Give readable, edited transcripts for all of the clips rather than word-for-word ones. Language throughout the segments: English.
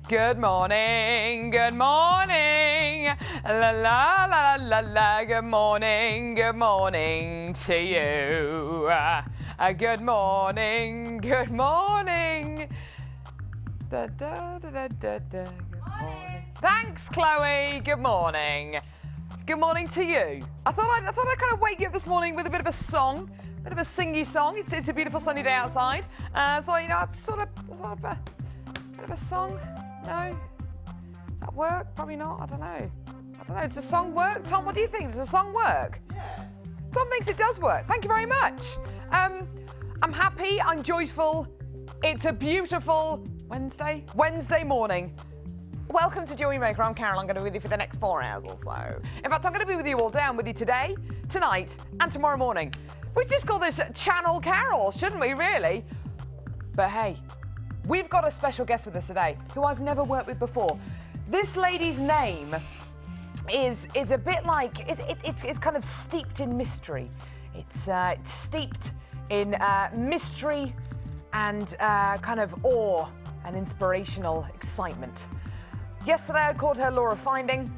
Good morning, good morning, la la la la la, good morning to you. Good morning, good morning. Da, da, da, da, da, da. Good morning. Thanks, Chloe. Good morning. Good morning to you. I thought I'd kind of wake you up this morning with a bit of a song, a bit of a singy song. It's a beautiful sunny day outside, so you know, sort of a bit of a song. No, does that work? Probably not. I don't know. Does the song work? Tom, what do you think? Does the song work? Yeah. Tom thinks it does work. Thank you very much. I'm happy. I'm joyful. It's a beautiful Wednesday morning. Welcome to Jewellery Maker. I'm Carol. I'm going to be with you for the next 4 hours or so. In fact, I'm going to be with you all day. I'm with you today, tonight, and tomorrow morning. We just call this Channel Carol, shouldn't we, really? But hey, we've got a special guest with us today who I've never worked with before. This lady's name is a bit like, it's kind of steeped in mystery. It's steeped in mystery and kind of awe and inspirational excitement. Yesterday I called her Laura Finding.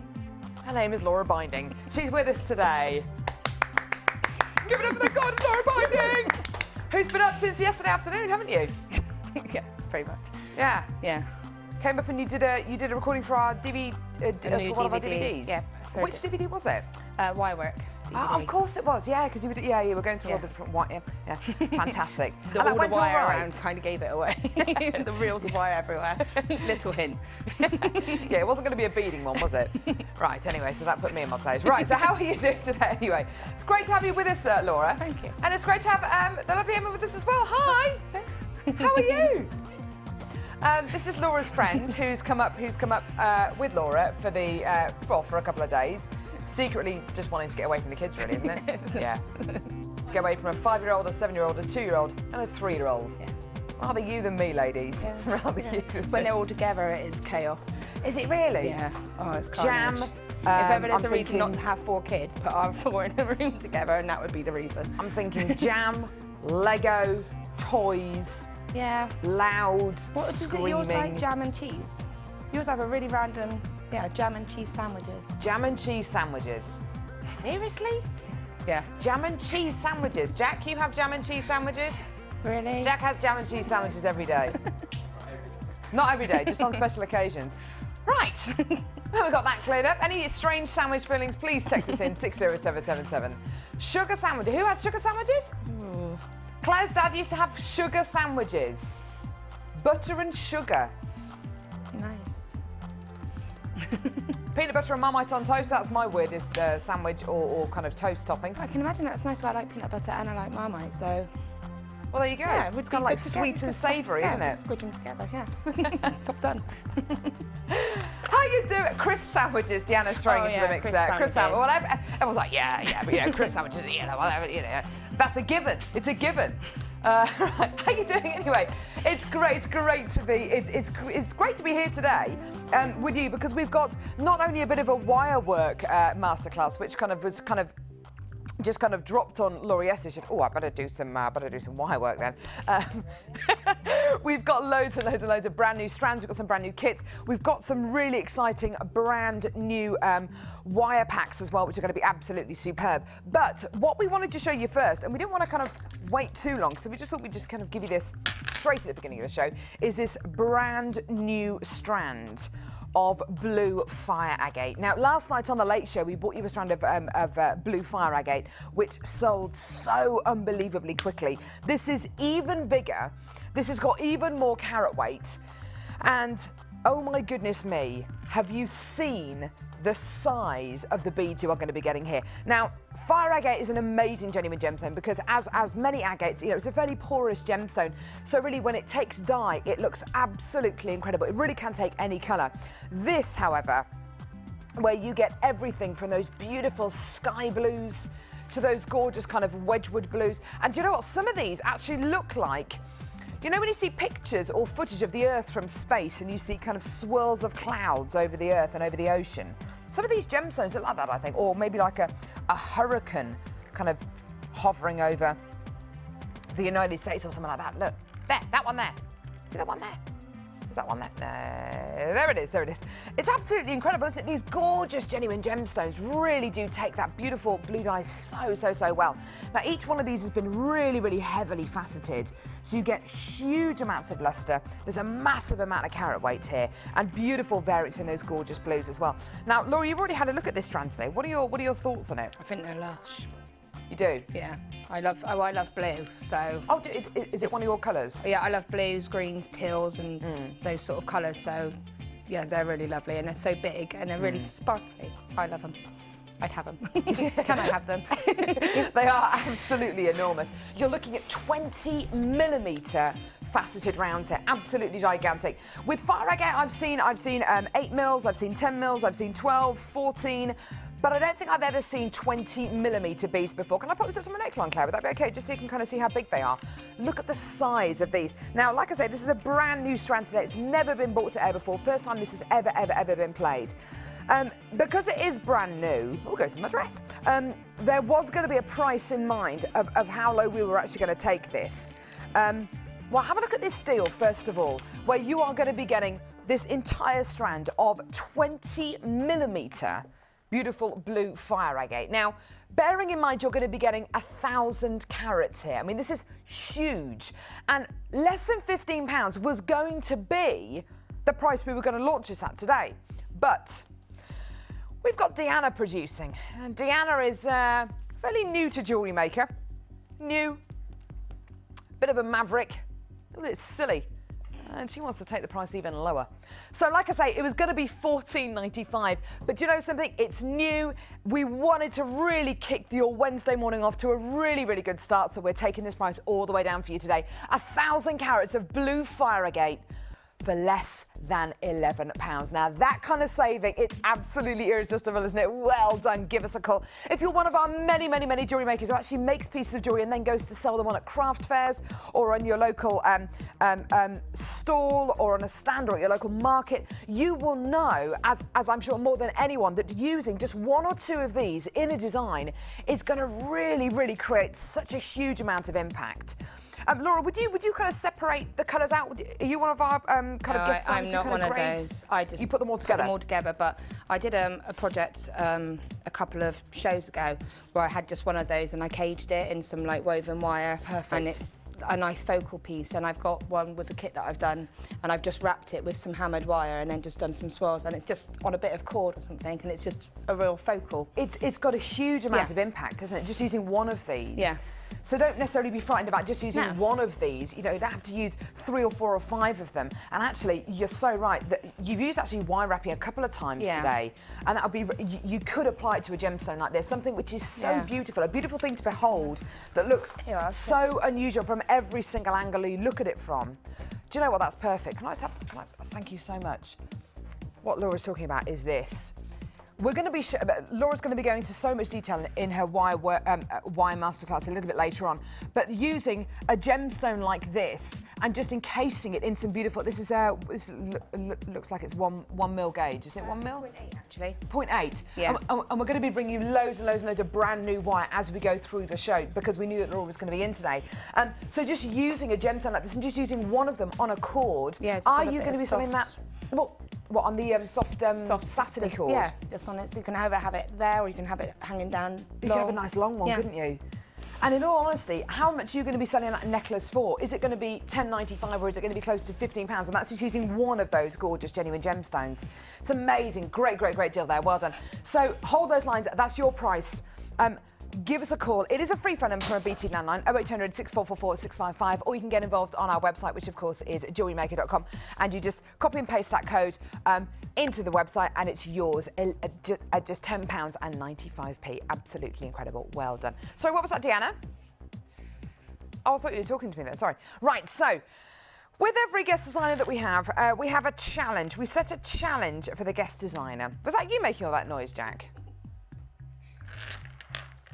Her name is Laura Binding. She's with us today. Give it up for the goddess Laura Binding! Who's been up since yesterday afternoon, haven't you? Yeah, pretty much. Yeah. Yeah. Came up and you did a recording for our DVD, new for one of our DVD. DVDs. Yeah. Which DVD was it? Why Work? DVD. Oh, of course it was. Yeah, because you were going through all the different wire. Yeah. Fantastic. The, and all that went the wire all right. around kind of gave it away. The reels of wire everywhere. Little hint. Yeah, it wasn't going to be a beading one, was it? Right. Anyway, so that put me in my place. Right. So how are you doing today? Anyway, it's great to have you with us, Laura. Thank you. And it's great to have the lovely Emma with us as well. Hi. How are you? This is Laura's friend who's come up with Laura for for a couple of days. Secretly just wanting to get away from the kids, really, isn't it? Yeah. Get away from a 5-year-old, a 7-year-old, a 2-year-old, and a 3-year-old. Yeah. Rather you than me, ladies. Yeah. Rather you. When they're all together, it is chaos. Is it really? Yeah. Oh, it's carnage. Jam. If ever there's a reason not to have 4 kids, put our 4 in a room together, and that would be the reason. I'm thinking jam, Lego, toys. Yeah. Loud, what screaming. Yours like jam and cheese? Yours have a really random, jam and cheese sandwiches. Jam and cheese sandwiches. Seriously? Yeah. Jam and cheese sandwiches. Jack, you have jam and cheese sandwiches? Really? Jack has jam and cheese sandwiches every day. Not every day, just on special occasions. Right. Now we've got that cleared up. Any strange sandwich feelings, please text us in 60777. Sugar sandwich. Who had sugar sandwiches? Ooh. Claire's dad used to have sugar sandwiches. Butter and sugar. Nice. Peanut butter and Marmite on toast, that's my weirdest sandwich or kind of toast topping. I can imagine that's nice. I like peanut butter and I like Marmite, so... Well, there you go. Yeah, it's kind of like sweet and savoury, isn't it? Squidge them together, yeah. Job done. How you doing? Crisp sandwiches, Deanna's throwing into the mix there. Crisp sandwiches. Well, everyone's like, yeah, but, crisp sandwiches, whatever, that's a given. It's a given. Right. How you doing anyway? It's great to be. It's great to be here today with you because we've got not only a bit of a wire work masterclass, which was just dropped on Laurie S. She said, "Oh, I better do some wire work then." We've got loads and loads of brand new strands. We've got some brand new kits. We've got some really exciting brand new wire packs as well, which are going to be absolutely superb. But what we wanted to show you first, and we didn't want to kind of wait too long, so we just thought we'd just kind of give you this straight at the beginning of the show, is this brand new strand of blue fire agate. Now, last night on the Late Show, we bought you a strand of blue fire agate, which sold so unbelievably quickly. This is even bigger. This has got even more carat weight. And oh my goodness me, have you seen the size of the beads you are going to be getting here? Now, fire agate is an amazing genuine gemstone because as many agates, it's a fairly porous gemstone. So really when it takes dye, it looks absolutely incredible. It really can take any colour. This, however, where you get everything from those beautiful sky blues to those gorgeous kind of Wedgwood blues. And do you know what? Some of these actually look like, when you see pictures or footage of the Earth from space and you see kind of swirls of clouds over the Earth and over the ocean, some of these gemstones look like that, I think, or maybe like a hurricane kind of hovering over the United States or something like that. Look, there, that one there. See that one there? Is that one there? No, there it is, there it is. It's absolutely incredible, isn't it? These gorgeous genuine gemstones really do take that beautiful blue dye so well. Now, each one of these has been really heavily faceted, so you get huge amounts of luster. There's a massive amount of carat weight here, and beautiful variants in those gorgeous blues as well. Now, Laura, you've already had a look at this strand today. What are your thoughts on it? I think they're lush. You do? Yeah, I love blue, so... Oh, is it one of your colours? Yeah, I love blues, greens, teals and those sort of colours, so yeah, they're really lovely and they're so big and they're really sparkly. I love them. I'd have them. Can I have them? They are absolutely enormous. You're looking at 20mm faceted rounds here, absolutely gigantic. With fire agate, I've seen 8 mils, I've seen 10 mils, I've seen 12, 14, but I don't think I've ever seen 20mm beads before. Can I put this up on my neckline, Claire? Would that be okay? Just so you can kind of see how big they are. Look at the size of these. Now, like I say, this is a brand new strand today. It's never been brought to air before. First time this has ever been played. Because it is brand new, we'll go to my dress. There was going to be a price in mind of how low we were actually going to take this. Well, have a look at this deal, first of all, where you are going to be getting this entire strand of 20mm beautiful blue fire agate. Now, bearing in mind you're going to be getting 1,000 carats here. I mean, this is huge. And less than £15 was going to be the price we were going to launch this at today. But we've got Deanna producing. And Deanna is fairly new to Jewellery Maker. New. Bit of a maverick. A little bit silly. And she wants to take the price even lower. So like I say, it was going to be $14.95. But do you know something? It's new. We wanted to really kick your Wednesday morning off to a really good start. So we're taking this price all the way down for you today. 1,000 carats of blue fire agate for less than £11. Now, that kind of saving, it's absolutely irresistible, isn't it? Well done. Give us a call. If you're one of our many jewellery makers who actually makes pieces of jewellery and then goes to sell them on at craft fairs or on your local stall or on a stand or at your local market, you will know, as I'm sure more than anyone, that using just one or two of these in a design is going to really create such a huge amount of impact. Laura, would you kind of separate the colours out? Are you one of our kind of guest I'm not one of those. I just you put them all together. Put them all together. But I did a project a couple of shows ago where I had just one of those and I caged it in some like woven wire. Perfect. And it's a nice focal piece. And I've got one with a kit that I've done, and I've just wrapped it with some hammered wire and then just done some swirls, and it's just on a bit of cord or something, and it's just a real focal. It's got a huge amount of impact, isn't it? Just using one of these. Yeah. So don't necessarily be frightened about just using one of these. You know, you don't have to use 3 or 4 or 5 of them. And actually, you're so right that you've used actually wire wrapping a couple of times today, and that would be you could apply it to a gemstone like this, something which is so beautiful, a beautiful thing to behold that looks so unusual from every single angle you look at it from. Do you know what? That's perfect. Thank you so much. What Laura's talking about is this. We're going to be Laura's going to be going into so much detail in her wire masterclass a little bit later on. But using a gemstone like this and just encasing it in some beautiful. This looks like it's 1 mil gauge. Is it 1 mil? 0.8 actually. 0.8. Yeah. And we're going to be bringing you loads and loads of brand new wire as we go through the show because we knew that Laura was going to be in today. So just using a gemstone like this and just using one of them on a cord. Yeah. Are you going to be selling that? Well, what, on the soft satiny cord? Yeah, just on it. So you can either have it there or you can have it hanging down. You could have a nice long one, couldn't you? And in all honesty, how much are you going to be selling that necklace for? Is it going to be $10.95 or is it going to be close to £15? And that's just using one of those gorgeous genuine gemstones. It's amazing. Great deal there. Well done. So hold those lines. That's your price. Give us a call. It is a free phone number from a BT landline, 0800 6444 655, or you can get involved on our website, which of course is jewellerymaker.com, and you just copy and paste that code into the website and it's yours at just £10.95. Absolutely incredible. Well done. Sorry, what was that, Deanna? Oh, I thought you were talking to me then. Sorry. Right, so with every guest designer that we have a challenge. We set a challenge for the guest designer. Was that you making all that noise, Jack?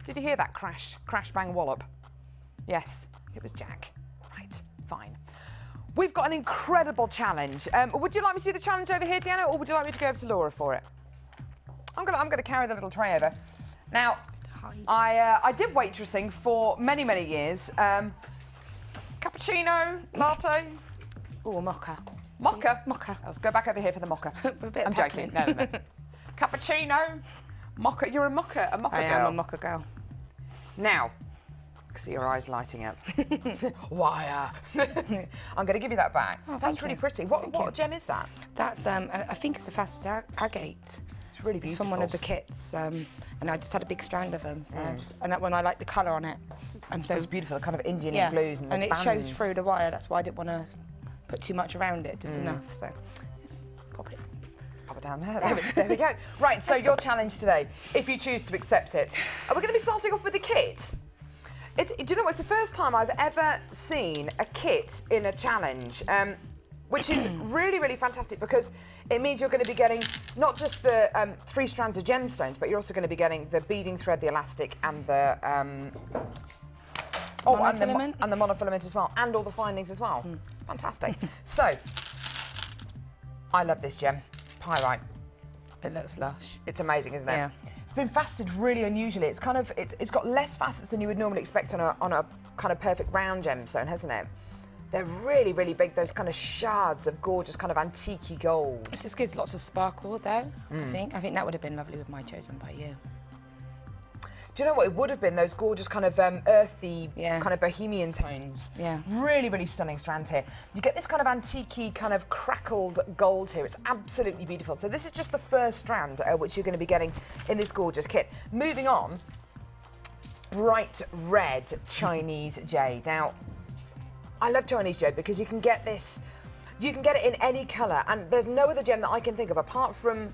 Did you hear that crash, bang, wallop? Yes, it was Jack. Right, fine. We've got an incredible challenge. Would you like me to do the challenge over here, Deanna, or would you like me to go over to Laura for it? I'm gonna carry the little tray over. Now, I did waitressing for many years. Cappuccino, latte. Oh, mocha. Mocha. Mocha. Let's go back over here for the mocha. A bit I'm joking. packling. No. Cappuccino. Mocha. You're a mocha girl. I am a mocha girl. Now, I see your eyes lighting up. Wire. I'm going to give you that back. Oh, That's really pretty. What gem is that? That's, I think it's a faceted agate. It's really beautiful. It's from one of the kits, and I just had a big strand of them. So, and that one I like the colour on it, and so it's beautiful. The kind of Indian blues and the it bands. shows through the wire. That's why I didn't want to put too much around it, just enough. So, let's pop it. Let's pop it down there. There we go. Right. So your challenge today, if you choose to accept it, are we going to be starting off with the kit? Do you know what? It's the first time I've ever seen a kit in a challenge. Which is really, really fantastic because it means you're going to be getting not just the 3 strands of gemstones, but you're also going to be getting the beading thread, the elastic, and the monofilament. and the monofilament as well, and all the findings as well. Fantastic. So, I love this gem, pyrite. It looks lush. It's amazing, isn't it? Yeah. It's been faceted really unusually. It's kind of it's got less facets than you would normally expect on a kind of perfect round gemstone, hasn't it? They're really, really big, those kind of shards of gorgeous kind of antique-y gold. It just gives lots of sparkle though, I think. I think that would have been lovely with my chosen by you. Do you know what it would have been? Those gorgeous kind of earthy, kind of bohemian tones. Yeah. Really, really stunning strand here. You get this kind of antique-y, kind of crackled gold here. It's absolutely beautiful. So this is just the first strand which you're going to be getting in this gorgeous kit. Moving on, bright red Chinese jade. Now, I love Chinese jade because you can get this, you can get it in any colour, and there's no other gem that I can think of apart from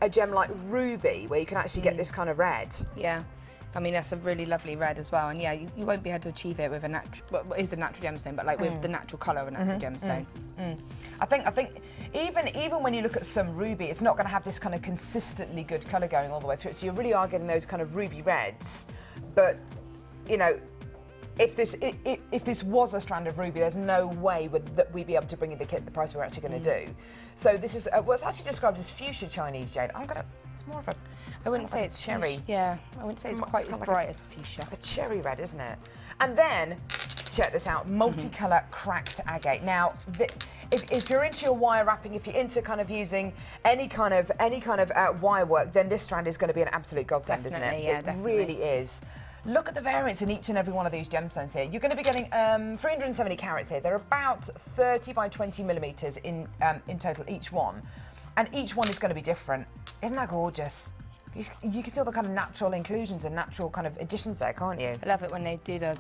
a gem like ruby where you can actually get this kind of red. Yeah, I mean that's a really lovely red as well, and yeah, you won't be able to achieve it with a natural, well, it is a natural gemstone, but like with the natural colour of a natural gemstone. I think even when you look at some ruby, it's not going to have this kind of consistently good colour going all the way through it. So you really are getting those kind of ruby reds, but you know. If this was a strand of ruby, there's no way that we'd be able to bring in the kit at the price we're actually going to do. So this is what's actually described as fuchsia Chinese jade. It's more of a. I wouldn't say it's cherry. Yeah, I wouldn't say it's quite as bright as fuchsia. A cherry red, isn't it? And then check this out, multicolour cracked agate. Now, if you're into your wire wrapping, if you're into kind of using any kind of wire work, then this strand is going to be an absolute godsend, isn't it? Yeah, it really is. Look at the variance in each and every one of these gemstones here. You're going to be getting 370 carats here. They're about 30 by 20 millimetres in total, each one. And each one is going to be different. Isn't that gorgeous? You can see all the kind of natural inclusions and natural kind of additions there, can't you? I love it when they do the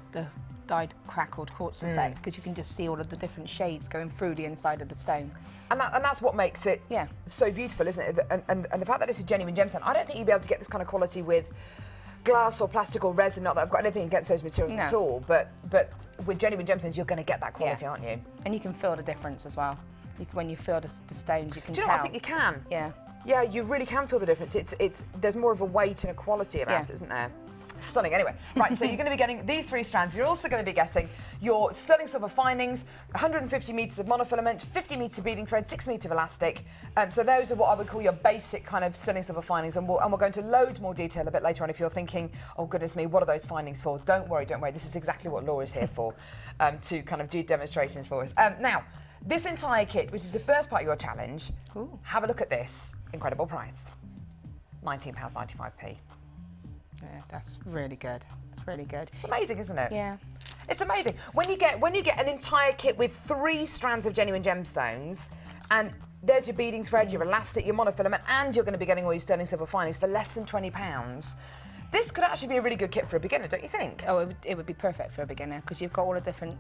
dyed crackled quartz effect, because you can just see all of the different shades going through the inside of the stone. And that's what makes it so beautiful, isn't it? And the fact that it's a genuine gemstone, I don't think you'd be able to get this kind of quality with glass or plastic or resin. Not that I've got anything against those materials at all, but with genuine gemstones, you're going to get that quality, aren't you? And you can feel the difference as well. When you feel the stones, you can tell. Do you know what I think you can? Yeah. Yeah, you really can feel the difference. There's more of a weight and a quality about it, isn't there? Stunning. Anyway, right, so you're going to be getting these 3 strands. You're also going to be getting your sterling silver findings, 150 metres of monofilament, 50 metres of beading thread, 6 metres of elastic. So those are what I would call your basic kind of sterling silver findings, and we'll go into loads more detail a bit later on if you're thinking, oh goodness me, what are those findings for? Don't worry. This is exactly what Laura's here for, to kind of do demonstrations for us. Now, this entire kit, which is the first part of your challenge, have a look at this incredible price, £19.95p. Yeah, that's really good. It's really good. It's amazing, isn't it? Yeah. It's amazing. When you get an entire kit with 3 strands of genuine gemstones, and there's your beading thread, your elastic, your monofilament, and you're going to be getting all your sterling silver findings for less than £20. This could actually be a really good kit for a beginner, don't you think? Oh, it would be perfect for a beginner, because you've got all the different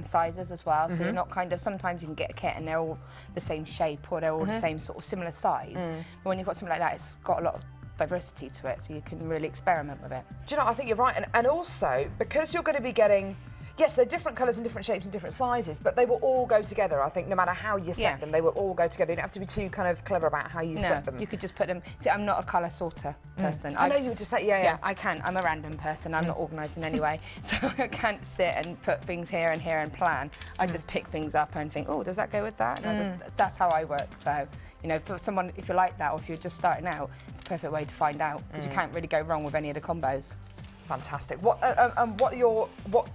sizes as well, so you're not kind of, sometimes you can get a kit and they're all the same shape or they're all the same sort of similar size. But when you've got something like that, it's got a lot of diversity to it, so you can really experiment with it. Do you know, I think you're right, and also, because you're going to be getting, yes, they're different colours and different shapes and different sizes, but they will all go together, I think, no matter how you set them, they will all go together. You don't have to be too kind of clever about how you set them. You could just put them, see, I'm not a colour sorter person. I know you would just say, yeah, I can't, I'm a random person, I'm not organised in any way, so I can't sit and put things here and here and plan. I just pick things up and think, oh, does that go with that? And that's how I work, so. You know, for someone, if you're like that, or if you're just starting out, it's a perfect way to find out, because you can't really go wrong with any of the combos. Fantastic. What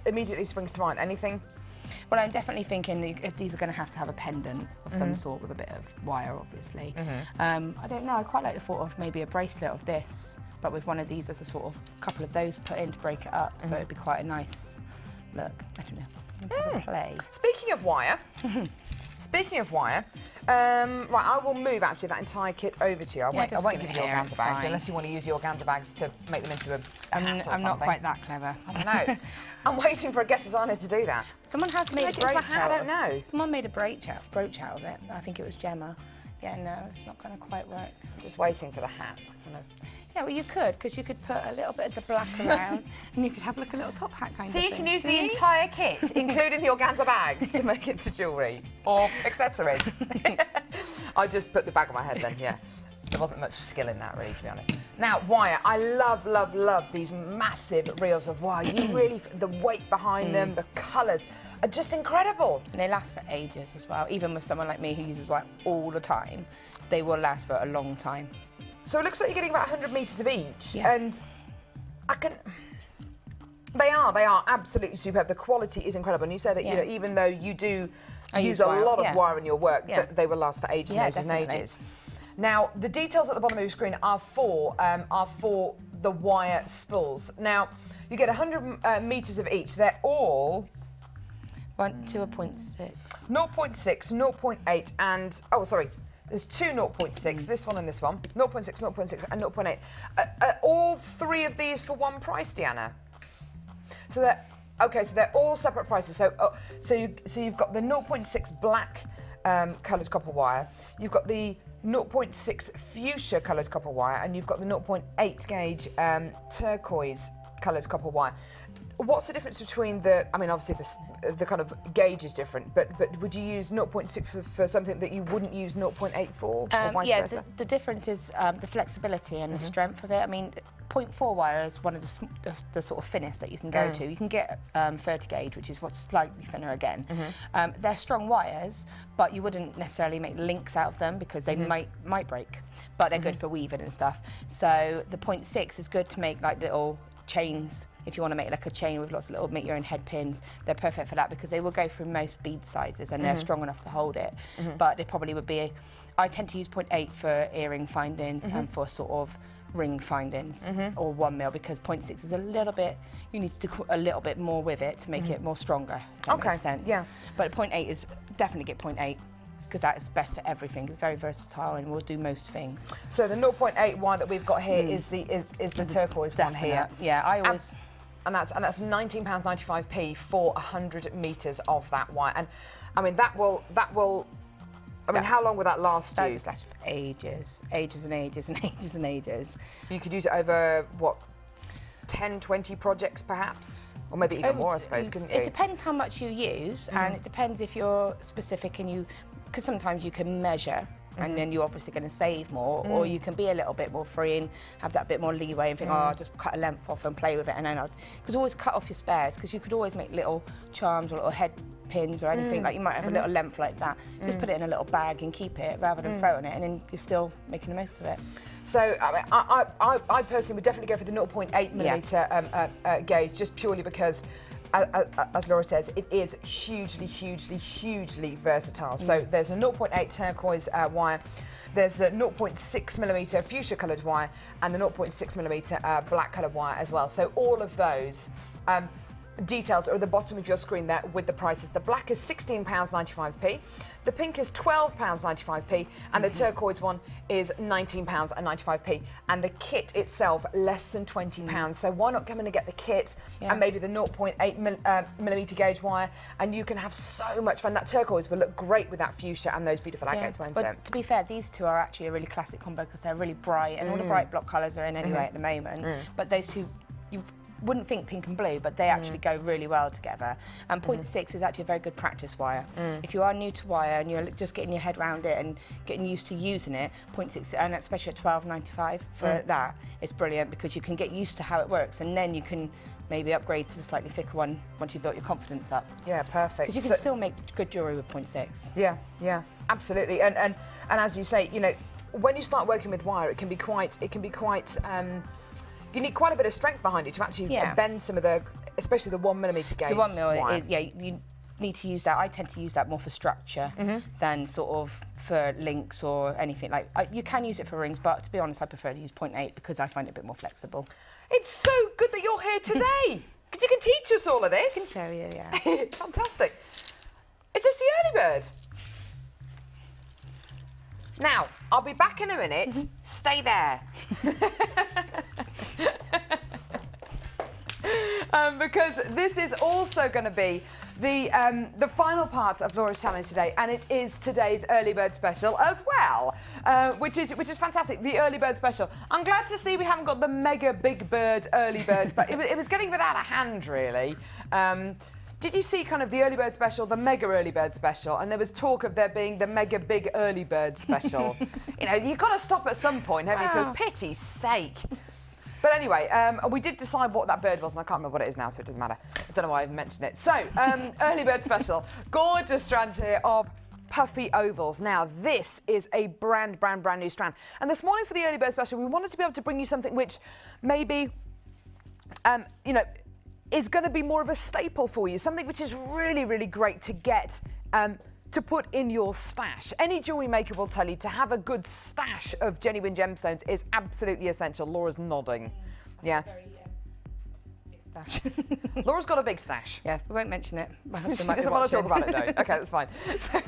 immediately springs to mind? Anything? Well, I'm definitely thinking these are going to have a pendant of some sort with a bit of wire, obviously. I don't know, I quite like the thought of maybe a bracelet of this, but with one of these as a sort of couple of those put in to break it up, so it'd be quite a nice look. I don't know. Have a play. Speaking of wire, right, I will move actually that entire kit over to you. I won't give you organza bags unless you want to use your organza bags to make them into a hat or I'm not quite that clever. I don't know. I'm waiting for a guest designer to do that. Someone has made a brooch out. I don't know. Someone made a brooch out of it. I think it was Gemma. Yeah, no, it's not going to quite work. I'm just waiting for the hat. Yeah, well, you could, because you could put a little bit of the black around and you could have like a little top hat kind of thing. So you can use the entire kit, including the organza bags, to make it to jewellery or accessories. I just put the bag on my head then, yeah. There wasn't much skill in that, really, to be honest. Now, wire. I love, love, love these massive reels of wire. You really, the weight behind them, the colours are just incredible. And they last for ages as well. Even with someone like me who uses wire all the time, they will last for a long time. So it looks like you're getting about 100 metres of each, yeah. And they are absolutely superb. The quality is incredible. And you say that you know, even though you do use a lot of wire in your work, that they will last for ages and ages and ages. Now, the details at the bottom of your screen are for the wire spools. Now, you get 100 metres of each. They're all 1 to a 0.6. 0.6, 0.8, and sorry. There's two 0.6, this one and this one. 0.6, 0.6, and 0.8. All three of these for one price, Deanna. So they're all separate prices. So you've got the 0.6 black coloured copper wire. You've got the 0.6 fuchsia coloured copper wire, and you've got the 0.8 gauge turquoise coloured copper wire. What's the difference between I mean, obviously the kind of gauge is different, but would you use 0.6 for something that you wouldn't use 0.8 for, or vice versa? The difference is the flexibility and the strength of it. I mean, 0.4 wire is one of the sort of thinnest that you can go to. You can get 30 gauge, which is what's slightly thinner again. They're strong wires, but you wouldn't necessarily make links out of them because they might break, but they're good for weaving and stuff. So the 0.6 is good to make like little chains. If you want to make like a chain with lots of make your own head pins, they're perfect for that because they will go through most bead sizes and they're strong enough to hold it. But they probably would be, I tend to use 0.8 for earring findings and for sort of ring findings or 1 mil, because 0.6 is a little bit, you need to do a little bit more with it to make it more stronger, if that makes sense. Yeah. But 0.8 is, definitely get 0.8. Because that is best for everything. It's very versatile and will do most things. So the 0.8 wire that we've got here is the turquoise one here. Yeah, I always. And that's £19.95p for 100 metres of that wire. And I mean that will. I mean, how long will that last you? That just lasts for ages and ages and ages and ages. You could use it over what, 10, 20 projects perhaps? Or maybe even more, I suppose, couldn't you? It depends how much you use, and it depends if you're specific and because sometimes you can measure, and then you're obviously going to save more, or you can be a little bit more free and have that bit more leeway and think, oh, I'll just cut a length off and play with it, and then because always cut off your spares, because you could always make little charms or little head pins or anything, like you might have a little length like that. Just put it in a little bag and keep it rather than throwing it, and then you're still making the most of it. So I personally would definitely go for the 0.8 millimetre gauge, just purely because, as Laura says, it is hugely, hugely, hugely versatile. So there's a 0.8 turquoise wire, there's a 0.6 millimetre fuchsia coloured wire, and the 0.6 millimetre black coloured wire as well. So all of those details are at the bottom of your screen there with the prices. The black is £16.95p, the pink is £12.95p, and the turquoise one is £19.95p. And the kit itself, less than £20. So why not come in and get the kit and maybe the 0.8 millimetre gauge wire, and you can have so much fun. That turquoise will look great with that fuchsia and those beautiful agates, won't it? To be fair, these two are actually a really classic combo because they're really bright, and all the bright block colours are in anyway at the moment. But those two, you wouldn't think pink and blue, but they actually go really well together. And 0.6 is actually a very good practice wire. If you are new to wire and you're just getting your head around it and getting used to using it, 0.6, and especially at £12.95 for that, it's brilliant because you can get used to how it works, and then you can maybe upgrade to the slightly thicker one once you've built your confidence up. Yeah, perfect. Because you can still make good jewellery with 0.6. Yeah, yeah, absolutely. And as you say, you know, when you start working with wire, it can be quite you need quite a bit of strength behind it to actually bend some of the, especially the 1 millimetre gauge. The 1 mil wire. is, need to use that, I tend to use that more for structure than sort of for links or anything. Like, you can use it for rings, but to be honest, I prefer to use 0.8 because I find it a bit more flexible. It's so good that you're here today, because you can teach us all of this. I can show you, yeah. Fantastic. Is this the early bird? Now, I'll be back in a minute. Stay there. Because this is also going to be the final part of Laura's challenge today, and it is today's early bird special as well, which is fantastic. The early bird special. I'm glad to see we haven't got the mega big bird early birds, but it was getting a bit out of hand, really. Did you see kind of the early bird special, the mega early bird special, and there was talk of there being the mega big early bird special? You know, you've got to stop at some point, haven't you? For pity's sake. But anyway, we did decide what that bird was, and I can't remember what it is now, so it doesn't matter. I don't know why I even mentioned it. So, early bird special. Gorgeous strand here of puffy ovals. Now, this is a brand new strand. And this morning for the early bird special, we wanted to be able to bring you something which maybe, you know, is going to be more of a staple for you. Something which is really, really great to get to put in your stash. Any jewellery maker will tell you to have a good stash of genuine gemstones is absolutely essential. Laura's nodding. Yeah. Stash. Laura's got a big stash. Yeah, we won't mention it. She doesn't want to talk about it, though. Okay, that's fine. So,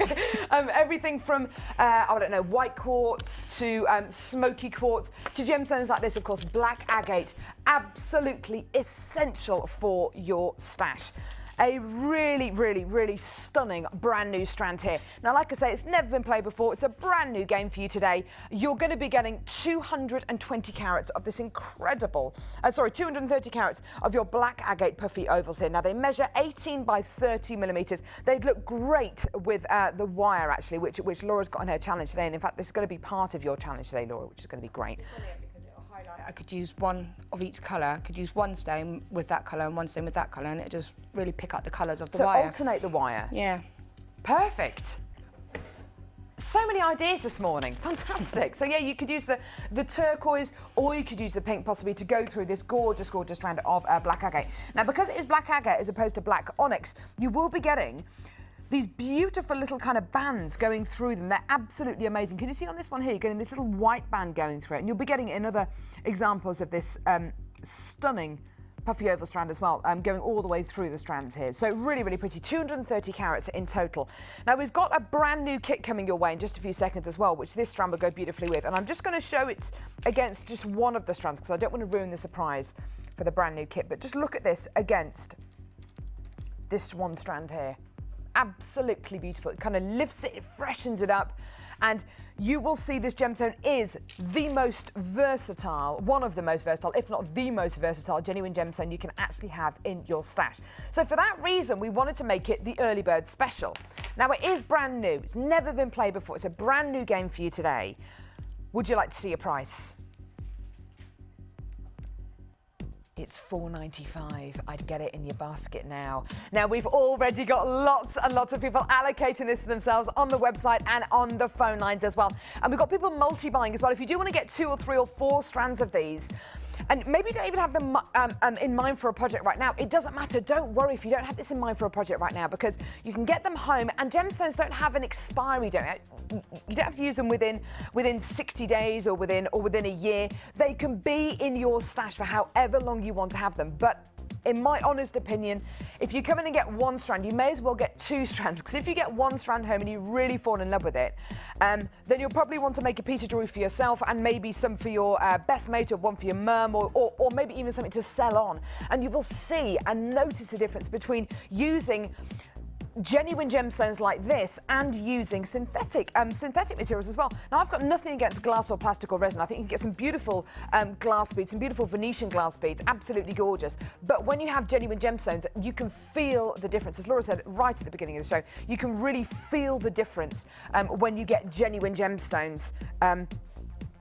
everything from, I don't know, white quartz to smoky quartz to gemstones like this, of course, black agate, absolutely essential for your stash. A really, really, really stunning brand new strand here. Now, like I say, it's never been played before. It's a brand new game for you today. You're going to be getting 220 carats of this incredible, 230 carats of your black agate puffy ovals here. Now, they measure 18 by 30 millimetres. They'd look great with the wire, actually, which Laura's got in her challenge today. And in fact, this is going to be part of your challenge today, Laura, which is going to be great. I could use one of each colour. I could use one stone with that colour and one stone with that colour, and it just really pick up the colours of the wire. So alternate the wire? Yeah. Perfect. So many ideas this morning. Fantastic. So yeah, you could use the turquoise, or you could use the pink possibly to go through this gorgeous, gorgeous strand of black agate. Now, because it is black agate as opposed to black onyx, you will be getting these beautiful little kind of bands going through them. They're absolutely amazing. Can you see on this one here, you're getting this little white band going through it, and you'll be getting it in other examples of this stunning puffy oval strand as well, going all the way through the strands here. So really, really pretty. 230 carats in total. Now, we've got a brand new kit coming your way in just a few seconds as well, which this strand will go beautifully with. And I'm just going to show it against just one of the strands because I don't want to ruin the surprise for the brand new kit. But just look at this against this one strand here. Absolutely beautiful. It kind of lifts it, it freshens it up, and you will see this gemstone is the most versatile, one of the most versatile, if not the most versatile genuine gemstone you can actually have in your stash. So for that reason, we wanted to make it the early bird special. Now, it is brand new. It's never been played before. It's a brand new game for you today. Would you like to see a price? It's $4.95. I'd get it in your basket now. Now, we've already got lots and lots of people allocating this to themselves on the website and on the phone lines as well. And we've got people multi-buying as well. If you do want to get 2 or 3 or 4 strands of these, and maybe you don't even have them in mind for a project right now, it doesn't matter. Don't worry if you don't have this in mind for a project right now, because you can get them home, and gemstones don't have an expiry date. You don't have to use them within 60 days or within a year. They can be in your stash for however long you want to have them. But in my honest opinion, if you come in and get 1 strand, you may as well get 2 strands, because if you get 1 strand home and you really fall in love with it, then you'll probably want to make a piece of jewellery for yourself, and maybe some for your best mate, or one for your mum, or maybe even something to sell on. And you will see and notice the difference between using genuine gemstones like this and using synthetic materials as well. Now, I've got nothing against glass or plastic or resin. I think you can get some beautiful glass beads, some beautiful Venetian glass beads, absolutely gorgeous. But when you have genuine gemstones, you can feel the difference. As Laura said right at the beginning of the show, you can really feel the difference when you get genuine gemstones.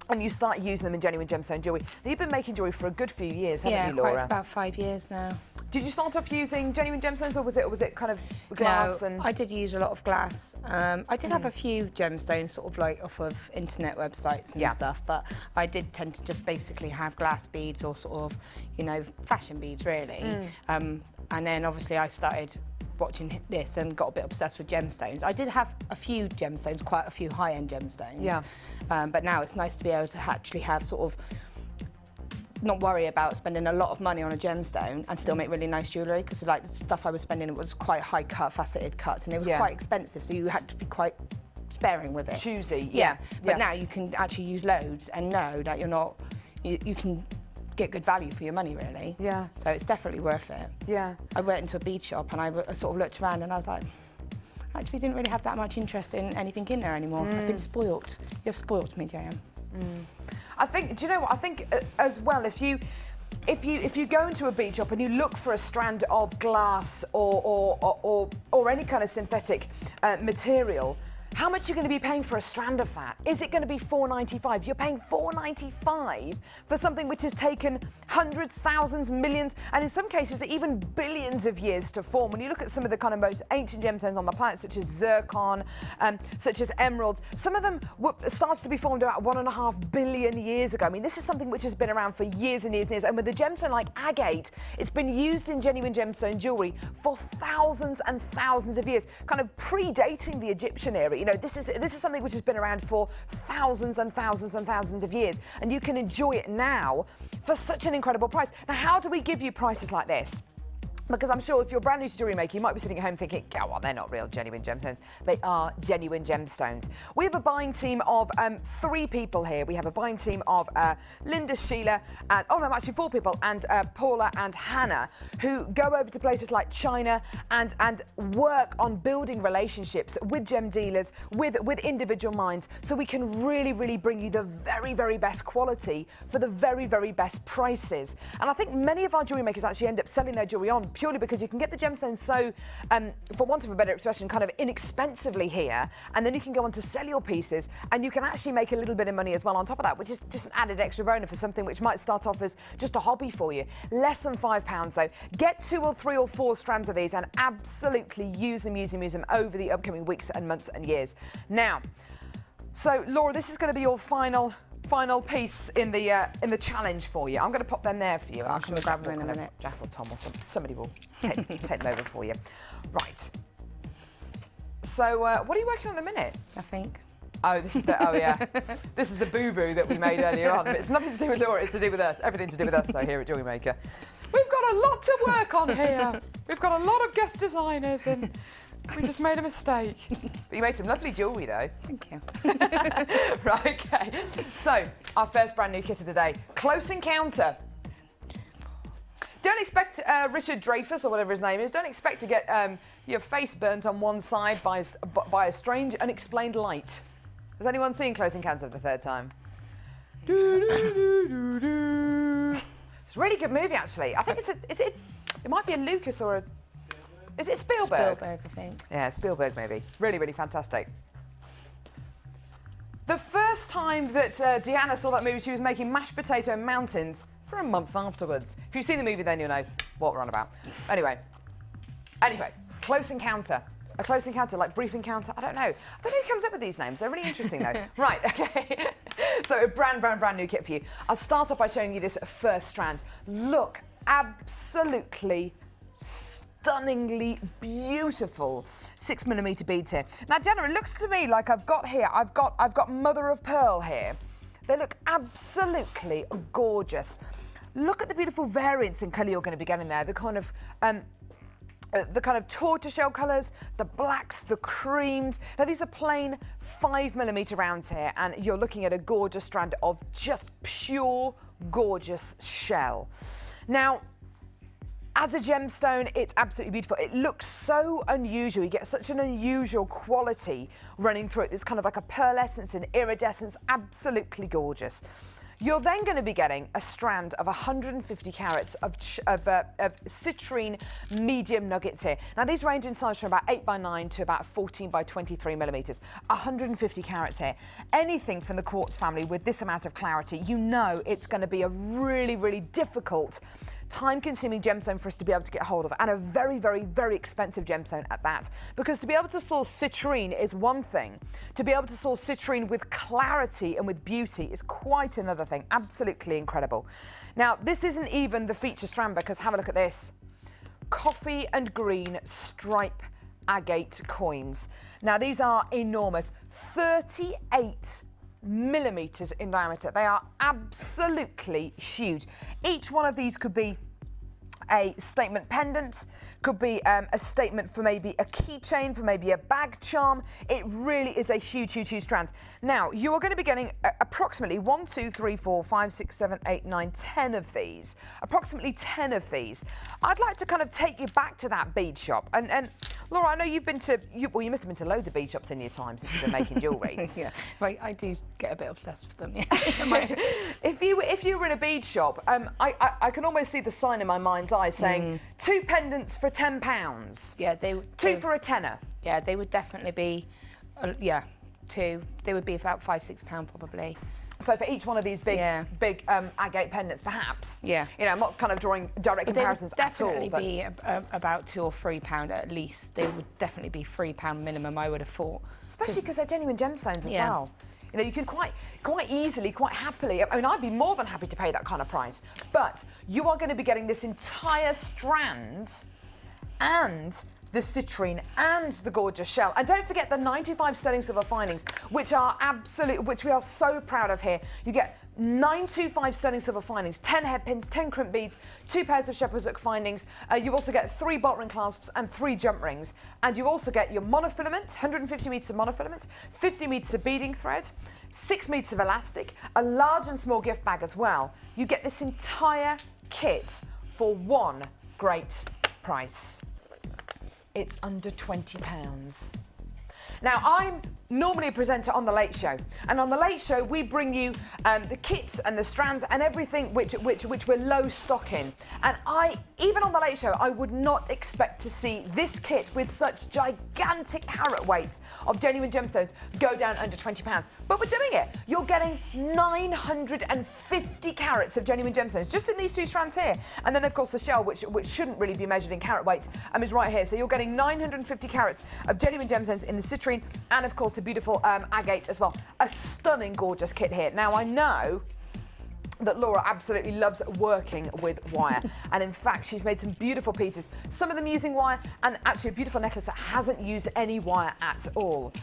And you start using them in genuine gemstone jewellery. Now, you've been making jewellery for a good few years, haven't you, Laura? Yeah, about 5 years now. Did you start off using genuine gemstones, or was it kind of glass? No, I did use a lot of glass. I did have a few gemstones sort of like off of internet websites and stuff, but I did tend to just basically have glass beads, or sort of, you know, fashion beads really. And then obviously I started watching this and got a bit obsessed with gemstones. I did have a few gemstones, quite a few high-end gemstones. Yeah. But now it's nice to be able to actually have sort of not worry about spending a lot of money on a gemstone and still make really nice jewellery, because like the stuff I was spending was quite high cut, faceted cuts, and they were quite expensive, so you had to be quite sparing with it. Choosy, But now you can actually use loads and know that you're not, you can get good value for your money, really. Yeah. So it's definitely worth it. Yeah. I went into a bead shop and I sort of looked around and I was like, I actually didn't really have that much interest in anything in there anymore. I've been spoilt. You've spoilt me, JM. I think, do you know what? I think as well, if you go into a bead shop and you look for a strand of glass or any kind of synthetic material, how much are you going to be paying for a strand of that? Is it going to be $4.95? You're paying $4.95 for something which has taken hundreds, thousands, millions, and in some cases even billions of years to form. When you look at some of the kind of most ancient gemstones on the planet, such as zircon, such as emeralds, some of them started to be formed about 1.5 billion years ago. I mean, this is something which has been around for years and years and years. And with a gemstone like agate, it's been used in genuine gemstone jewellery for thousands and thousands of years, kind of predating the Egyptian era. You know, this is something which has been around for thousands and thousands and thousands of years, and you can enjoy it now for such an incredible price. Now, how do we give you prices like this? Because I'm sure if you're brand new to jewellery making, you might be sitting at home thinking, go on, they're not real genuine gemstones. They are genuine gemstones. We have a buying team of 3 people here. We have a buying team of Linda, Sheila, and, oh no, actually 4 people, and Paula and Hannah, who go over to places like China and work on building relationships with gem dealers, with individual minds, so we can really, really bring you the very, very best quality for the very, very best prices. And I think many of our jewellery makers actually end up selling their jewellery on purely because you can get the gemstones so, for want of a better expression, kind of inexpensively here, and then you can go on to sell your pieces, and you can actually make a little bit of money as well on top of that, which is just an added extra bonus for something which might start off as just a hobby for you. Less than £5 though. Get 2 or 3 or 4 strands of these and absolutely use them over the upcoming weeks and months and years. Now, so Laura, this is going to be your final piece in the challenge for you. I'm going to pop them there for you. I'm sure grab them in a minute. Jack or Tom or somebody will take them over for you. Right. So, what are you working on at the minute? I think. Oh, this is this is a boo-boo that we made earlier on. It's nothing to do with Laura, it's to do with us. Everything to do with us, so here at Jewellery Maker. We've got a lot to work on here. We've got a lot of guest designers and we just made a mistake. But you made some lovely jewellery though. Thank you. Right, okay. So, our first brand new kit of the day, Close Encounter. Don't expect Richard Dreyfuss, or whatever his name is, don't expect to get your face burnt on one side by a strange, unexplained light. Has anyone seen Close Encounter of the Third Time? It's a really good movie, actually. I think it might be a Lucas or a... Is it Spielberg? Spielberg, I think. Yeah, Spielberg maybe. Really, really fantastic. The first time that Deanna saw that movie, she was making mashed potato mountains for a month afterwards. If you've seen the movie, then you'll know what we're on about. Anyway, Close Encounter. A close encounter, like brief encounter, I don't know. I don't know who comes up with these names. They're really interesting though. Right, okay. So a brand new kit for you. I'll start off by showing you this first strand. Look, absolutely stunningly beautiful 6mm beads here. Now, Jenna, it looks to me like I've got mother of pearl here. They look absolutely gorgeous. Look at the beautiful variants in colour you're going to be getting there. The kind of tortoiseshell colours, the blacks, the creams. Now, these are plain 5mm rounds here, and you're looking at a gorgeous strand of just pure, gorgeous shell. Now, as a gemstone, it's absolutely beautiful. It looks so unusual. You get such an unusual quality running through it. There's kind of like a pearlescence and iridescence, absolutely gorgeous. You're then going to be getting a strand of 150 carats of citrine medium nuggets here. Now, these range in size from about 8x9 to about 14x23mm. 150 carats here. Anything from the quartz family with this amount of clarity, you know it's going to be a really, really difficult, time-consuming gemstone for us to be able to get hold of, and a very, very, very expensive gemstone at that. Because to be able to source citrine is one thing. To be able to source citrine with clarity and with beauty is quite another thing. Absolutely incredible. Now, this isn't even the feature strand, because have a look at this. coffee and green stripe agate coins. Now these are enormous, 38 millimeters in diameter. They are absolutely huge. Each one of these could be a statement pendant, could be a statement for maybe a keychain, for maybe a bag charm. It really is a huge, huge, huge strand. Now, you are going to be getting approximately 1, 2, 3, 4, 5, 6, 7, 8, 9, 10 of these. Approximately 10 of these. I'd like to kind of take you back to that bead shop. And Laura, I know you've been to, well, you must have been to loads of bead shops in your time since you've been making jewellery. Yeah, right, I do get a bit obsessed with them, yeah. If you were in a bead shop, I can almost see the sign in my mind's eye saying, 2 pendants for £10. Yeah, two for a tenner. Yeah, they would definitely be, yeah, 2. They would be about £5, £6 probably. So for each one of these big agate pendants, perhaps. Yeah. You know, I'm not kind of drawing direct comparisons at all. They would definitely be about £2 or £3 at least. They would definitely be £3 minimum, I would have thought. Especially because they're genuine gemstones as well. You know, you can quite easily, quite happily, I mean, I'd be more than happy to pay that kind of price. But you are going to be getting this entire strand and the citrine and the gorgeous shell. And don't forget the 95 sterling silver findings, which we are so proud of here. You get 925 sterling silver findings, 10 headpins, 10 crimp beads, 2 pairs of shepherd's hook findings. You also get 3 bolt ring clasps and 3 jump rings. And you also get your monofilament, 150 metres of monofilament, 50 metres of beading thread, 6 metres of elastic, a large and small gift bag as well. You get this entire kit for one great price. It's under £20. Now, I'm normally a presenter on The Late Show, and on The Late Show we bring you the kits and the strands and everything which we're low stock in. And even on The Late Show, I would not expect to see this kit with such gigantic carat weights of genuine gemstones go down under £20. But we're doing it. You're getting 950 carats of genuine gemstones just in these 2 strands here. And then, of course, the shell, which shouldn't really be measured in carat weights, is right here. So you're getting 950 carats of genuine gemstones in the citrine and, of course, the beautiful agate as well. A stunning, gorgeous kit here. Now, I know that Laura absolutely loves working with wire. And in fact, she's made some beautiful pieces, some of them using wire, and actually a beautiful necklace that hasn't used any wire at all.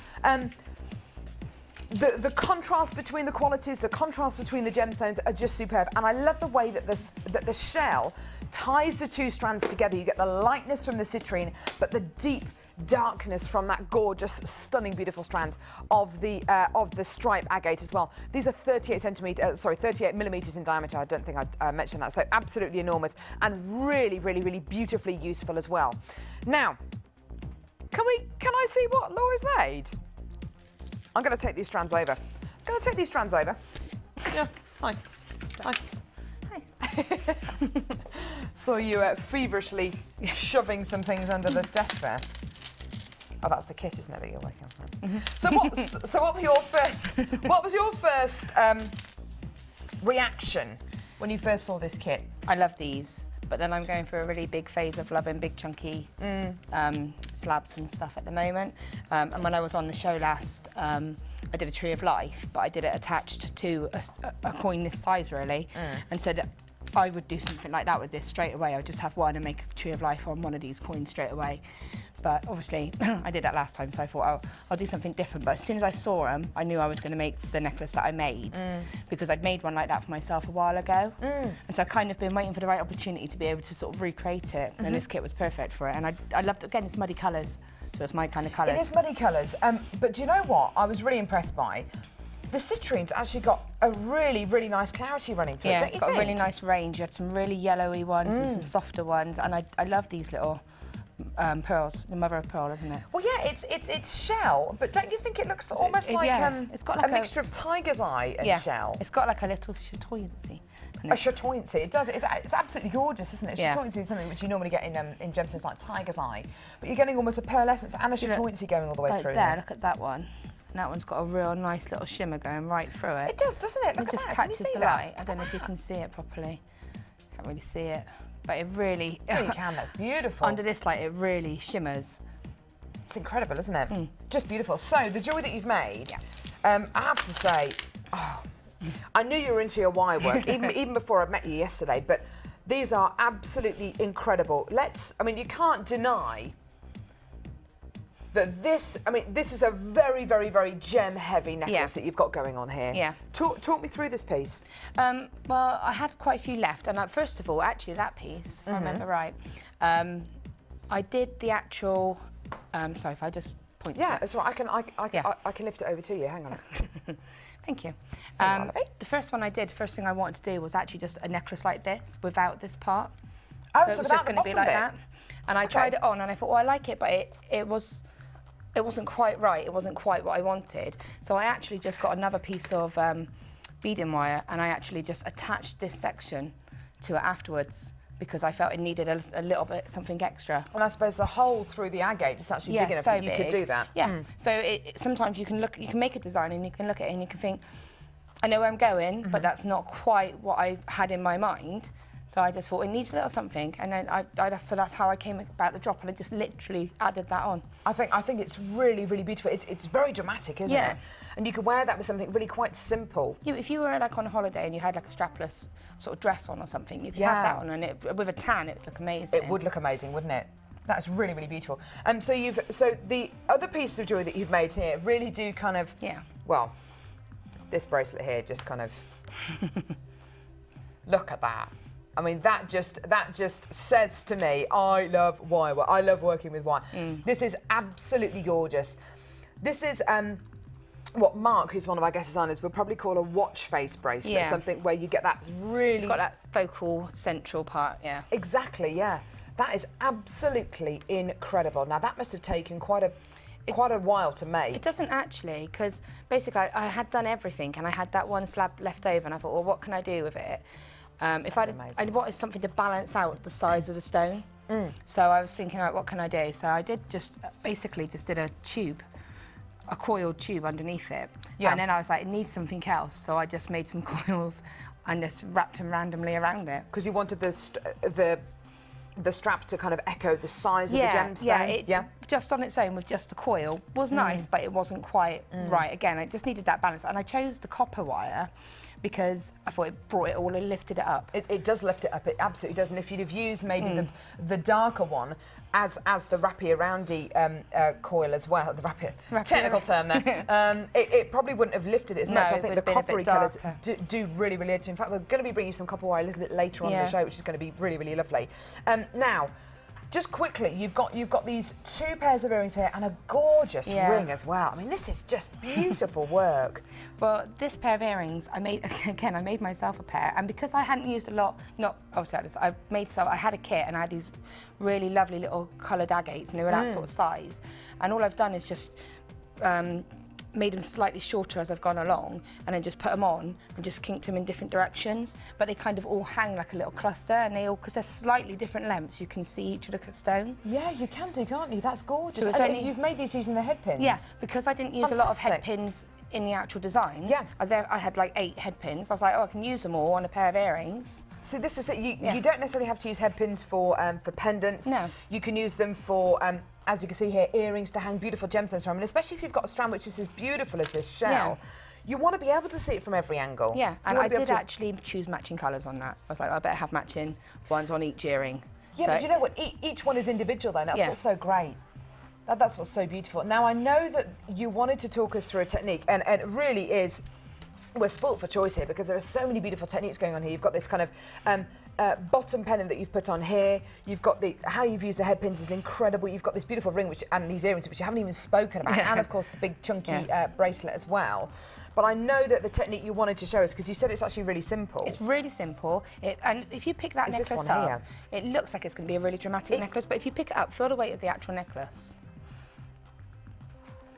The contrast between the qualities, the contrast between the gemstones are just superb. And I love the way that the shell ties the 2 strands together. You get the lightness from the citrine, but the deep darkness from that gorgeous, stunning, beautiful strand of the stripe agate as well. These are 38 millimeters in diameter. I don't think I mentioned that. So absolutely enormous and really, really, really beautifully useful as well. Now, can I see what Laura's made? I'm going to take these strands over. Yeah, hi. Hi. Hi. Saw you feverishly shoving some things under this desk there. Oh, that's the kit, isn't it, that you're working on? So what was your first reaction when you first saw this kit? I love these, but then I'm going through a really big phase of loving big chunky slabs and stuff at the moment. And when I was on the show last, I did a Tree of Life, but I did it attached to a coin this size, really, and said I would do something like that with this straight away. I would just have one and make a Tree of Life on one of these coins straight away. But obviously, I did that last time, so I thought, I'll do something different. But as soon as I saw them, I knew I was going to make the necklace that I made, because I'd made one like that for myself a while ago. And so I've kind of been waiting for the right opportunity to be able to sort of recreate it. And this kit was perfect for it. And I loved, again, it's muddy colours, so it's my kind of colours. It is muddy colours. But do you know what I was really impressed by? The citrine's actually got a really, really nice clarity running through it, don't you think? Yeah, it's got a really nice range. You had some really yellowy ones and some softer ones. And I love these little pearls, the mother of pearl, isn't it? Well, yeah, it's shell, but don't you think it looks almost like, it's got like a mixture of tiger's eye and shell? It's got like a little chatoyancy. A chatoyancy, it does. It's absolutely gorgeous, isn't it? Yeah. Chatoyancy is something which you normally get in gemstones like tiger's eye, but you're getting almost a pearlescence and a chatoyancy going all the way through. There, look at that one. And that one's got a real nice little shimmer going right through it. It does, doesn't it? Look at just that. catches Can you see the light. I don't know if you can see it properly. Can't really see it, but it really. Oh, you can. That's beautiful. Under this light, it really shimmers. It's incredible, isn't it? Just beautiful. So the jewellery that you've made, I have to say, I knew you were into your wire work even before I met you yesterday, but These are absolutely incredible. I mean, you can't deny that this is a very, very, very gem-heavy necklace that you've got going on here. Yeah. Talk me through this piece. Well, I had quite a few left, and first of all, actually, that piece, if I remember right, I did the actual. Sorry, if I just point. Yeah, that's right. I can lift it over to you. Hang on. Thank you. The first one I did, first thing I wanted to do was actually just a necklace like this without this part. Oh, so it was without just going to be like that. And I tried it on, and I thought, well, I like it, but it wasn't quite right. It wasn't quite what I wanted. So I actually just got another piece of beading wire, and I actually just attached this section to it afterwards because I felt it needed a little bit something extra. And I suppose the hole through the agate is actually big enough that you could do that. Yeah. So sometimes you can make a design and you can look at it and you can think, I know where I'm going, but that's not quite what I had in my mind. So I just thought it needs a little something, and then so that's how I came about the drop, and I just literally added that on. I think it's really, really beautiful. It's very dramatic, isn't it? And you could wear that with something really quite simple. Yeah, if you were like on a holiday and you had like a strapless sort of dress on or something, you could have that on, and with a tan, it would look amazing. It would look amazing, wouldn't it? That's really, really beautiful. So the other pieces of jewellery that you've made here really do kind of well, this bracelet here just kind of look at that. I mean, that just says to me, I love wire. I love working with wire. This is absolutely gorgeous. This is what Mark, who's one of our guest designers, would probably call a watch face bracelet, something where you get that really... It's got that focal central part, Exactly, yeah. That is absolutely incredible. Now, that must have taken quite a while to make. It doesn't actually, because basically I had done everything and I had that one slab left over, and I thought, well, what can I do with it? I wanted something to balance out the size of the stone. So I was thinking, right, what can I do? So I did basically did a tube, a coiled tube underneath it. And then I was like, it needs something else. So I just made some coils and just wrapped them randomly around it. Because you wanted the strap to kind of echo the size of the gemstone? Just on its own with just the coil was nice, but it wasn't quite right. Again, I just needed that balance. And I chose the copper wire because I thought it brought it all and lifted it up. It does lift it up, it absolutely does. And if you'd have used maybe the darker one as the wrappy-aroundy coil as well, the technical term there, it probably wouldn't have lifted it as much. I think the coppery colours do really, really add to. In fact, we're going to be bringing some copper wire a little bit later on in the show, which is going to be really, really lovely. Now, just quickly, you've got these 2 pairs of earrings here and a gorgeous ring as well. I mean, this is just beautiful work. Well, this pair of earrings, I made myself a pair, and because I hadn't used a lot, not obviously like this, I had a kit and I had these really lovely little coloured agates, and they were that sort of size. And all I've done is just made them slightly shorter as I've gone along, and then just put them on and just kinked them in different directions. But they kind of all hang like a little cluster, and they all, because they're slightly different lengths, you can see each of the stone. Yeah, you can do, can't you? That's gorgeous. So you've made these using the head pins? Yeah, because I didn't use a lot of head pins in the actual designs. I had like 8 head pins. I was like, oh, I can use them all on a pair of earrings. So this is it. You don't necessarily have to use head pins for pendants. No. You can use them for, as you can see here, earrings to hang beautiful gemstones from. And especially if you've got a strand which is as beautiful as this shell, you want to be able to see it from every angle. Yeah, and I did actually choose matching colours on that. I was like, I better have matching ones on each earring. Yeah, but you know what? Each one is individual though. That's what's so great. That's what's so beautiful. Now, I know that you wanted to talk us through a technique, and it really is, we're spoilt for choice here because there are so many beautiful techniques going on here. You've got this kind of bottom pennon that you've put on here. You've got how you've used the head pins is incredible. You've got this beautiful ring and these earrings which you haven't even spoken about, and of course the big chunky bracelet as well. But I know that the technique you wanted to show us, because you said it's actually really simple. It's really simple, and if you pick that necklace up, it looks like it's going to be a really dramatic necklace, but if you pick it up, feel the weight of the actual necklace.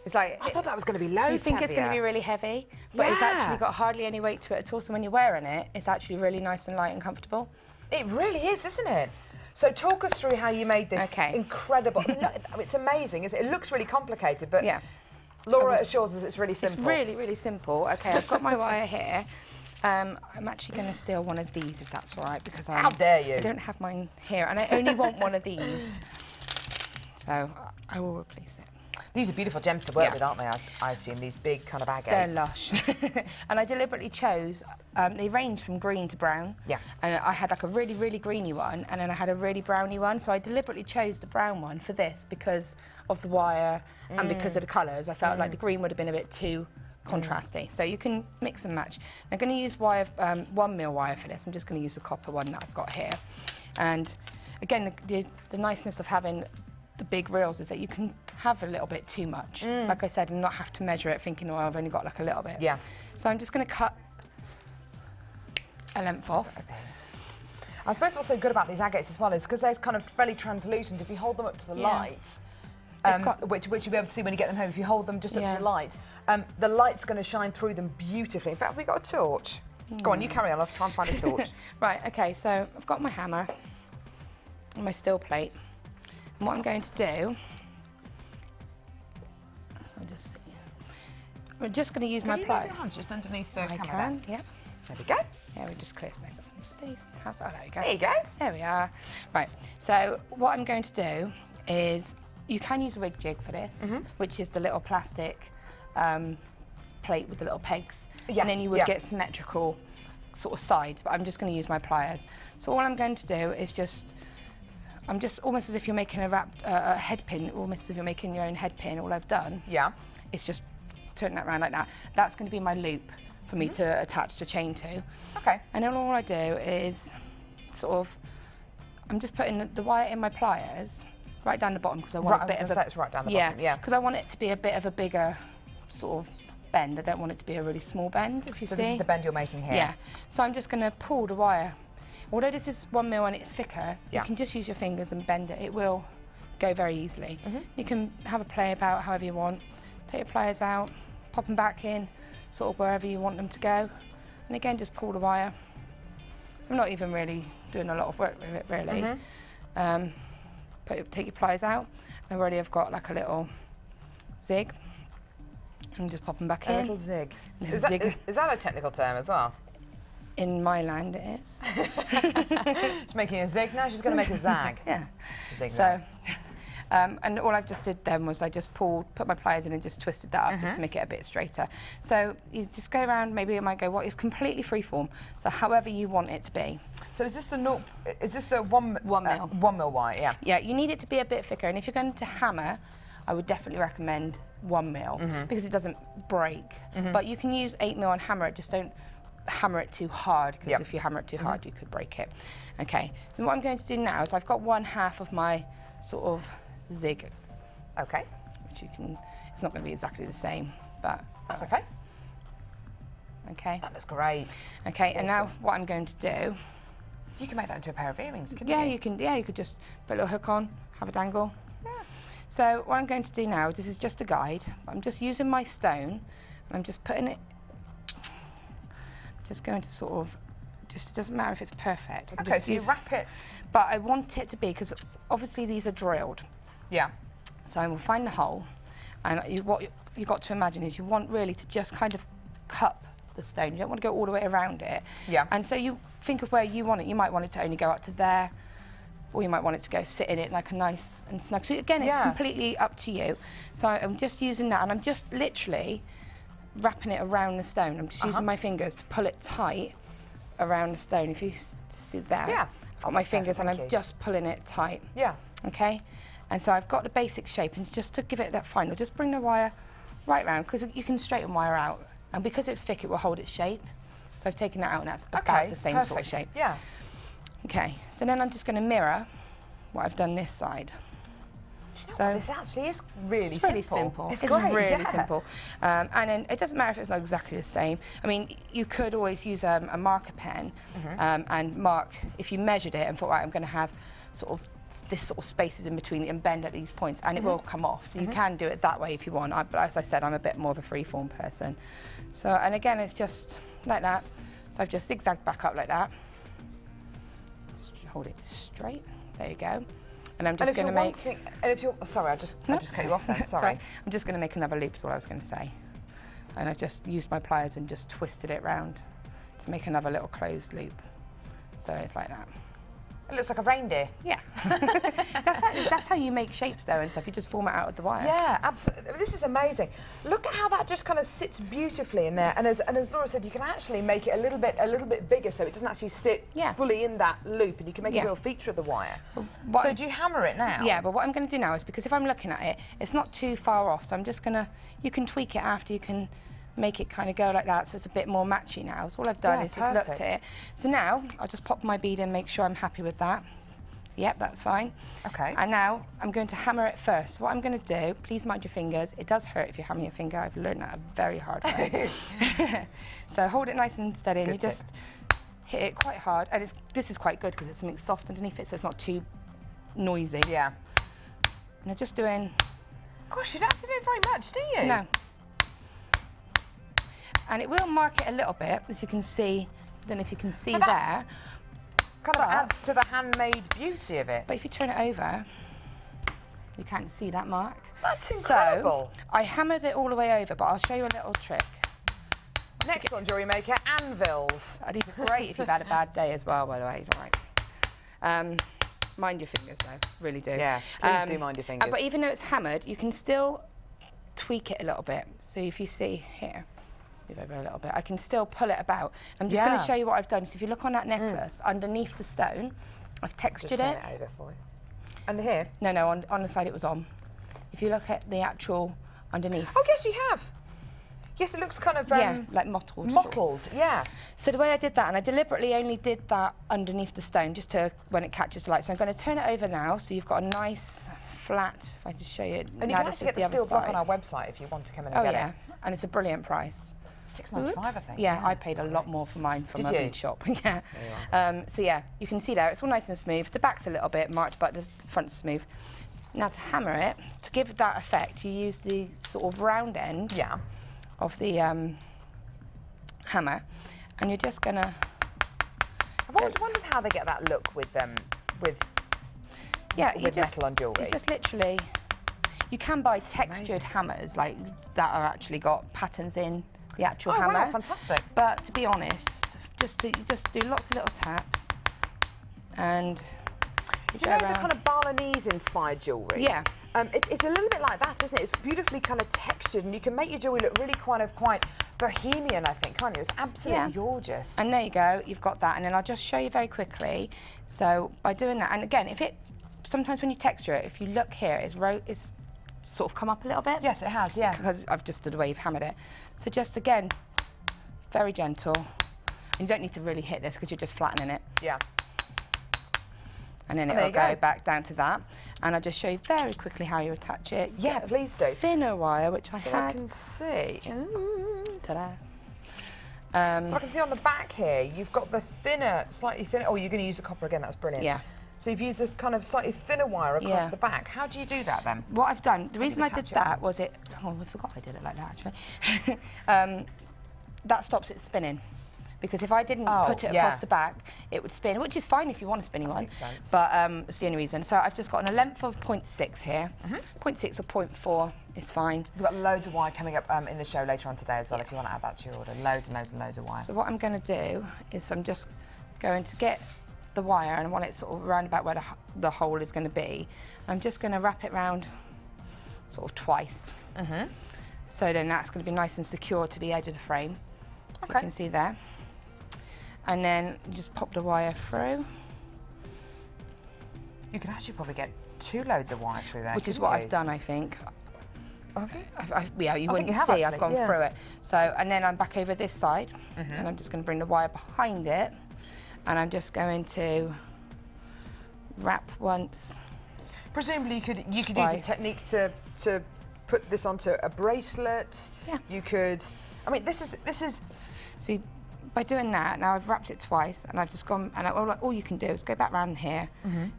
It's like, I thought that was going to be loads. You think it's going to be really heavy, but it's actually got hardly any weight to it at all. So when you're wearing it, it's actually really nice and light and comfortable. It really is, isn't it? So talk us through how you made this incredible. It's amazing. It looks really complicated, but Laura assures us it's really simple. It's really, really simple. Okay, I've got my wire here. I'm actually going to steal one of these, if that's all right, because how dare you? I don't have mine here, and I only want one of these. So I will replace it. These are beautiful gems to work with, aren't they? I assume these big kind of agates. They're lush. And I deliberately chose, they range from green to brown. Yeah. And I had like a really, really greeny one, and then I had a really browny one. So I deliberately chose the brown one for this because of the wire and because of the colours. I felt like the green would have been a bit too contrasty. So you can mix and match. I'm going to use wire, 1 mil wire for this. I'm just going to use the copper one that I've got here. And again, the niceness of having the big reels is that you can have a little bit too much, like I said, and not have to measure it thinking, oh, I've only got like a little bit. Yeah. So I'm just going to cut a length off. I suppose what's so good about these agates as well is because they're kind of fairly translucent. If you hold them up to the light, which you'll be able to see when you get them home, if you hold them just up to the light, the light's going to shine through them beautifully. In fact, have we got a torch? Go on, you carry on. I'll try and find a torch. Right, okay, so I've got my hammer and my steel plate. And what I'm going to do, I'm just going to use my pliers. Your hands just underneath the camera. I can, there. yep. There we go. Yeah, we just cleared myself some space. How's that? There you go. There you go. There we are. Right, so what I'm going to do is, you can use a wig jig for this, which is the little plastic plate with the little pegs. Yeah. And then you would get symmetrical sort of sides, but I'm just going to use my pliers. So all I'm going to do is I'm just almost as if you're making a head pin, almost as if you're making your own head pin. All I've done is just turn that around like that. That's going to be my loop for me to attach the chain to. Okay. And then all I do is I'm just putting the wire in my pliers right down the bottom because I want a bit of it's right down the bottom. Yeah. Because I want it to be a bit of a bigger sort of bend. I don't want it to be a really small bend, if you see. So this is the bend you're making here? Yeah. So I'm just going to pull the wire. Although this is 1 mil and it's thicker, you can just use your fingers and bend it. It will go very easily. You can have a play about however you want. Take your pliers out, pop them back in, sort of wherever you want them to go. And again, just pull the wire. I'm not even really doing a lot of work with it, really. Take your pliers out. I've already got like a little zig. And just pop them back in. A little zig. Is that a technical term as well? In my land, it is. She's making a zig now. She's going to make a zag. Yeah. Zig. So, and all I just did then was I just put my pliers in and just twisted that up just to make it a bit straighter. So you just go around. Maybe it might go. What is completely freeform. So however you want it to be. So is this the 1 mil? 1 mil wire. Yeah. Yeah. You need it to be a bit thicker, and if you're going to hammer, I would definitely recommend 1 mil because it doesn't break. But you can use 8 mil and hammer it. Just don't hammer it too hard because if you hammer it too hard you could break it. Okay, so what I'm going to do now is I've got 1/2 of my sort of zig. Okay. Which you can, it's not going to be exactly the same, but that's okay. Okay. That looks great. Okay, awesome. And now what I'm going to do, you can make that into a pair of earrings, couldn't you? You can. Yeah, you could just put a little hook on, have a dangle. Yeah. So what I'm going to do now, this is just a guide. I'm just using my stone. I'm just putting it. Just going to sort of, it doesn't matter if it's perfect. Okay, so you wrap it. But I want it to be, because obviously these are drilled. Yeah. So I will find the hole, and what you've got to imagine is you want really to just kind of cup the stone. You don't want to go all the way around it. Yeah. And so you think of where you want it. You might want it to only go up to there, or you might want it to go sit in it like a nice and snug. So again, it's completely up to you. So I'm just using that, and I'm just literally wrapping it around the stone. I'm just using my fingers to pull it tight around the stone. If you see that, I've got my fingers and I'm just pulling it tight. Yeah. Okay. And so I've got the basic shape, and just to give it that final, just bring the wire right round, because you can straighten wire out, and because it's thick, it will hold its shape. So I've taken that out, and that's about the same sort of shape. Yeah. Okay. So then I'm just going to mirror what I've done this side. So this actually is really simple. It's really simple. It's really simple. And then it doesn't matter if it's not exactly the same. I mean, you could always use a marker pen and mark, if you measured it and thought, right, I'm going to have sort of this sort of spaces in between and bend at these points, and it will come off. So you can do it that way if you want. But as I said, I'm a bit more of a free-form person. So, and again, it's just like that. So I've just zigzagged back up like that. Hold it straight. There you go. And I'm just going to make. And if you're sorry, I just cut you off then. Sorry. I'm just going to make another loop. Is what I was going to say. And I've just used my pliers and just twisted it round to make another little closed loop. So it's like that. It looks like a reindeer. Yeah. that's how you make shapes though and stuff. You just form it out of the wire. Yeah, absolutely. This is amazing. Look at how that just kind of sits beautifully in there. And as Laura said, you can actually make it a little bit bigger, so it doesn't actually sit fully in that loop, and you can make a real feature of the wire. So do you hammer it now? Yeah, but what I'm going to do now is, because if I'm looking at it, it's not too far off, so I'm just going to, you can tweak it after, you can make it kind of go like that, so it's a bit more matchy now. So all I've done is just looked at it. So now I'll just pop my bead in, make sure I'm happy with that. Yep, that's fine. Okay. And now I'm going to hammer it first. So what I'm going to do, please mind your fingers. It does hurt if you hammer your finger. I've learned that a very hard way. So hold it nice and steady, and you just hit it quite hard. And this is quite good because it's something soft underneath it, so it's not too noisy. Yeah. And I'm just doing... Gosh, you don't have to do it very much, do you? No. And it will mark it a little bit, as you can see. I don't know if you can see there. Kind of adds to the handmade beauty of it. But if you turn it over, you can't see that mark. That's incredible. So I hammered it all the way over, but I'll show you a little trick. Next one, Jewellery Maker, anvils. These are great if you've had a bad day as well, by the way. All right. Mind your fingers, though. Really do. Yeah, please do mind your fingers. But even though it's hammered, you can still tweak it a little bit. So if you see here, move over a little bit, I can still pull it about. I'm just going to show you what I've done. So if you look on that necklace, underneath the stone, I've textured just turn it over for you. Under here? No, on the side it was on. If you look at the actual underneath. Oh, yes, you have. Yes, it looks kind of... like mottled. Mottled, yeah. So the way I did that, and I deliberately only did that underneath the stone, just to, when it catches the light. So I'm going to turn it over now, so you've got a nice flat, if I just show you. And you can actually get the steel block on our website if you want to come in and get it. Oh, yeah, and it's a brilliant price. $6.95, I think. Yeah, I paid a lot more for mine from a big shop. Yeah. So yeah, you can see there, it's all nice and smooth. The back's a little bit marked, but the front's smooth. Now to hammer it, to give that effect, you use the sort of round end of the hammer, and you're just gonna... I've always wondered how they get that look with metal on jewellery. You just literally... You can buy textured hammers, like, that are actually got patterns in the actual hammer. Wow, fantastic. But to be honest, just do lots of little taps, and do you know the kind of Balinese inspired jewellery? Yeah. It's a little bit like that, isn't it? It's beautifully kind of textured, and you can make your jewellery look really quite bohemian, I think, can't you? It's absolutely gorgeous. And there you go, you've got that. And then I'll just show you very quickly. So by doing that, and again, sometimes when you texture it, if you look here, it's sort of come up a little bit. Yes, it has, yeah. Because I've just did the way you've hammered it. So just again, very gentle. And you don't need to really hit this because you're just flattening it. Yeah. And then it'll go back down to that. And I'll just show you very quickly how you attach it. Yeah, please do. Thinner wire, which I had. So I can see. Ta-da. So I can see on the back here, you've got the slightly thinner. Oh, you're going to use the copper again. That's brilliant. Yeah. So you've used a kind of slightly thinner wire across the back. How do you do that then? What I've done, the reason I did that was oh, I forgot I did it like that actually. That stops it spinning. Because if I didn't put it across the back, it would spin, which is fine if you want a spinny one. Makes sense. But it's the only reason. So I've just got a length of 0.6 here. 0.6 or 0.4 is fine. We've got loads of wire coming up in the show later on today as well, if you want to add that to your order. Loads and loads and loads of wire. So what I'm going to do is I'm just going to get the wire, and I want it sort of around about where the hole is going to be. I'm just going to wrap it round sort of twice. So then that's going to be nice and secure to the edge of the frame. You can see there. And then you just pop the wire through. You can actually probably get 2 loads of wire through there. Which is what I've done, I think. Okay. Yeah, you wouldn't see, I've gone through it. So, and then I'm back over this side, and I'm just going to bring the wire behind it, and I'm just going to wrap once. Presumably you could use this technique to put this onto a bracelet. Yeah. You could, I mean, this is. See, by doing that, now I've wrapped it twice, and I've just gone, and all you can do is go back round here,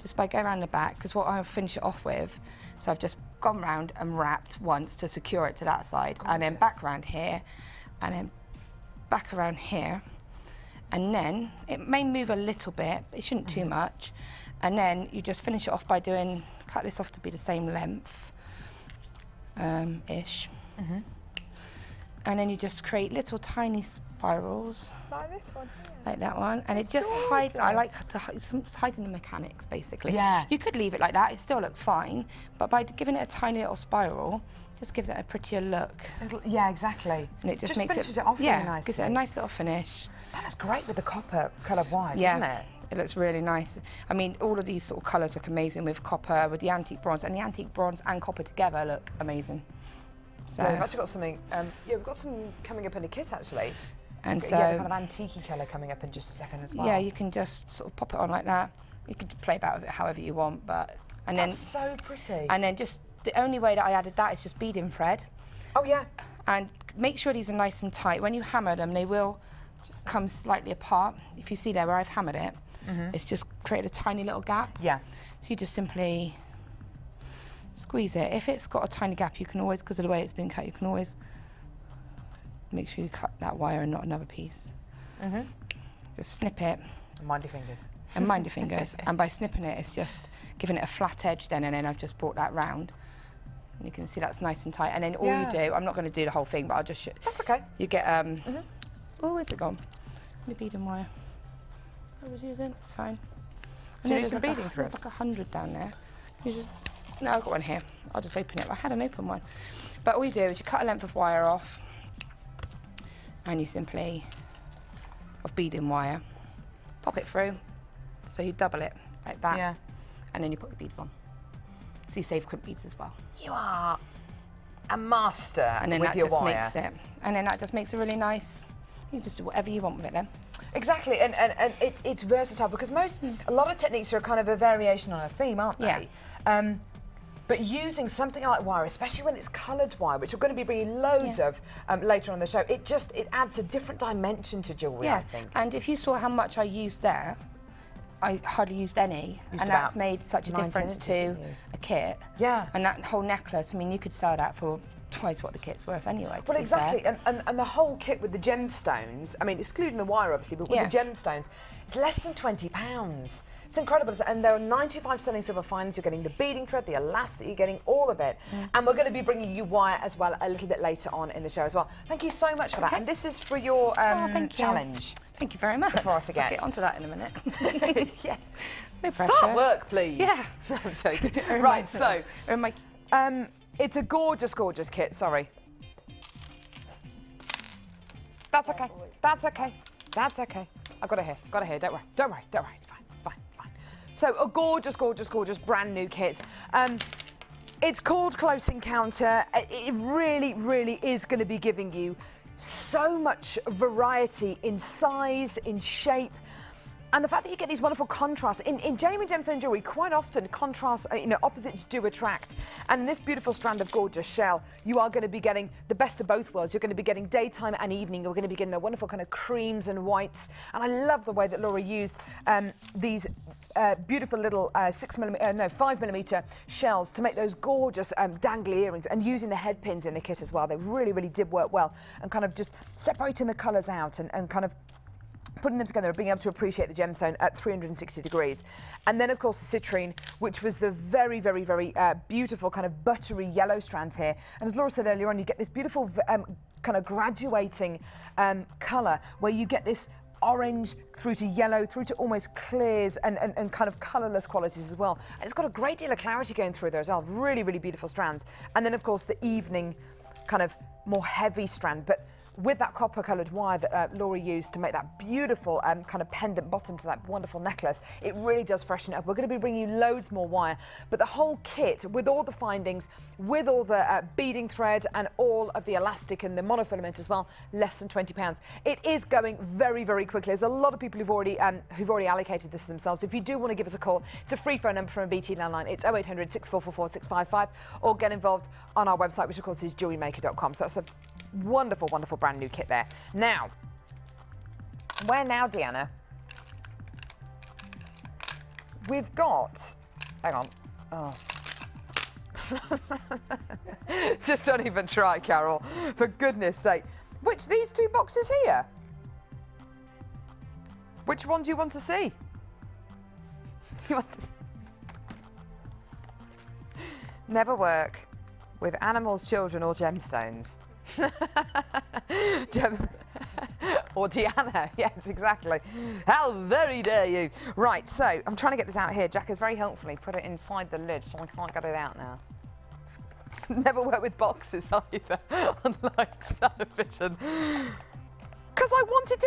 just by going around the back, because what I'll finish it off with, so I've just gone round and wrapped once to secure it to that side, and then back around here, and then back around here, and then it may move a little bit, but it shouldn't too much, and then you just finish it off by cut this off to be the same length, ish. And then you just create little tiny spirals. Like this one here. Like that one, and it just hides. I like to it's hiding the mechanics, basically. Yeah. You could leave it like that; it still looks fine. But by giving it a tiny little spiral, just gives it a prettier look. Yeah, exactly. And it just makes finishes it off really nicely. Gives it a nice little finish. That looks great with the copper coloured wire, doesn't it? It looks really nice. I mean, all of these sort of colours look amazing with copper, with the antique bronze, and the antique bronze and copper together look amazing. So Yeah, we've actually got something. Yeah, we've got some coming up in a kit actually. and so Yeah, the kind of antique colour coming up in just a second as well. yeah, you can just sort of pop it on like that. You can play about with it however you want, but That's so pretty. and then just the only way that I added that is just beading thread, Oh yeah. and make sure these are nice and tight. When you hammer them, they will just come slightly apart. If you see there where I've hammered it, it's just created a tiny little gap. Yeah. So you just simply squeeze it. If it's got a tiny gap, you can always, because of the way it's been cut, you can always make sure you cut that wire and not another piece. Just snip it Mind your fingers. and mind your fingers. And by snipping it, it's just giving it a flat edge then, and then I've just brought that round. And you can see that's nice and tight. And then all you do, I'm not going to do the whole thing, but I'll just That's okay. you get, oh, where's it gone? The beading wire I was using, it's fine. Do you need some beading thread? There's like 100 down there. You just, no, I've got one here. I'll just open it. I had an open one. But all you do is you cut a length of wire off, and you simply, of beading wire, pop it through. So you double it like that, Yeah. and then you put the beads on. So you save crimp beads as well. You are a master And then with that your just wire. makes it, and then that just makes it really nice. You can just do whatever you want with it then. Exactly, and it's versatile because a lot of techniques are kind of a variation on a theme, aren't they? Yeah. But using something like wire, especially when it's coloured wire, which we're going to be bringing loads of later on the show, it adds a different dimension to jewellery, I think. And if you saw how much I used there, I hardly used any, Used and that's about made such a 9 difference inches, to didn't you? a kit. Yeah. And that whole necklace, I mean, you could sell that for twice what the kit's worth anyway. to Well, be exactly, fair. and the whole kit with the gemstones, I mean, excluding the wire, obviously, but with the gemstones, it's less than £20. It's incredible, and there are 95 sterling silver fines. You're getting the beading thread, the elastic, you're getting all of it. And we're going to be bringing you wire as well a little bit later on in the show as well. Thank you so much for that. And this is for your thank you. challenge. Thank you very much. Before I forget. I'll get onto that in a minute. Yes. No Start pressure. work, please. Yeah. No, I'm joking. Right, so it's a gorgeous, gorgeous kit. Sorry. That's okay. That's okay. That's okay. I've got it here. Got it here. Don't worry. Don't worry. Don't worry. It's fine. It's fine. It's fine. So a gorgeous, gorgeous, gorgeous brand new kit. It's called Close Encounter. It really, really is going to be giving you so much variety in size, in shape. And the fact that you get these wonderful contrasts. In genuine gemstone jewellery, quite often contrasts, opposites do attract. And in this beautiful strand of gorgeous shell, you are going to be getting the best of both worlds. You're going to be getting daytime and evening. You're going to be getting the wonderful kind of creams and whites. And I love the way that Laura used these beautiful little 5mm shells to make those gorgeous dangly earrings, and using the head pins in the kit as well. They really, really did work well, and kind of just separating the colours out and kind of putting them together and being able to appreciate the gemstone at 360 degrees. And then, of course, the citrine, which was the very, very, very beautiful kind of buttery yellow strand here. And as Laura said earlier on, you get this beautiful kind of graduating colour where you get this orange through to yellow, through to almost clears and kind of colourless qualities as well. And it's got a great deal of clarity going through there as well. Really, really beautiful strands. And then, of course, the evening kind of more heavy strand, but with that copper coloured wire that Laura used to make that beautiful kind of pendant bottom to that wonderful necklace, it really does freshen it up. We're going to be bringing you loads more wire, but the whole kit with all the findings, with all the beading thread and all of the elastic and the monofilament as well, less than £20. It is going very, very quickly. There's a lot of people who've already allocated this themselves. If you do want to give us a call, it's a free phone number from a BT landline. It's 0800 6444 655, or get involved on our website, which of course is jewellerymaker.com. So that's a wonderful, wonderful brand new kit there. Now, where now, Deanna? We've got, hang on. Oh. Just don't even try, Carol, for goodness sake. These two boxes here? Which one do you want to see? Never work with animals, children, or gemstones. Or Deanna, yes, exactly. How very dare you. Right, so I'm trying to get this out here. Jack has very helpfully put it inside the lid, so I can't get it out now. Never work with boxes either, unlike television. Because I wanted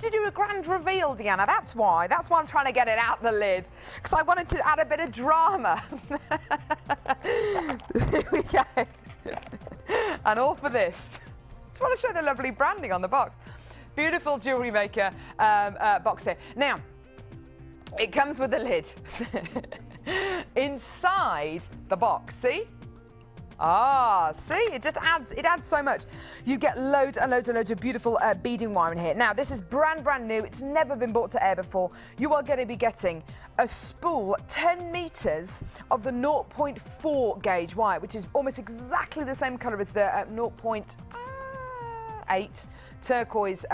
to do a grand reveal, Deanna, that's why. That's why I'm trying to get it out the lid. Because I wanted to add a bit of drama. Here we go. And all for this. Just want to show the lovely branding on the box. Beautiful Jewellery Maker box here. Now, it comes with a lid. Inside the box, see? Ah, see, it adds so much. You get loads and loads and loads of beautiful beading wire in here. Now, this is brand new. It's never been brought to air before. You are going to be getting a spool 10 metres of the 0.4 gauge wire, which is almost exactly the same colour as the 0.8 turquoise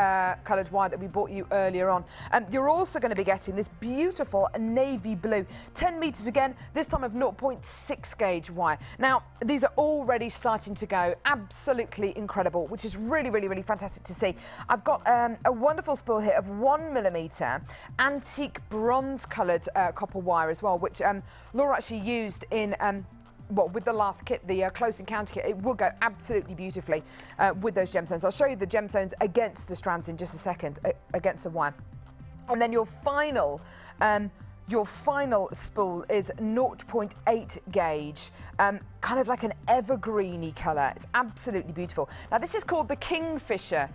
coloured wire that we bought you earlier on. You're also going to be getting this beautiful navy blue 10 metres again, this time of 0.6 gauge wire. Now, these are already starting to go absolutely incredible, which is really, really, really fantastic to see. I've got a wonderful spool here of 1mm antique bronze coloured copper wire as well, which Laura actually used in well, with the last kit, the Close Encounter kit, it will go absolutely beautifully with those gemstones. I'll show you the gemstones against the strands in just a second, against the wire. And then your final spool is 0.8 gauge, kind of like an evergreeny colour. It's absolutely beautiful. Now, this is called the Kingfisher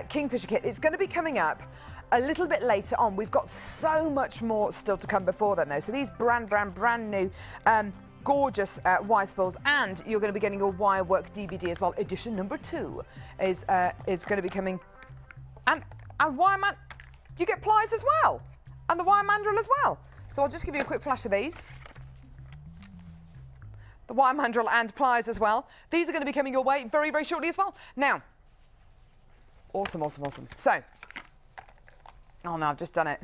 kit. It's going to be coming up a little bit later on. We've got so much more still to come before then, though. So these brand new gorgeous wire spools, and you're going to be getting your wire work DVD as well. Edition number 2 is going to be coming, and you get pliers as well, and the wire mandrel as well. So I'll just give you a quick flash of these. The wire mandrel and pliers as well. These are going to be coming your way very, very shortly as well. Now, awesome. So, oh no, I've just done it.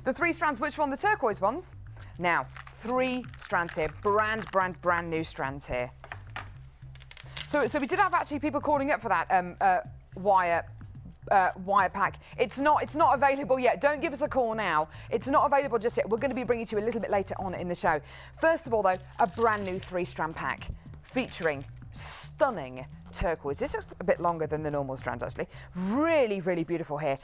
The 3 strands, which one? The turquoise ones. Now, 3 strands here, brand new strands here. So we did have actually people calling up for that wire pack. It's not available yet. Don't give us a call now. It's not available just yet. We're going to be bringing it to you a little bit later on in the show. First of all, though, a brand new 3-strand pack featuring stunning turquoise. This looks a bit longer than the normal strands, actually. Really, really beautiful here.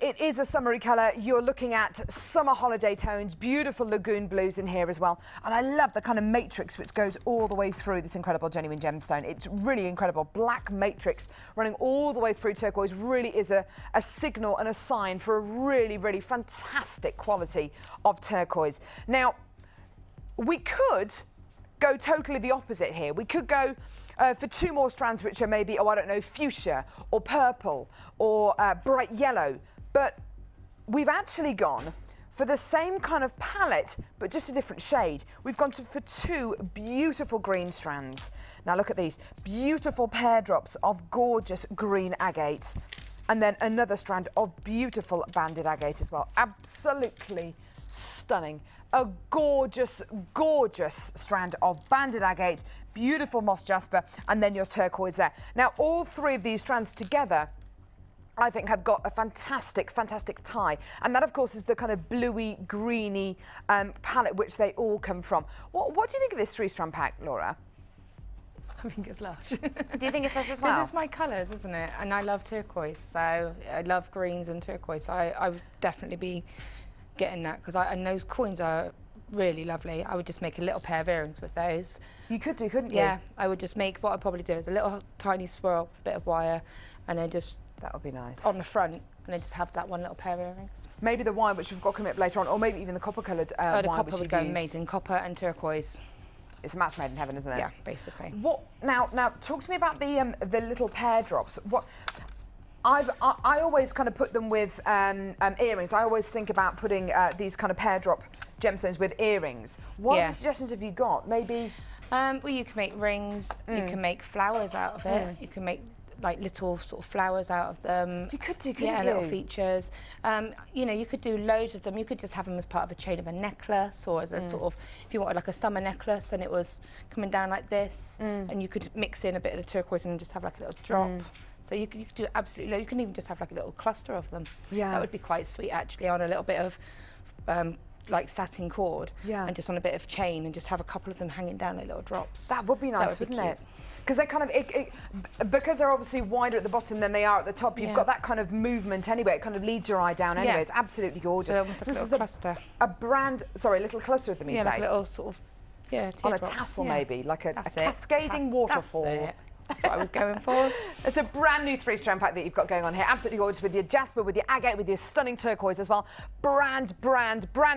It is a summery colour. You're looking at summer holiday tones, beautiful lagoon blues in here as well. And I love the kind of matrix which goes all the way through this incredible genuine gemstone. It's really incredible. Black matrix running all the way through turquoise really is a signal and a sign for a really, really fantastic quality of turquoise. Now, we could go totally the opposite here. We could go for 2 more strands, which are maybe, oh, I don't know, fuchsia or purple or bright yellow. But we've actually gone for the same kind of palette, but just a different shade. We've gone for 2 beautiful green strands. Now look at these, beautiful pear drops of gorgeous green agate. And then another strand of beautiful banded agate as well. Absolutely stunning. A gorgeous, gorgeous strand of banded agate, beautiful moss jasper, and then your turquoise there. Now, all 3 of these strands together, I think, have got a fantastic, fantastic tie. And that, of course, is the kind of bluey, greeny palette which they all come from. What do you think of this 3-strand pack, Laura? I think it's lush. Do you think it's lush as well? It's my colours, isn't it? And I love turquoise, so I love greens and turquoise. So I would definitely be getting that, because and those coins are really lovely. I would just make a little pair of earrings with those. You could do, couldn't you? Yeah, I would just make, what I'd probably do is a little tiny swirl, bit of wire, and then just that would be nice on the front, and then just have that one little pair of earrings. Maybe the wire which we've got coming up later on, or maybe even the copper coloured the wire. copper would go amazing. Copper and turquoise. It's a match made in heaven, isn't it? Yeah, basically. What now? Talk to me about the little pear drops. What? I always kind of put them with earrings. I always think about putting these kind of pear drop gemstones with earrings. What other suggestions have you got? Maybe. Well, you can make rings. You can make flowers out of it. You can make like little sort of flowers out of them. You could do, couldn't yeah, you? little features. You know, you could do loads of them. You could just have them as part of a chain of a necklace, or as a sort of, if you wanted like a summer necklace and it was coming down like this, and you could mix in a bit of the turquoise and just have like a little drop. So you could do absolutely loads. You can even just have like a little cluster of them. Yeah. That would be quite sweet actually, on a little bit of like satin cord, and just on a bit of chain, and just have a couple of them hanging down like little drops. That would be nice, wouldn't it? Because they kind of, because they're obviously wider at the bottom than they are at the top, you've got that kind of movement anyway. It kind of leads your eye down anyway. It's absolutely gorgeous. So almost like a little cluster. A brand, sorry, a little cluster of them, you say? Like a little sort of, on a tassel maybe, like a cascading waterfall. That's what I was going for. It's a brand new 3-strand pack that you've got going on here. Absolutely gorgeous, with your jasper, with your agate, with your stunning turquoise as well. Brand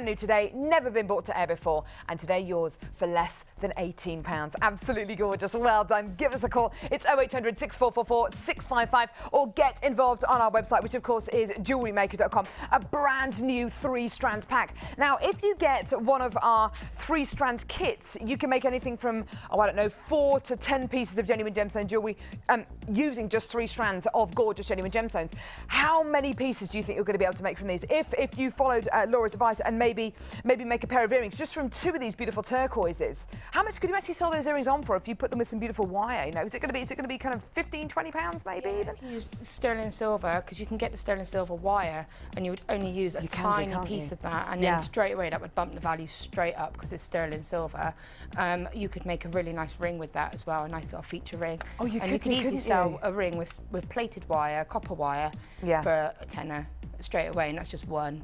new today. Never been brought to air before. And today yours for less than £18. Absolutely gorgeous. Well done. Give us a call. It's 0800 6444 655, or get involved on our website, which of course is jewellerymaker.com. A brand new 3-strand pack. Now, if you get one of our 3-strand kits, you can make anything from, oh, I don't know, 4 to 10 pieces of genuine gemstone jewellery, using just 3 strands of gorgeous genuine gemstones. How many pieces do you think you're going to be able to make from these? If you followed Laura's advice and maybe make a pair of earrings just from 2 of these beautiful turquoises, how much could you actually sell those earrings on for if you put them with some beautiful wire? You know, is it going to be kind of £15–20 maybe even? If you use sterling silver, because you can get the sterling silver wire, and you would only use a tiny piece of that, and then straight away that would bump the value straight up because it's sterling silver. You could make a really nice ring with that as well, a nice little feature ring. Oh, you could easily sell a ring with plated wire, copper wire, for a tenner straight away, and that's just one.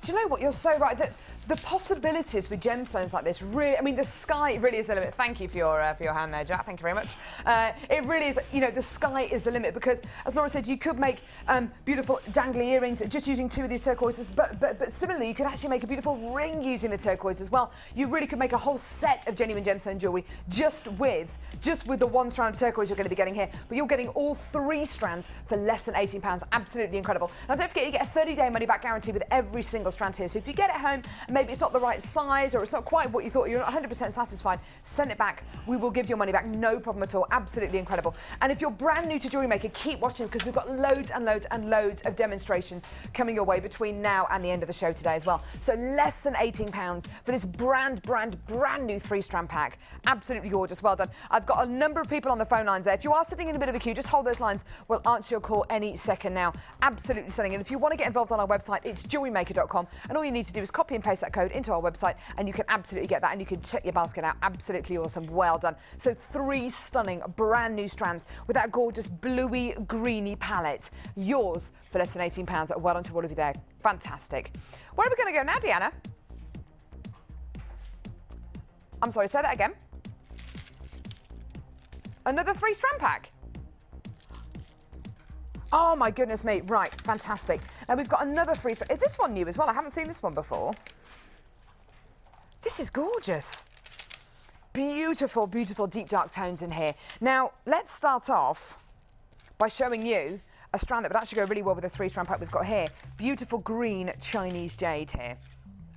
Do you know what? You're so right. The possibilities with gemstones like this, really, I mean, the sky really is the limit. Thank you for your hand there, Jack. Thank you very much. It really is, you know, the sky is the limit, because, as Laura said, you could make beautiful dangly earrings just using 2 of these turquoises, but similarly, you could actually make a beautiful ring using the turquoise as well. You really could make a whole set of genuine gemstone jewellery just with the 1 strand of turquoise you're going to be getting here, but you're getting all 3 strands for less than £18. Absolutely incredible. Now, don't forget, you get a 30-day money-back guarantee with every single strand here, so if you get it home, maybe it's not the right size, or it's not quite what you thought, you're not 100% satisfied, send it back. We will give your money back, no problem at all. Absolutely incredible. And if you're brand new to Jewellery Maker, keep watching, because we've got loads and loads and loads of demonstrations coming your way between now and the end of the show today as well. So less than £18 for this brand new 3-strand pack. Absolutely gorgeous. Well done. I've got a number of people on the phone lines there. If you are sitting in a bit of a queue, just hold those lines. We'll answer your call any second now. Absolutely stunning. And if you want to get involved on our website, it's jewellerymaker.com, and all you need to do is copy and paste that code into our website, and you can absolutely get that, and you can check your basket out. Absolutely awesome. Well done. So 3 stunning brand new strands with that gorgeous bluey greeny palette. Yours for less than £18. Well done to all of you there. Fantastic. Where are we going to go now, Deanna? I'm sorry, say that again. Another 3-strand pack. Oh my goodness me. Right, fantastic. Now we've got another 3. Is this one new as well? I haven't seen this one before. This is gorgeous. Beautiful, beautiful deep dark tones in here. Now, let's start off by showing you a strand that would actually go really well with the 3-strand pack we've got here. Beautiful green Chinese jade here.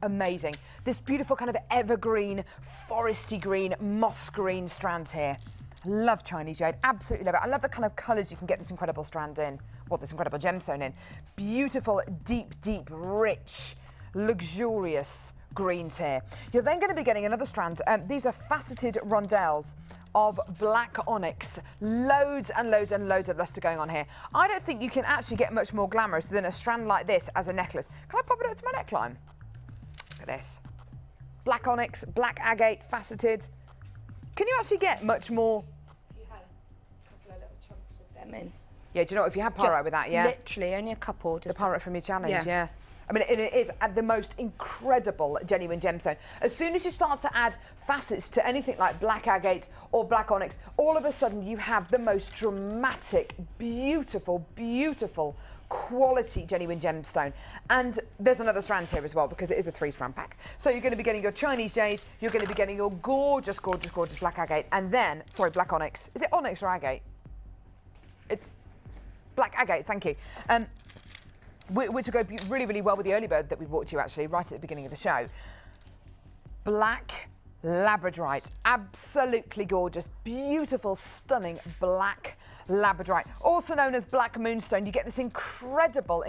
Amazing. This beautiful kind of evergreen, foresty green, moss green strands here. Love Chinese jade, absolutely love it. I love the kind of colours you can get this incredible strand in, well, this incredible gemstone in. Beautiful, deep, deep, rich, luxurious greens here. You're then going to be getting another strand. These are faceted rondelles of black onyx. Loads and loads and loads of lustre going on here. I don't think you can actually get much more glamorous than a strand like this as a necklace. Can I pop it up to my neckline? Look at this. Black onyx, black agate, faceted. Can you actually get much more? You had a couple of little chunks of them in. Yeah, do you know what, if you had pyrite with that, yeah? Literally, only a couple. Just the pyrite from your challenge, yeah. I mean, it is the most incredible genuine gemstone. As soon as you start to add facets to anything like black agate or black onyx, all of a sudden you have the most dramatic, beautiful, beautiful quality genuine gemstone. And there's another strand here as well, because it is a 3-strand pack. So you're going to be getting your Chinese jade, you're going to be getting your gorgeous, gorgeous, gorgeous black agate, and then, sorry, black onyx. Is it onyx or agate? It's black agate, thank you. Which will go really, really well with the early bird that we brought to you actually right at the beginning of the show. Black labradorite, absolutely gorgeous, beautiful, stunning black labradorite, also known as black moonstone. You get this incredible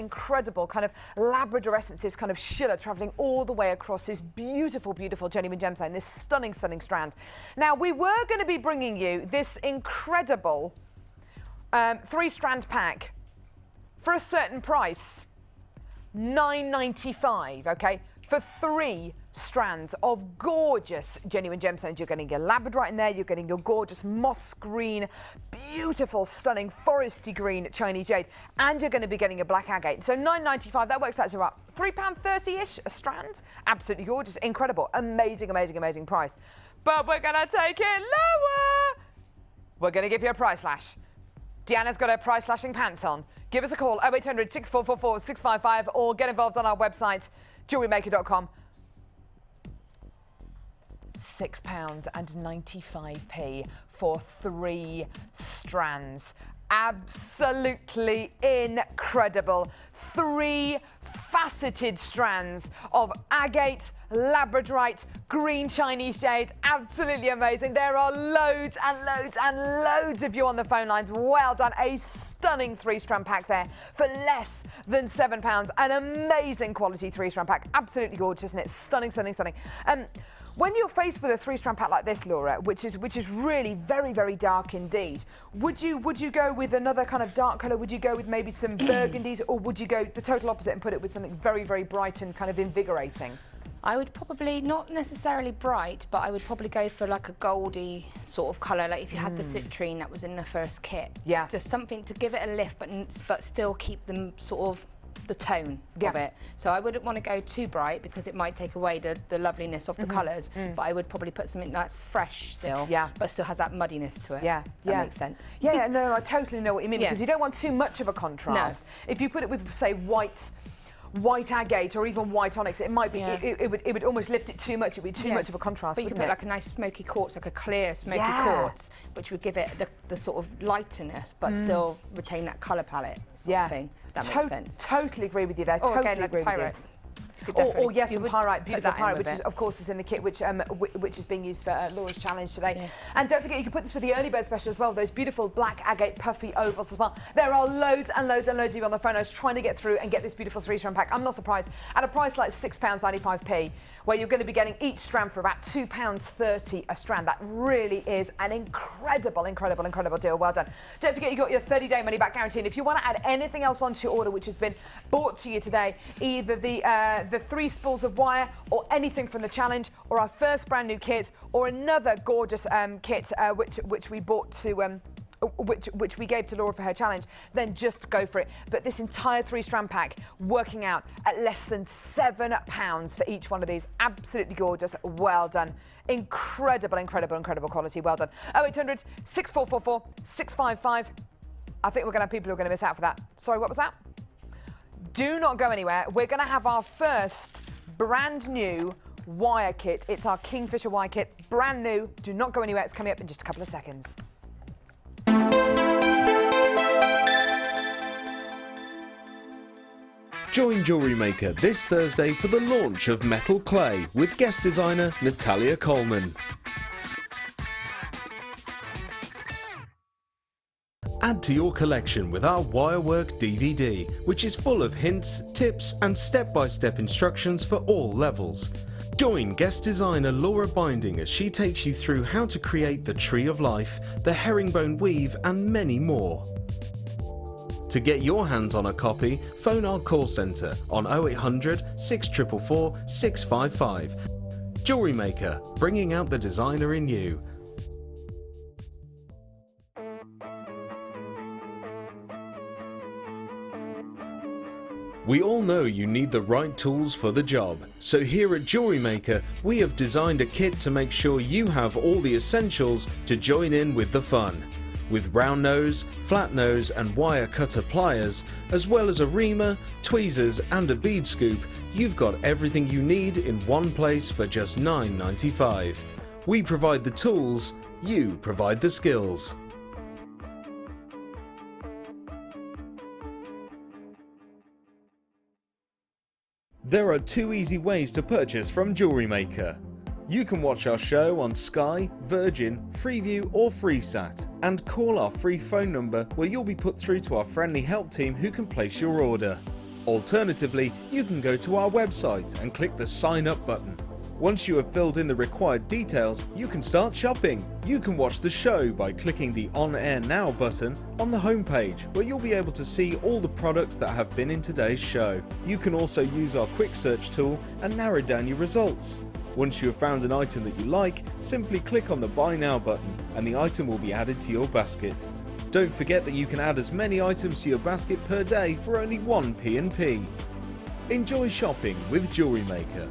kind of labrador essence, this kind of shiller travelling all the way across this beautiful genuine gemstone, this stunning strand. Now, we were going to be bringing you this incredible 3-strand pack for a certain price, $9.95, okay, for 3 strands of gorgeous genuine gemstones. You're getting your labradorite in there, you're getting your gorgeous moss green, beautiful, stunning foresty green Chinese jade, and you're going to be getting a black agate. So $9.95, that works out to about £3.30-ish a strand. Absolutely gorgeous, incredible, amazing price. But we're going to take it lower. We're going to give you a price slash. Deanna's got her price slashing pants on. Give us a call, 0800 6444 655, or get involved on our website, jewellerymaker.com. £6.95 for 3 strands. Absolutely incredible. 3 faceted strands of agate, labradorite, green Chinese jade. Absolutely amazing. There are loads of you on the phone lines. Well done. A stunning 3-strand pack there for less than £7. An amazing quality 3-strand pack. Absolutely gorgeous, isn't it? Stunning. When you're faced with a 3-strand pack like this, Laura, which is really very dark indeed, would you go with another kind of dark colour? Would you go with maybe some burgundies, or would you go the total opposite and put it with something very bright and kind of invigorating? I would probably, not necessarily bright, but I would probably go for like a goldy sort of colour, like if you had the citrine that was in the first kit. Yeah. Just something to give it a lift, but still keep them sort of the tone of it. So I wouldn't want to go too bright because it might take away the loveliness of the colours, but I would probably put something that's fresh still, but still has that muddiness to it. That makes sense. No, I totally know what you mean, because you don't want too much of a contrast. No. If you put it with, say, white agate or even white onyx, it might be it would almost lift it too much. It would be too much of a contrast. But you could put like a nice smoky quartz, like a clear smoky quartz, which would give it the sort of lightness, but still retain that colour palette sort of thing. That makes sense. Totally agree with you there. Or again, like a pyrite. Or yes, some pyrite, beautiful pyrite, which is, of course, is in the kit, which is being used for Laura's challenge today. And don't forget, you can put this with the early bird special as well. Those beautiful black agate puffy ovals as well. There are loads of you on the phone trying to get through and get this beautiful 3-strand pack. I'm not surprised. At a price like £6.95, where you're going to be getting each strand for about £2.30 a strand. That really is an incredible deal. Well done. Don't forget, you got your 30-day money-back guarantee. And if you want to add anything else onto your order which has been brought to you today, either the 3 spools of wire or anything from the challenge, or our first brand new kit, or another gorgeous kit which we bought to which we gave to Laura for her challenge, then just go for it. But this entire 3-strand pack working out at less than £7 for each one of these. Absolutely gorgeous. Well done. Incredible quality. Well done. 0800 6444 655. I think we're going to have people who are going to miss out for that. Sorry, what was that? Do not go anywhere. We're going to have our first brand new wire kit. It's our Kingfisher wire kit, brand new. Do not go anywhere. It's coming up in just a couple of seconds. Join Jewellery Maker this Thursday for the launch of Metal Clay with guest designer Natalia Coleman. Add to your collection with our Wirework DVD, which is full of hints, tips and step-by-step instructions for all levels. Join guest designer Laura Binding as she takes you through how to create the Tree of Life, the herringbone weave and many more. To get your hands on a copy, phone our call centre on 0800 644 655. Jewellery Maker, bringing out the designer in you. We all know you need the right tools for the job, so here at Jewellery Maker we have designed a kit to make sure you have all the essentials to join in with the fun. With round nose, flat nose and wire cutter pliers, as well as a reamer, tweezers and a bead scoop, you've got everything you need in one place for just $9.95. We provide the tools, you provide the skills. There are 2 easy ways to purchase from Jewellery Maker. You can watch our show on Sky, Virgin, Freeview or FreeSat and call our free phone number where you'll be put through to our friendly help team who can place your order. Alternatively, you can go to our website and click the sign up button. Once you have filled in the required details, you can start shopping. You can watch the show by clicking the On Air Now button on the homepage, where you'll be able to see all the products that have been in today's show. You can also use our quick search tool and narrow down your results. Once you have found an item that you like, simply click on the Buy Now button and the item will be added to your basket. Don't forget that you can add as many items to your basket per day for only 1 P&P. Enjoy shopping with Jewellery Maker.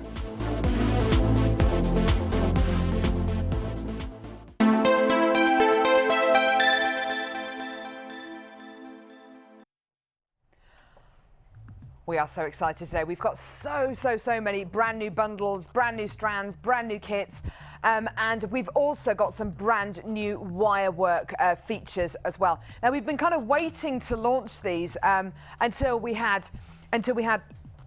We are so excited today. We've got so many brand new bundles, brand new strands, brand new kits, and we've also got some brand new wire work features as well. Now we've been kind of waiting to launch these until we had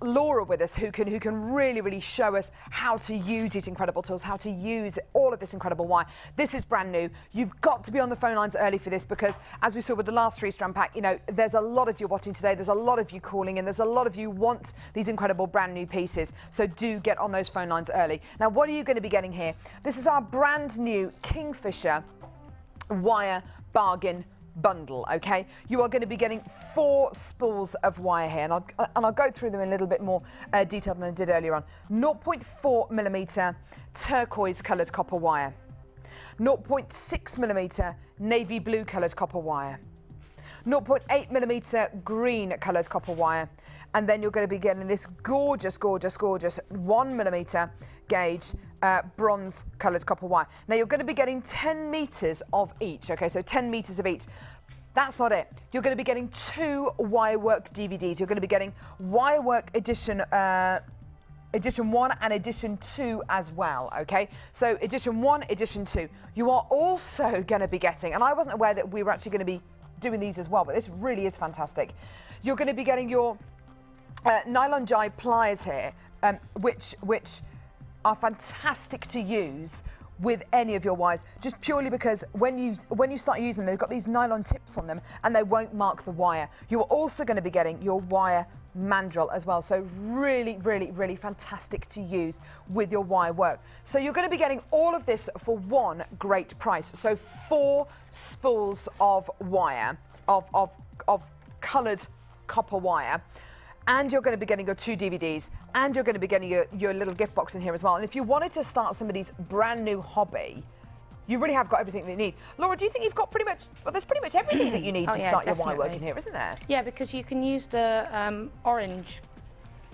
Laura with us, who can really show us how to use these incredible tools, how to use all of this incredible wire. This is brand new. You've got to be on the phone lines early for this because, as we saw with the last 3-strand pack, you know, there's a lot of you watching today. There's a lot of you calling in. There's a lot of you want these incredible brand new pieces. So do get on those phone lines early. Now, what are you going to be getting here? This is our brand new Kingfisher wire bargain bundle. Okay, you are going to be getting 4 spools of wire here, and I'll go through them in a little bit more detail than I did earlier on. 0.4mm turquoise coloured copper wire, 0.6mm navy blue coloured copper wire, 0.8mm green coloured copper wire, and then you're going to be getting this gorgeous 1mm gauge bronze coloured copper wire. Now you're going to be getting 10 metres of each, okay, so 10 metres of each. That's not it. You're going to be getting 2 wirework DVDs. You're going to be getting wirework edition 1 and edition 2 as well, okay? So edition 1, edition 2. You are also going to be getting, and I wasn't aware that we were actually going to be doing these as well, but this really is fantastic. You're going to be getting your nylon jibe pliers here, which are fantastic to use with any of your wires, just purely because when you start using them, they've got these nylon tips on them and they won't mark the wire. You're also going to be getting your wire mandrel as well, so really fantastic to use with your wire work. So you're going to be getting all of this for one great price. So 4 spools of wire, of coloured copper wire, and you're going to be getting your 2 DVDs, and you're going to be getting your little gift box in here as well. And if you wanted to start somebody's brand new hobby, you really have got everything that you need. Laura, do you think you've got pretty much, well, there's pretty much everything that you need to start your wire work in here, isn't there? Yeah, because you can use the orange...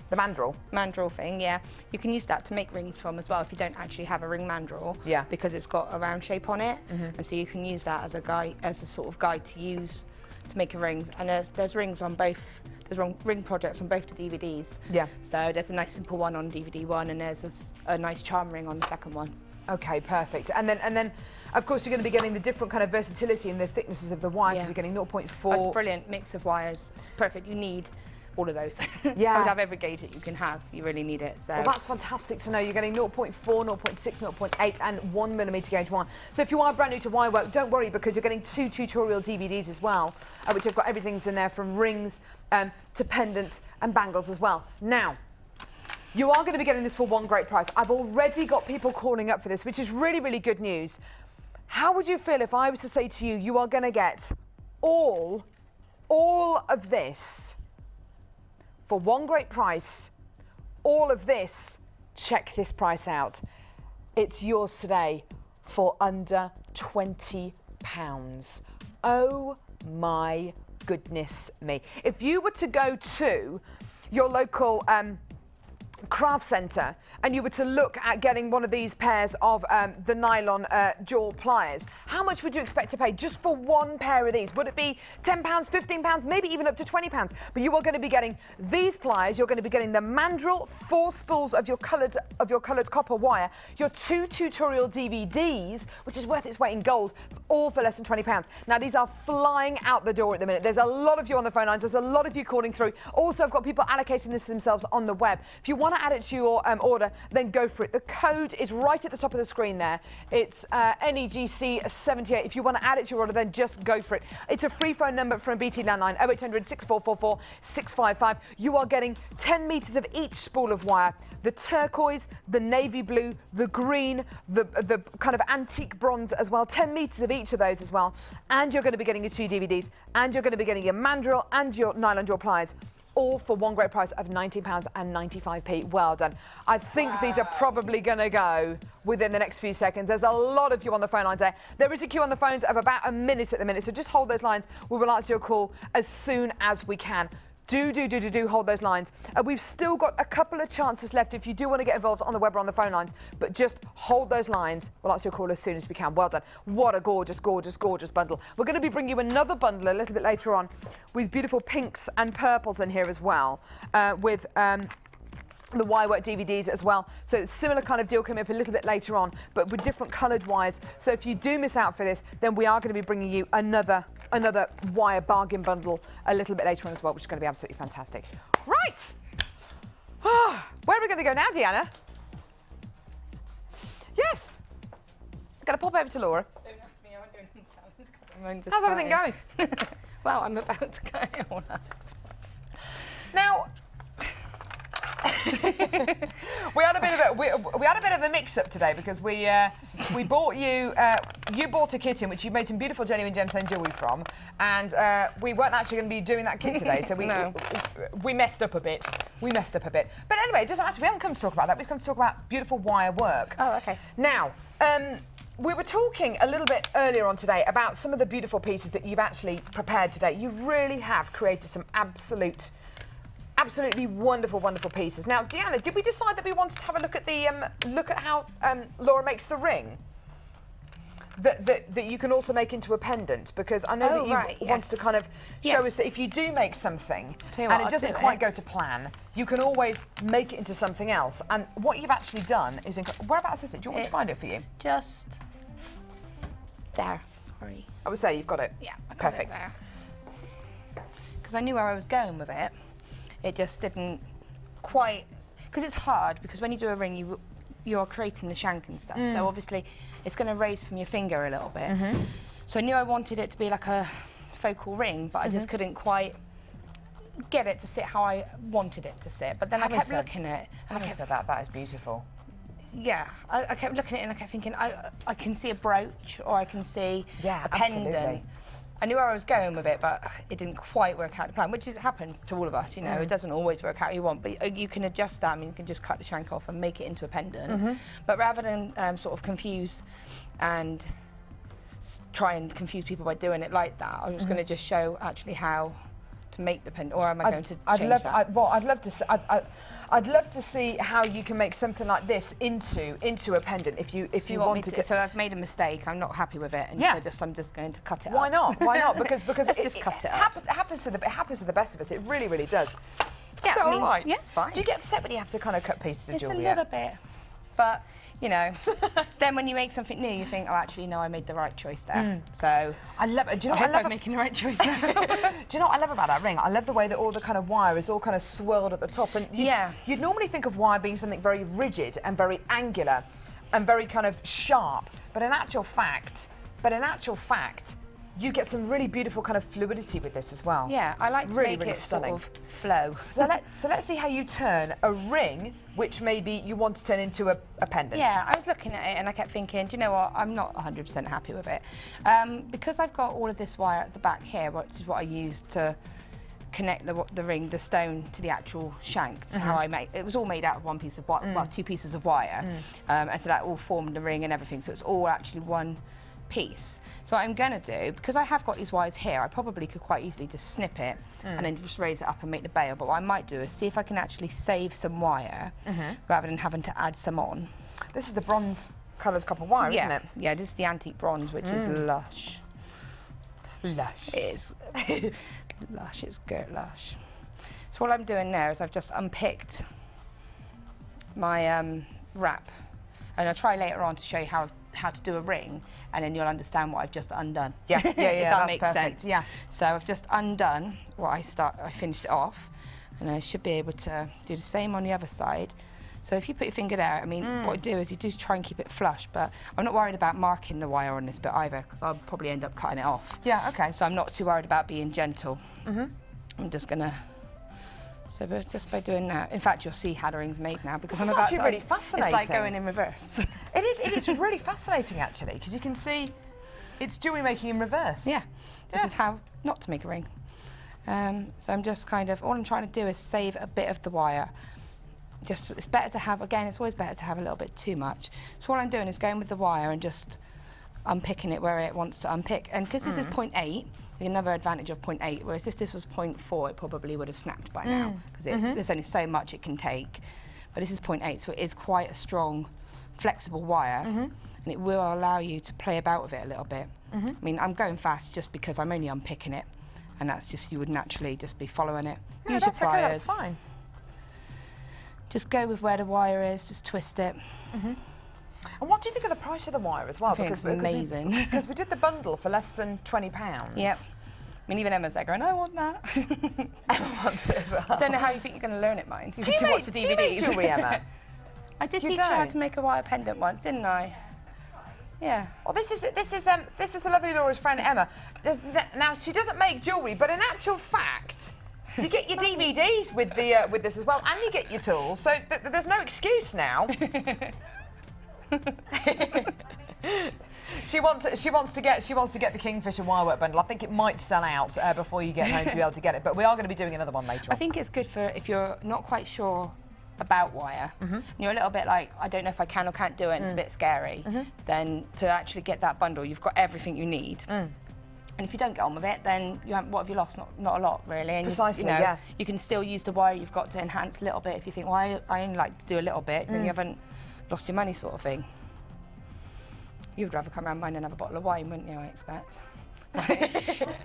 The mandrel? Mandrel thing, yeah. You can use that to make rings from as well if you don't actually have a ring mandrel. Yeah. Because it's got a round shape on it. And so you can use that as a guide, as a sort of guide to use to make your rings. And there's rings on both. There's ring projects on both the DVDs. Yeah. So there's a nice simple one on DVD 1, and there's a nice charm ring on the second one. Okay, perfect. And then, of course, you're going to be getting the different kind of versatility in the thicknesses of the wire, because you're getting 0.4. That's a brilliant mix of wires. It's perfect. You need all of those. Yeah. I would have every gauge that you can have. You really need it. So. Well, that's fantastic to know. You're getting 0.4, 0.6, 0.8 and 1mm gauge one. So if you are brand new to wire work, don't worry, because you're getting 2 tutorial DVDs as well, which have got everything's in there from rings to pendants and bangles as well. Now, you are going to be getting this for one great price. I've already got people calling up for this, which is really good news. How would you feel if I was to say to you, you are going to get all of this for one great price? All of this, check this price out. It's yours today for under £20. Oh my goodness me. If you were to go to your local craft centre and you were to look at getting one of these pairs of the nylon jaw pliers, how much would you expect to pay just for one pair of these? Would it be £10, £15, maybe even up to £20? But you are going to be getting these pliers, you're going to be getting the mandrel, 4 spools of your coloured copper wire, your 2 tutorial DVDs, which is worth its weight in gold, all for less than £20. Now, these are flying out the door at the minute. There's a lot of you on the phone lines. There's a lot of you calling through. Also, I've got people allocating this themselves on the web. If you want to add it to your order, then go for it. The code is right at the top of the screen there. It's NEGC78. If you want to add it to your order, then just go for it. It's a free phone number from BT Landline, 0800 6444 655. You are getting 10 metres of each spool of wire. The turquoise, the navy blue, the green, the kind of antique bronze as well. 10 metres of each of those as well. And you're going to be getting your 2 DVDs, and you're going to be getting your mandrel and your nylon jaw pliers, all for one great price of £19.95. Well done. I think these are probably going to go within the next few seconds. There's a lot of you on the phone lines there. There is a queue on the phones of about a minute at the minute, so just hold those lines. We will answer your call as soon as we can. Do hold those lines. We've still got a couple of chances left if you do want to get involved on the web or on the phone lines, but just hold those lines. We'll answer your call as soon as we can. Well done. What a gorgeous, gorgeous, gorgeous bundle. We're going to be bringing you another bundle a little bit later on with beautiful pinks and purples in here as well, with the wire work DVDs as well. So it's similar kind of deal coming up a little bit later on, but with different coloured wires. So if you do miss out for this, then we are going to be bringing you another wire bargain bundle a little bit later on as well, which is going to be absolutely fantastic. Right. Where are we going to go now, Deanna? Yes. I'm going to pop over to Laura. Don't ask me how I'm doing. How's everything going? Well, I'm about to go on. Now, we had a bit of a mix-up today because we bought you bought a kit in which you made some beautiful genuine gemstone jewellery from, and we weren't actually going to be doing that kit today, so we messed up a bit. But anyway, it doesn't matter. We haven't come to talk about that. We've come to talk about beautiful wire work. Oh, okay. Now, we were talking a little bit earlier on today about some of the beautiful pieces that you've actually prepared today. You really have created some absolutely wonderful, wonderful pieces. Now, Deanna, did we decide that we wanted to have a look at how Laura makes the ring? That you can also make into a pendant, because I know that you wanted to kind of show us that if you do make something and it doesn't quite go to plan, you can always make it into something else. And what you've actually done is whereabouts is it? Do you want me to find it for you? Just there. Sorry. Oh, it's there. You've got it. Yeah. Perfect. Because I knew where I was going with it. It just didn't quite, because it's hard, because when you do a ring, you're creating the shank and stuff, so obviously it's going to raise from your finger a little bit. So I knew I wanted it to be like a focal ring, but I just couldn't quite get it to sit how I wanted it to sit. But then I kept looking at it, and I kept that is beautiful. Yeah, I kept looking at it and I kept thinking, I can see a brooch, or I can see a pendant. Absolutely. I knew where I was going with it, but it didn't quite work out the plan, which happens to all of us, you know. It doesn't always work out how you want, but you can adjust that. I mean, you can just cut the shank off and make it into a pendant. But rather than sort of confuse and try and confuse people by doing it like that, I was going to just show actually how to make the pendant, or am I going to change that? I'd love to see how you can make something like this into a pendant if you wanted to. So I've made a mistake. I'm not happy with it, and so I'm just going to cut it up. Why not? Why not? Because just cut it up. It happens to the best of us. It really, really does. Yeah, Is that all right? Yeah, it's fine. Do you get upset when you have to kind of cut pieces of jewellery? It's a little bit. But, you know, then when you make something new, you think, oh, actually, no, I made the right choice there. So I love it. Do you know I what hope I'm making the right choice now. Do you know what I love about that ring? I love the way that all the kind of wire is all kind of swirled at the top. And you'd normally think of wire being something very rigid and very angular and very kind of sharp. But in actual fact, you get some really beautiful kind of fluidity with this as well. Yeah, I like to really, make really it stunning. sort of flow. So let's see how you turn a ring, which maybe you want to turn into a pendant. Yeah, I was looking at it and I kept thinking, do you know what, I'm not 100% happy with it. Because I've got all of this wire at the back here, which is what I used to connect the ring, the stone, to the actual shank. That's how I made it. Was all made out of one piece of wire, well, 2 pieces of wire. And so that all formed the ring and everything. So it's all actually one piece. So what I'm going to do, because I have got these wires here, I probably could quite easily just snip it and then just raise it up and make the bail. But what I might do is see if I can actually save some wire rather than having to add some on. This is the bronze coloured copper wire, isn't it? Yeah, this is the antique bronze, which is lush. Lush. It is lush, it's good lush. So what I'm doing now is I've just unpicked my wrap, and I'll try later on to show you how how to do a ring, and then you'll understand what I've just undone. Yeah, if that that's makes perfect. sense. Yeah. So I've just undone what I finished it off, and I should be able to do the same on the other side. So if you put your finger there, I mean, what I do is you just try and keep it flush, but I'm not worried about marking the wire on this bit either, because I'll probably end up cutting it off. Yeah, okay. So I'm not too worried about being gentle. I'm just gonna, so just by doing that, in fact, you'll see how the ring's made now, because This I'm is about actually to, really fascinating. It's like going in reverse. It is really fascinating, actually, because you can see it's jewellery making in reverse. Yeah, this is how not to make a ring. So I'm just kind of, all I'm trying to do is save a bit of the wire. Just, it's better to have, again, it's always better to have a little bit too much. So all I'm doing is going with the wire and just unpicking it where it wants to unpick. And because this is 0.8, another advantage of 0.8, whereas if this was 0.4, it probably would have snapped by now, because there's only so much it can take. But this is 0.8, so it is quite a strong, flexible wire, and it will allow you to play about with it a little bit. I mean, I'm going fast just because I'm only unpicking it, and that's just, you would naturally just be following it. No, Use your that's okay, pliers. that's fine. Just go with where the wire is, just twist it. And what do you think of the price of the wire as well? I think it's amazing. Because we did the bundle for less than £20. Yep. I mean, even Emma's there going, I want that. Emma wants it as well. I don't know how you think you're going to learn it, mind. Do you watch the DVDs. do you make jewellery, Emma? I did You teach you how don't? to make a wire pendant once, didn't I? Yeah. Well, this is the lovely Laura's friend Emma. Now she doesn't make jewellery, but in actual fact, you get your DVDs with the with this as well, and you get your tools. So there's no excuse now. She wants to get the Kingfisher wirework bundle. I think it might sell out before you get home to be able to get it, but we are going to be doing another one later on. I think it's good for if you're not quite sure about wire, and you're a little bit like, I don't know if I can or can't do it, and it's a bit scary, then to actually get that bundle, you've got everything you need. And if you don't get on with it, then what have you lost? Not a lot, really. And Precisely, you know, yeah. You can still use the wire you've got to enhance a little bit. If you think, well, I only like to do a little bit, then you haven't lost your money, sort of thing. You'd rather come around mine and have a bottle of wine, wouldn't you, I expect?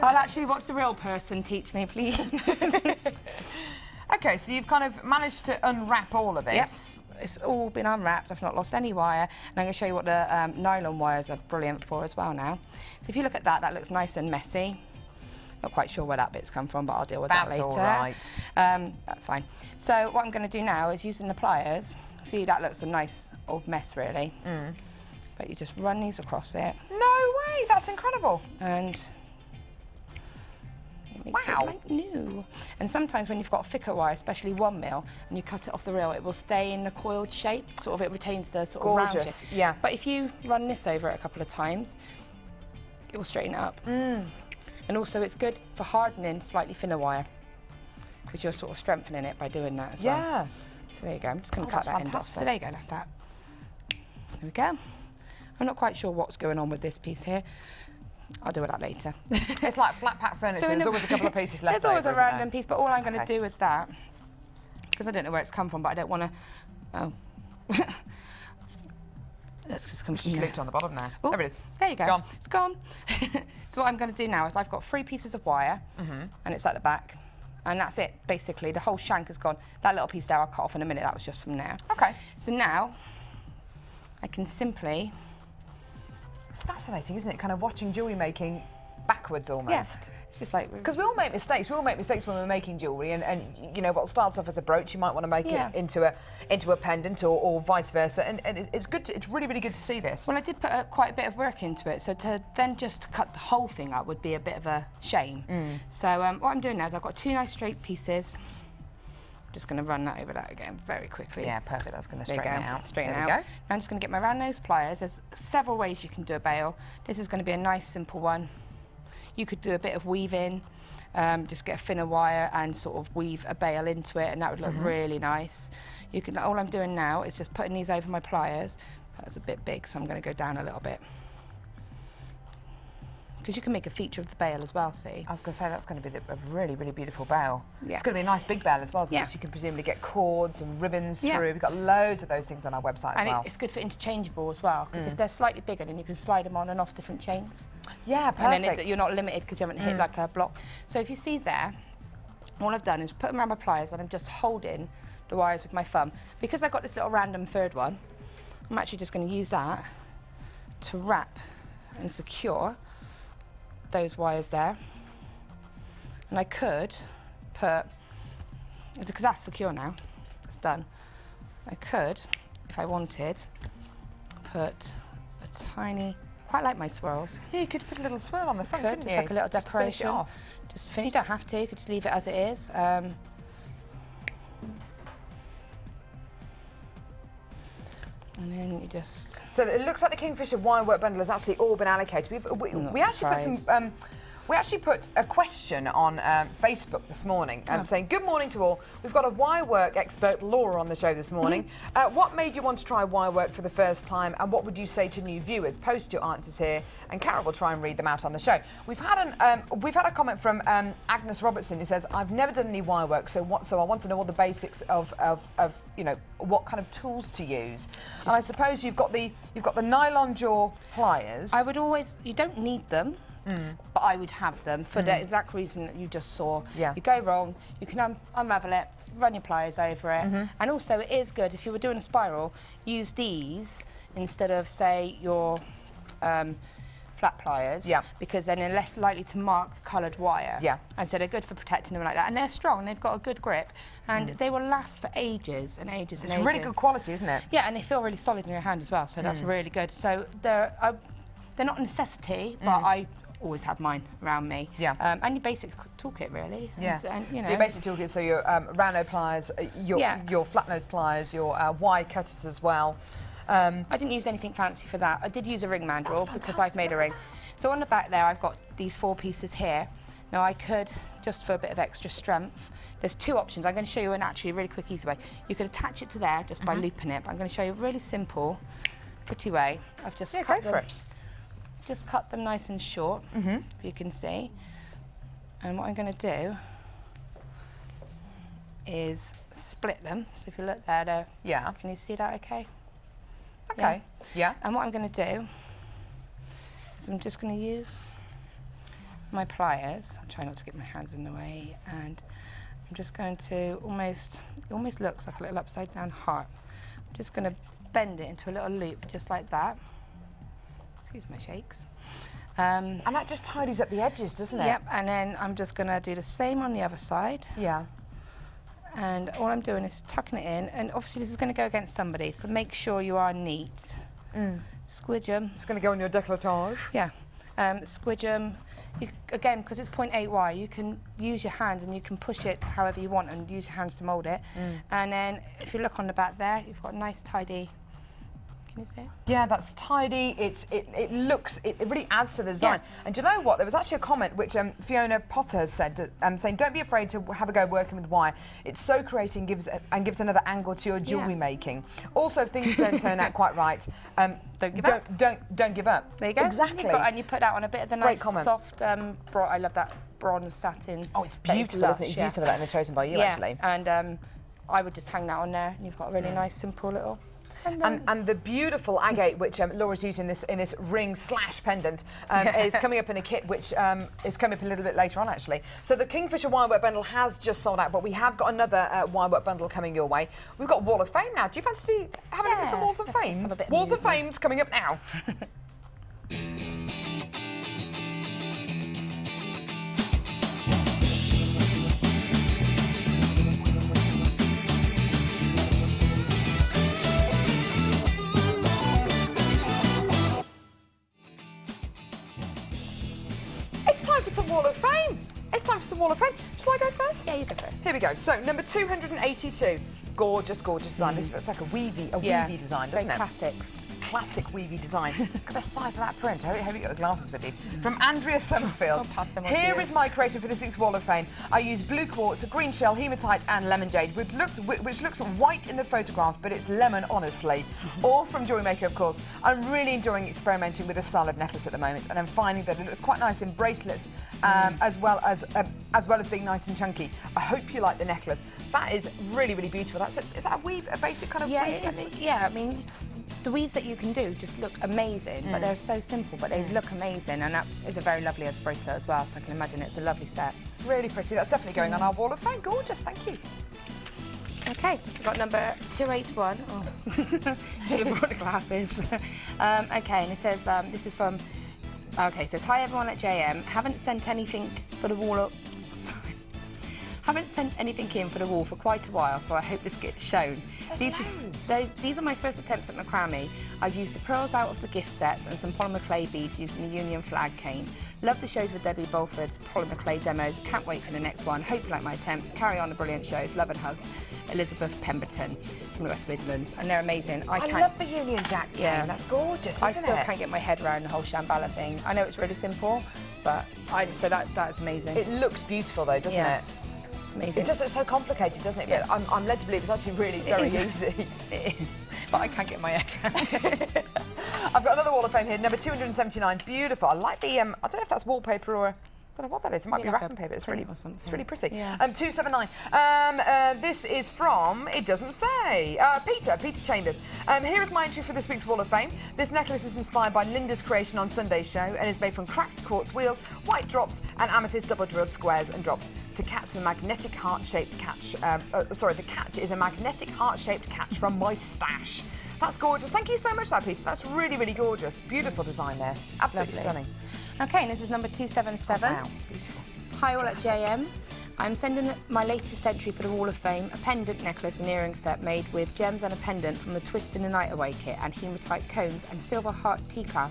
I'll actually watch the real person teach me, please. Okay, so you've kind of managed to unwrap all of this. Yep. It's all been unwrapped. I've not lost any wire. And I'm going to show you what the nylon wires are brilliant for as well now. So if you look at that, that looks nice and messy. Not quite sure where that bit's come from, but I'll deal with that later. That's all right. That's fine. So what I'm going to do now is using the pliers. See, that looks a nice old mess, really. But you just run these across it. No way, that's incredible. And it makes it like new. And sometimes when you've got thicker wire, especially 1mm, and you cut it off the reel, it will stay in a coiled shape. Sort of, it retains the sort of round Gorgeous, shape. yeah. But if you run this over it a couple of times, it will straighten it up. And also, it's good for hardening slightly thinner wire, because you're sort of strengthening it by doing that as well. Yeah. So there you go. I'm just going to cut that's that end off. fantastic. So there you go. That's that. There we go. I'm not quite sure what's going on with this piece here. I'll do that later. It's like flat pack furniture. There's always a couple of pieces left. There's always over, a random piece, but all I'm going to okay. do with that, because I don't know where it's come from, but I don't want to. Oh. Let's just come. It's just looped on the bottom there. Oh, There it is. There you go. Gone. It's gone. So what I'm going to do now is I've got 3 pieces of wire, and it's at the back, and that's it. Basically, the whole shank is gone. That little piece there I'll cut off in a minute. That was just from there. Okay. So now I can simply. It's fascinating, isn't it? Kind of watching jewellery making backwards almost. Yeah. It's just like. Because we all make mistakes. We all make mistakes when we're making jewellery, and you know what starts off as a brooch, you might want to make it into a pendant or vice versa. And it's good. It's really good to see this. Well, I did put quite a bit of work into it, so to then just cut the whole thing up would be a bit of a shame. So what I'm doing now is I've got 2 nice straight pieces. I'm just going to run that over that again very quickly. Yeah, perfect. That's going to There you straighten go. it out. Straighten it There out. we go. Now I'm just going to get my round nose pliers. There's several ways you can do a bail. This is going to be a nice simple one. You could do a bit of weaving, just get a thinner wire and sort of weave a bail into it, and that would look really nice. You can. All I'm doing now is just putting these over my pliers. That's a bit big, so I'm going to go down a little bit. Because you can make a feature of the bail as well, see? I was going to say that's going to be a really beautiful bail. Yeah. It's going to be a nice big bail as well, Yeah. so you can presumably get cords and ribbons Yeah. through. We've got loads of those things on our website as And well. it's good for interchangeable as well, because if they're slightly bigger, then you can slide them on and off different chains. Yeah, perfect. And then you're not limited because you haven't hit like a block. So if you see there, all I've done is put them around my pliers and I'm just holding the wires with my thumb. Because I've got this little random third one, I'm actually just going to use that to wrap and secure those wires there. And I could put, because that's secure now, it's done. I could, if I wanted, put a tiny, quite like my swirls. Yeah, you could put a little swirl on the front, couldn't Just you? like a little Just to finish decoration. it off. Just to finish, you don't have to, you could just leave it as it is. And then you just... So it looks like the Kingfisher wire work bundle has actually all been allocated. We actually put some... we actually put a question on Facebook this morning saying, good morning to all. We've got a wire work expert, Laura, on the show this morning. What made you want to try wire work for the first time, and what would you say to new viewers? Post your answers here, and Carol will try and read them out on the show. We've had a comment from Agnes Robertson who says, I've never done any wire work, so I want to know all the basics of you know, what kind of tools to use. And I suppose you've got the nylon jaw pliers. I would always, you don't need them. But I would have them for the exact reason that you just saw. Yeah. You go wrong, you can unravel it, run your pliers over it. And also it is good, if you were doing a spiral, use these instead of, say, your flat pliers. Yeah. Because then they're less likely to mark coloured wire. Yeah. And so they're good for protecting them like that. And they're strong, they've got a good grip. And they will last for ages and ages and ages. It's really good quality, isn't it? Yeah, and they feel really solid in your hand as well, so that's really good. So they're not a necessity, but I always have mine around me. Yeah. And your basic toolkit, really. Yeah. And, you know. So your basic toolkit, so your Rano pliers, your flat nose pliers, your wire cutters as well. I didn't use anything fancy for that. I did use a ring mandrel because I've made a ring. So on the back there, I've got these 4 pieces here. Now I could, just for a bit of extra strength, there's 2 options. I'm going to show you an actually really quick, easy way. You could attach it to there just by looping it, but I'm going to show you a really simple, pretty way. I've just cut them. Just cut them nice and short, if you can see. And what I'm going to do is split them. So if you look there, can you see that okay? Okay, yeah. And what I'm going to do is I'm just going to use my pliers. I'll try not to get my hands in the way. And I'm just going to it almost looks like a little upside down heart. I'm just going to bend it into a little loop, just like that. Excuse my shakes. And that just tidies up the edges, doesn't it? Yep, and then I'm just going to do the same on the other side. Yeah. And all I'm doing is tucking it in, and obviously this is going to go against somebody, so make sure you are neat. Squidge them. It's going to go in your décolletage. Yeah. Squidge them. Again, because it's 0.8Y, you can use your hands and you can push it however you want and use your hands to mould it. And then if you look on the back there, you've got a nice tidy. Can you see it? Yeah, that's tidy. It looks, it really adds to the design. Yeah. And do you know what? There was actually a comment which Fiona Potter has said, saying, "Don't be afraid to have a go working with wire. It's so creative and gives another angle to your jewellery making. Also, if things don't turn out quite right, don't give up. Don't give up." There you go. Exactly. And you put that on a bit of the nice soft, I love that bronze satin. Oh, it's beautiful, isn't it? You've used some of that in the chosen by you, actually. And I would just hang that on there, and you've got a really nice, simple little. And the beautiful agate, which Laura's using in this ring/pendant, is coming up in a kit which is coming up a little bit later on, actually. So the Kingfisher wirework bundle has just sold out, but we have got another wirework bundle coming your way. We've got Wall of Fame now. Do you fancy having a look at some Walls of Fame? Walls of Fame's coming up now. It's time for some Wall of Fame. It's time for some Wall of Fame. Shall I go first? Yeah, you go first. Here we go. So, number 282. Gorgeous, gorgeous design. This looks like a weavy design, doesn't it? Classic. Classic weavy design. Look at the size of that print. I hope you got the glasses with you. From Andrea Summerfield. I'll pass them on to Here you. is my creation for this week's Wall of Fame. I use blue quartz, green shell, hematite and lemon jade, which looks white in the photograph, but it's lemon, honestly. All from Jewellery Maker, of course. I'm really enjoying experimenting with this style of necklace at the moment, and I'm finding that it looks quite nice in bracelets, as well as being nice and chunky. I hope you like the necklace. That is really, really beautiful. Is that a basic kind of weave technique? Yeah, I mean, the weaves that you can do just look amazing, but they're so simple, but they look amazing, and that is a very lovely as a bracelet as well, so I can imagine it's a lovely set. Really pretty. That's definitely going on our Wall of Fame. Gorgeous, thank you. Okay, we've got number 281. Oh, should have brought the glasses. Okay, and it says, this is from, okay, it says, hi everyone at JM. Haven't sent anything for the wall up. Haven't sent anything in for the wall for quite a while, so I hope this gets shown. These are my first attempts at macrame. I've used the pearls out of the gift sets and some polymer clay beads using the Union flag cane. Love the shows with Debbie Bolford's polymer clay demos. Can't wait for the next one. Hope you like my attempts. Carry on the brilliant shows. Love and hugs. Elizabeth Pemberton from the West Midlands, and they're amazing. I love the Union Jack cane. Yeah, that's gorgeous, isn't I still can't get my head around the whole Shambhala thing. I know it's really simple, but so that's amazing. It looks beautiful though, doesn't it? Amazing. It does look so complicated, doesn't it? Yeah. But I'm led to believe it's actually really very easy. It is, but I can't get my head around it. I've got another wall of fame here, number 279. Beautiful. I like the, I don't know if that's wallpaper or, I don't know what that is. It might be like wrapping paper. It's really pretty. Yeah. 279. This is from, it doesn't say, Peter Chambers. Here is my entry for this week's Wall of Fame. This necklace is inspired by Linda's creation on Sunday's show and is made from cracked quartz wheels, white drops and amethyst double drilled squares and drops to catch the magnetic heart-shaped catch. The catch is a magnetic heart-shaped catch from my stash. That's gorgeous. Thank you so much for that, Peter. That's really, really gorgeous. Beautiful design there. Absolutely stunning. Okay, and this is number 277. Oh, wow. Beautiful. Hi all at JM. I'm sending my latest entry for the Wall of Fame, a pendant necklace and earring set made with gems and a pendant from the Twist in the Night Away kit and hematite cones and silver heart T-bar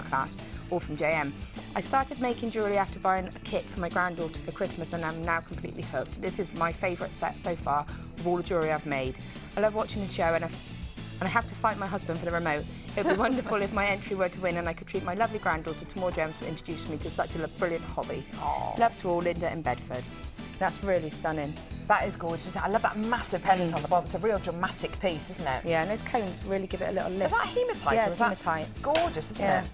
clasp, all from JM. I started making jewellery after buying a kit for my granddaughter for Christmas and I'm now completely hooked. This is my favourite set so far of all the jewellery I've made. I love watching the show and I have to fight my husband for the remote. It would be wonderful if my entry were to win and I could treat my lovely granddaughter to more gems that introduced me to such a brilliant hobby. Aww. Love to all, Linda in Bedford. That's really stunning. That is gorgeous. I love that massive pendant on the bottom. It's a real dramatic piece, isn't it? Yeah, and those cones really give it a little lift. Is that hematite? Yeah, or it's is hematite. It's gorgeous, isn't it?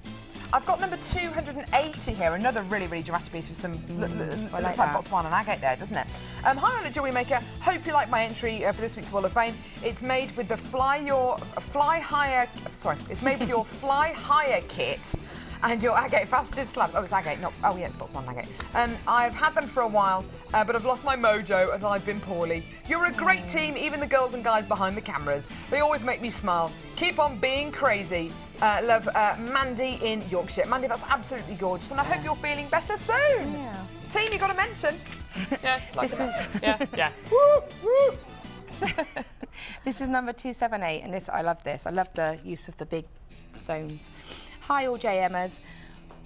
I've got number 280 here, another really, really dramatic piece with some, looks like Botswana and agate there, doesn't it? Hi on the Jewellery Maker. Hope you like my entry for this week's Wall of Fame. It's made with the it's made with your fly higher kit and your agate faceted slabs. Oh, it's agate, not, oh yeah, it's Botswana agate. I've had them for a while, but I've lost my mojo and I've been poorly. You're a great team, even the girls and guys behind the cameras. They always make me smile. Keep on being crazy. Love, Mandy in Yorkshire. Mandy, that's absolutely gorgeous, and I hope you're feeling better soon. Yeah. Team, you got to mention. Yeah, like yeah. Woo, woo. This is number 278, and I love this. I love the use of the big stones. Hi, all JMers.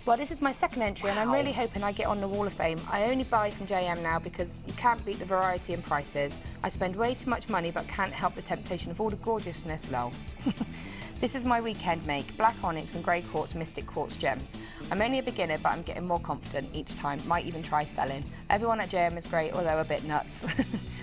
Well, this is my second entry, and I'm really hoping I get on the Wall of Fame. I only buy from JM now because you can't beat the variety and prices. I spend way too much money, but can't help the temptation of all the gorgeousness, lol. This is my weekend make, black onyx and grey quartz mystic quartz gems. I'm only a beginner, but I'm getting more confident each time. Might even try selling. Everyone at JM is great, although a bit nuts,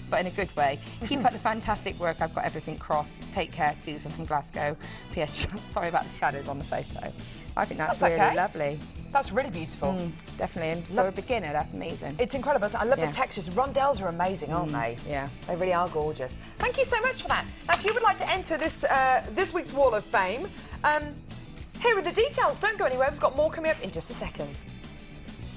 but in a good way. Keep up the fantastic work. I've got everything crossed. Take care, Susan from Glasgow. P.S. Sorry about the shadows on the photo. I think that's really lovely. That's really beautiful. Definitely, and for a beginner, that's amazing. It's incredible. I love the textures. Rondelles are amazing, aren't they? Yeah. They really are gorgeous. Thank you so much for that. Now, if you would like to enter this this week's Wall of Fame, here are the details. Don't go anywhere. We've got more coming up in just a second.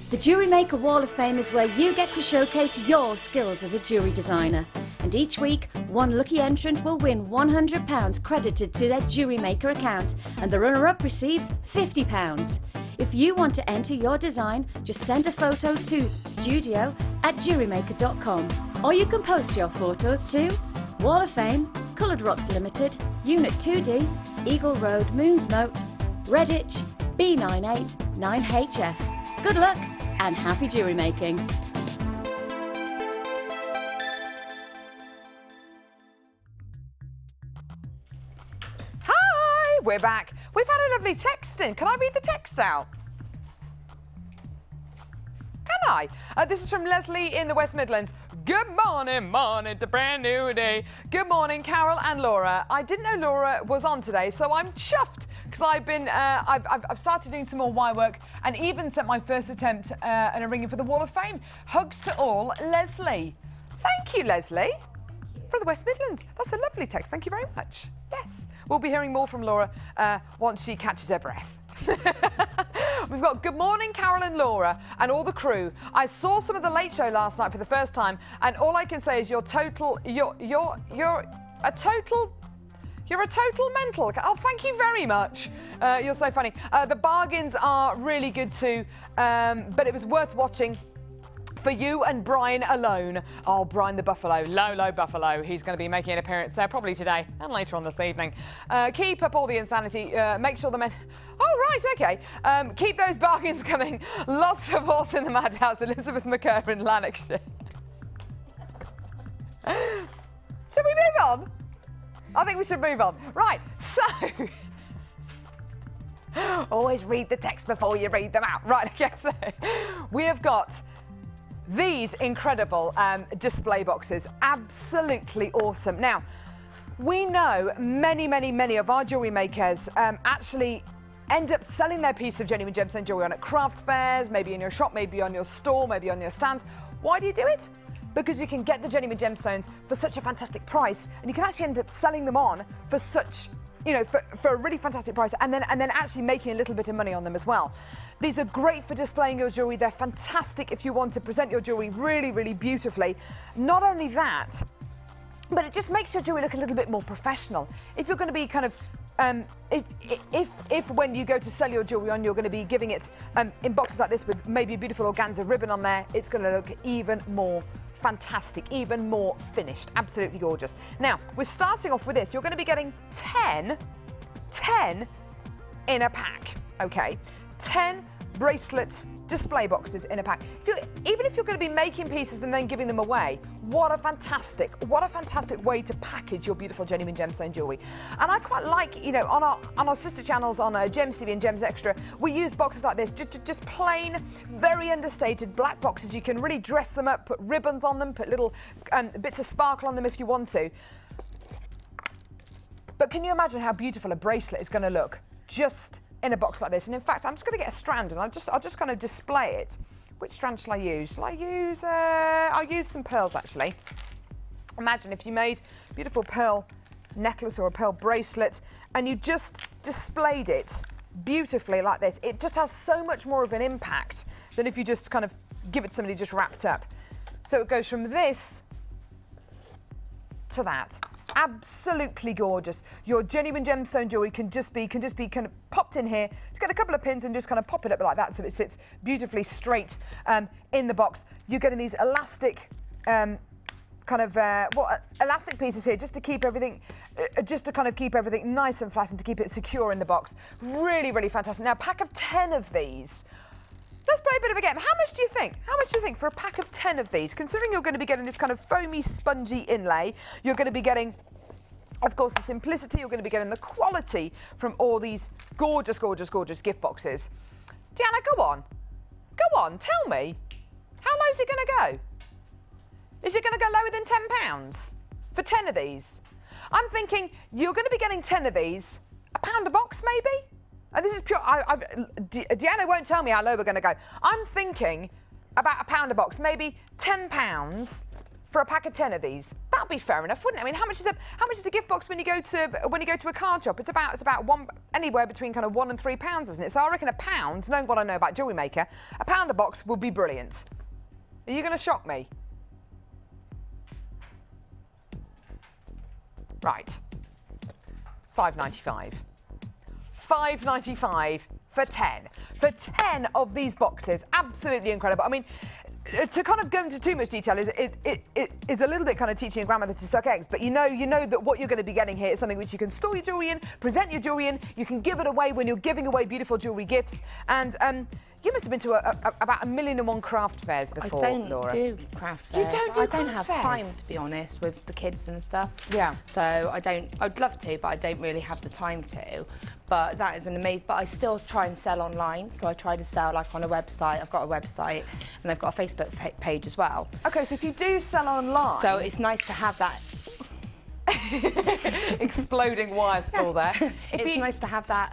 The Jewellery Maker Wall of Fame is where you get to showcase your skills as a jewellery designer. And each week, one lucky entrant will win £100 credited to their Jewellery Maker account, and the runner-up receives £50. If you want to enter your design, just send a photo to studio@jewellerymaker.com, or you can post your photos to Wall of Fame, Coloured Rocks Limited, Unit 2D, Eagle Road, Moonsmote, Redditch, B98 9HF. Good luck and happy jewellery making. Hi, we're back. We've had a lovely text in. Can I read the text out? Can I? This is from Leslie in the West Midlands. Good morning, morning, it's a brand new day. Good morning, Carol and Laura. I didn't know Laura was on today, so I'm chuffed because I've started doing some more wire work and even sent my first attempt at a ringing for the Wall of Fame. Hugs to all, Leslie. Thank you, Leslie. From the West Midlands. That's a lovely text. Thank you very much. Yes. We'll be hearing more from Laura once she catches her breath. We've got Good Morning, Carol and Laura and all the crew. I saw some of the Late Show last night for the first time, and all I can say is you're a total mental. Oh, thank you very much. You're so funny. The bargains are really good too, but it was worth watching for you and Brian alone. Oh, Brian the Buffalo, Lolo Buffalo. He's going to be making an appearance there probably today and later on this evening. Keep up all the insanity. Make sure the men... Oh, right, OK. Keep those bargains coming. Lots of horse in the madhouse. Elizabeth McCurr in Lanarkshire. Should we move on? I think we should move on. Right, so... Always read the text before you read them out. Right, okay, so we have got these incredible display boxes. Absolutely awesome. Now, we know many of our jewellery makers actually end up selling their piece of genuine gemstone jewellery on at craft fairs, maybe in your shop, maybe on your store, maybe on your stands. Why do you do it? Because you can get the genuine gemstones for such a fantastic price, and you can actually end up selling them on for such, you know, for a really fantastic price, and then actually making a little bit of money on them as well. These are great for displaying your jewellery. They're fantastic if you want to present your jewellery really beautifully. Not only that, but it just makes your jewellery look a little bit more professional. If you're going to be kind of if when you go to sell your jewellery on, you're going to be giving it in boxes like this with maybe a beautiful organza ribbon on there, it's going to look even more fantastic, even more finished. Absolutely gorgeous. Now, we're starting off with this. You're going to be getting 10 in a pack, okay? 10 bracelet display boxes in a pack. Even if you're going to be making pieces and then giving them away, what a fantastic way to package your beautiful genuine gemstone jewellery. And I quite like, you know, on our sister channels, on Gems TV and Gems Extra, we use boxes like this, just plain, very understated black boxes. You can really dress them up, put ribbons on them, put little bits of sparkle on them if you want to. But can you imagine how beautiful a bracelet is going to look just in a box like this? And in fact, I'm just going to get a strand and I'll just kind of display it. Which strand shall I use? Shall I use, I'll use some pearls actually. Imagine if you made a beautiful pearl necklace or a pearl bracelet and you just displayed it beautifully like this. It just has so much more of an impact than if you just kind of give it to somebody just wrapped up. So it goes from this to that. Absolutely gorgeous. Your genuine gemstone jewellery can just be kind of popped in here. Just get a couple of pins and just kind of pop it up like that so it sits beautifully straight in the box. You're getting these elastic elastic pieces here just to keep everything, nice and flat and to keep it secure in the box. Really fantastic. Now, a pack of 10 of these. Let's play a bit of a game. How much do you think? How much do you think for a pack of 10 of these? Considering you're going to be getting this kind of foamy, spongy inlay, you're going to be getting, of course, the simplicity, you're going to be getting the quality from all these gorgeous gift boxes. Deanna, go on, tell me. How low is it going to go? Is it going to go lower than £10 for 10 of these? I'm thinking you're going to be getting 10 of these, £1 a box maybe? And this is pure, Deanna won't tell me how low we're going to go. I'm thinking about £1 a box, maybe £10 for a pack of 10 of these. That'd be fair enough, wouldn't it? I mean, how much is a gift box when you go to a card shop? It's about anywhere between kind of £1 and £3, isn't it? So I reckon £1, knowing what I know about Jewellery Maker, £1 a box would be brilliant. Are you going to shock me? Right. It's £5.95. £5.95 for 10. For 10 of these boxes. Absolutely incredible. I mean, to kind of go into too much detail is a little bit kind of teaching your grandmother to suck eggs, but you know that what you're going to be getting here is something which you can store your jewellery in, present your jewellery in, you can give it away when you're giving away beautiful jewellery gifts, and you must have been to about 1,000,001 craft fairs before, Laura. I don't do craft fairs. You don't do craft fairs? I don't have time, to be honest, with the kids and stuff. Yeah. So I'd love to, but I don't really have the time to. But that is an amazing, but I still try and sell online. So I try to sell like on a website. I've got a website and I've got a Facebook page as well. Okay, so if you do sell online. So it's nice to have that. Exploding wire spool there. It's nice to have that,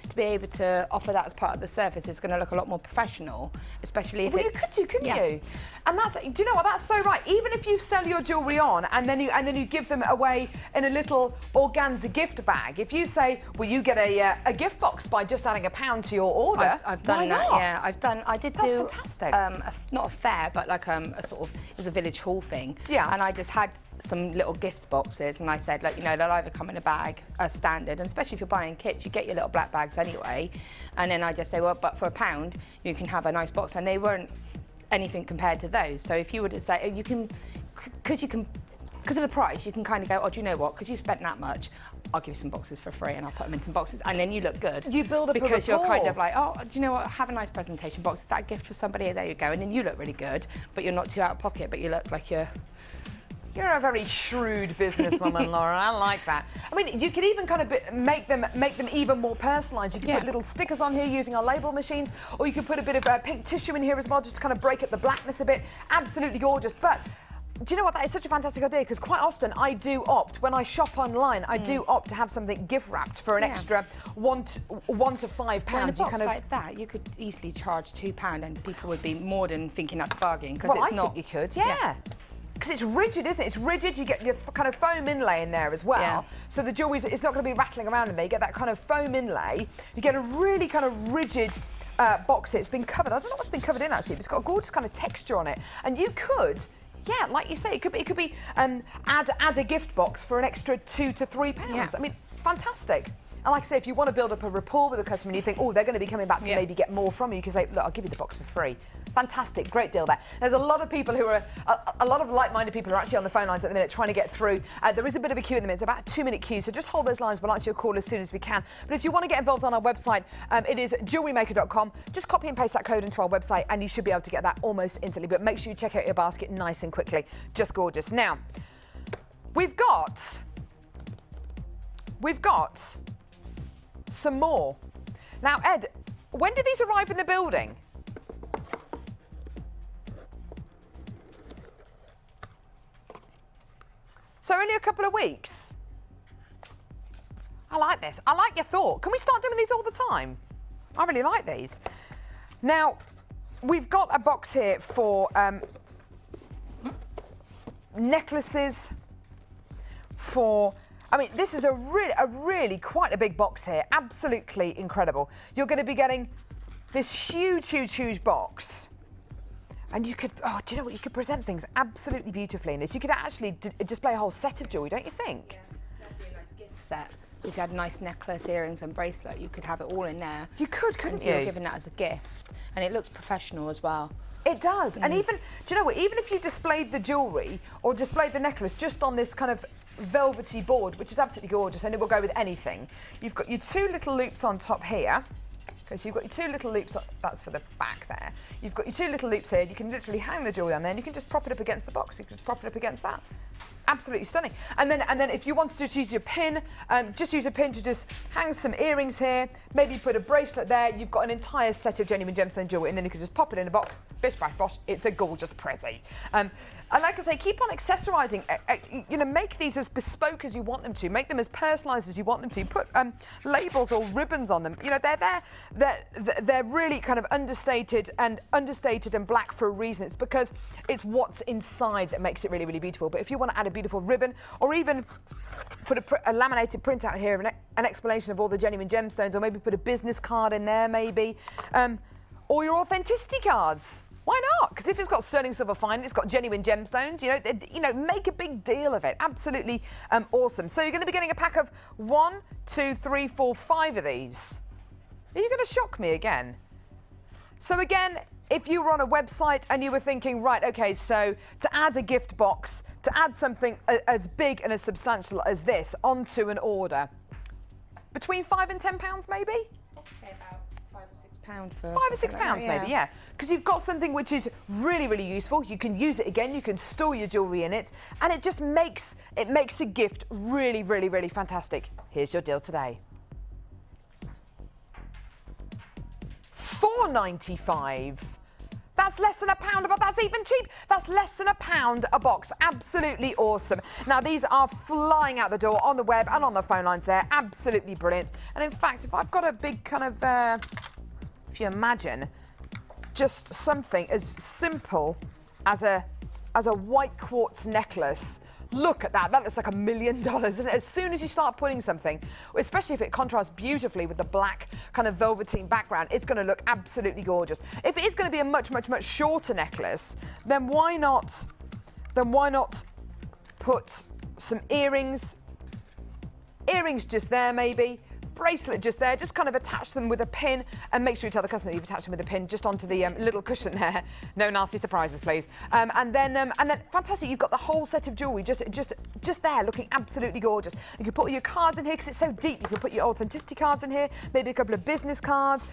to be able to offer that as part of the service. It's going to look a lot more professional, especially if well, it's... you could do, couldn't you? And that's, do you know what, that's so right. Even if you sell your jewellery on and then you give them away in a little organza gift bag, if you say, well, you get a gift box by just adding £1 to your order, I've done that, yeah. I did that's do... fantastic. Not a fair, but like a sort of, it was a village hall thing. Yeah. And I just had some little gift boxes, and I said, like, you know, they'll either come in a bag as standard, and especially if you're buying kits, you get your little black bags anyway. And then I just say, well, but for £1, you can have a nice box, and they weren't anything compared to those. So if you were to say, you can, because of the price, you can kind of go, oh, do you know what? Because you spent that much, I'll give you some boxes for free, and I'll put them in some boxes, and then you look good. You build up because a rapport. you're kind of like, oh, do you know what? Have a nice presentation box. Is that a gift for somebody? There you go. And then you look really good, but you're not too out of pocket, but you look like you're a very shrewd businesswoman, Laura. I like that. I mean, you could even kind of make them even more personalised. You could put little stickers on here using our label machines, or you could put a bit of pink tissue in here as well, just to kind of break up the blackness a bit. Absolutely gorgeous. But do you know what? That is such a fantastic idea, because quite often I do opt, when I shop online, I do opt to have something gift wrapped for an extra £1 to £5. Well, in a box like that, you could easily charge £2, and people would be more than thinking that's a bargain, because it's not. I think you could, yeah. Because it's rigid, isn't it? It's rigid. You get your kind of foam inlay in there as well. Yeah. So the jewellery, it's not going to be rattling around in there. You get that kind of foam inlay. You get a really kind of rigid box here. It's been covered. I don't know what's been covered in, actually, but it's got a gorgeous kind of texture on it. And you could, yeah, like you say, it could be add a gift box for an extra £2 to £3. Yeah. I mean, fantastic. And like I say, if you want to build up a rapport with a customer and you think, oh, they're going to be coming back to maybe get more from you, you can say, look, I'll give you the box for free. Fantastic, great deal there. There's a lot of people who are, a lot of like-minded people who are actually on the phone lines at the minute trying to get through. There is a bit of a queue in the minute. It's about a 2-minute queue, so just hold those lines. We'll answer your call as soon as we can. But if you want to get involved on our website, it is jewellerymaker.com. Just copy and paste that code into our website and you should be able to get that almost instantly. But make sure you check out your basket nice and quickly. Just gorgeous. Now, we've got some more. Now, Ed, when did these arrive in the building? So only a couple of weeks. I like this. I like your thought. Can we start doing these all the time? I really like these. Now, we've got a box here for necklaces, for... I mean, this is a really quite a big box here. Absolutely incredible. You're going to be getting this huge box. And you could, oh, do you know what? You could present things absolutely beautifully in this. You could actually display a whole set of jewellery, don't you think? Yeah, that'd be a nice gift set. So if you had a nice necklace, earrings and bracelet, you could have it all in there. You could, couldn't you? You're giving that as a gift. And it looks professional as well. It does. And even, do you know what? Even if you displayed the jewellery or displayed the necklace just on this kind of velvety board, which is absolutely gorgeous, and it will go with anything. You've got your 2 little loops on top here. Okay, so you've got your 2 little loops, that's for the back there. You've got your 2 little loops here. You can literally hang the jewellery on there and you can just prop it up against the box. You can just prop it up against that. Absolutely stunning. And then if you wanted to just use your pin, just use a pin to just hang some earrings here, maybe put a bracelet there. You've got an entire set of genuine gemstone jewellery, and then you can just pop it in a box. Bish, bash, bosh. It's a gorgeous prezi. And like I say, keep on accessorising. You know, make these as bespoke as you want them to. Make them as personalised as you want them to. Put labels or ribbons on them. You know, they're really kind of understated and black for a reason. It's because it's what's inside that makes it really beautiful. But if you want to add a beautiful ribbon, or even put a laminated print out here, an explanation of all the genuine gemstones, or maybe put a business card in there, maybe, or your authenticity cards. Why not? Because if it's got sterling silver fine, it's got genuine gemstones, you know, make a big deal of it. Absolutely awesome. So you're going to be getting a pack of 1, 2, 3, 4, 5 of these. Are you going to shock me again? So again, if you were on a website and you were thinking, right, okay, so to add a gift box, to add something as big and as substantial as this onto an order, between £5 and £10 maybe? I'd say about £5 or £6 for £5 or £6 like that, maybe, yeah. Because you've got something which is really useful. You can use it again. You can store your jewellery in it, and it just makes a gift really fantastic. Here's your deal today. £4.95. That's less than £1, but that's even cheap. That's less than £1 a box. Absolutely awesome. Now, these are flying out the door on the web and on the phone lines there. Absolutely brilliant. And in fact, if I've got a big kind of, if you imagine, just something as simple as a white quartz necklace. Look at that. That looks like $1 million, isn't it? As soon as you start putting something, especially if it contrasts beautifully with the black kind of velveteen background, it's going to look absolutely gorgeous. If it is going to be a much, much, much shorter necklace, then why not put some earrings just there maybe, bracelet just there, just kind of attach them with a pin, and make sure you tell the customer that you've attached them with a pin just onto the little cushion there. No nasty surprises, please. And then fantastic, you've got the whole set of jewellery just there, looking absolutely gorgeous. You can put all your cards in here because it's so deep. You can put your authenticity cards in here, maybe a couple of business cards,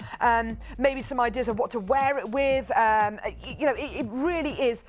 maybe some ideas of what to wear it with. You know, it really is.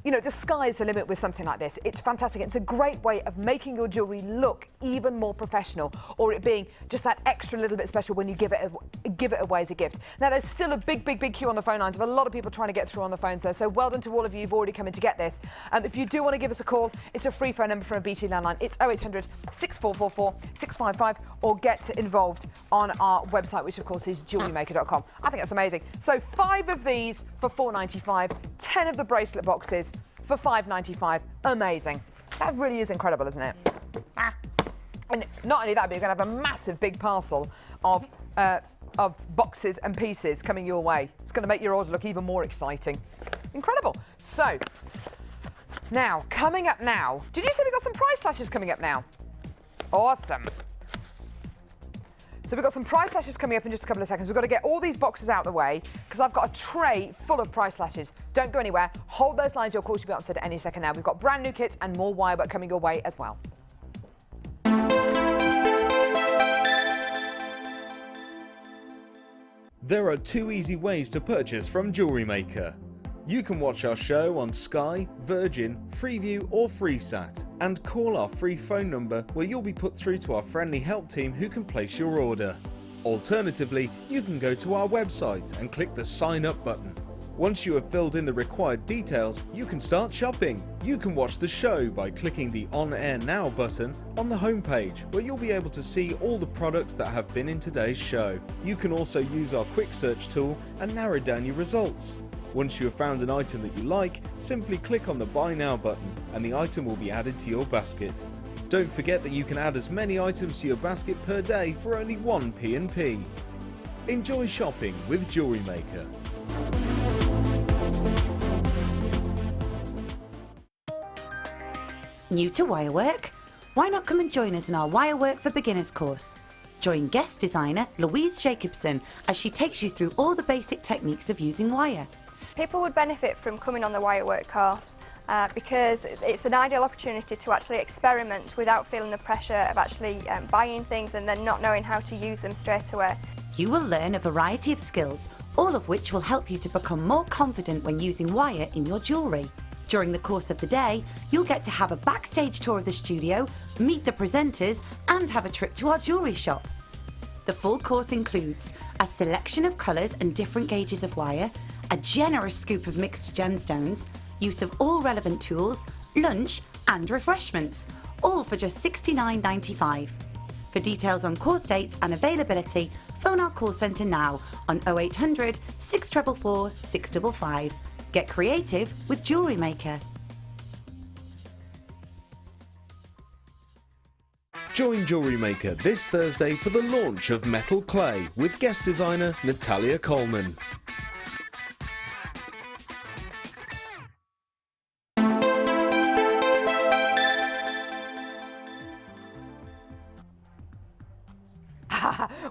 You know, the sky's the limit with something like this. It's fantastic. It's a great way of making your jewellery look even more professional, or it being just that extra little bit special when you give it away as a gift. Now, there's still a big queue on the phone lines of a lot of people trying to get through on the phones there, so well done to all of you who've already come in to get this. If you do want to give us a call, it's a free phone number from a BT landline. It's 0800 6444 655, or get involved on our website, which of course is jewellerymaker.com. I think that's amazing. So 5 of these for £4.95, 10 of the bracelet boxes for £5.95. Amazing. That really is incredible, isn't it? And not only that, but you're going to have a massive big parcel of boxes and pieces coming your way. It's going to make your order look even more exciting. Incredible. So, now, coming up now. Did you say we've got some price slashes coming up now? Awesome. So we've got some price slashes coming up in just a couple of seconds. We've got to get all these boxes out of the way because I've got a tray full of price slashes. Don't go anywhere. Hold those lines. Your call should be answered at any second now. We've got brand new kits and more wire work coming your way as well. There are 2 easy ways to purchase from Jewellery Maker. You can watch our show on Sky, Virgin, Freeview or FreeSat, and call our free phone number where you'll be put through to our friendly help team who can place your order. Alternatively, you can go to our website and click the Sign Up button. Once you have filled in the required details, you can start shopping. You can watch the show by clicking the On Air Now button on the homepage, where you'll be able to see all the products that have been in today's show. You can also use our quick search tool and narrow down your results. Once you have found an item that you like, simply click on the Buy Now button and the item will be added to your basket. Don't forget that you can add as many items to your basket per day for only 1 P&P. Enjoy shopping with Jewellery Maker. New to wirework? Why not come and join us in our Wirework for Beginners course? Join guest designer Louise Jacobson as she takes you through all the basic techniques of using wire. People would benefit from coming on the wirework course because it's an ideal opportunity to actually experiment without feeling the pressure of actually buying things and then not knowing how to use them straight away. You will learn a variety of skills, all of which will help you to become more confident when using wire in your jewellery. During the course of the day, you'll get to have a backstage tour of the studio, meet the presenters, and have a trip to our jewellery shop. The full course includes a selection of colours and different gauges of wire, a generous scoop of mixed gemstones, use of all relevant tools, lunch and refreshments, all for just $69.95. For details on course dates and availability, phone our call centre now on 0800 644 655. Get creative with Jewellery Maker. Join Jewellery Maker this Thursday for the launch of Metal Clay with guest designer Natalia Coleman.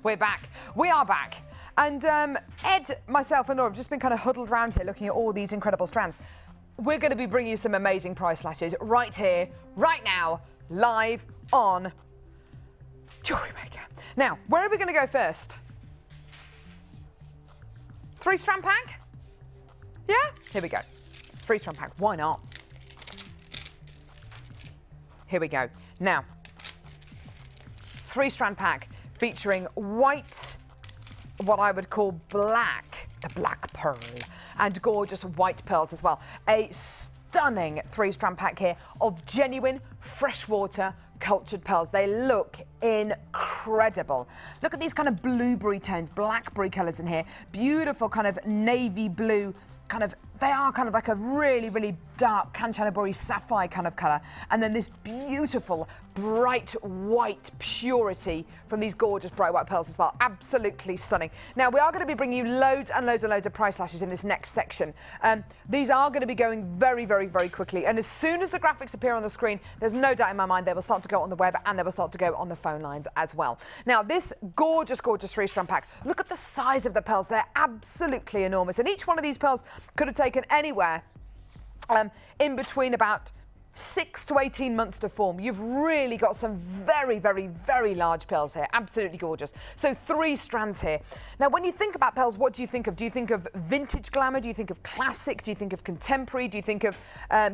We're back. We are back. And Ed, myself and Laura have just been kind of huddled around here looking at all these incredible strands. We're going to be bringing you some amazing price slashes right here, right now, live on Jewellery Maker. Now, where are we going to go first? 3-strand pack? Yeah? Here we go. 3-strand pack. Why not? Here we go. Now, 3-strand pack featuring white, what I would call black the black pearl, and gorgeous white pearls as well. A stunning 3-strand pack here of genuine freshwater cultured pearls. They look incredible. Look at these kind of blueberry tones, blackberry colours in here. Beautiful kind of navy blue, they are kind of like a really, really dark Kanchanaburi sapphire kind of colour. And then this beautiful, bright white purity from these gorgeous bright white pearls as well. Absolutely stunning. Now, we are going to be bringing you loads and loads and loads of price slashes in this next section. These are going to be going very, very, very quickly. And as soon as the graphics appear on the screen, there's no doubt in my mind they will start to go on the web and they will start to go on the phone lines as well. Now, this gorgeous, gorgeous 3-strand pack, look at the size of the pearls. They're absolutely enormous. And each one of these pearls could have taken anywhere in between about 6 to 18 months to form. You've really got some very, very, very large pearls here. Absolutely gorgeous. So 3 strands here. Now, when you think about pearls, what do you think of? Do you think of vintage glamour? Do you think of classic? Do you think of contemporary? Do you think of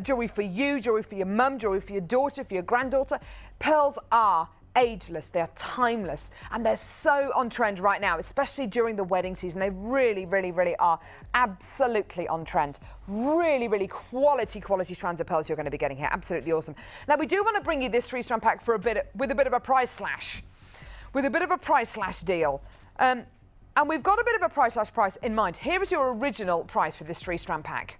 jewellery for you, jewellery for your mum, jewellery for your daughter, for your granddaughter? Pearls are ageless, they're timeless, and they're so on trend right now, especially during the wedding season. They really, really, really are absolutely on trend. Really, really quality strands of pearls you're going to be getting here. Absolutely awesome. Now, we do want to bring you this 3-strand pack for with a bit of a price slash. With a bit of a price slash deal. And we've got a bit of a price slash price in mind. Here is your original price for this 3-strand pack.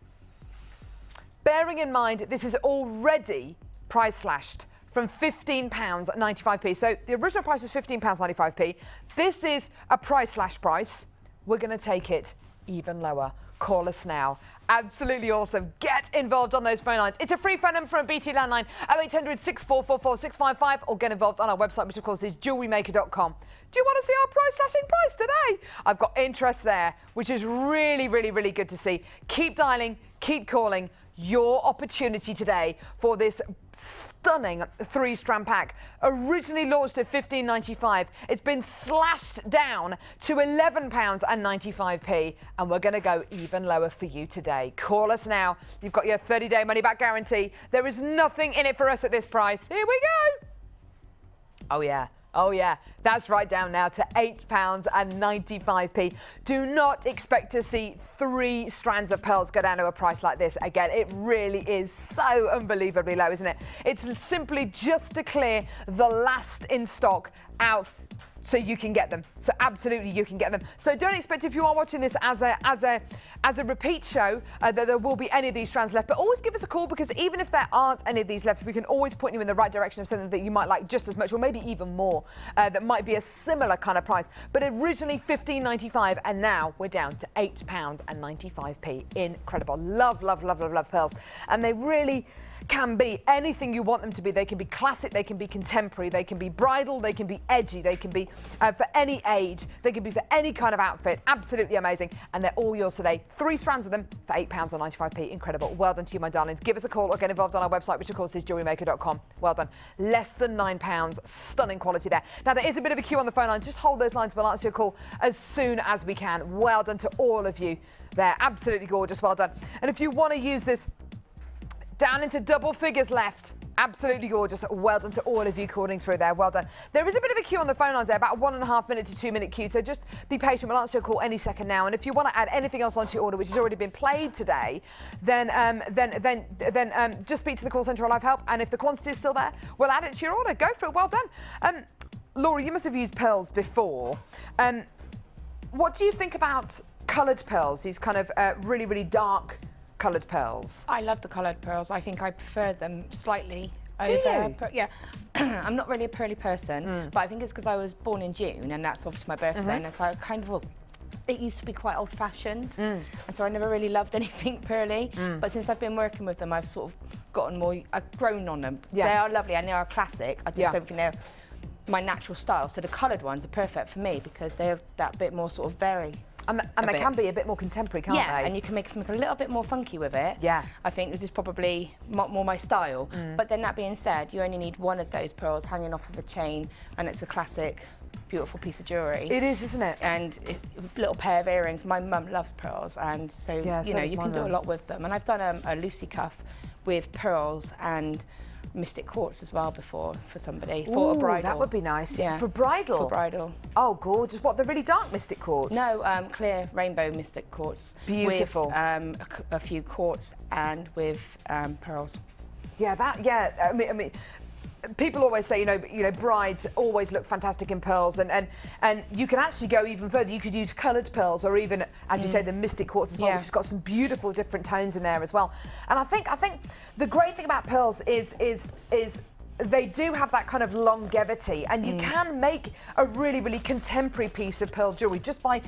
Bearing in mind, this is already price slashed from £15.95p. So the original price was £15.95p. This is a price slash price. We're going to take it even lower. Call us now. Absolutely awesome. Get involved on those phone lines. It's a free phone number from a BT landline, 0800 6444 655, or get involved on our website, which of course is jewellerymaker.com. Do you want to see our price slashing price today? I've got interest there, which is really, really, really good to see. Keep dialing, keep calling. Your opportunity today for this stunning 3-strand pack, originally launched at £15.95. It's been slashed down to £11.95p, and we're going to go even lower for you today. Call us now. You've got your 30-day money-back guarantee. There is nothing in it for us at this price. Here we go. Oh, yeah. Oh, yeah, that's right down now to £8.95p. Do not expect to see 3 strands of pearls go down to a price like this again. It really is so unbelievably low, isn't it? It's simply just to clear the last in stock out so you can get them. So absolutely you can get them. So don't expect, if you are watching this as a repeat show, that there will be any of these strands left. But always give us a call, because even if there aren't any of these left, we can always point you in the right direction of something that you might like just as much, or maybe even more, that might be a similar kind of price. But originally £15.95, and now we're down to £8.95p. Incredible. Love, love, love, love, love pearls. And they really can be anything you want them to be. They can be classic, they can be contemporary, they can be bridal, they can be edgy, they can be for any age, they can be for any kind of outfit. Absolutely amazing. And they're all yours today. 3 strands of them for £8.95p. Incredible. Well done to you, my darlings. Give us a call or get involved on our website, which of course is jewellerymaker.com. Well done. Less than £9. Stunning quality there. Now, there is a bit of a queue on the phone line. Just hold those lines. We'll answer your call as soon as we can. Well done to all of you there. Absolutely gorgeous. Well done. And if you want to use this, down into double figures left. Absolutely gorgeous. Well done to all of you calling through there. Well done. There is a bit of a queue on the phone lines there, about a 1.5 minute to 2 minute queue. So just be patient. We'll answer your call any second now. And if you want to add anything else onto your order, which has already been played today, then just speak to the call centre or live help. And if the quantity is still there, we'll add it to your order. Go for it. Well done. Laura, you must have used pearls before. What do you think about coloured pearls? These kind of really, really dark coloured pearls. I love the coloured pearls. I think I prefer them slightly over. You? Yeah, I'm not really a pearly person, but I think it's because I was born in June, and that's obviously my birthday, and so I kind of. It used to be quite old-fashioned, and so I never really loved anything pearly. But since I've been working with them, I've sort of gotten more. I've grown on them. Yeah. They are lovely and they are a classic. I just don't think they're my natural style. So the coloured ones are perfect for me because they have that bit more sort of very. And they can be a bit more contemporary, can't they? Yeah, and you can make something a little bit more funky with it. Yeah. I think this is probably more my style. But then that being said, you only need one of those pearls hanging off of a chain, and it's a classic, beautiful piece of jewellery. It is, isn't it? And a little pair of earrings. My mum loves pearls, and so, Yeah, you so know, does you my can do mum. a lot with them. And I've done a Lucy cuff with pearls and mystic quartz as well before for somebody, for a Ooh, bridal. that would be nice. Yeah. For bridal? For bridal. Oh, gorgeous. What, the really dark mystic quartz? No, clear rainbow mystic quartz. Beautiful. With a few quartz and with pearls. Yeah, I mean, people always say, you know, brides always look fantastic in pearls, and you can actually go even further. You could use coloured pearls, or even, as you say, the mystic quartz as well, which has got some beautiful different tones in there as well. And I think the great thing about pearls is they do have that kind of longevity, and you can make a really, really contemporary piece of pearl jewellery just by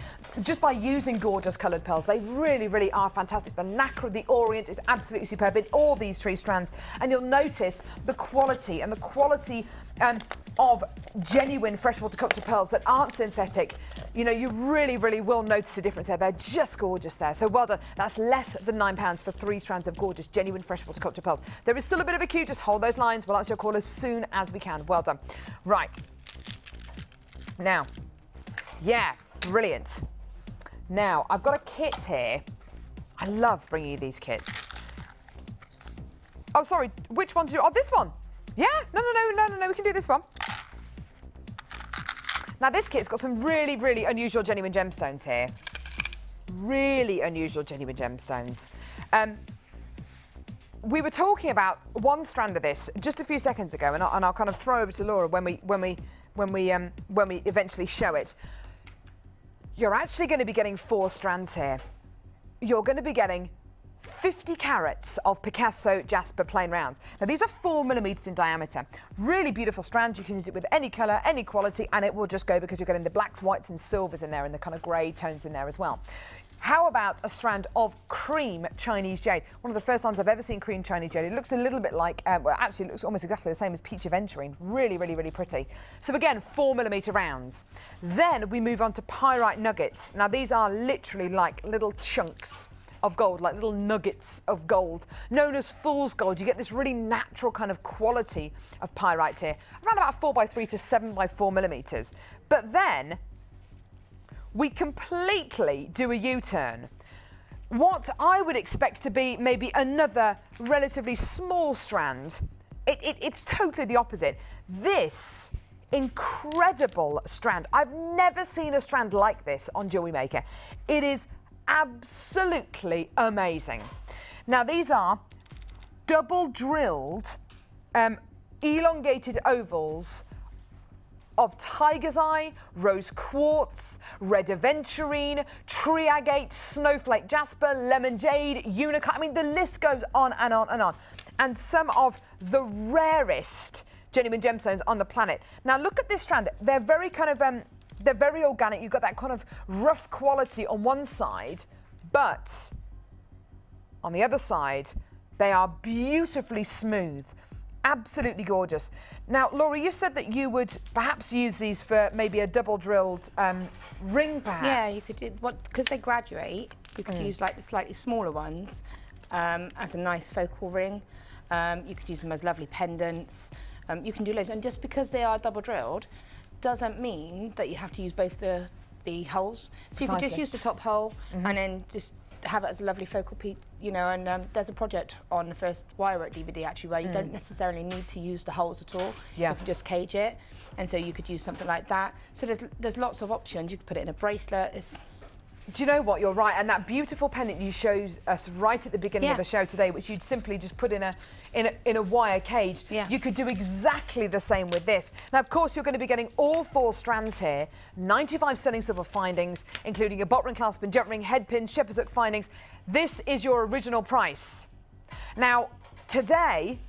using gorgeous coloured pearls. They really, really are fantastic. The nacre of the orient is absolutely superb in all these 3 strands, and you'll notice the quality of genuine freshwater culture pearls that aren't synthetic. You know, you really, really will notice a difference there. They're just gorgeous there. So well done. That's less than £9 for 3 strands of gorgeous, genuine freshwater culture pearls. There is still a bit of a queue. Just hold those lines. We'll answer your call as soon as we can. Well done. Right. Now, yeah, brilliant. Now, I've got a kit here. I love bringing you these kits. Oh, sorry. Which one did you... Oh, this one. Yeah. No. We can do this one. Now, this kit's got some really, really unusual genuine gemstones here. Really unusual genuine gemstones. We were talking about one strand of this just a few seconds ago, and I'll kind of throw over to Laura when we eventually show it. You're actually going to be getting 4 strands here. You're going to be getting 50 carats of Picasso Jasper plain rounds. Now, these are 4mm in diameter. Really beautiful strand. You can use it with any colour, any quality, and it will just go because you're getting the blacks, whites and silvers in there, and the kind of grey tones in there as well. How about a strand of cream Chinese jade? One of the first times I've ever seen cream Chinese jade. It looks a little bit like, well, actually it looks almost exactly the same as peach aventurine. Really, really, really pretty. So again, 4mm rounds. Then we move on to pyrite nuggets. Now, these are literally like little chunks of gold, like little nuggets of gold, known as fool's gold. You get this really natural kind of quality of pyrite here, around about 4x3 to 7x4mm. But then we completely do a U-turn. What I would expect to be maybe another relatively small strand, it's totally the opposite. This incredible strand, I've never seen a strand like this on Jewellery Maker. It is absolutely amazing. Now, these are double drilled, elongated ovals of tiger's eye, rose quartz, red aventurine, tree agate, snowflake jasper, lemon jade, unicorn. I mean, the list goes on and on and on. And some of the rarest genuine gemstones on the planet. Now, look at this strand. They're very kind of they're very organic. You've got that kind of rough quality on one side, but on the other side, they are beautifully smooth. Absolutely gorgeous. Now, Laura, you said that you would perhaps use these for maybe a double-drilled ring, perhaps. Yeah, you could do because they graduate. You could use like the slightly smaller ones as a nice focal ring. You could use them as lovely pendants. You can do loads, and just because they are double-drilled, doesn't mean that you have to use both the holes. So you could just use the top hole and then just have it as a lovely focal piece, you know. And there's a project on the first wirework DVD actually where you don't necessarily need to use the holes at all. You can just cage it, and so you could use something like that. So there's lots of options. You could put it in a bracelet. Do you know what? You're right. And that beautiful pendant you showed us right at the beginning of the show today, which you'd simply just put in a wire cage, you could do exactly the same with this. Now, of course, you're going to be getting all 4 strands here, 95 sterling silver findings, including a bot ring, clasp and jump ring, head pin, shepherd's hook findings. This is your original price. Now, today,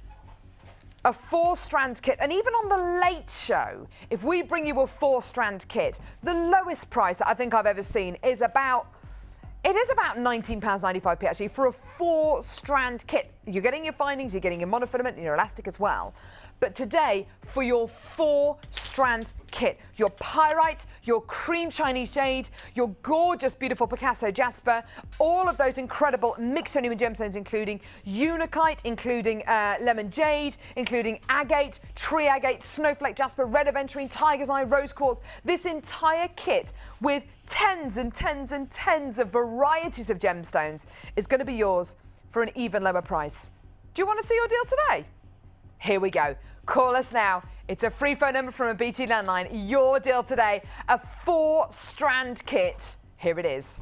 a 4-strand kit, and even on the late show, if we bring you a 4-strand kit, the lowest price that I think I've ever seen is about £19.95 actually for a 4-strand kit. You're getting your findings, you're getting your monofilament and your elastic as well. But today, for your 4-strand kit, your pyrite, your cream Chinese jade, your gorgeous, beautiful Picasso jasper, all of those incredible mixed genuine gemstones, including unikite, including lemon jade, including agate, tree agate, snowflake jasper, red aventurine, tiger's eye, rose quartz. This entire kit with tens and tens and tens of varieties of gemstones is going to be yours for an even lower price. Do you want to see your deal today? Here we go. Call us now. It's a free phone number from a BT landline. Your deal today, a 4-strand kit. Here it is.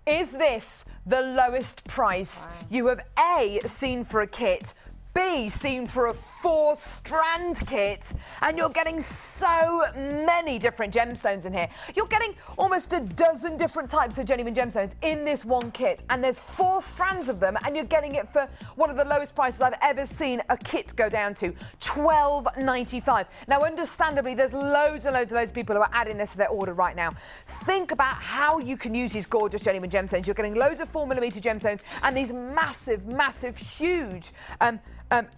Is this the lowest price you have A, seen for a kit, B, seen for a 4-strand kit, and you're getting so many different gemstones in here. You're getting almost a dozen different types of genuine gemstones in this one kit, and there's 4 strands of them, and you're getting it for one of the lowest prices I've ever seen a kit go down to, $12.95. Now, understandably, there's loads and loads and loads of people who are adding this to their order right now. Think about how you can use these gorgeous genuine gemstones. You're getting loads of 4mm gemstones and these massive, massive, huge,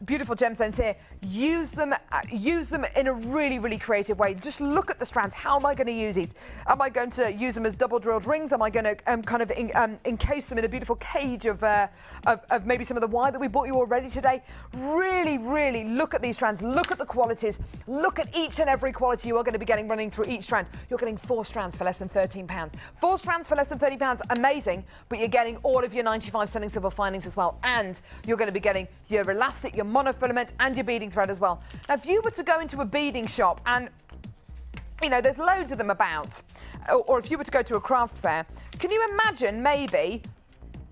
beautiful gemstones here. Use them in a really, really creative way. Just look at the strands. How am I going to use these? Am I going to use them as double drilled rings? Am I going to kind of encase them in a beautiful cage of maybe some of the wire that we bought you already today? Really, really look at these strands. Look at the qualities. Look at each and every quality you are going to be getting running through each strand. You're getting 4 strands for less than £13. 4 strands for less than £30, amazing, but you're getting all of your 95 stunning silver findings as well, and you're going to be getting your elastic, your monofilament, and your beading thread as well. Now, if you were to go into a beading shop, and you know there's loads of them about, or if you were to go to a craft fair, can you imagine maybe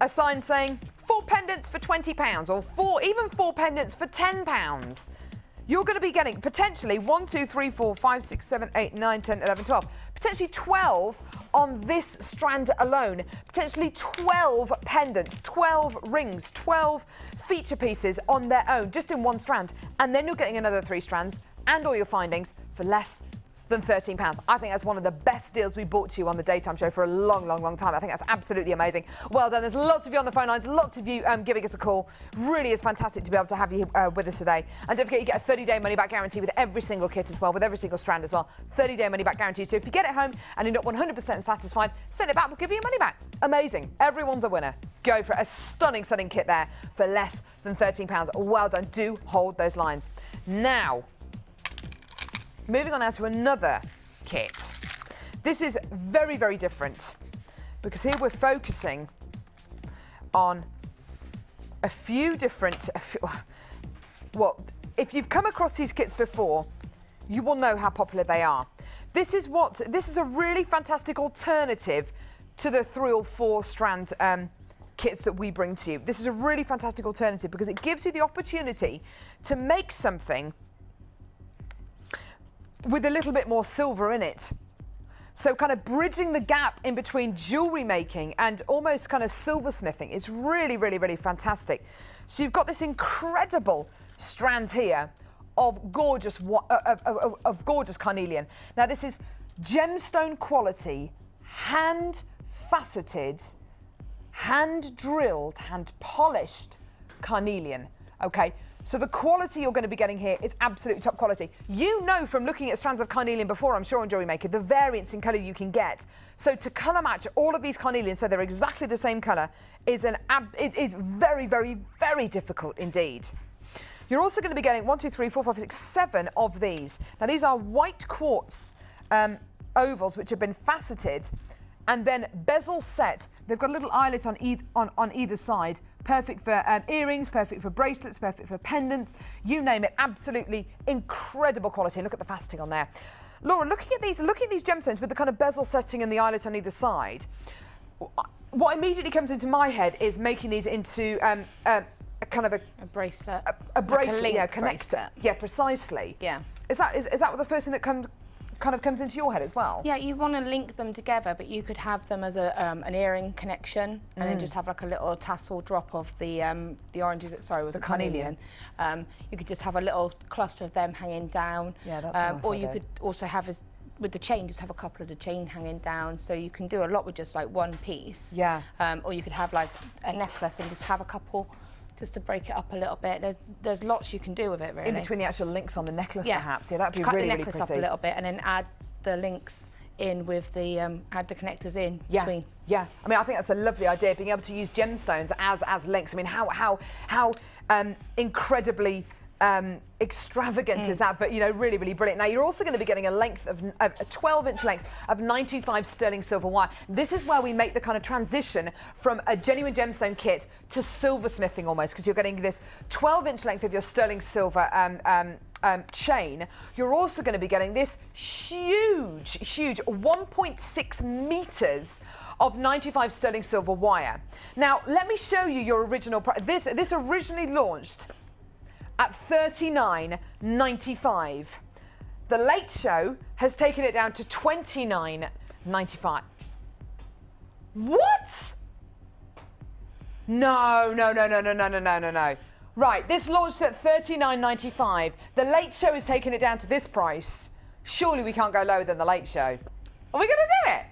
a sign saying 4 pendants for £20, or even 4 pendants for £10? You're going to be getting potentially 1, 2, 3, 4, 5, 6, 7, 8, 9, 10, 11, 12. Potentially 12 on this strand alone. Potentially 12 pendants, 12 rings, 12 feature pieces on their own, just in one strand. And then you're getting another 3 strands and all your findings for less than £13. I think that's one of the best deals we brought to you on the daytime show for a long, long, long time. I think that's absolutely amazing. Well done. There's lots of you on the phone lines, lots of you giving us a call. Really is fantastic to be able to have you with us today. And don't forget, you get a 30-day money-back guarantee with every single kit as well, with every single strand as well. 30-day money-back guarantee. So if you get it home and you're not 100% satisfied, send it back. We'll give you your money back. Amazing. Everyone's a winner. Go for it. A stunning, stunning kit there for less than £13. Well done. Do hold those lines. Now, moving on now to another kit. This is very, very different because here we're focusing on a few different, well, if you've come across these kits before, you will know how popular they are. This is a really fantastic alternative to the 3 or 4 strand kits that we bring to you. This is a really fantastic alternative because it gives you the opportunity to make something with a little bit more silver in it. So kind of bridging the gap in between jewellery making and almost kind of silversmithing is really, really, really fantastic. So you've got this incredible strand here of gorgeous, gorgeous carnelian. Now this is gemstone quality, hand faceted, hand drilled, hand polished carnelian, okay? So the quality you're going to be getting here is absolutely top quality. You know from looking at strands of carnelian before, I'm sure, on Jewellery Maker, the variance in colour you can get. So to colour match all of these carnelians so they're exactly the same colour is very, very, very difficult indeed. You're also going to be getting 1, 2, 3, 4, 5, 6, 7 of these. Now these are white quartz ovals which have been faceted and then bezel set. They've got a little eyelet on either side. Perfect for earrings, perfect for bracelets, perfect for pendants, you name it. Absolutely incredible quality. Look at the faceting on there. Laura, looking at these gemstones with the kind of bezel setting and the eyelet on either side, what immediately comes into my head is making these into a kind of a bracelet. A bracelet, like a connector. Yeah, precisely. Yeah. Is that what the first thing that kind of comes into your head as well? Yeah, you want to link them together, but you could have them as an earring connection, and then just have like a little tassel drop of the oranges. Sorry, was the carnelian. You could just have a little cluster of them hanging down. Yeah, that's a nice idea. You could also have with the chain, just have a couple of the chain hanging down, so you can do a lot with just like one piece. Yeah. Or you could have like a necklace and just have a couple, just to break it up a little bit. There's lots you can do with it, really. In between the actual links on the necklace, perhaps. Yeah, that'd be really, really pretty. Cut the necklace up a little bit and then add the links in with the, add the connectors in between. Yeah, I mean, I think that's a lovely idea, being able to use gemstones as links. I mean, how incredibly extravagant as that, but you know, really, really brilliant. Now you're also going to be getting a length of a 12-inch length of 925 sterling silver wire. This is where we make the kind of transition from a genuine gemstone kit to silversmithing almost, because you're getting this 12-inch length of your sterling silver chain. You're also going to be getting this huge 1.6 meters of 95 sterling silver wire. Now let me show you your original price. This originally launched at $39.95. The Late Show has taken it down to $29.95. What? No. Right, this launched at $39.95. The Late Show has taken it down to this price. Surely we can't go lower than The Late Show. Are we going to do it?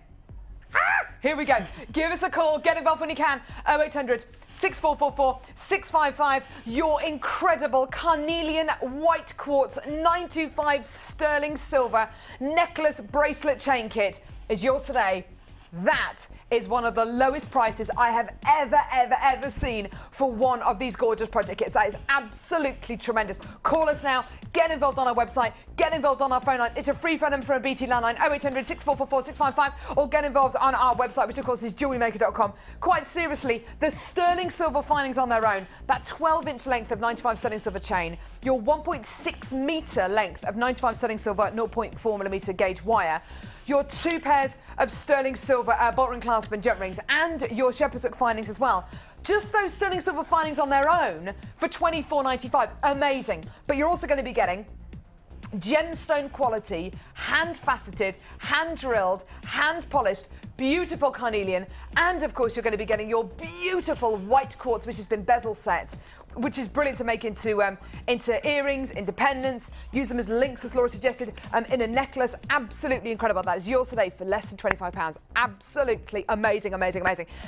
Here we go. Give us a call. Get involved when you can. 0800 6444 655. Your incredible carnelian white quartz 925 sterling silver necklace bracelet chain kit is yours today. That is one of the lowest prices I have ever seen for one of these gorgeous project kits. That is absolutely tremendous. Call us now. Get involved on our website. Get involved on our phone lines. It's a free phone number from a BT landline, 0800 6444 655, or get involved on our website, which of course is jewellerymaker.com. Quite seriously, the sterling silver findings on their own, that 12-inch length of 95 sterling silver chain, your 1.6 meter length of 95 sterling silver 0.4 millimeter gauge wire, your 2 pairs of sterling silver bolt ring clasp and jet rings, and your shepherd's hook findings as well. Just those sterling silver findings on their own for $24.95. Amazing. But you're also going to be getting gemstone quality, hand faceted, hand drilled, hand polished, beautiful carnelian, and of course you're going to be getting your beautiful white quartz, which has been bezel set, which is brilliant to make into earrings, into pendants, use them as links, as Laura suggested, in a necklace. Absolutely incredible. That is yours today for less than £25. Absolutely amazing.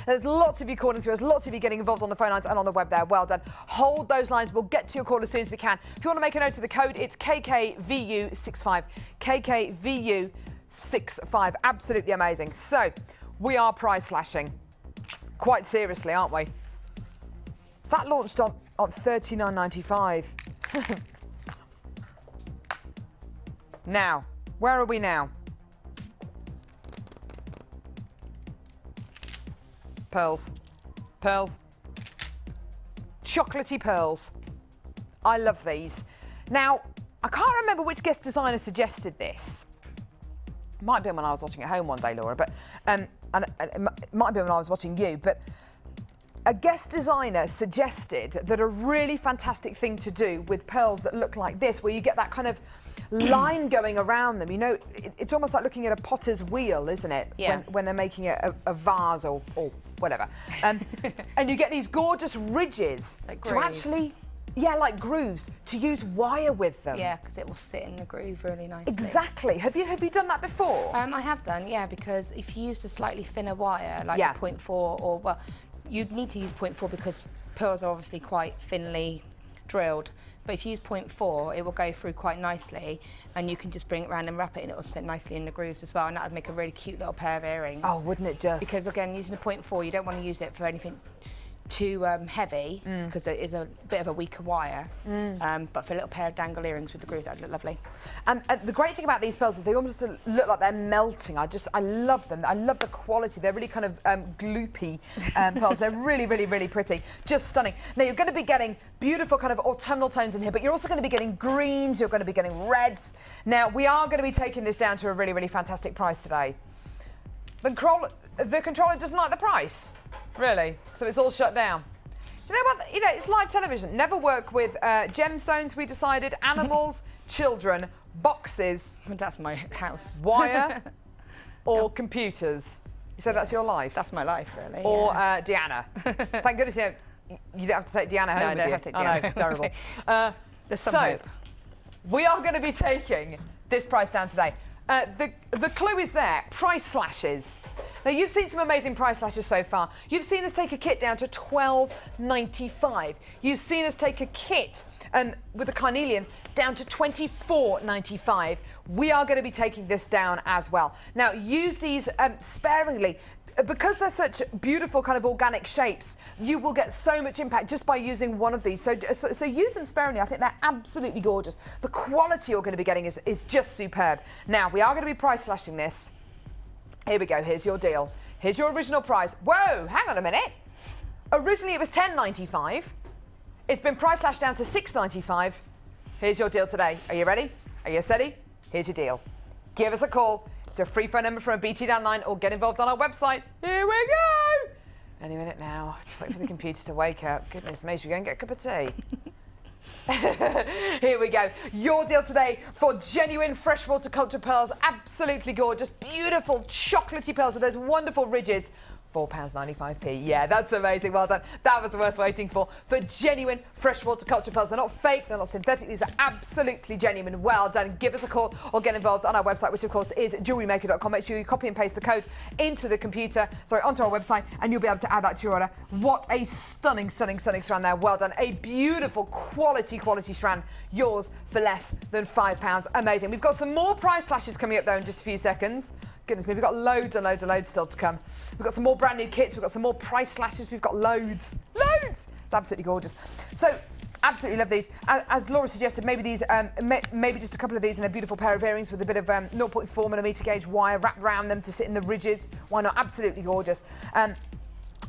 There's lots of you calling through us, lots of you getting involved on the phone lines and on the web there. Well done. Hold those lines. We'll get to your call as soon as we can. If you want to make a note of the code, it's KKVU65. KKVU65. Absolutely amazing. So, we are price slashing. Quite seriously, aren't we? So that launched on $39.95. Now, where are we now? Pearls. Chocolatey pearls. I love these. Now, I can't remember which guest designer suggested this. Might have been when I was watching at home one day, Laura, but and it might have been when I was watching you, but a guest designer suggested that a really fantastic thing to do with pearls that look like this, where you get that kind of line going around them. You know, it's almost like looking at a potter's wheel, isn't it? Yeah. When they're making a vase or whatever. And you get these gorgeous ridges Like to grooves. actually... Yeah, like grooves, to use wire with them. Yeah, because it will sit in the groove really nicely. Exactly. Have you done that before? I have done, yeah, because if you use a slightly thinner wire, like Yeah. a 0.4, or, well, you'd need to use 0.4 because pearls are obviously quite thinly drilled. But if you use 0.4, it will go through quite nicely, and you can just bring it around and wrap it, and it will sit nicely in the grooves as well, and that would make a really cute little pair of earrings. Oh, wouldn't it just? Because again, using a 0.4, you don't want to use it for anything too heavy, because it is a bit of a weaker wire. But for a little pair of dangle earrings with the groove, that would look lovely. And the great thing about these pearls is they almost look like they're melting. I love them. I love the quality. They're really kind of gloopy pearls. They're really pretty. Just stunning. Now, you're going to be getting beautiful kind of autumnal tones in here, but you're also going to be getting greens, you're going to be getting reds. Now, we are going to be taking this down to a really fantastic price today. The controller doesn't like the price. Really? So it's all shut down. Do you know what? You know, it's live television. Never work with gemstones, we decided, animals, children, boxes. That's my house. Wire or computers. You said that's your life? That's my life, really. Or yeah. Deanna. Thank goodness you don't have to take Deanna home No, I with don't you. have to take I know, Deanna home terrible. with There's some So, hope. we are going to be taking this price down today. The clue is there, price slashes. Now, you've seen some amazing price slashes so far. You've seen us take a kit down to $12.95. You've seen us take a kit with a carnelian down to $24.95. We are going to be taking this down as well. Now, use these sparingly. because they're such beautiful kind of organic shapes, you will get so much impact just by using one of these. So use them sparingly. I think they're absolutely gorgeous. The quality you're going to be getting is just superb. Now, we are going to be price slashing this. Here we go. Here's your deal. Here's your original price. Whoa, hang on a minute. Originally, it was $10.95. It's been price slashed down to $6.95. Here's your deal today. Are you ready? Are you steady? Here's your deal. Give us a call. It's a free phone number from a BT downline, or get involved on our website. Here we go. Any minute now. Just wait for the computer to wake up. Goodness me, should we go and get a cup of tea? Here we go. Your deal today for genuine freshwater culture pearls. Absolutely gorgeous. Beautiful chocolatey pearls with those wonderful ridges. £4.95p. Yeah, that's amazing. Well done. That was worth waiting for. For genuine freshwater culture pearls. They're not fake, they're not synthetic. These are absolutely genuine. Well done. Give us a call or get involved on our website, which of course is jewellerymaker.com. Make sure you copy and paste the code into the computer, onto our website, and you'll be able to add that to your order. What a stunning, stunning, stunning strand there. Well done. A beautiful quality strand. Yours for less than £5. Amazing. We've got some more price slashes coming up though in just a few seconds. Goodness me, we've got loads and loads and loads still to come. We've got some more brand new kits, we've got some more price slashes, we've got loads. It's absolutely gorgeous. So, absolutely love these. As Laura suggested, maybe these, maybe just a couple of these in a beautiful pair of earrings with a bit of 0.4mm gauge wire wrapped around them to sit in the ridges. Why not? Absolutely gorgeous.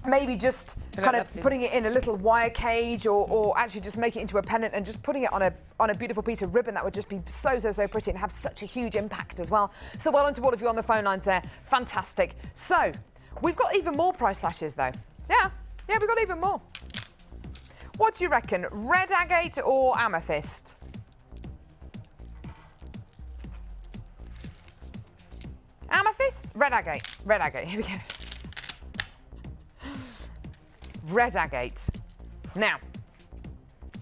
Maybe just kind of putting it in a little wire cage, or actually just make it into a pendant and just putting it on a beautiful piece of ribbon. That would just be so pretty and have such a huge impact as well. So well done to all of you on the phone lines there. Fantastic. So we've got even more price slashes though. Yeah, we've got even more. What do you reckon? Red agate or amethyst? Amethyst? Red agate. Red agate. Here we go. Red agate. Now,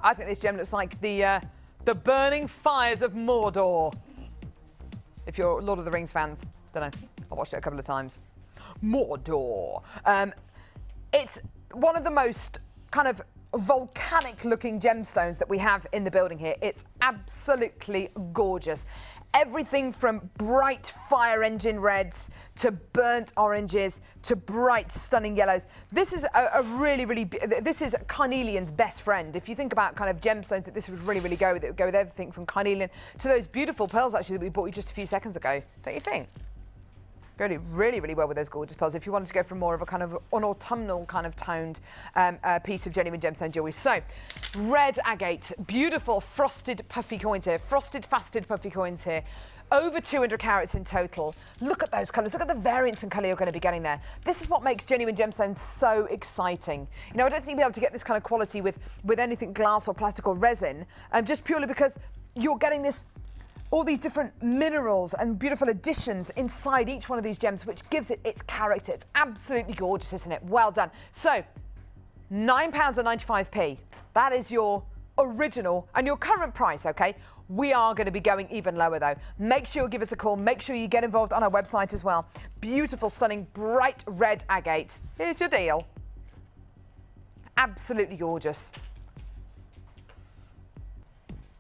I think this gem looks like the burning fires of Mordor. If you're Lord of the Rings fans, don't know. I watched it a couple of times. Mordor. It's one of the most kind of volcanic-looking gemstones that we have in the building here. It's absolutely gorgeous. Everything from bright fire engine reds to burnt oranges to bright stunning yellows. This is this is carnelian's best friend. If you think about kind of gemstones that this would really go with, it would go with everything from carnelian to those beautiful pearls actually that we bought you just a few seconds ago. Don't you think? Go really well with those gorgeous pearls if you wanted to go for more of a kind of an autumnal kind of toned piece of genuine gemstone jewellery. So, red agate, beautiful frosted puffy coins here, frosted fasted puffy coins here. Over 200 carats in total. Look at those colours. Look at the variance in colour you're going to be getting there. This is what makes genuine gemstones so exciting. You know, I don't think you'll be able to get this kind of quality with anything glass or plastic or resin, just purely because you're getting this all these different minerals and beautiful additions inside each one of these gems, which gives it its character. It's absolutely gorgeous, isn't it? Well done. So, £9.95p. That is your original and your current price, okay? We are going to be going even lower, though. Make sure you give us a call. Make sure you get involved on our website as well. Beautiful, stunning, bright red agate. Here's your deal. Absolutely gorgeous.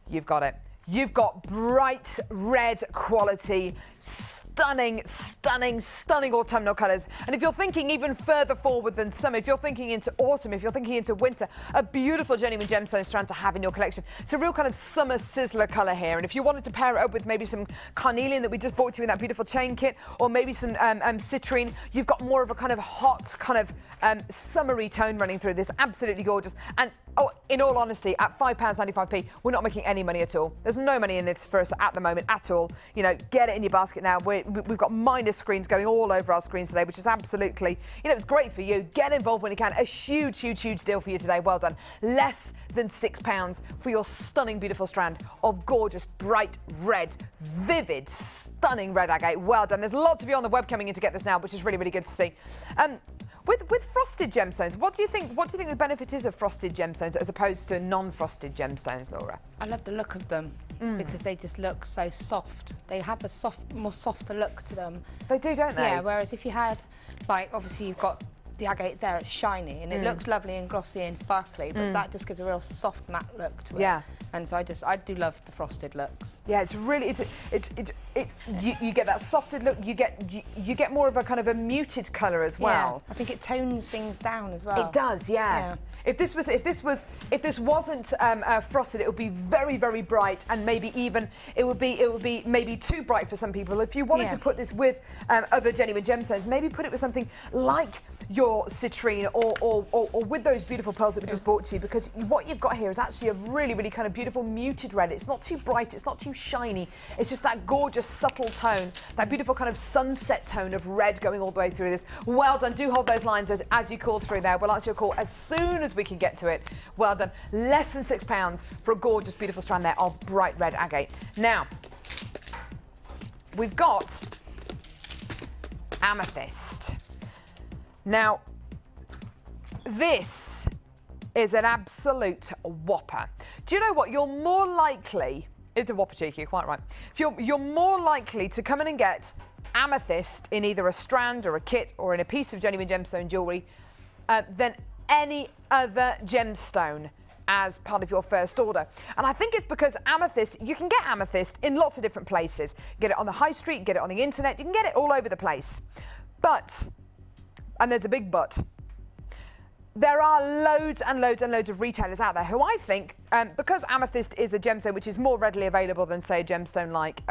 You've got it. You've got bright red quality, stunning autumnal colours. And if you're thinking even further forward than summer, if you're thinking into autumn, if you're thinking into winter, a beautiful genuine gemstone strand to have in your collection. It's a real kind of summer sizzler colour here. And if you wanted to pair it up with maybe some carnelian that we just bought you in that beautiful chain kit, or maybe some citrine, you've got more of a kind of hot, kind of summery tone running through this. Absolutely gorgeous. And oh, in all honesty, at £5.95p, we're not making any money at all. There's no money in this for us at the moment at all. You know, get it in your basket now. We've got minus screens going all over our screens today, which is absolutely, you know, it's great for you. Get involved when you can. A huge deal for you today. Well done. Less than £6 for your stunning, beautiful strand of gorgeous, bright red, vivid, stunning red agate. Well done. There's lots of you on the web coming in to get this now, which is really good to see. With frosted gemstones, what do you think the benefit is of frosted gemstones as opposed to non-frosted gemstones, Laura? I love the look of them because they just look so soft. They have a more softer look to them. They do, don't they? Yeah, whereas if you had, like, obviously you've got the agate there, it's shiny and it looks lovely and glossy and sparkly, but that just gives a real soft matte look to it. Yeah. And so I do love the frosted looks. Yeah, it's really, it's you get that softer look. You get more of a kind of a muted colour as well. Yeah, I think it tones things down as well. It does, yeah. If this wasn't frosted, it would be very, very bright, and maybe even it would be maybe too bright for some people. If you wanted to put this with other genuine gemstones, maybe put it with something like your citrine or with those beautiful pearls that we just brought to you, because what you've got here is actually a really, really kind of beautiful muted red. It's not too bright, it's not too shiny. It's just that gorgeous subtle tone, that beautiful kind of sunset tone of red going all the way through this. Well done. Do hold those lines as you called through there. We'll answer your call as soon as we can get to it. Well done. Less than £6 for a gorgeous, beautiful strand there of bright red agate. Now, we've got amethyst. Now, this is an absolute whopper. Do you know what? You're more likely, it's a whopper cheeky, you're quite right. You're more likely to come in and get amethyst in either a strand or a kit or in a piece of genuine gemstone jewellery than any other gemstone as part of your first order. And I think it's because amethyst, you can get amethyst in lots of different places. Get it on the high street, get it on the internet, you can get it all over the place. But, and there's a big but, there are loads and loads and loads of retailers out there who I think, because amethyst is a gemstone which is more readily available than, say, a gemstone like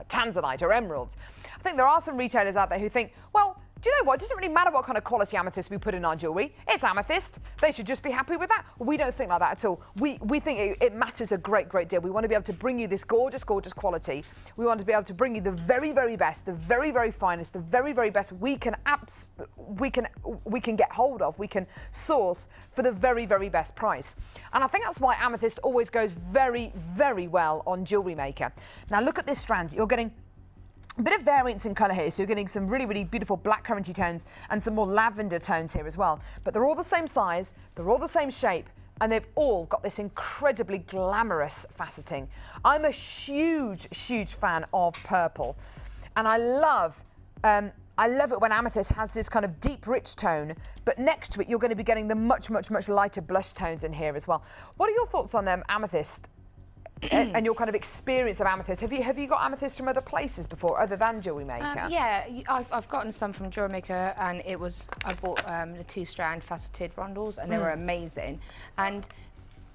tanzanite or emeralds, I think there are some retailers out there who think, well, do you know what? It doesn't really matter what kind of quality amethyst we put in our jewellery. It's amethyst. They should just be happy with that. We don't think like that at all. We think it matters a great, great deal. We want to be able to bring you this gorgeous, gorgeous quality. We want to be able to bring you the very, very best, the very, very finest, the very, very best we can get hold of, we can source for the very, very best price. And I think that's why amethyst always goes very, very well on Jewellery Maker. Now look at this strand. You're getting a bit of variance in colour here, so you're getting some really, really beautiful black curranty tones and some more lavender tones here as well. But they're all the same size, they're all the same shape, and they've all got this incredibly glamorous faceting. I'm a huge, huge fan of purple, and I love it when amethyst has this kind of deep, rich tone, but next to it you're going to be getting the much, much, much lighter blush tones in here as well. What are your thoughts on amethyst? And your kind of experience of amethyst. Have you got amethyst from other places before, other than Jewellery Maker? Yeah, I've gotten some from Jewellery Maker, and I bought the 2-strand faceted rondels, and they were amazing. And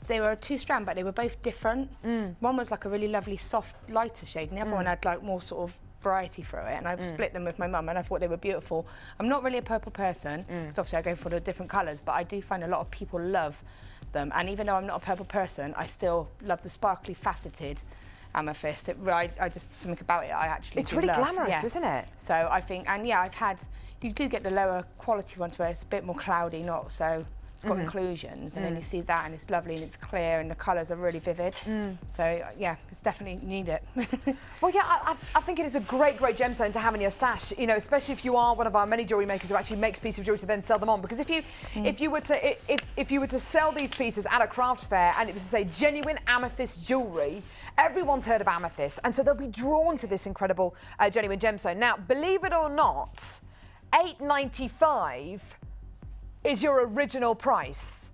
they were a 2-strand, but they were both different. One was like a really lovely, soft, lighter shade, and the other one had like more sort of variety through it, and I've split them with my mum, and I thought they were beautiful. I'm not really a purple person, because obviously I go for the different colours, but I do find a lot of people love them, and even though I'm not a purple person, I still love the sparkly faceted amethyst. I just, something about it I actually It's really love. glamorous, isn't it? So I think, and yeah, you do get the lower quality ones where it's a bit more cloudy, not so, it's got inclusions, and then you see that and it's lovely and it's clear and the colours are really vivid. So yeah, it's definitely, you need it. Well, yeah, I think it is a great, great gemstone to have in your stash, you know, especially if you are one of our many jewellery makers who actually makes pieces of jewellery to then sell them on. Because if you were to sell these pieces at a craft fair and it was to say genuine amethyst jewellery, everyone's heard of amethyst, and so they'll be drawn to this incredible genuine gemstone. Now, believe it or not, £8.95 is your original price.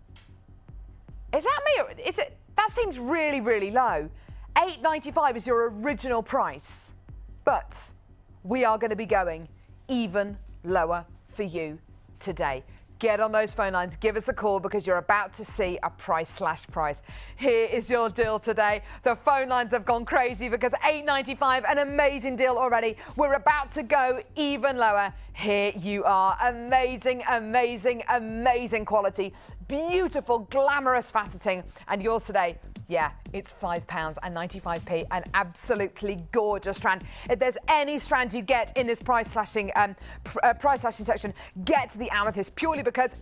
Is that me? Or is it? That seems really, really low. £8.95 is your original price, but we are going to be going even lower for you today. Get on those phone lines, give us a call, because you're about to see a price/price. Here is your deal today. The phone lines have gone crazy because £8.95, an amazing deal already. We're about to go even lower. Here you are. Amazing, amazing, amazing quality. Beautiful, glamorous faceting. And yours today, yeah, it's £5.95, an absolutely gorgeous strand. If there's any strand you get in this price slashing section, get the amethyst, purely because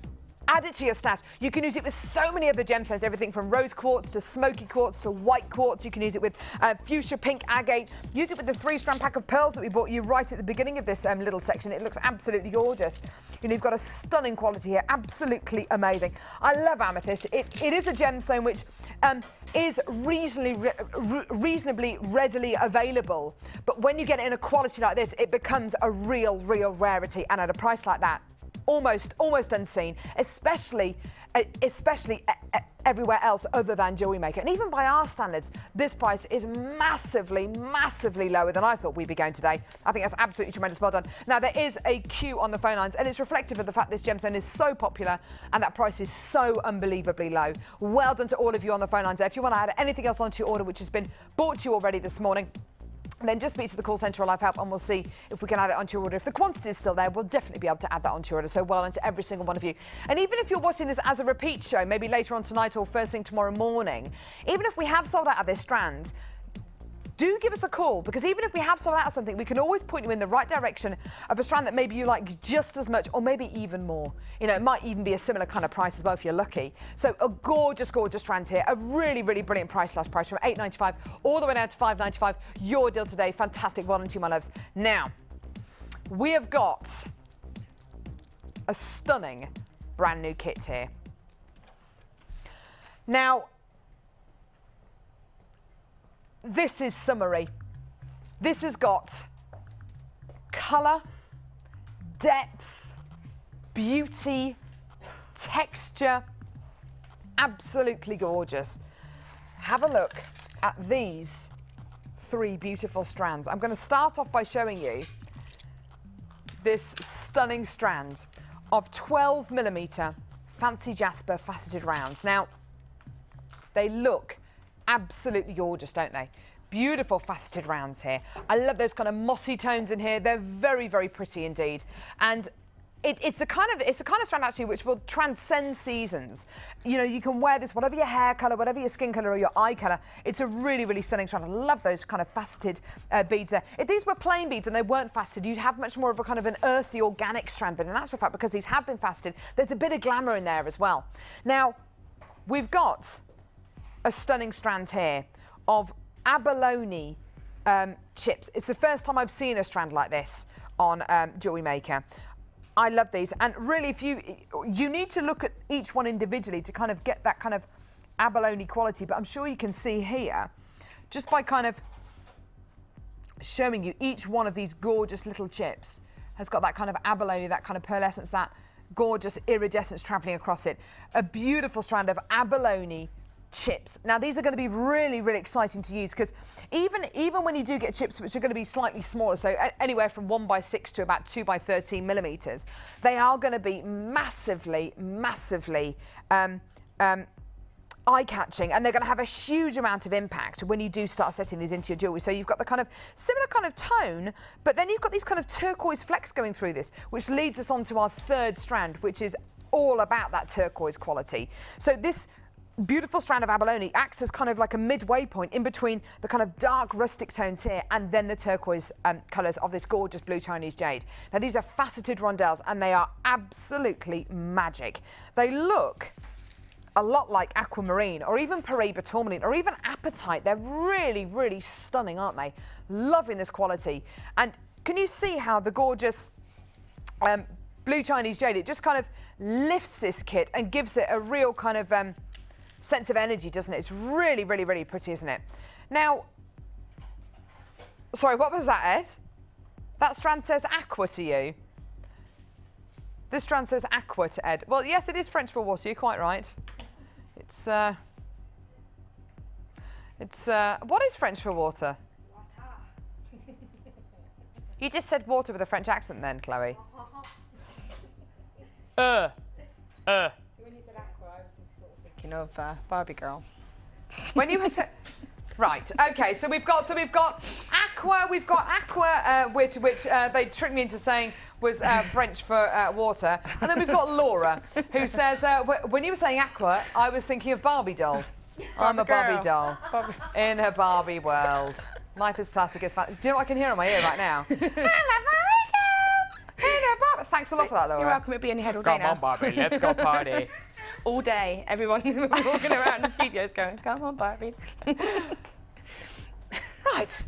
add it to your stash. You can use it with so many other gemstones, everything from rose quartz to smoky quartz to white quartz. You can use it with fuchsia pink agate. Use it with the 3-strand pack of pearls that we bought you right at the beginning of this little section. It looks absolutely gorgeous. You know, you've got a stunning quality here, absolutely amazing. I love amethyst. It is a gemstone which is reasonably readily available, but when you get it in a quality like this, it becomes a real rarity, and at a price like that, almost unseen, especially everywhere else other than Jewellery Maker. And even by our standards, this price is massively lower than I thought we'd be going today. I think that's absolutely tremendous. Well done. Now, there is a queue on the phone lines, and it's reflective of the fact this gemstone is so popular and that price is so unbelievably low. Well done to all of you on the phone lines. If you want to add anything else onto your order which has been brought to you already this morning, then just speak to the call centre or Live Help and we'll see if we can add it onto your order. If the quantity is still there, we'll definitely be able to add that onto your order. So well done to every single one of you. And even if you're watching this as a repeat show, maybe later on tonight or first thing tomorrow morning, even if we have sold out of this strand, do give us a call, because even if we have sold out of something, we can always point you in the right direction of a strand that maybe you like just as much or maybe even more. You know, it might even be a similar kind of price as well if you're lucky. So a gorgeous strand here, a really brilliant price from $8.95 all the way down to $5.95. Your deal today. Fantastic. Well done to you, my loves. Now, we have got a stunning brand new kit here. Now, this is summery. This has got colour, depth, beauty, texture. Absolutely gorgeous. Have a look at these 3 beautiful strands. I'm going to start off by showing you this stunning strand of 12mm fancy jasper faceted rounds. Now, they look absolutely gorgeous, don't they? Beautiful faceted rounds here. I love those kind of mossy tones in here. They're very pretty indeed. And it's a kind of strand actually which will transcend seasons. You know, you can wear this whatever your hair colour, whatever your skin colour or your eye colour. It's a really stunning strand. I love those kind of faceted beads there. If these were plain beads and they weren't faceted, you'd have much more of a kind of an earthy, organic strand. But in actual fact, because these have been faceted, there's a bit of glamour in there as well. Now, we've got a stunning strand here of abalone chips. It's the first time I've seen a strand like this on Jewellery Maker. I love these, and really, if you need to look at each one individually to kind of get that kind of abalone quality. But I'm sure you can see here, just by kind of showing you each one of these gorgeous little chips has got that kind of abalone, that kind of pearlescence, that gorgeous iridescence travelling across it. A beautiful strand of abalone chips. Now, these are going to be really exciting to use, because even when you do get chips which are going to be slightly smaller, so anywhere from 1x6 to about 2x13mm, they are going to be massively eye-catching, and they're going to have a huge amount of impact when you do start setting these into your jewellery. So you've got the kind of similar kind of tone, but then you've got these kind of turquoise flecks going through this, which leads us on to our third strand, which is all about that turquoise quality. So this beautiful strand of abalone acts as kind of like a midway point in between the kind of dark rustic tones here and then the turquoise colours of this gorgeous blue Chinese jade. Now, these are faceted rondelles and they are absolutely magic. They look a lot like aquamarine or even Paraiba tourmaline or even apatite. They're really stunning, aren't they? Loving this quality. And can you see how the gorgeous blue Chinese jade, it just kind of lifts this kit and gives it a real kind of sense of energy, doesn't it? It's really pretty, isn't it? Now, sorry, what was that, Ed? That strand says aqua to you. This strand says aqua to Ed. Well, yes, it is French for water. You're quite right. It's what is French for water? Water. You just said water with a French accent then, Chloe. When you said aqua, I was just sort of thinking of Barbie girl. When you were right, okay. So we've got aqua. We've got aqua, which they tricked me into saying was French for water, and then we've got Laura, who says when you were saying aqua, I was thinking of Barbie doll. I'm a Barbie doll in her Barbie world. Life is plastic. It's fun. Do you know what I can hear in my ear right now? I'm a Barbie girl. Thanks a lot for that, Laura. You're welcome. It'll be in your head all day now. Come on, Barbie, let's go party. All day, everyone walking around the studios going, come on, Barbie. Right.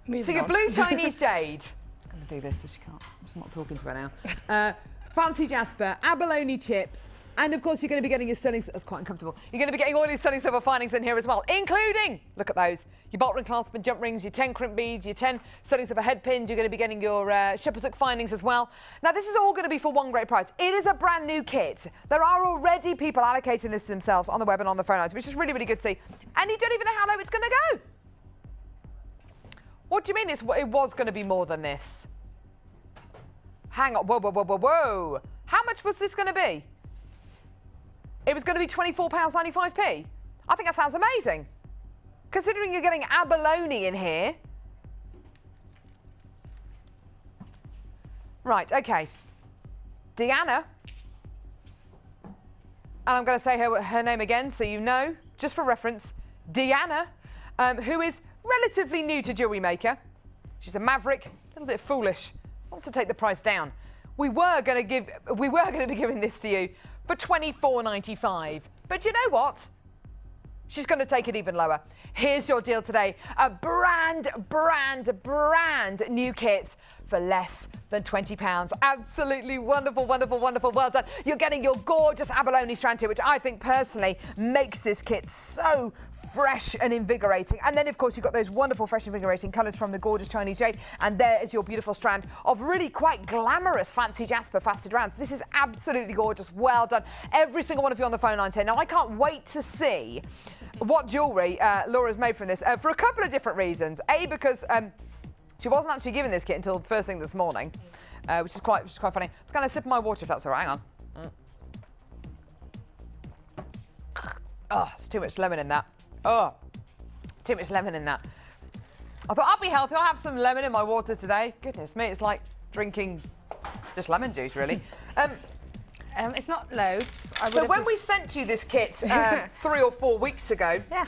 Moving So your on. blue Chinese jade. I'm going to do this so she can't. I'm just not talking to her now. fancy jasper, abalone chips, and of course you're going to be getting your stunning, that's quite uncomfortable, you're going to be getting all these stunning silver findings in here as well, including, look at those, your bolt ring clasp and jump rings, your 10 crimp beads, your 10 stunning silver head pins, you're going to be getting your shepherd's hook findings as well. Now this is all going to be for one great price. It is a brand new kit. There are already people allocating this themselves on the web and on the phone lines, which is really, really good to see. And you don't even know how low it's going to go. What do you mean it was going to be more than this? Hang on, whoa, whoa, whoa, whoa, whoa. How much was this going to be? It was going to be £24.95p. I think that sounds amazing. Considering you're getting abalone in here. Right, okay. Deanna. And I'm going to say her name again so you know, just for reference. Deanna, who is relatively new to Jewellery Maker. She's a maverick, a little bit foolish, wants to take the price down. We were going to be giving this to you for £24.95. But you know what? She's going to take it even lower. Here's your deal today. A brand new kit for less than £20. Absolutely wonderful, wonderful, wonderful. Well done. You're getting your gorgeous abalone strand here, which I think personally makes this kit so fresh and invigorating. And then, of course, you've got those wonderful, fresh, invigorating colours from the gorgeous Chinese jade. And there is your beautiful strand of really quite glamorous fancy jasper faceted rounds. This is absolutely gorgeous. Well done. Every single one of you on the phone lines here. Now, I can't wait to see what jewellery Laura's made from this for a couple of different reasons. A, because she wasn't actually given this kit until first thing this morning, which is quite funny. I'm just going to sip my water if that's all right. Hang on. Oh, there's too much lemon in that. Oh, too much lemon in that. I thought I'll be healthy. I'll have some lemon in my water today. Goodness me, it's like drinking just lemon juice, really. It's not loads. So when we sent you this kit 3 or 4 weeks ago, yeah,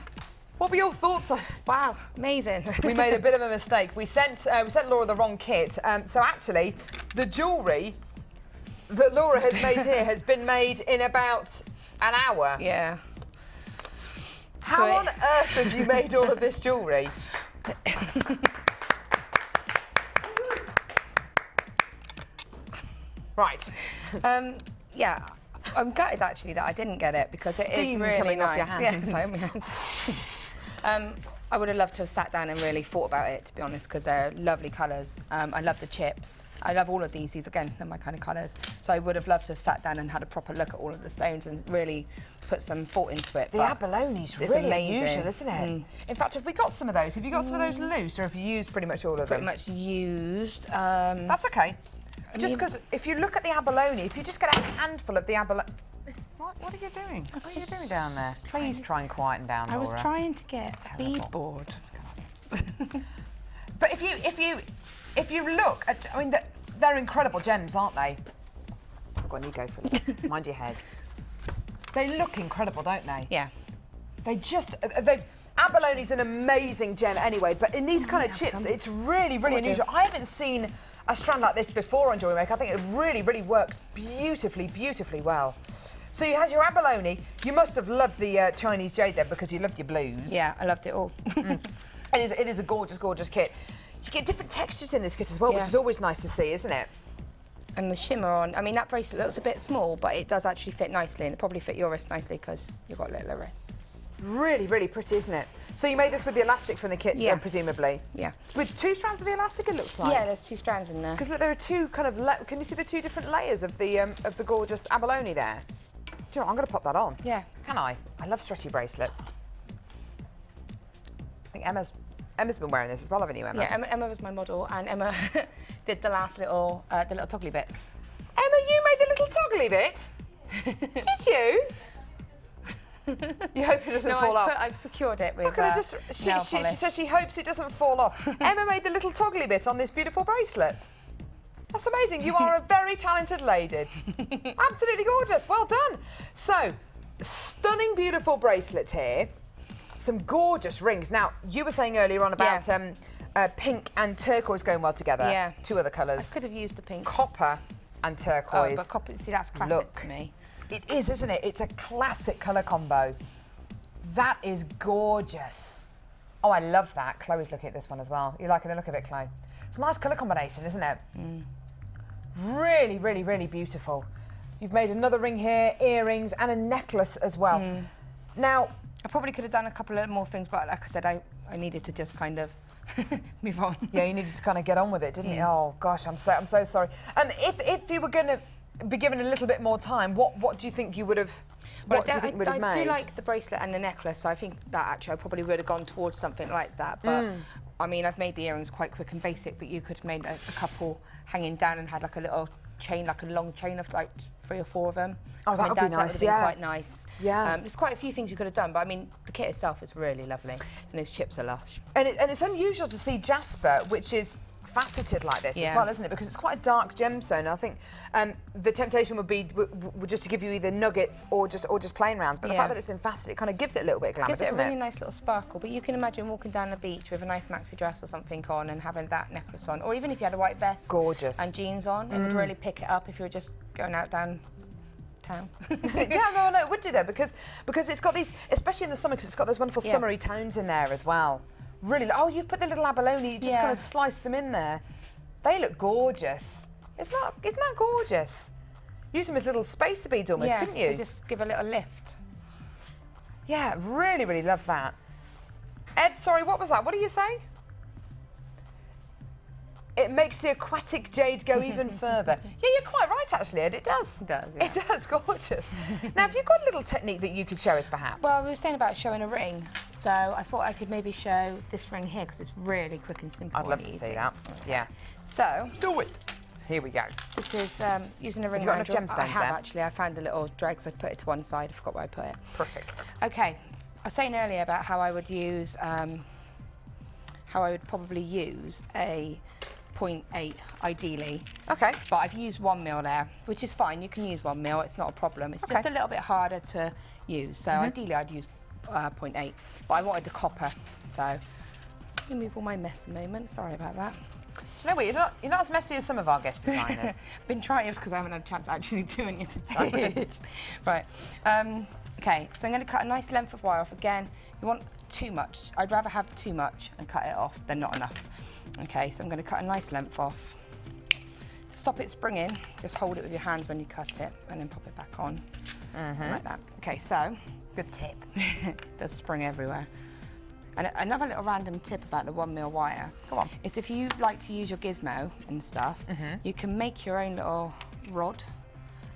what were your thoughts? Wow, amazing. We made a bit of a mistake. We sent Laura the wrong kit. So actually, the jewellery that Laura has made here has been made in about an hour. Yeah. How on earth have you made all of this jewellery? Right. Yeah, I'm gutted actually that I didn't get it because it is Steam really coming nice. off your hands. Yeah, my hands. I would have loved to have sat down and really thought about it, to be honest, because they're lovely colours. I love the chips. I love all of these. These, again, they're my kind of colours. So I would have loved to have sat down and had a proper look at all of the stones and really put some thought into it. The abalone's really amazing. unusual, isn't it? Mm. In fact, have we got some of those? Have you got some of those loose, or have you used pretty much all of them? Pretty much used. That's okay. Just because if you look at the abalone, if you just get a handful of the abalone... What are you doing? What are you doing down there? Please try and quieten down, Laura. I was trying to get a beadboard. But if you look at, I mean, they're incredible gems, aren't they? Go on, you go for it. Mind your head. They look incredible, don't they? Yeah. Abalone's an amazing gem anyway, but in these kind of chips, it's really, really unusual. I haven't seen a strand like this before on Jewellery Maker. I think it really, really works beautifully, beautifully well. So you had your abalone. You must have loved the Chinese jade then because you loved your blues. Yeah, I loved it all. It is a gorgeous, gorgeous kit. You get different textures in this kit as well, which is always nice to see, isn't it? And the shimmer on, I mean, that bracelet looks a bit small, but it does actually fit nicely, and it probably fit your wrist nicely because you've got littler wrists. Really, really pretty, isn't it? So you made this with the elastic from the kit, then, presumably? Yeah. With 2 strands of the elastic, it looks like? Yeah, there's 2 strands in there. Because look, there are 2 kind of, can you see the 2 different layers of the gorgeous abalone there? Do you know what, I'm going to pop that on. Yeah. Can I? I love stretchy bracelets. I think Emma's been wearing this as well, haven't you, Emma? Yeah, Emma was my model, and Emma did the last little, the little toggly bit. Emma, you made the little toggly bit? Did you? You hope it doesn't fall off. I've secured it with she says she hopes it doesn't fall off. Emma made the little toggly bit on this beautiful bracelet. That's amazing. You are a very talented lady. Absolutely gorgeous. Well done. So, stunning, beautiful bracelets here. Some gorgeous rings. Now, you were saying earlier on about pink and turquoise going well together. Yeah. 2 other colours. I could have used the pink. Copper and turquoise. Oh, but copper, see, that's classic to me. It is, isn't it? It's a classic colour combo. That is gorgeous. Oh, I love that. Chloe's looking at this one as well. You liking the look of it, Chloe? It's a nice colour combination, isn't it? Really, really, really beautiful. You've made another ring here, earrings, and a necklace as well. Now, I probably could have done a couple of more things, but like I said, I needed to just kind of move on. yeah, you needed to kind of get on with it, didn't you? Oh gosh, I'm so sorry. And if you were going to be given a little bit more time, what do you think you would have? What do you think you would have made? I do like the bracelet and the necklace, so I think that actually I probably would have gone towards something like that. But I mean, I've made the earrings quite quick and basic, but you could have made a couple hanging down and had like a little chain, like a long chain of like 3 or 4 of them. Oh, that would be nice. That would have been quite nice. Yeah. There's quite a few things you could have done, but I mean, the kit itself is really lovely, and those chips are lush. And it's unusual to see jasper, which is faceted like this as well, isn't it? Because it's quite a dark gemstone. I think the temptation would be just to give you either nuggets or just plain rounds. But the fact that it's been faceted, it kind of gives it a little bit of glamour, gives it a doesn't really nice little sparkle. But you can imagine walking down the beach with a nice maxi dress or something on and having that necklace on, or even if you had a white vest, gorgeous, and jeans on, it would really pick it up if you were just going out down town. yeah, no, it would do that because it's got these, especially in the summer, because it's got those wonderful summery tones in there as well. Really, oh, you've put the little abalone, you just kind of slice them in there. They look gorgeous. Isn't that gorgeous? Use them as little spacer beads almost, couldn't you? They just give a little lift. Yeah, really, really love that. Ed, sorry, what was that? What are you saying? It makes the aquatic jade go even further. Yeah, you're quite right, actually, Ed. It does. It does, yeah. It does, gorgeous. Now, have you got a little technique that you could show us, perhaps? Well, we were saying about showing a ring, so I thought I could maybe show this ring here because it's really quick and simple. I'd love to see that. Yeah. So, do it. Here we go. This is using a ring. Have you got enough gemstones I have there? actually. I found a little dregs. I put it to one side. I forgot where I put it. Perfect. Okay. I was saying earlier about how I would use, how I would probably use a 0.8 ideally. Okay. But I've used 1 mil there, which is fine. You can use 1 mil. It's not a problem. It's just a little bit harder to use. So ideally, I'd use 0.8. But I wanted the copper. So let me move all my mess a moment. Sorry about that. Do you know what? You're not as messy as some of our guest designers. I've been trying this because I haven't had a chance to actually do anything. Right. Okay, so I'm going to cut a nice length of wire off. Again, you want too much. I'd rather have too much and cut it off than not enough. Okay, so I'm going to cut a nice length off. To stop it springing, just hold it with your hands when you cut it and then pop it back on. Like that. Okay, so. Good tip. There's spring everywhere. And another little random tip about the 1 mil wire. Go on. Is if you like to use your gizmo and stuff, you can make your own little rod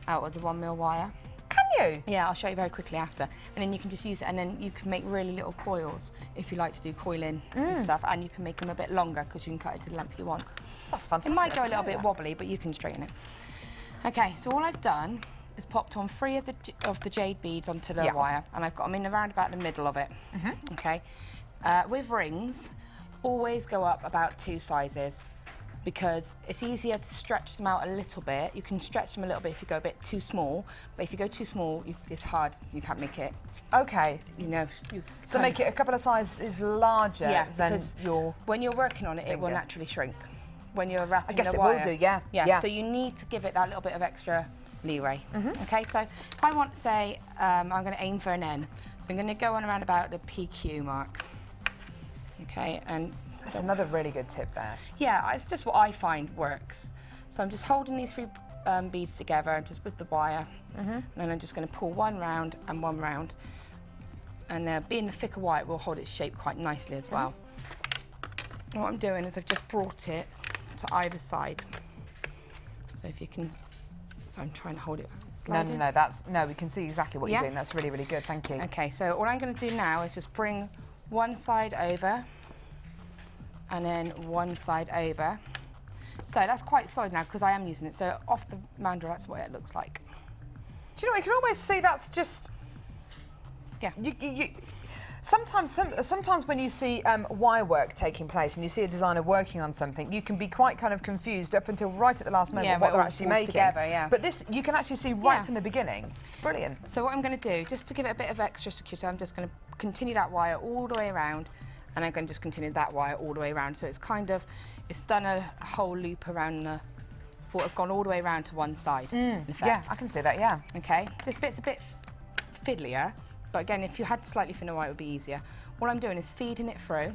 out of the 1 mil wire. Can you? Yeah, I'll show you very quickly after. And then you can just use it, and then you can make really little coils if you like to do coiling and stuff, and you can make them a bit longer because you can cut it to the length you want. That's fantastic. It might go a little bit wobbly, but you can straighten it. Okay, so all I've done is popped on 3 of the jade beads onto the wire, and I've got them in around about the middle of it. Okay. With rings, always go up about 2 sizes because it's easier to stretch them out a little bit. You can stretch them a little bit if you go a bit too small, but if you go too small, it's hard. You can't make it. Okay. You know. So make it a couple of sizes larger than your. When you're working on it, it will naturally shrink. When you're wrapping I guess the it wire. will do. Yeah. Yeah. So you need to give it that little bit of extra leeway. Okay, so if I want to say, I'm going to aim for an N, so I'm going to go on around about the PQ mark. Okay, and that's another really good tip there. Yeah, it's just what I find works. So I'm just holding these 3 beads together, just with the wire, and then I'm just going to pull 1 round and 1 round. And being the thicker wire, it will hold its shape quite nicely as well. And what I'm doing is I've just brought it to either side. So if you can, so I'm trying to hold it. No, we can see exactly what you're doing. That's really, really good. Thank you. Okay, so all I'm going to do now is just bring one side over and then one side over. So that's quite solid now because I am using it. So off the mandrel, that's what it looks like. Do you know, you can almost see that's just... Yeah. Sometimes when you see wire work taking place and you see a designer working on something, you can be quite kind of confused up until right at the last moment what they're actually making. Together, But this, you can actually see right from the beginning. It's brilliant. So what I'm going to do, just to give it a bit of extra security, I'm just going to continue that wire all the way around, and I'm going to just continue that wire all the way around. So it's kind of, it's done a whole loop around the, sort of gone all the way around to one side. In effect. Yeah, I can see that, yeah. Okay, this bit's a bit fiddlier, but again, if you had slightly thinner wire, it would be easier. What I'm doing is feeding it through,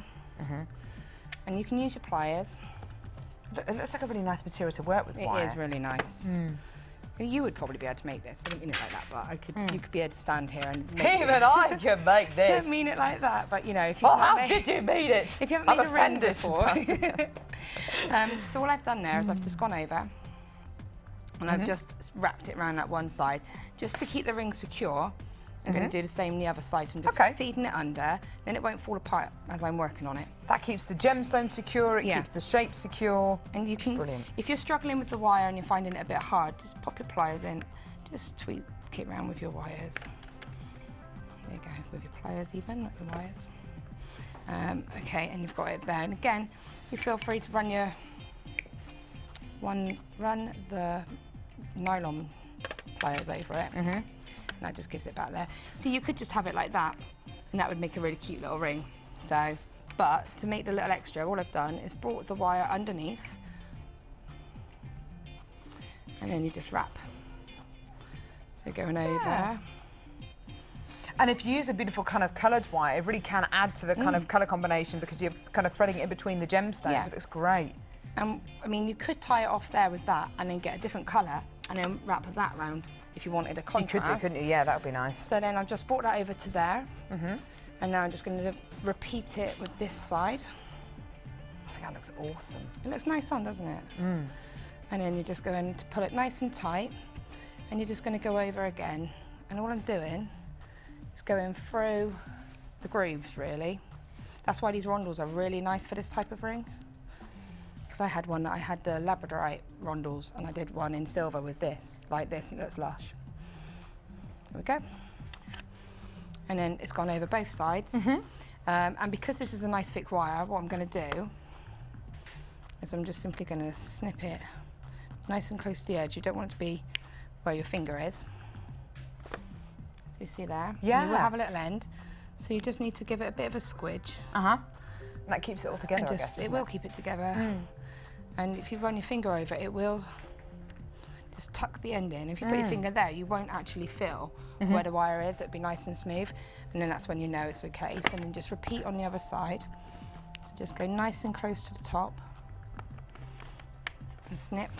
and you can use your pliers. It looks like a really nice material to work with. It is really nice. You would probably be able to make this. I don't mean it like that, but you could be able to stand here and make Even I can make this. I don't mean it like that, but you know, if you how did you mean it? If you haven't made a ring offended. before. So all I've done there is I've just gone over and I've just wrapped it around that one side. Just to keep the ring secure, I'm going to do the same on the other side. So I'm just feeding it under, then it won't fall apart as I'm working on it. That keeps the gemstone secure, it keeps the shape secure. And you can, if you're struggling with the wire and you're finding it a bit hard, just pop your pliers in, just tweak it around with your wires. There you go, with your pliers even, not your wires. Okay, and you've got it there. And again, you feel free to run the nylon pliers over it. And that just gives it back there. So you could just have it like that, and that would make a really cute little ring. So, but to make the little extra, all I've done is brought the wire underneath, and then you just wrap. So going over. And if you use a beautiful kind of coloured wire, it really can add to the kind of colour combination because you're kind of threading it in between the gemstones. It looks great. I mean, you could tie it off there with that and then get a different colour and then wrap that round if you wanted a contrast. You could do, couldn't you? Yeah, that would be nice. So then I've just brought that over to there. And now I'm just going to repeat it with this side. I think that looks awesome. It looks nice on, doesn't it? And then you're just going to pull it nice and tight, and you're just going to go over again. And all I'm doing is going through the grooves, really. That's why these rondels are really nice for this type of ring. Because I had one that I had the labradorite rondels, and I did one in silver with this, like this, and it looks lush. There we go. And then it's gone over both sides. And because this is a nice thick wire, what I'm going to do is I'm just simply going to snip it nice and close to the edge. You don't want it to be where your finger is. So you see there? Yeah. You will have a little end. So you just need to give it a bit of a squidge. And that keeps it all together, And I guess, it will keep it together. And if you run your finger over it, it will just tuck the end in. If you put your finger there, you won't actually feel where the wire is. It'll be nice and smooth. And then that's when you know it's okay. So then just repeat on the other side. So just go nice and close to the top. And snip.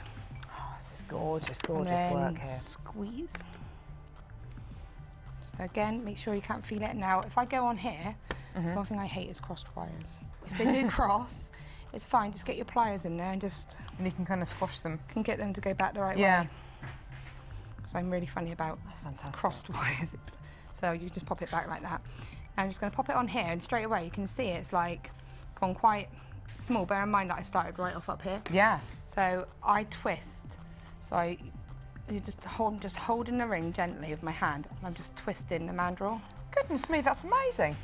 Oh, this is gorgeous, gorgeous and then work here. Squeeze. So again, make sure you can't feel it. Now, if I go on here, one thing I hate is crossed wires. If they do cross, it's fine. Just get your pliers in there and just... And you can kind of squash them. Can get them to go back the right way. So I'm really funny about crossed wires. So you just pop it back like that. I'm just going to pop it on here, and straight away you can see it's like gone quite small. Bear in mind that I started right off up here. Yeah. So I twist. So you just holding the ring gently with my hand, and I'm just twisting the mandrel. Goodness me, that's amazing.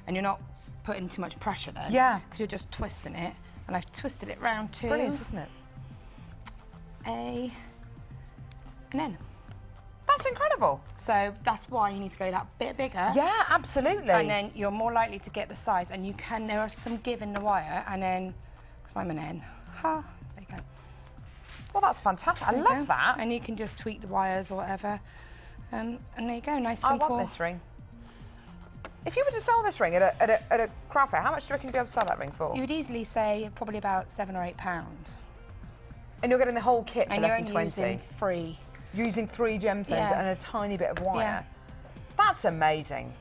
And you're not putting too much pressure then. Yeah. Because you're just twisting it. And I've twisted it round to Brilliant, isn't it? A and N. That's incredible. So that's why you need to go that bit bigger. Yeah, absolutely. And then you're more likely to get the size, and you can, there are some give in the wire, and then, because I'm an N, there you go. Well, that's fantastic. I love that. And you can just tweak the wires or whatever. And there you go, nice, simple. I want this ring. If you were to sell this ring at a craft fair, how much do you reckon you'd be able to sell that ring for? You would easily say probably about £7 or £8. And you're getting the whole kit for And less you're than only 20? using 3. Using 3 gemstones and a tiny bit of wire. Yeah. That's amazing.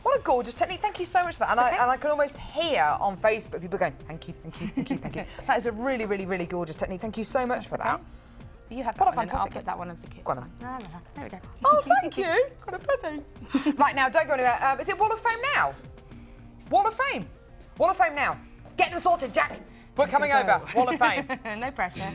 What a gorgeous technique. Thank you so much for that. And I can almost hear on Facebook people going, thank you, thank you, thank you, thank you. That is a really, really, really gorgeous technique. Thank you so much for that. You have What that a one, fantastic I'll put that one as the kit. Go on. There we go. Oh, thank you. Got a present. Right, now, don't go anywhere. Is it Wall of Fame now? Wall of Fame. Wall of Fame now. Get them sorted, Jack. We're coming over. Wall of Fame. No pressure.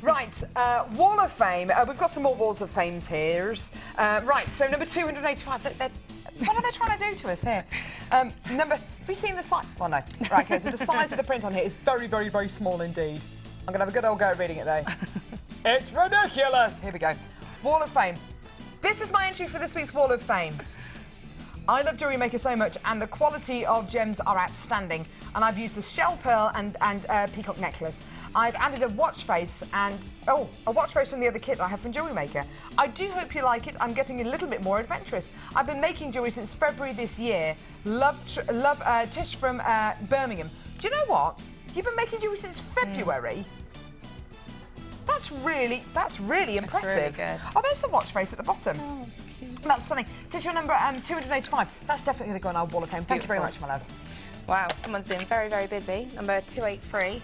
Right, Wall of Fame. We've got some more Walls of Fames here. Right, so number 285. What are they trying to do to us here? Have you seen the size? Well, no. Right, okay, so the size of the print on here is very, very, very small indeed. I'm going to have a good old go at reading it, though. It's ridiculous. Here we go. Wall of Fame. This is my entry for this week's Wall of Fame. I love Jewellery Maker so much, and the quality of gems are outstanding. And I've used the shell pearl and peacock necklace. I've added a watch face and, a watch face from the other kit I have from Jewellery Maker. I do hope you like it. I'm getting a little bit more adventurous. I've been making jewellery since February this year. Love Tish from Birmingham. Do you know what? You've been making jewellery since February? That's really impressive. Really good. Oh, there's the watch face at the bottom. Oh, that's cute. That's stunning. Tish, your number 285. That's definitely going to go on our Wall of Fame. Thank you very much, my love. Wow, someone's been very, very busy. Number 283.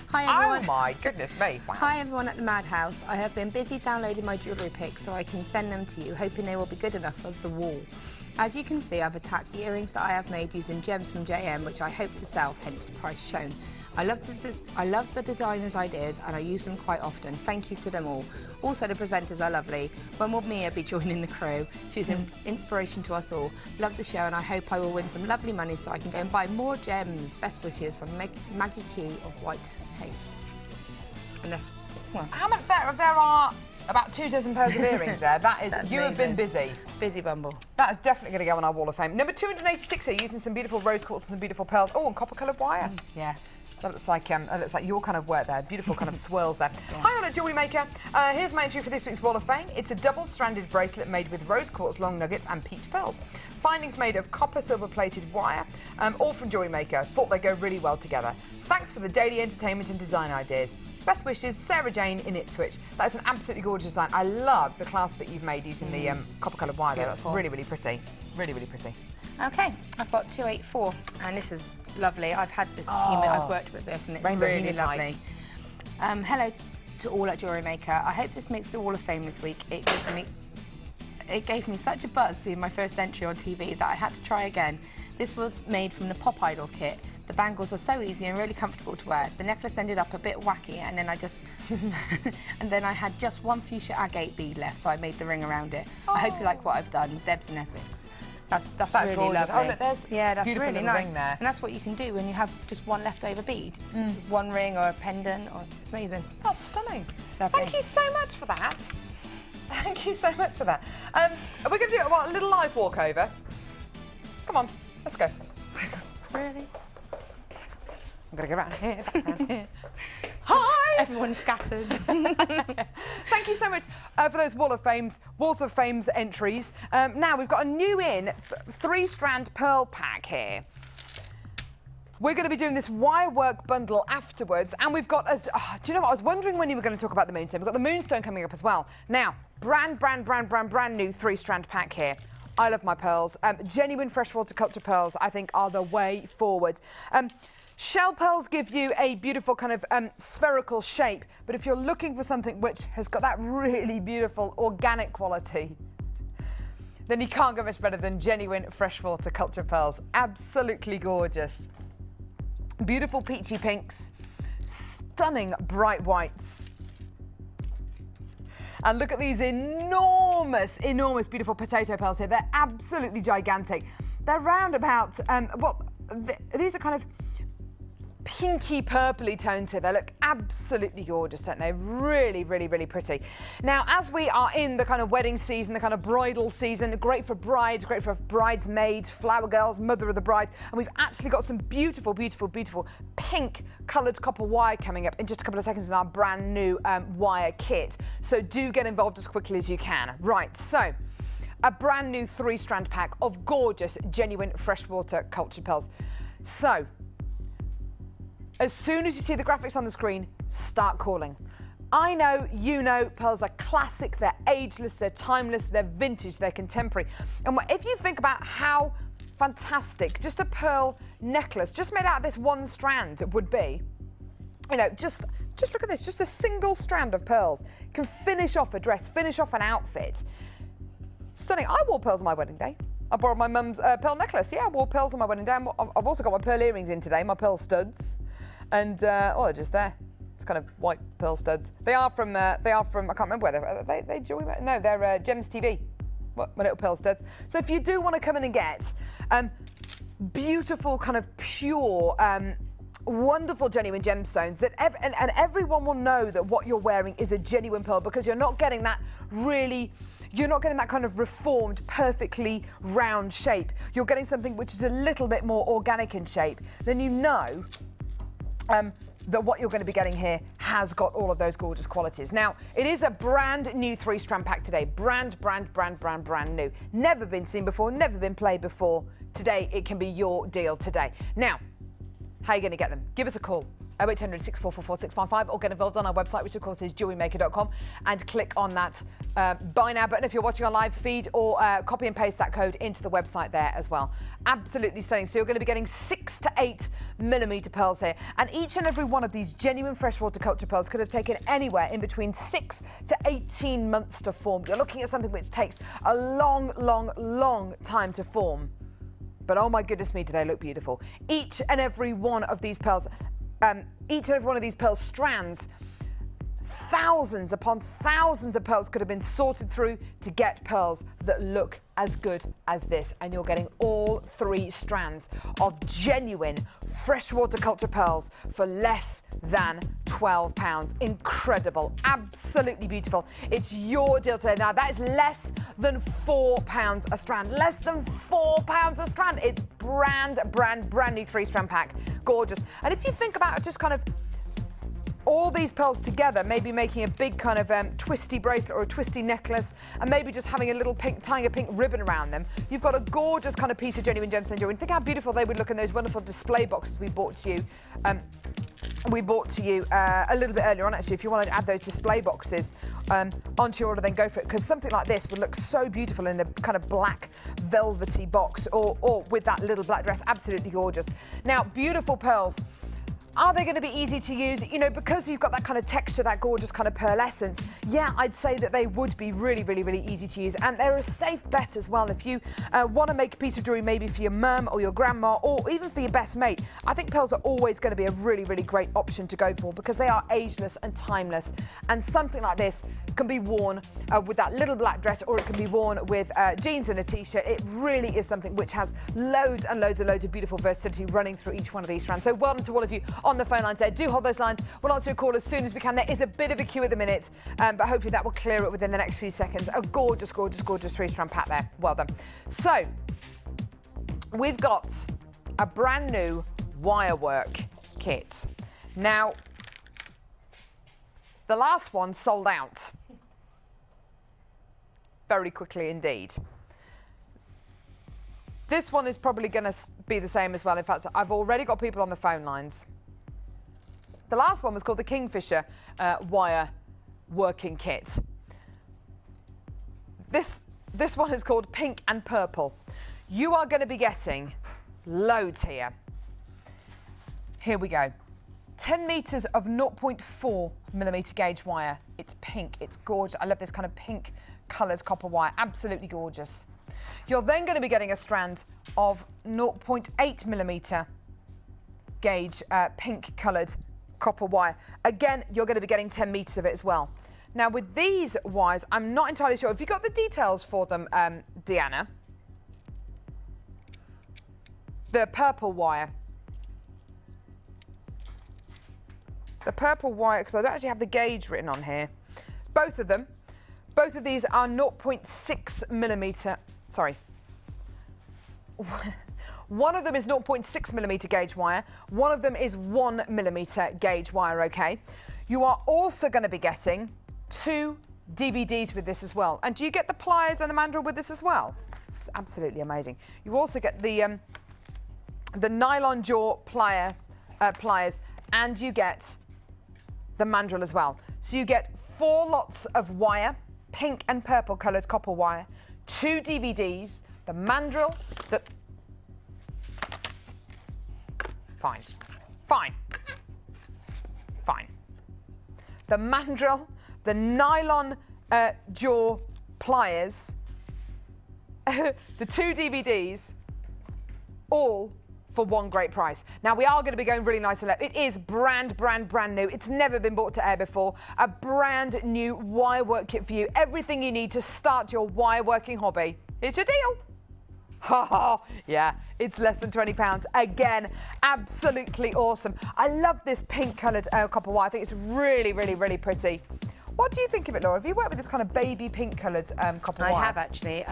Hi everyone. Oh my goodness me. Wow. Hi everyone at the Madhouse. I have been busy downloading my jewellery pics so I can send them to you, hoping they will be good enough for the wall. As you can see, I've attached the earrings that I have made using gems from JM, which I hope to sell, hence the price shown. I love the designer's ideas and I use them quite often. Thank you to them all. Also, the presenters are lovely. When will Mia be joining the crew? She's an inspiration to us all. Love the show and I hope I will win some lovely money so I can go and buy more gems. Best wishes from Maggie Key of White Hay. And that's, well, How much there are about 24 pairs of earrings there. That is, That's you have been busy. Busy bumble. That is definitely going to go on our Wall of Fame. Number 286 here, using some beautiful rose quartz and some beautiful pearls. Oh, and copper-coloured wire. Yeah. That looks like your kind of work there. Beautiful kind of swirls there. Yeah. Hi, on at Jewellery Maker. Here's my entry for this week's Wall of Fame. It's a double-stranded bracelet made with rose quartz long nuggets and peach pearls. Findings made of copper silver-plated wire, all from Jewellery Maker. Thought they go really well together. Thanks for the daily entertainment and design ideas. Best wishes, Sarah Jane in Ipswich. That is an absolutely gorgeous design. I love the class that you've made using the copper-coloured wire there. That's really, really pretty. Really, really pretty. Okay, I've got 284, and this is lovely. I've had this I've worked with this, and it's Rainbow really hematite. lovely. Hello to all at Jewellery Maker. I hope this makes the Wall of Fame this week. It gave me such a buzz seeing my first entry on TV that I had to try again. This was made from the Pop Idol kit. The bangles are so easy and really comfortable to wear. The necklace ended up a bit wacky, and then I had just one fuchsia agate bead left, so I made the ring around it. I hope you like what I've done. Deb's in Essex. That's really gorgeous. lovely. Oh, look, there's that's beautiful really little nice. ring there. And that's what you can do when you have just one leftover bead. One ring or a pendant, it's amazing. That's stunning. Lovely. Thank you so much for that. Thank you so much for that. We're going to do a little live walkover. Come on, let's go. Really? I'm going to go around here, back around here. Hi! Everyone scatters. Thank you so much for those Walls of Fame's entries. Now, we've got a new three-strand pearl pack here. We're going to be doing this wire work bundle afterwards, and we've got, do you know what, I was wondering when you were going to talk about the moonstone. We've got the moonstone coming up as well. Now, brand new three-strand pack here. I love my pearls. Genuine freshwater culture pearls, I think, are the way forward. Shell pearls give you a beautiful kind of spherical shape, but if you're looking for something which has got that really beautiful organic quality, then you can't get much better than genuine freshwater culture pearls. Absolutely gorgeous. Beautiful peachy pinks, stunning bright whites. And look at these enormous, beautiful potato pearls here. They're absolutely gigantic. They're round about, these are kind of pinky purpley tones here. They look absolutely gorgeous, don't they? Really, really, really pretty. Now, as we are in the kind of wedding season, the kind of bridal season, great for brides, great for bridesmaids, flower girls, mother of the bride, and we've actually got some beautiful, beautiful, beautiful pink coloured copper wire coming up in just a couple of seconds in our brand new wire kit. So do get involved as quickly as you can. Right, so a brand new three-strand pack of gorgeous, genuine freshwater cultured pearls. So, as soon as you see the graphics on the screen, start calling. I know, you know, pearls are classic, they're ageless, they're timeless, they're vintage, they're contemporary. And if you think about how fantastic just a pearl necklace, just made out of this one strand would be, you know, just look at this, just a single strand of pearls can finish off a dress, finish off an outfit. Stunning. I wore pearls on my wedding day. I borrowed my mum's pearl necklace. Yeah, I wore pearls on my wedding day. I've also got my pearl earrings in today, my pearl studs. And, they're just there. It's kind of white pearl studs. They are from, I can't remember where they're Jewellery Maker? No, they're Gems TV. My little pearl studs. So if you do want to come in and get beautiful kind of pure wonderful genuine gemstones that and everyone will know that what you're wearing is a genuine pearl, because you're not getting that kind of reformed, perfectly round shape. You're getting something which is a little bit more organic in shape. Then you know that what you're going to be getting here has got all of those gorgeous qualities. Now, it is a brand new 3-strand pack today. Brand new. Never been seen before, never been played before. Today, it can be your deal today. Now, how are you going to get them? Give us a call. 0800 644 655, or get involved on our website, which of course is jewellerymaker.com, and click on that buy now button if you're watching on live feed, or copy and paste that code into the website there as well. Absolutely stunning. So you're going to be getting 6 to 8 millimeter pearls here, and each and every one of these genuine freshwater culture pearls could have taken anywhere in between 6 to 18 months to form. You're looking at something which takes a long time to form. But oh my goodness me, do they look beautiful. Each and every one of these pearls, each and every one of these pearl strands, thousands upon thousands of pearls could have been sorted through to get pearls that look as good as this. And you're getting all 3 strands of genuine freshwater culture pearls for less than £12. Incredible, absolutely beautiful. It's your deal today. Now that is less than £4 a strand. Less than £4 a strand. It's brand new 3-strand pack. Gorgeous. And if you think about just kind of all these pearls together, maybe making a big kind of twisty bracelet or a twisty necklace, and maybe just having a little tying a pink ribbon around them, you've got a gorgeous kind of piece of genuine gemstone jewelry. Think how beautiful they would look in those wonderful display boxes we bought to you. A little bit earlier on, actually. If you want to add those display boxes onto your order, then go for it, because something like this would look so beautiful in a kind of black velvety box, or with that little black dress. Absolutely gorgeous. Now, beautiful pearls. Are they going to be easy to use? You know, because you've got that kind of texture, that gorgeous kind of pearlescence, yeah, I'd say that they would be really easy to use. And they're a safe bet as well. If you want to make a piece of jewellery maybe for your mum or your grandma, or even for your best mate, I think pearls are always going to be a really great option to go for, because they are ageless and timeless. And something like this can be worn with that little black dress, or it can be worn with jeans and a t-shirt. It really is something which has loads and loads of beautiful versatility running through each one of these strands. So well done to all of you on the phone lines there. Do hold those lines. We'll answer your call as soon as we can. There is a bit of a queue at the minute, but hopefully that will clear it within the next few seconds. A gorgeous 3-strand pack there. Well done. So we've got a brand new wire work kit. Now, the last one sold out very quickly indeed. This one is probably going to be the same as well. In fact, I've already got people on the phone lines. The last one was called the Kingfisher wire working kit. This one is called Pink and Purple. You are going to be getting loads here. Here we go. 10 metres of 0.4 millimetre gauge wire. It's pink. It's gorgeous. I love this kind of pink coloured copper wire. Absolutely gorgeous. You're then going to be getting a strand of 0.8 millimetre gauge pink coloured copper wire. Again, you're going to be getting 10 metres of it as well. Now, with these wires, I'm not entirely sure. Have you got the details for them, Deanna? The purple wire. The purple wire, because I don't actually have the gauge written on here. Both of them. Both of these are 0.6 millimetre. Sorry. One of them is 0.6 millimetre gauge wire. One of them is 1 millimetre gauge wire, okay? You are also going to be getting 2 DVDs with this as well. And do you get the pliers and the mandrel with this as well? It's absolutely amazing. You also get the nylon jaw pliers, and you get the mandrel as well. So you get 4 lots of wire, pink and purple coloured copper wire, 2 DVDs, the mandrel, the... Fine. The mandrel, the nylon jaw pliers, the 2 DVDs, all for one great price. Now, we are going to be going really nice and low. It is brand new. It's never been brought to air before. A brand new wire work kit for you. Everything you need to start your wire working hobby. Here's your deal. Ha ha, yeah, it's less than £20. Again, absolutely awesome. I love this pink coloured copper wire. I think it's really, really, really pretty. What do you think of it, Laura? Have you worked with this kind of baby pink coloured copper wire? I have actually.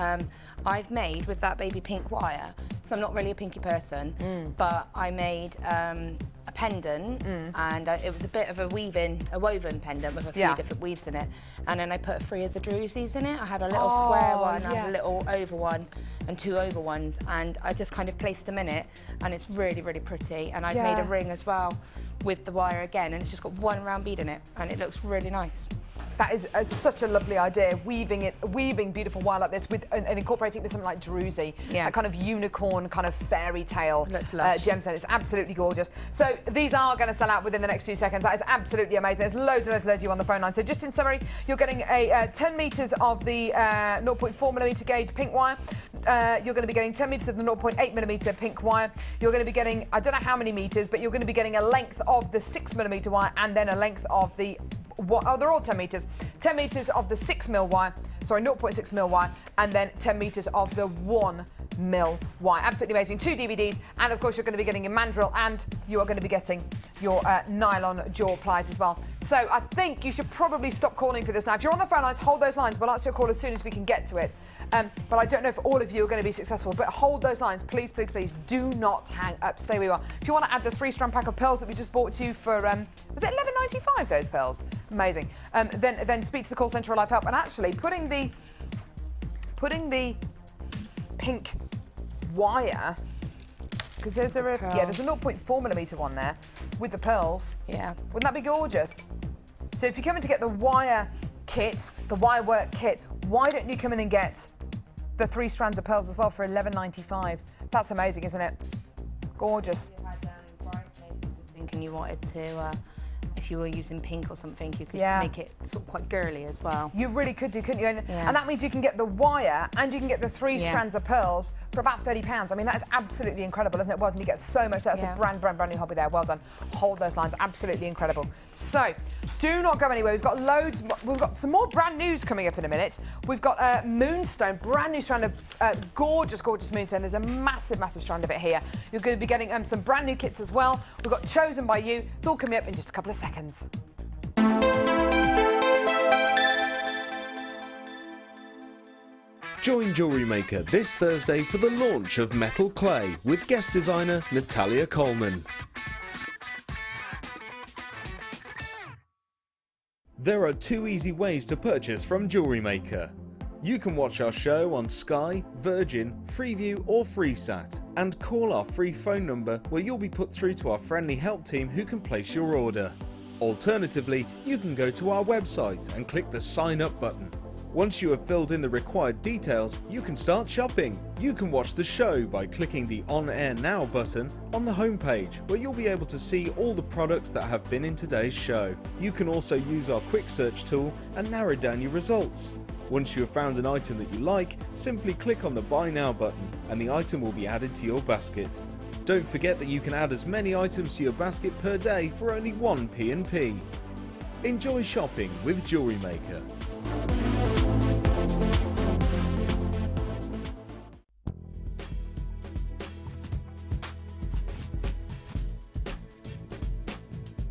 I've made with that baby pink wire, because I'm not really a pinky person, but I made a pendant, and it was a bit of a woven pendant with a few different weaves in it. And then I put 3 of the drusies in it. I had a little square one, I had a little oval one, and 2 oval ones, and I just kind of placed them in it, and it's really, really pretty. And I've made a ring as well with the wire again, and it's just got 1 round bead in it, and it looks really nice. That is such a lovely idea, weaving beautiful wire like this with and incorporating it with something like druzy, a kind of unicorn, kind of fairy tale gemstone. It's absolutely gorgeous. So these are going to sell out within the next few seconds. That is absolutely amazing. There's loads and loads and loads of you on the phone line. So just in summary, you're getting a 10 metres of the 0.4mm gauge pink wire. You're going to be getting 10 metres of the 0.8mm pink wire. You're going to be getting, I don't know how many metres, but you're going to be getting a length of the 6mm wire, and then a length of the they're all 10 metres. 10 metres of the 6mm wire, sorry, 0.6mm wire, and then 10 metres of the 1mm wire. Absolutely amazing. 2 DVDs, and of course you're going to be getting your mandrel, and you are going to be getting your nylon jaw pliers as well. So I think you should probably stop calling for this now. If you're on the phone lines, hold those lines. We'll answer your call as soon as we can get to it. But I don't know if all of you are going to be successful, but hold those lines. Please, please, please do not hang up. Stay where you are. If you want to add the 3-strand pack of pearls that we just bought to you for, was it £11.95, those pearls? Amazing. Then speak to the call centre or Live Help. And actually, putting the pink wire, because there's a 0.4mm one there with the pearls. Yeah. Wouldn't that be gorgeous? So if you're coming to get the wire kit, the wire work kit, why don't you come in and get the 3 strands of pearls as well for £11.95? That's amazing, isn't it? Gorgeous. If you had bridesmaids or something and you wanted to, if you were using pink or something, you could make it sort of quite girly as well. You really could do, couldn't you? And that means you can get the wire and you can get the 3 strands of pearls for about £30. I mean, that is absolutely incredible, isn't it? Well done, you get so much. That's a brand new hobby there. Well done. Hold those lines. Absolutely incredible. So, do not go anywhere. We've got loads. We've got some more brand news coming up in a minute. We've got Moonstone, brand new strand of gorgeous, gorgeous moonstone. There's a massive, massive strand of it here. You're going to be getting some brand new kits as well. We've got Chosen by You. It's all coming up in just a couple of seconds. Join Jewellery Maker this Thursday for the launch of Metal Clay with guest designer Natalia Coleman. There are 2 easy ways to purchase from Jewellery Maker. You can watch our show on Sky, Virgin, Freeview or FreeSat, and call our free phone number where you'll be put through to our friendly help team who can place your order. Alternatively, you can go to our website and click the Sign Up button. Once you have filled in the required details, you can start shopping. You can watch the show by clicking the On Air Now button on the homepage, where you'll be able to see all the products that have been in today's show. You can also use our quick search tool and narrow down your results. Once you have found an item that you like, simply click on the Buy Now button and the item will be added to your basket. Don't forget that you can add as many items to your basket per day for only 1 P&P. Enjoy shopping with Jewellery Maker.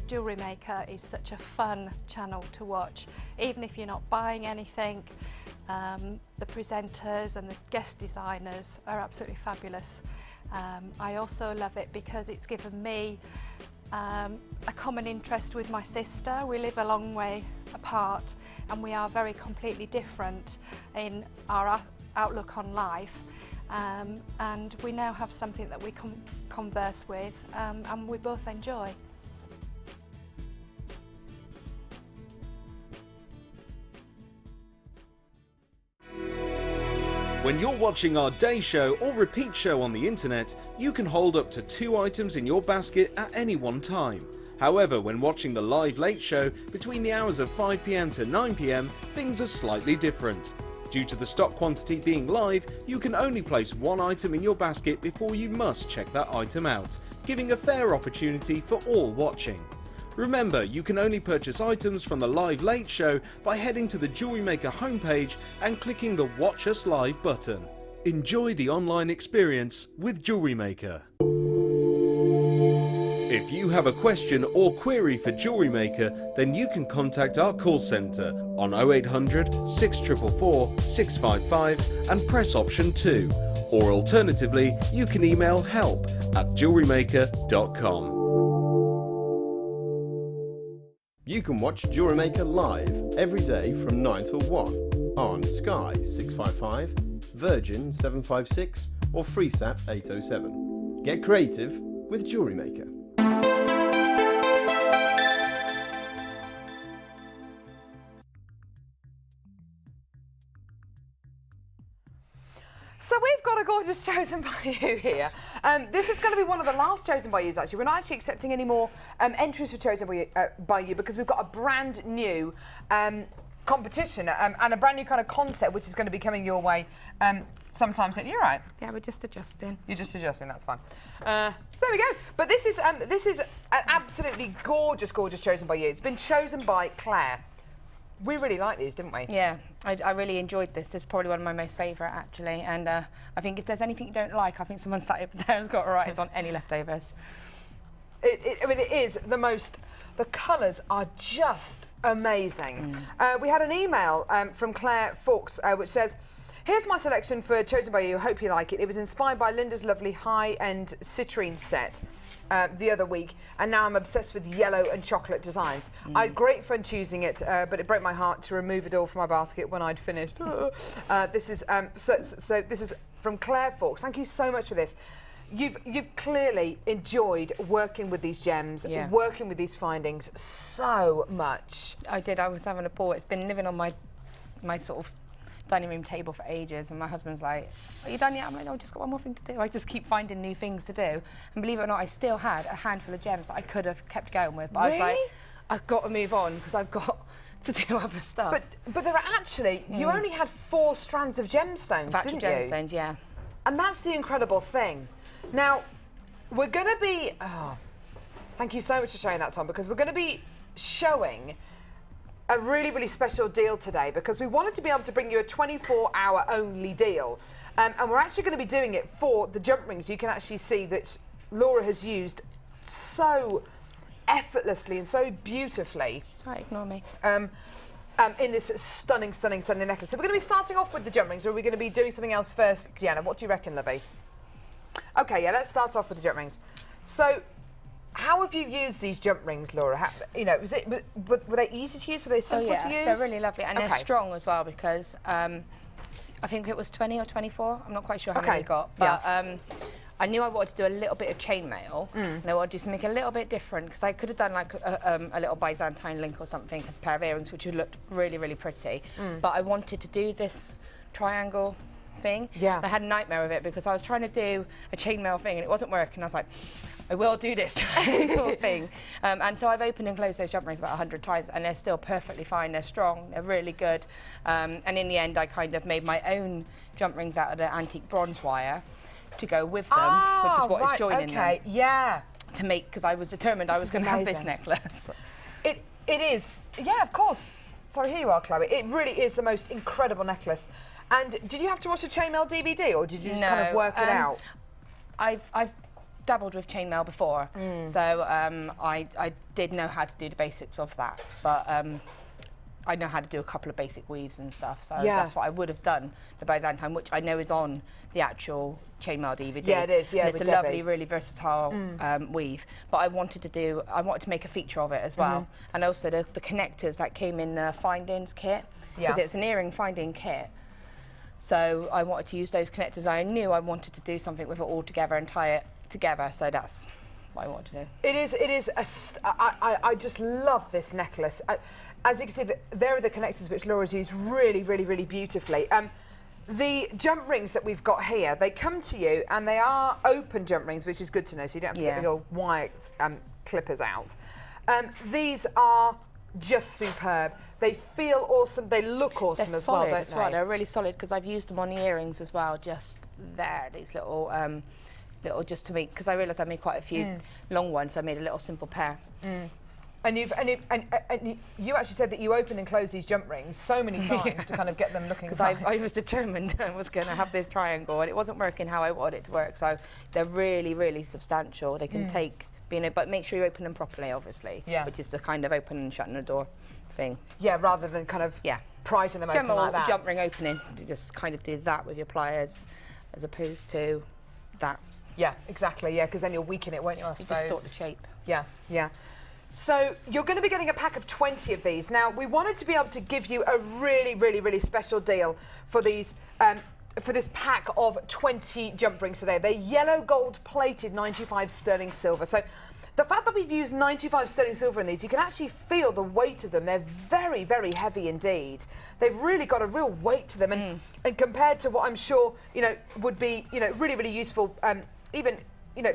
Jewellery Maker is such a fun channel to watch, even if you're not buying anything. The presenters and the guest designers are absolutely fabulous. I also love it because it's given me a common interest with my sister. We live a long way apart and we are very completely different in our outlook on life. And we now have something that we converse with and we both enjoy. When you're watching our day show or repeat show on the internet, you can hold up to 2 items in your basket at any one time. However, when watching the live late show between the hours of 5 PM to 9 PM, things are slightly different. Due to the stock quantity being live, you can only place 1 item in your basket before you must check that item out, giving a fair opportunity for all watching. Remember, you can only purchase items from the live late show by heading to the Jewellery Maker homepage and clicking the Watch Us Live button. Enjoy the online experience with Jewellery Maker. If you have a question or query for Jewellery Maker, then you can contact our call centre on 0800 6444 655 and press option 2. Or alternatively, you can email help@jewellerymaker.com. You can watch Jewellery Maker live every day from 9 till 1 on Sky 655, Virgin 756 or Freesat 807. Get creative with Jewellery Maker. So we've got a gorgeous Chosen by You here. This is going to be one of the last Chosen by Yous, actually. We're not actually accepting any more entries for Chosen by You because we've got a brand new competition and a brand new kind of concept which is going to be coming your way sometime soon. You're right. Yeah, we're just adjusting. You're just adjusting, that's fine. There we go. But this is an absolutely gorgeous, gorgeous Chosen by You. It's been chosen by Claire. We really like these, didn't we? Yeah, I really enjoyed this. It's probably one of my most favourite, actually. And I think if there's anything you don't like, I think someone sat over there has got right on any leftovers. I mean, it is the most... The colours are just amazing. We had an email from Claire Fawkes which says, here's my selection for Chosen by You. Hope you like it. It was inspired by Linda's lovely high-end citrine set the other week, and now I'm obsessed with yellow and chocolate designs. I had great fun choosing it, but it broke my heart to remove it all from my basket when I'd finished. This is so this is from Claire Fawkes. Thank you so much for this. You've clearly enjoyed working with these gems, working with these findings so much. I did. I was having a ball. It's been living on my sort of dining room table for ages, and my husband's like, are you done yet? I'm like, no, I've just got one more thing to do. I just keep finding new things to do. And believe it or not, I still had a handful of gems that I could have kept going with. But I was like, I've got to move on because I've got to do other stuff. But there are actually, you only had 4 strands of gemstones, didn't you? Gemstones, yeah. And that's the incredible thing. Now, we're going to be... Oh, thank you so much for showing that, Tom, because we're going to be showing a really, really special deal today because we wanted to be able to bring you a 24-hour only deal. And we're actually going to be doing it for the jump rings. You can actually see that Laura has used so effortlessly and so beautifully. Sorry, ignore me. In this stunning, stunning, stunning necklace. So we're going to be starting off with the jump rings, or are we going to be doing something else first? Deanna, what do you reckon, Libby? OK, yeah, let's start off with the jump rings. So, how have you used these jump rings, Laura? How, you know, were they easy to use? Were they simple to use? They're really lovely, and they're strong as well because I think it was 20 or 24. I'm not quite sure how many we got, but I knew I wanted to do a little bit of chainmail, and I wanted to do something a little bit different because I could have done like a little Byzantine link or something as a pair of earrings, which would look really, really pretty. But I wanted to do this triangle thing. Yeah. I had a nightmare of it because I was trying to do a chainmail thing and it wasn't working. I was like, I will do this triangle thing. And so I've opened and closed those jump rings about 100 times and they're still perfectly fine. They're strong, they're really good. And in the end, I kind of made my own jump rings out of the antique bronze wire to go with them, which is what is joining them. Yeah. To make, because I was determined I was going to have this necklace. It is, yeah, of course. Sorry, here you are, Chloe. It really is the most incredible necklace. And did you have to watch a chainmail DVD or did you just kind of work it out? I've dabbled with chainmail before, so I did know how to do the basics of that, but I know how to do a couple of basic weaves and stuff, so that's what I would have done, the Byzantine, which I know is on the actual chainmail DVD. Yeah, it is, yeah. And it's a lovely, really versatile weave, but I wanted to make a feature of it as well, and also the connectors that came in the findings kit, because it's an earring finding kit. So I wanted to use those connectors. I knew I wanted to do something with it all together and tie it together, so that's what I want to do. It is, I just love this necklace. As you can see, there are the connectors which Laura's used really, really, really beautifully. The jump rings that we've got here, they come to you and they are open jump rings, which is good to know, so you don't have to get the old wire clippers out. These are just superb. They feel awesome, they look awesome as well, don't they? They're really solid because I've used them on the earrings as well, just there, these little, just to make, because I realised I made quite a few long ones, so I made a little simple pair. And you actually said that you open and close these jump rings so many times to kind of get them looking. Because I was determined I was going to have this triangle, and it wasn't working how I wanted it to work. So they're really, really substantial. They can take but make sure you open them properly, obviously. Yeah. Which is the kind of open and shutting the door thing. Yeah, rather than kind of prizing them open like that. Jump ring opening. You just kind of do that with your pliers, as opposed to that. Yeah, exactly. Yeah, because then you'll weaken it, won't you? I suppose. You distort the shape. Yeah, yeah. So you're going to be getting a pack of 20 of these. Now, we wanted to be able to give you a really, really, really special deal for these, for this pack of 20 jump rings today. They're yellow gold plated 95 sterling silver. So the fact that we've used 95 sterling silver in these, you can actually feel the weight of them. They're very, very heavy indeed. They've really got a real weight to them, and compared to what I'm sure, you know, would be, you know, really, really useful, even, you know,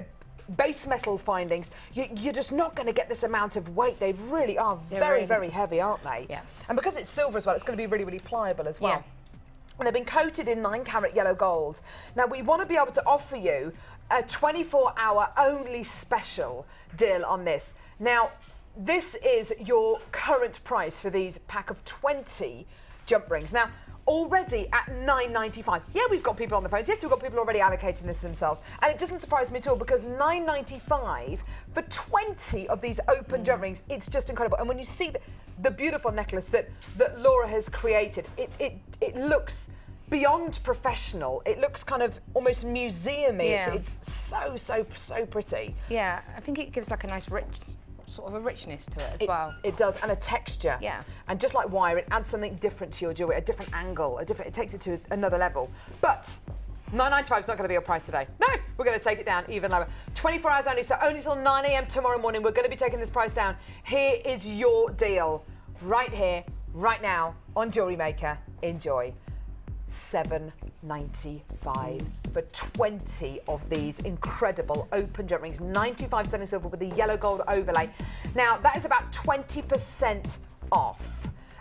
base metal findings, you're just not going to get this amount of weight. They really are very, very heavy, aren't they? Yeah. And because it's silver as well, it's going to be really, really pliable as well. Yeah. And they've been coated in 9-carat yellow gold. Now, we want to be able to offer you a 24-hour only special deal on this. Now, this is your current price for these pack of 20 jump rings. Now, already at £9.95. Yeah, we've got people on the phones. Yes, we've got people already allocating this themselves. And it doesn't surprise me at all, because £9.95 for 20 of these open jump rings, it's just incredible. And when you see the beautiful necklace that Laura has created, it looks beyond professional. It looks kind of almost museum-y. Yeah. It's so pretty. Yeah, I think it gives like a nice rich, sort of a richness to it as well. It does, and a texture. Yeah. And just like wire, it adds something different to your jewellery, a different angle, it takes it to another level. But £9.95 is not going to be your price today. No, we're going to take it down even lower. 24 hours only, so only till 9 AM tomorrow morning, we're going to be taking this price down. Here is your deal, right here, right now, on Jewellery Maker. Enjoy. £7.95 for 20 of these incredible open jump rings, 95 sterling silver with the yellow gold overlay. Now, that is about 20% off.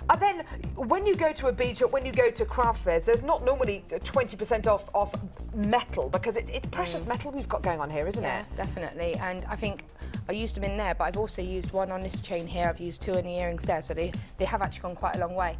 And then, when you go to a beach or when you go to craft fairs, there's not normally 20% off metal, because it's precious metal we've got going on here, isn't it? Yeah, definitely. And I think I used them in there, but I've also used one on this chain here. I've used 2 in the earrings there, so they have actually gone quite a long way.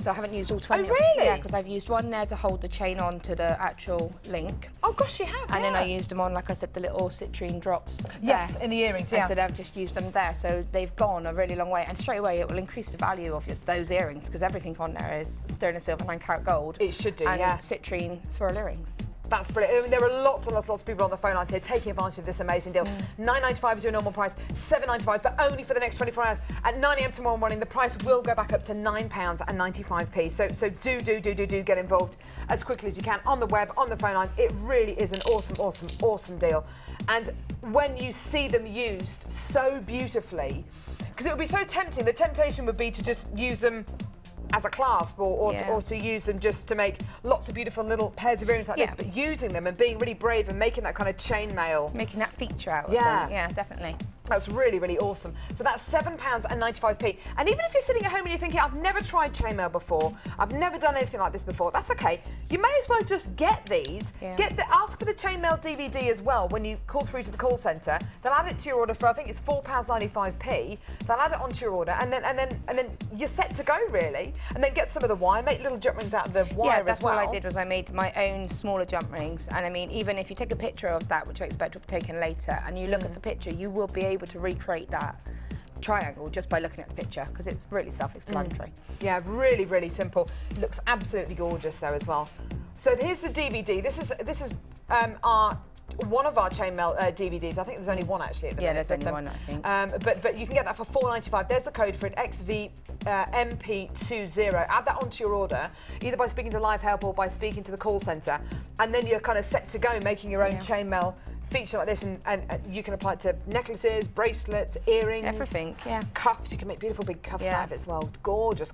So I haven't used all 20. Oh, really? Yeah, because I've used one there to hold the chain on to the actual link. Oh, gosh, you have, And then I used them on, like I said, the little citrine drops. Yes, there. in the earrings, yeah. And so I've just used them there. So they've gone a really long way. And straight away, it will increase the value of those earrings, because everything on there is sterling silver, 9-carat gold. It should do, and yeah. citrine swirl earrings. That's brilliant. I mean, there are lots and lots of people on the phone lines here taking advantage of this amazing deal. £9.95 is your normal price, £7.95, but only for the next 24 hours. At 9 AM tomorrow morning, the price will go back up to £9.95. So do get involved as quickly as you can on the web, on the phone lines. It really is an awesome deal. And when you see them used so beautifully, because it would be so tempting, the temptation would be to just use them as a clasp, or to use them just to make lots of beautiful little pairs of earrings like this, but using them and being really brave and making that kind of chainmail. Making that feature out of them. Yeah, definitely. That's really, really awesome. So that's £7.95. And even if you're sitting at home and you're thinking, I've never tried chainmail before, I've never done anything like this before, that's okay. You may as well just get these. Ask for the chainmail DVD as well when you call through to the call centre. They'll add it to your order for, I think it's £4.95. They'll add it onto your order, and then you're set to go, really. And then get some of the wire, make little jump rings out of the wire as well. Yeah, that's all I did, was I made my own smaller jump rings. And I mean, even if you take a picture of that, which I expect will be taken later, and you look at the picture, you will be able to recreate that triangle just by looking at the picture, because it's really self-explanatory. Yeah, really, really simple. It looks absolutely gorgeous though as well. So here's the DVD. This is one of our chainmail DVDs. I think there's only one actually at the minute. Yeah, there's only one, I think. But you can get that for £4.95. There's the code for it, XVMP20. Add that onto your order, either by speaking to Live Help or by speaking to the call centre, and then you're kind of set to go making your own chainmail feature like this, and you can apply it to necklaces, bracelets, earrings, everything, cuffs. You can make beautiful big cuffs out of it as well. Gorgeous.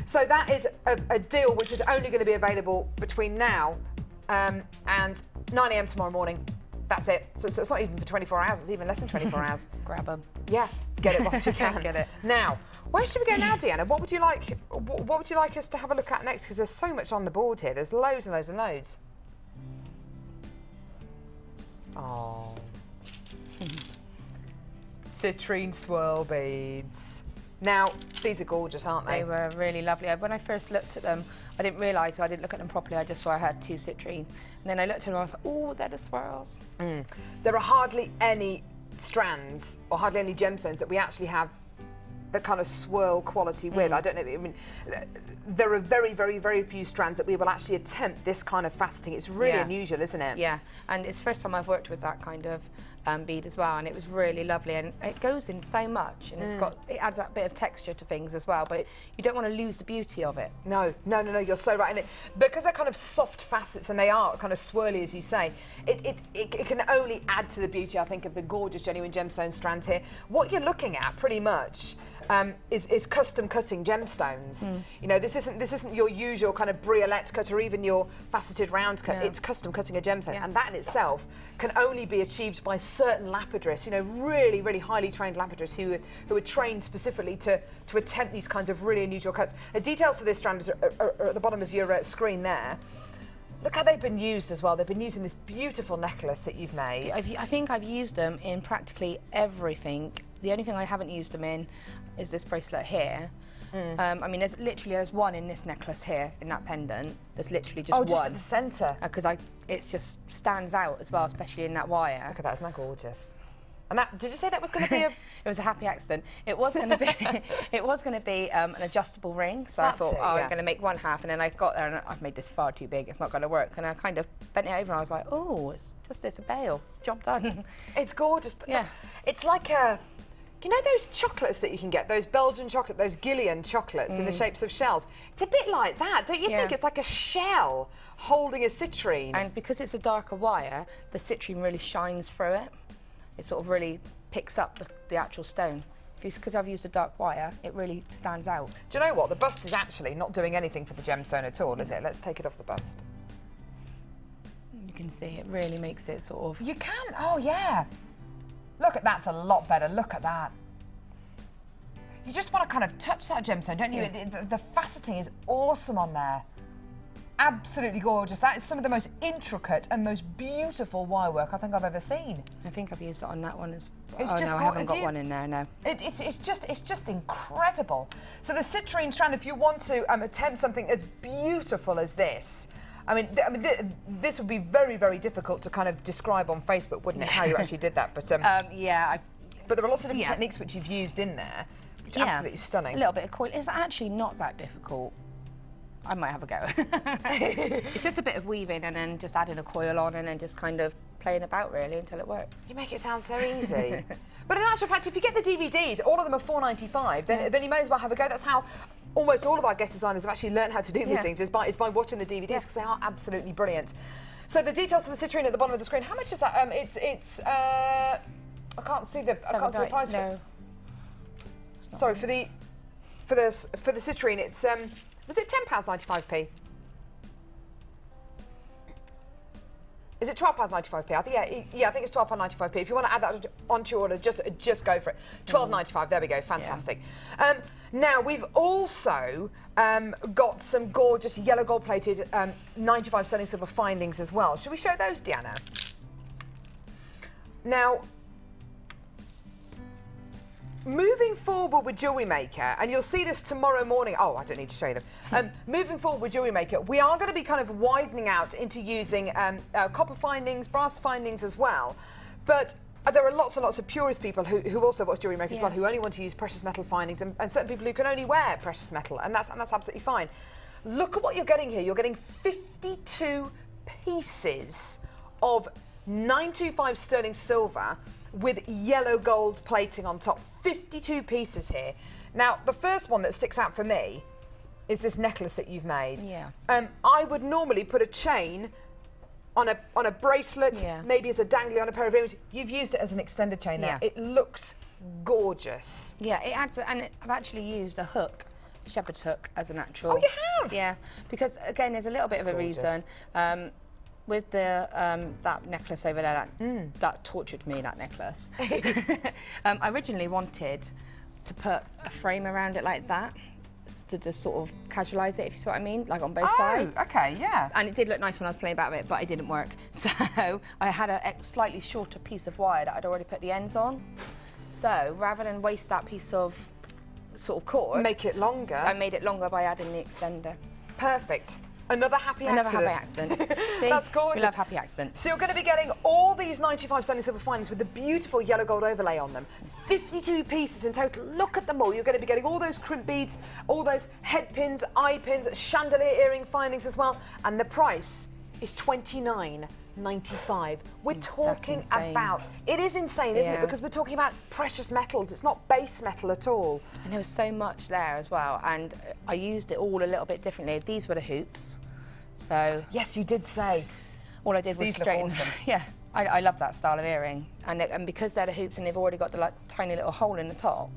So that is a deal which is only going to be available between now and 9 AM tomorrow morning. That's it. So it's not even for 24 hours, it's even less than 24 hours. Grab them. Yeah, get it whilst you can. Get it. Now, where should we go now, Deanna? What would you like us to have a look at next? Because there's so much on the board here. There's loads and loads and loads. Oh. citrine swirl beads. Now, these are gorgeous, aren't they? They were really lovely. When I first looked at them, I didn't realise, so I didn't look at them properly. I just saw I had 2 citrine. And then I looked at them and I was like, oh, they're the swirls. There are hardly any strands or hardly any gemstones that we actually have the kind of swirl quality with. I don't know, I mean, there are very, very, very few strands that we will actually attempt this kind of faceting. It's really unusual, isn't it? Yeah, and it's the first time I've worked with that kind of bead as well, and it was really lovely, and it goes in so much, and it adds that bit of texture to things as well, but you don't want to lose the beauty of it. No, you're so right. And because they're kind of soft facets and they are kind of swirly, as you say, it can only add to the beauty, I think, of the gorgeous genuine gemstone strands here. What you're looking at, pretty much, is custom cutting gemstones. You know, this isn't your usual kind of briolette cut or even your faceted round cut. It's custom cutting a gemstone, and that in itself can only be achieved by certain lapidarists. You know, really, really highly trained lapidarists who are trained specifically to attempt these kinds of really unusual cuts. The details for this strand are at the bottom of your screen there. Look how they've been used as well. They've been using this beautiful necklace that you've made. I think I've used them in practically everything. The only thing I haven't used them in is this bracelet here. I mean, there's one in this necklace here, in that pendant. There's literally just one. Oh, just at the centre. Because it just stands out as well, especially in that wire. Look at that, isn't that gorgeous? And that, did you say that was going to be a... It was a happy accident. It was going to be, an adjustable ring. So I thought, I'm going to make one half, and then I got there and I've made this far too big. It's not going to work. And I kind of bent it over and I was like, oh, it's a bail. It's a job done. It's gorgeous, but it's like a... You know those chocolates that you can get, those Belgian chocolate, those Gillian chocolates in the shapes of shells? It's a bit like that, don't you think? It's like a shell holding a citrine. And because it's a darker wire, the citrine really shines through it. It sort of really picks up the actual stone. Because I've used a dark wire, it really stands out. Do you know what? The bust is actually not doing anything for the gemstone at all, is it? Let's take it off the bust. You can see it really makes it sort of... You can? Oh, yeah. Look at that's a lot better. Look at that. You just want to kind of touch that gemstone, don't you? The faceting is awesome on there. Absolutely gorgeous. That is some of the most intricate and most beautiful wire work I think I've ever seen. I think I've used it on that one as well. It's just I haven't got one in there, no. It's just incredible. So the citrine strand, if you want to attempt something as beautiful as this, I mean, this would be very, very difficult to kind of describe on Facebook, wouldn't it, how you actually did that? But but there are lots of different techniques which you've used in there, which are absolutely stunning. A little bit of coil. It's actually not that difficult. I might have a go. It's just a bit of weaving and then just adding a coil on and then just kind of playing about really until it works. You make it sound so easy. But in actual fact, if you get the DVDs, all of them are $4.95, then you may as well have a go. That's how almost all of our guest designers have actually learned how to do these things, is by watching the DVDs, because they are absolutely brilliant. So the details for the citrine at the bottom of the screen, how much is that? I can't see the price. No. Sorry, for the citrine, it's was it £10.95p? Is it £12.95p? I think I think it's £12.95p. If you want to add that onto your order, just go for it. £12.95. There we go. Fantastic. Now we've also got some gorgeous yellow gold plated 95 sterling silver findings as well. Should we show those, Deanna? Now, moving forward with Jewellery Maker, and you'll see this tomorrow morning. Oh, I don't need to show you them. Moving forward with Jewellery Maker, we are going to be kind of widening out into using copper findings, brass findings as well. But there are lots and lots of purist people who also watch Jewellery Maker as well, who only want to use precious metal findings, and certain people who can only wear precious metal, and that's absolutely fine. Look at what you're getting here. You're getting 52 pieces of 925 sterling silver with yellow gold plating on top. 52 pieces here. Now, the first one that sticks out for me is this necklace that you've made. Yeah. I would normally put a chain on a bracelet, maybe as a dangly on a pair of earrings. You've used it as an extended chain there. It looks gorgeous. Yeah, it adds, and I've actually used a hook, a shepherd's hook, as an actual. Oh, you have? Yeah, because again, there's a little bit of a reason. With the that necklace over there, that tortured me, that necklace. I originally wanted to put a frame around it like that, to just sort of casualise it, if you see what I mean, like on both sides. Okay, yeah. And it did look nice when I was playing about with it, but it didn't work. So I had a slightly shorter piece of wire that I'd already put the ends on. So rather than waste that piece of sort of cord, Make it longer. I made it longer by adding the extender. Perfect. Another happy Another accident. happy accident. See? That's gorgeous. We love happy accidents. So you're going to be getting all these 95 sterling silver finings with the beautiful yellow gold overlay on them. 52 pieces in total. Look at them all. You're going to be getting all those crimp beads, all those head pins, eye pins, chandelier earring findings as well. And the price is $29.95. We're talking about, it is insane, isn't it? Because we're talking about precious metals. It's not base metal at all. And there was so much there as well. And I used it all a little bit differently. These were the hoops. So yes, you did say. All I did was straighten. Awesome. Yeah, I love that style of earring. And because they're the hoops and they've already got the like, tiny little hole in the top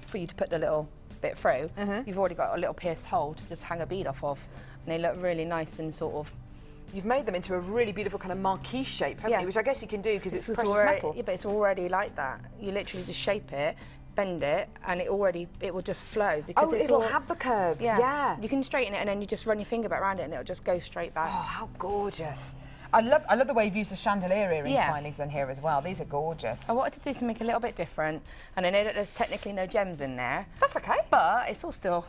for you to put the little bit through, you've already got a little pierced hole to just hang a bead off of. And they look really nice and sort of... You've made them into a really beautiful kind of marquee shape, haven't you? Which I guess you can do because it's precious metal. Yeah, but it's already like that. You literally just shape it, bend it, and it will just flow. Because it'll have the curve. Yeah. You can straighten it and then you just run your finger back around it and it'll just go straight back. Oh, how gorgeous. I love the way you've used the chandelier earring findings in here as well. These are gorgeous. I wanted to do something a little bit different, and I know that there's technically no gems in there. That's okay. But it's all still...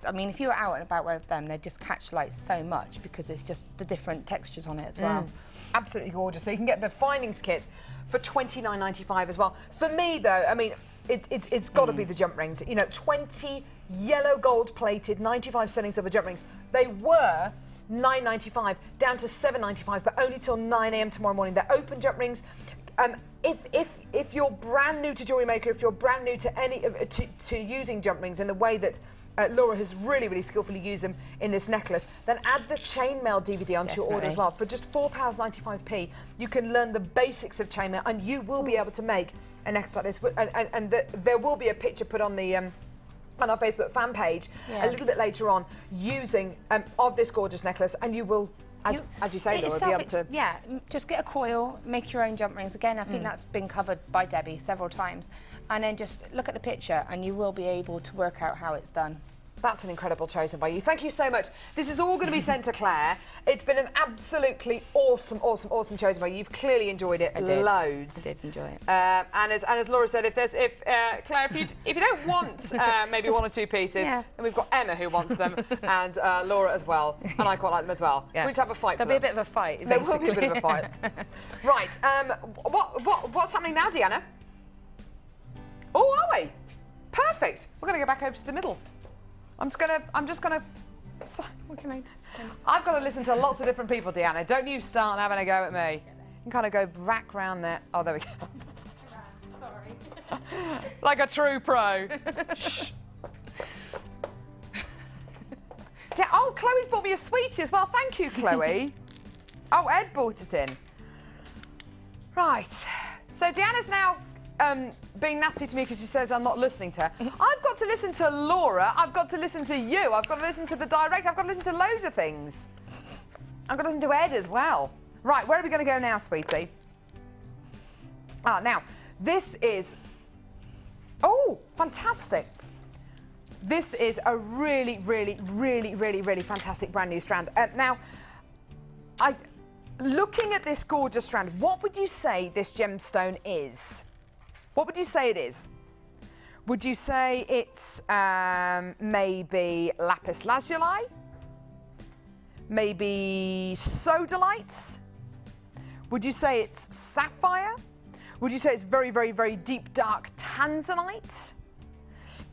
I mean, if you were out and about with them, they'd just catch light so much because it's just the different textures on it as well. Absolutely gorgeous. So you can get the findings kit for $29.95 as well. For me, though, I mean, it's got to be the jump rings. You know, 20 yellow gold plated 95 sterling silver jump rings. They were $9.95 down to $7.95, but only till 9 a.m. tomorrow morning. They're open jump rings. If you're brand new to Jewellery Maker, if you're brand new to to using jump rings in the way that Laura has really skillfully used them in this necklace, then add the chainmail DVD onto your order as well. For just £4.95, you can learn the basics of chainmail, and you will be able to make a necklace like this. And there will be a picture put on the on our Facebook fan page a little bit later on using of this gorgeous necklace, and you will. As you say, Laura, be able to... Yeah, just get a coil, make your own jump rings. Again, I think that's been covered by Debbie several times. And then just look at the picture and you will be able to work out how it's done. That's an incredible chosen by you. Thank you so much. This is all going to be sent to Claire. It's been an absolutely awesome chosen by you. You've clearly enjoyed it loads. I did enjoy it. And as Laura said, Claire, if you don't want maybe one or two pieces, then we've got Emma who wants them, and Laura as well, and I quite like them as well. Yeah. We just have a fight. There'll be a bit of a fight. There will be a bit of a fight. Right. What's happening now, Deanna? Oh, are we? Perfect. We're going to go back over to the middle. I'm just gonna. So, what can I do? I've got to listen to lots of different people, Deanna. Don't you start having a go at me. You can kind of go back round there. Oh, there we go. Sorry. Like a true pro. Shh. Oh, Chloe's bought me a sweetie as well. Thank you, Chloe. Oh, Ed bought it in. Right. So Deanna's now being nasty to me because she says I'm not listening to her. I've got to listen to Laura, I've got to listen to you, I've got to listen to the director, I've got to listen to loads of things. I've got to listen to Ed as well. Right, where are we going to go now, sweetie? Now, this is... Oh, fantastic. This is a really fantastic brand new strand. Now, looking at this gorgeous strand, what would you say this gemstone is? What would you say it is? Would you say it's maybe lapis lazuli? Maybe sodalite? Would you say it's sapphire? Would you say it's very deep dark tanzanite?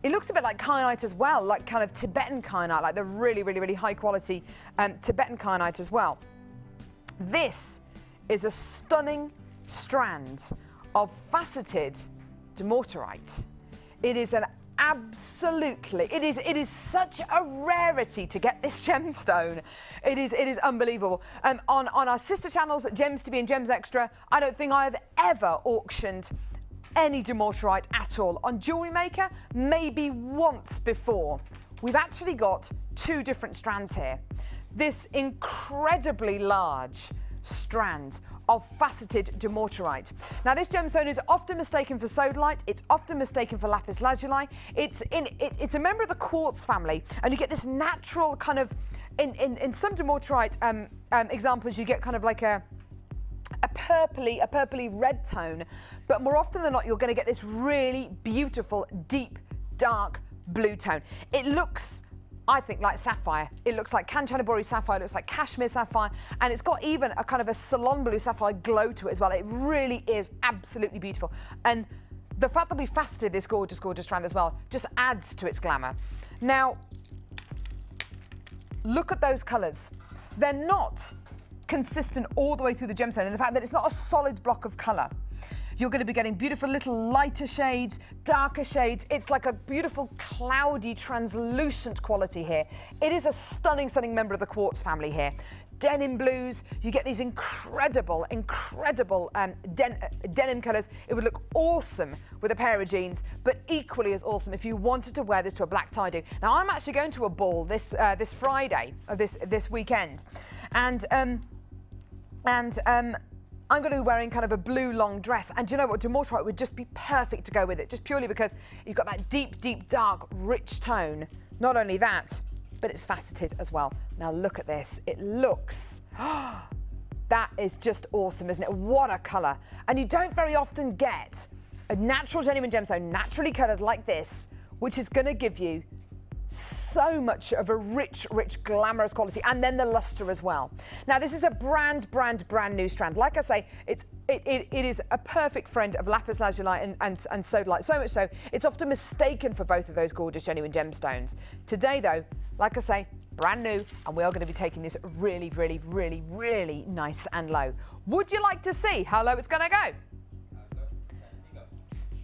It looks a bit like kyanite as well, like kind of Tibetan kyanite, like the really high quality Tibetan kyanite as well. This is a stunning strand of faceted dumortierite. It is an absolutely, it is such a rarity to get this gemstone. It is unbelievable. On our sister channels, Gems TV and Gems Extra, I don't think I've ever auctioned any dumortierite at all. On Jewellery Maker, maybe once before. We've actually got two different strands here. This incredibly large strand of faceted dumortierite. Now, this gemstone is often mistaken for sodalite. It's often mistaken for lapis lazuli. It's a member of the quartz family, and you get this natural kind of in some dumortierite examples. You get kind of like a a purpley red tone, but more often than not, you're going to get this really beautiful, deep, dark blue tone. It looks, I think, like sapphire. It looks like Kanchanaburi sapphire, it looks like cashmere sapphire, and it's got even a kind of a salon blue sapphire glow to it as well. It really is absolutely beautiful. And the fact that we faceted this gorgeous, gorgeous strand as well just adds to its glamour. Now, look at those colours. They're not consistent all the way through the gemstone, and the fact that it's not a solid block of colour. You're going to be getting beautiful little lighter shades, darker shades. It's like a beautiful, cloudy, translucent quality here. It is a stunning, stunning member of the quartz family here. Denim blues, you get these incredible, incredible denim colours. It would look awesome with a pair of jeans, but equally as awesome if you wanted to wear this to a black tie-do. Now, I'm actually going to a ball this Friday, this weekend, and I'm going to be wearing kind of a blue long dress, and do you know what? Dumortierite would just be perfect to go with it, just purely because you've got that deep, deep, dark, rich tone. Not only that, but it's faceted as well. Now look at this. It looks, that is just awesome, isn't it? What a colour. And you don't very often get a natural genuine gemstone, naturally coloured like this, which is going to give you so much of a rich, rich, glamorous quality, and then the luster as well. Now, this is a brand new strand. Like I say, it is a perfect friend of lapis lazuli and sodalite, so much so, it's often mistaken for both of those gorgeous, genuine gemstones. Today, though, like I say, brand new, and we are going to be taking this really, really, really, really nice and low. Would you like to see how low it's going to go?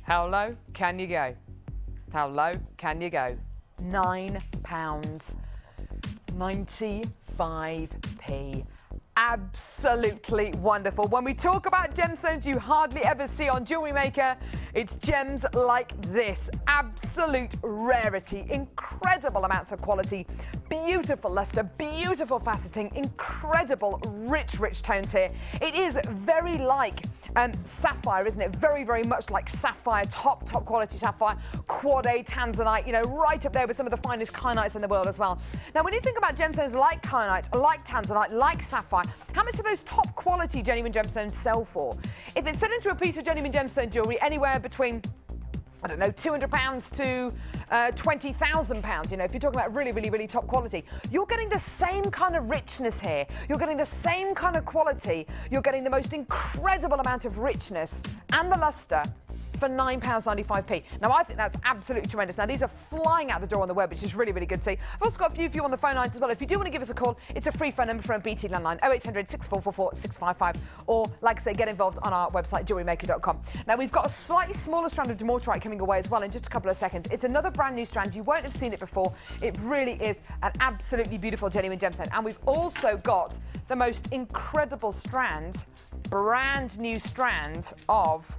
How low can you go? How low can you go? £9.95. Absolutely wonderful. When we talk about gemstones you hardly ever see on Jewellery Maker, it's gems like this. Absolute rarity, incredible amounts of quality, beautiful luster, beautiful faceting, incredible rich, rich tones here. It is very like sapphire, isn't it? Very, very much like sapphire, top quality sapphire, quad A, tanzanite, you know, right up there with some of the finest kyanites in the world as well. Now, when you think about gemstones like kyanite, like tanzanite, like sapphire, how much do those top quality genuine gemstones sell for? If it's set into a piece of genuine gemstone jewellery, anywhere between, I don't know, £200 to £20,000, you know, if you're talking about really, really, really top quality, you're getting the same kind of richness here. You're getting the same kind of quality. You're getting the most incredible amount of richness and the luster for £9.95p. Now, I think that's absolutely tremendous. Now, these are flying out the door on the web, which is really, really good to see. I've also got a few of you on the phone lines as well. If you do want to give us a call, it's a free phone number from a BT landline, 0800 6444 655, or, like I say, get involved on our website, jewellerymaker.com. Now, we've got a slightly smaller strand of Dumortierite coming away as well in just a couple of seconds. It's another brand new strand. You won't have seen it before. It really is an absolutely beautiful genuine gemstone. And we've also got the most incredible strand, brand new strand of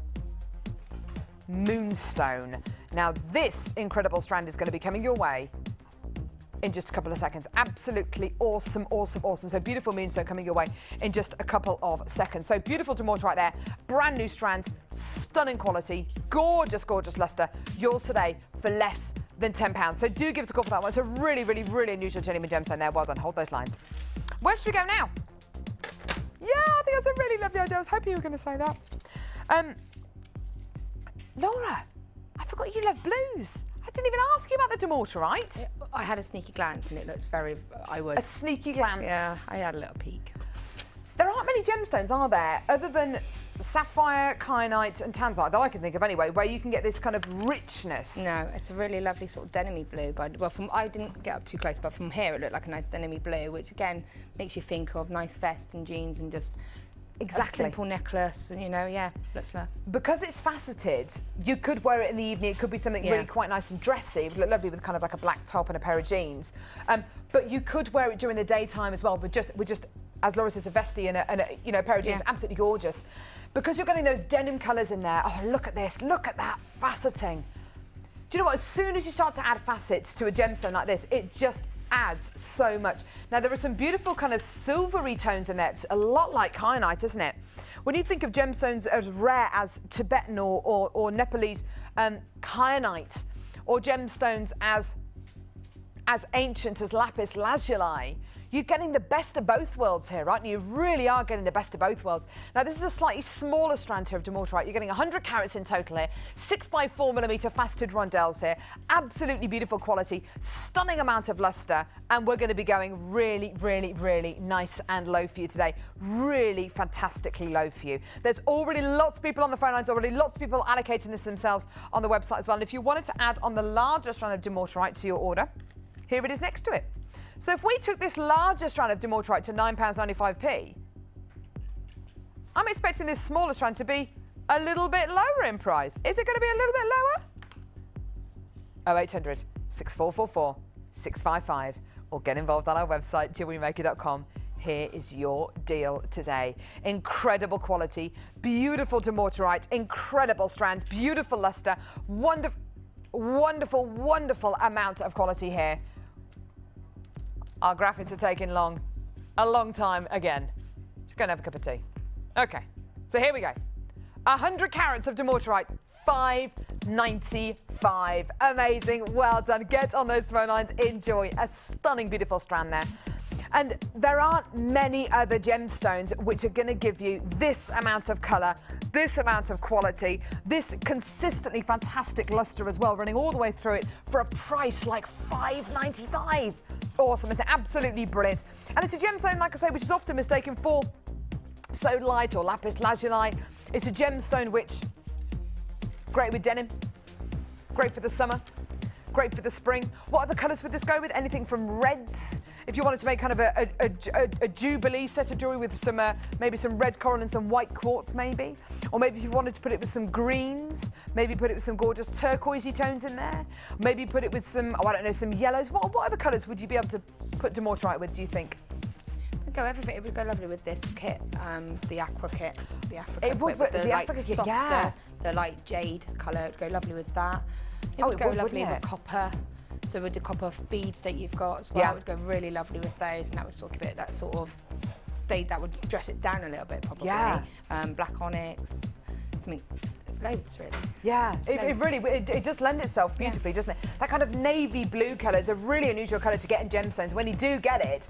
Moonstone. Now, this incredible strand is going to be coming your way in just a couple of seconds. Absolutely awesome, awesome, awesome. So beautiful Moonstone coming your way in just a couple of seconds. So beautiful Dumortierite there, brand new strands, stunning quality, gorgeous, gorgeous luster. Yours today for less than £10. So do give us a call for that one. It's a really, really, really unusual genuine gemstone there. Well done. Hold those lines. Where should we go now? Yeah, I think that's a really lovely idea. I was hoping you were going to say that. Laura, I forgot you love blues. I didn't even ask you about the Dumortierite. I had a sneaky glance and it looks very, A sneaky glance. Yeah, I had a little peek. There aren't many gemstones, are there, other than sapphire, kyanite and tanzanite, that I can think of anyway, where you can get this kind of richness. No, it's a really lovely sort of denim-y blue. But, well, I didn't get up too close, but from here it looked like a nice denim-y blue, which again makes you think of nice vest and jeans and just exactly. A simple necklace, and you know, yeah, looks nice. Because it's faceted, you could wear it in the evening. It could be something really quite nice and dressy. It would look lovely with kind of like a black top and a pair of jeans. But you could wear it during the daytime as well. With just as Laura says, a vestie and a pair of jeans, absolutely gorgeous. Because you're getting those denim colours in there. Oh, look at this! Look at that faceting. Do you know what? As soon as you start to add facets to a gemstone like this, it just adds so much. Now, there are some beautiful kind of silvery tones in there. It's a lot like kyanite, isn't it? When you think of gemstones as rare as Tibetan or Nepalese kyanite, or gemstones as ancient as lapis lazuli, You're getting the best of both worlds here, right? You really are getting the best of both worlds. Now, this is a slightly smaller strand here of Demortierite. You're getting 100 carats in total here, 6x4mm faceted rondelles here, absolutely beautiful quality, stunning amount of luster, and we're going to be going really, really, really nice and low for you today. Really fantastically low for you. There's already lots of people on the phone lines, already lots of people allocating this themselves on the website as well. And if you wanted to add on the larger strand of Demortierite to your order, here it is next to it. So if we took this larger strand of Demortierite to £9.95p, I'm expecting this smaller strand to be a little bit lower in price. Is it going to be a little bit lower? 0800 6444 655 or get involved on our website, jewellerymaker.com. Here is your deal today. Incredible quality, beautiful Demortierite, incredible strand, beautiful luster, wonderful, wonderful, wonderful amount of quality here. Our graphics are taking a long time again. Just go and have a cup of tea. Okay, so here we go. 100 carats of Demortierite, £5.95. Amazing, well done. Get on those phone lines, enjoy a stunning, beautiful strand there. And there aren't many other gemstones which are going to give you this amount of colour, this amount of quality, this consistently fantastic luster as well, running all the way through it for a price like £5.95. Awesome, isn't it? Absolutely brilliant. And it's a gemstone, like I say, which is often mistaken for sodalite or lapis lazuli. It's a gemstone which, great with denim, great for the summer, great for the spring. What other colours would this go with? Anything from reds. If you wanted to make kind of a jubilee set of jewellery with some maybe some red coral and some white quartz maybe. Or maybe if you wanted to put it with some greens, maybe put it with some gorgeous turquoisey tones in there. Maybe put it with some, oh, I don't know, some yellows. What other colours would you be able to put Demortierite with, do you think? Everything. It would go lovely with this kit, the aqua kit, the Africa it would, kit, with the Africa kit, softer, yeah. the light jade colour. It would go lovely with that. It would go lovely with copper. So with the copper beads that you've got as well, it would go really lovely with those, and that would sort of give it that sort of, that would dress it down a little bit probably. Yeah. Black onyx, something, loads really. Yeah, it does lend itself beautifully, doesn't it? That kind of navy blue colour is a really unusual colour to get in gemstones. When you do get it,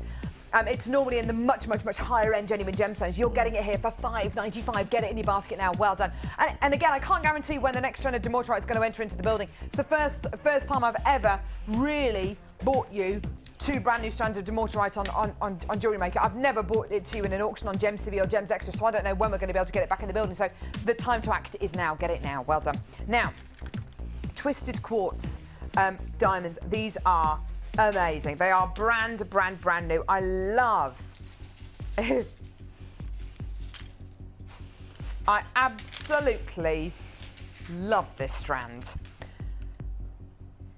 it's normally in the much, much, much higher end genuine gemstones. You're getting it here for £5.95. Get it in your basket now. Well done. And again, I can't guarantee when the next strand of Demortierite is going to enter into the building. It's the first time I've ever really bought you 2 brand new strands of Demortierite on Jewellery Maker. I've never bought it to you in an auction on Gems TV or Gems Extra, so I don't know when we're going to be able to get it back in the building. So the time to act is now. Get it now. Well done. Now, twisted quartz diamonds. These are amazing. They are brand new. I love. I absolutely love this strand.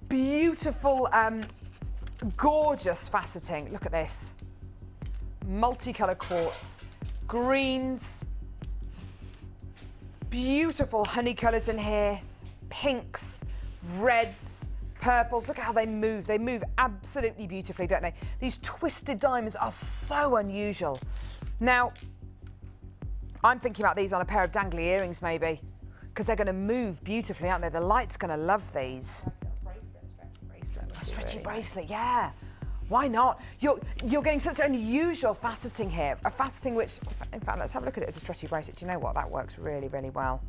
Beautiful, gorgeous faceting. Look at this. Multicolour quartz, greens, beautiful honey colours in here, pinks, reds, purples. Look at how they move. They move absolutely beautifully, don't they? These twisted diamonds are so unusual. Now, I'm thinking about these on a pair of dangly earrings, maybe, because they're going to move beautifully, aren't they? The light's going to love these. A stretchy bracelet, yeah. Why not? You're getting such unusual faceting here. A faceting which, in fact, let's have a look at it as a stretchy bracelet. Do you know what? That works really, really well.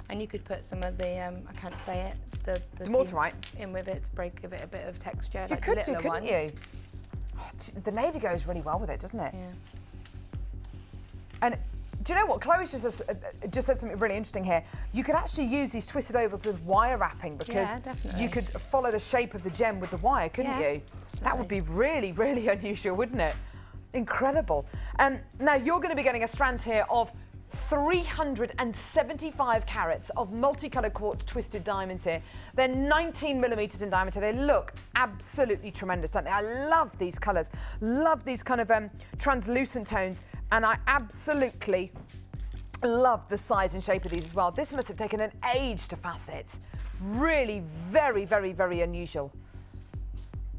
And you could put some of the, I can't say it, the Demortierite in with it to give it a bit of texture. You like could do, couldn't you? Oh, the navy goes really well with it, doesn't it? Yeah. And do you know what? Chloe's just said something really interesting here. You could actually use these twisted ovals with wire wrapping because you could follow the shape of the gem with the wire, couldn't you? That would be really, really unusual, wouldn't it? Incredible. Now, you're going to be getting a strand here of 375 carats of multicoloured quartz twisted diamonds here. They're 19mm in diameter. They look absolutely tremendous, don't they? I love these colours, love these kind of translucent tones, and I absolutely love the size and shape of these as well. This must have taken an age to facet. Really very, very, very unusual.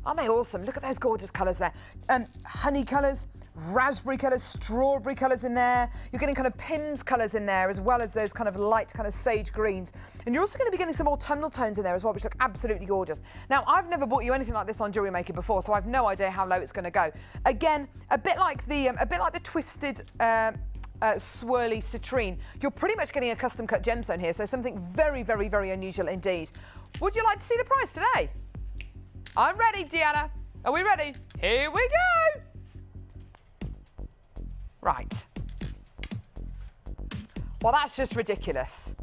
Aren't they awesome? Look at those gorgeous colours there. Honey colours, raspberry colours, strawberry colours in there. You're getting kind of Pims colours in there as well as those kind of light kind of sage greens. And you're also going to be getting some autumnal tones in there as well, which look absolutely gorgeous. Now, I've never bought you anything like this on Jewellery Maker before, so I've no idea how low it's going to go. Again, a bit like the twisted swirly citrine. You're pretty much getting a custom cut gemstone here, so something very, very, very unusual indeed. Would you like to see the price today? I'm ready, Deanna. Are we ready? Here we go. Right. Well, that's just ridiculous.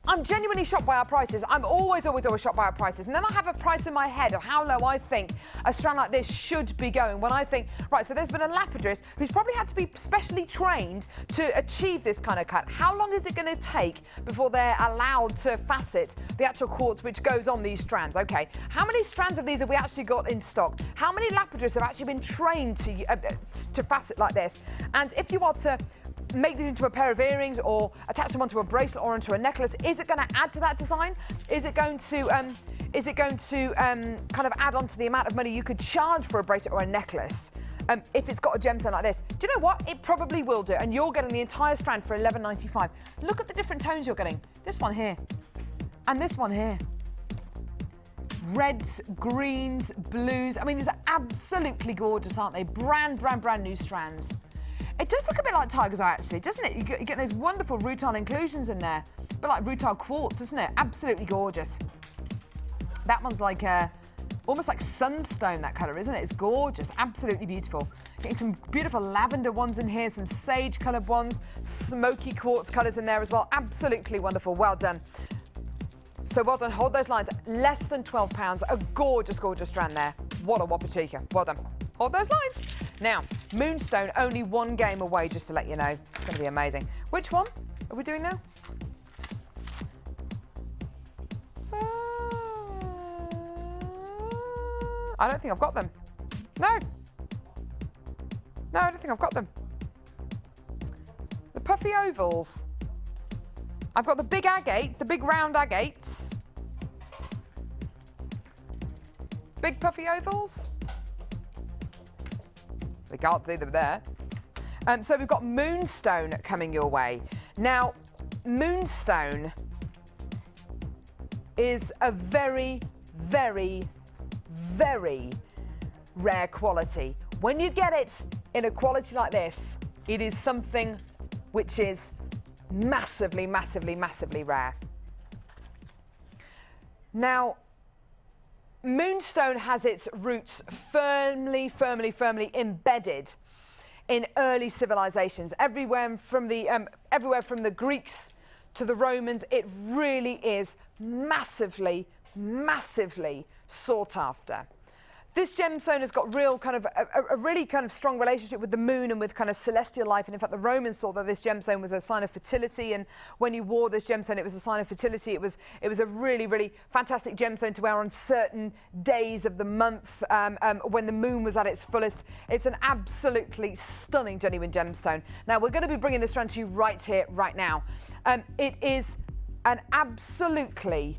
I'm genuinely shocked by our prices. I'm always shocked by our prices. And then I have a price in my head of how low I think a strand like this should be going. When I think, right, so there's been a lapidress who's probably had to be specially trained to achieve this kind of cut. How long is it going to take before they're allowed to facet the actual quartz which goes on these strands? Okay, how many strands of these have we actually got in stock? How many lapidress have actually been trained to facet like this? And if you are to make these into a pair of earrings or attach them onto a bracelet or onto a necklace, is it going to add to that design? Is it going to kind of add on to the amount of money you could charge for a bracelet or a necklace if it's got a gemstone like this? Do you know what? It probably will do, and you're getting the entire strand for $11.95. Look at the different tones you're getting. This one here and this one here. Reds, greens, blues. I mean, these are absolutely gorgeous, aren't they? Brand new strands. It does look a bit like tiger's eye, actually, doesn't it? You get those wonderful rutile inclusions in there. A bit like rutile quartz, isn't it? Absolutely gorgeous. That one's like almost like sunstone, that colour, isn't it? It's gorgeous, absolutely beautiful. Getting some beautiful lavender ones in here, some sage-coloured ones, smoky quartz colours in there as well. Absolutely wonderful, well done. So well done, hold those lines. Less than £12, a gorgeous, gorgeous strand there. What a whopper chica, well done. Hold those lines. Now, Moonstone, only one game away, just to let you know. It's going to be amazing. Which one are we doing now? I don't think I've got them. No, I don't think I've got them. The puffy ovals. I've got the big agate, the big round agates. Big puffy ovals. We can't see them there. So we've got Moonstone coming your way. Now, Moonstone is a very, very, very rare quality. When you get it in a quality like this, it is something which is massively, massively, massively rare. Now, Moonstone has its roots firmly, firmly, firmly embedded in early civilizations. Everywhere from the Greeks to the Romans, it really is massively, massively sought after. This gemstone has got real kind of a really kind of strong relationship with the moon and with kind of celestial life. And in fact, the Romans thought that this gemstone was a sign of fertility. And when you wore this gemstone, it was a sign of fertility. It was a really, really fantastic gemstone to wear on certain days of the month when the moon was at its fullest. It's an absolutely stunning, genuine gemstone. Now, we're going to be bringing this strand to you right here, right now. It is an absolutely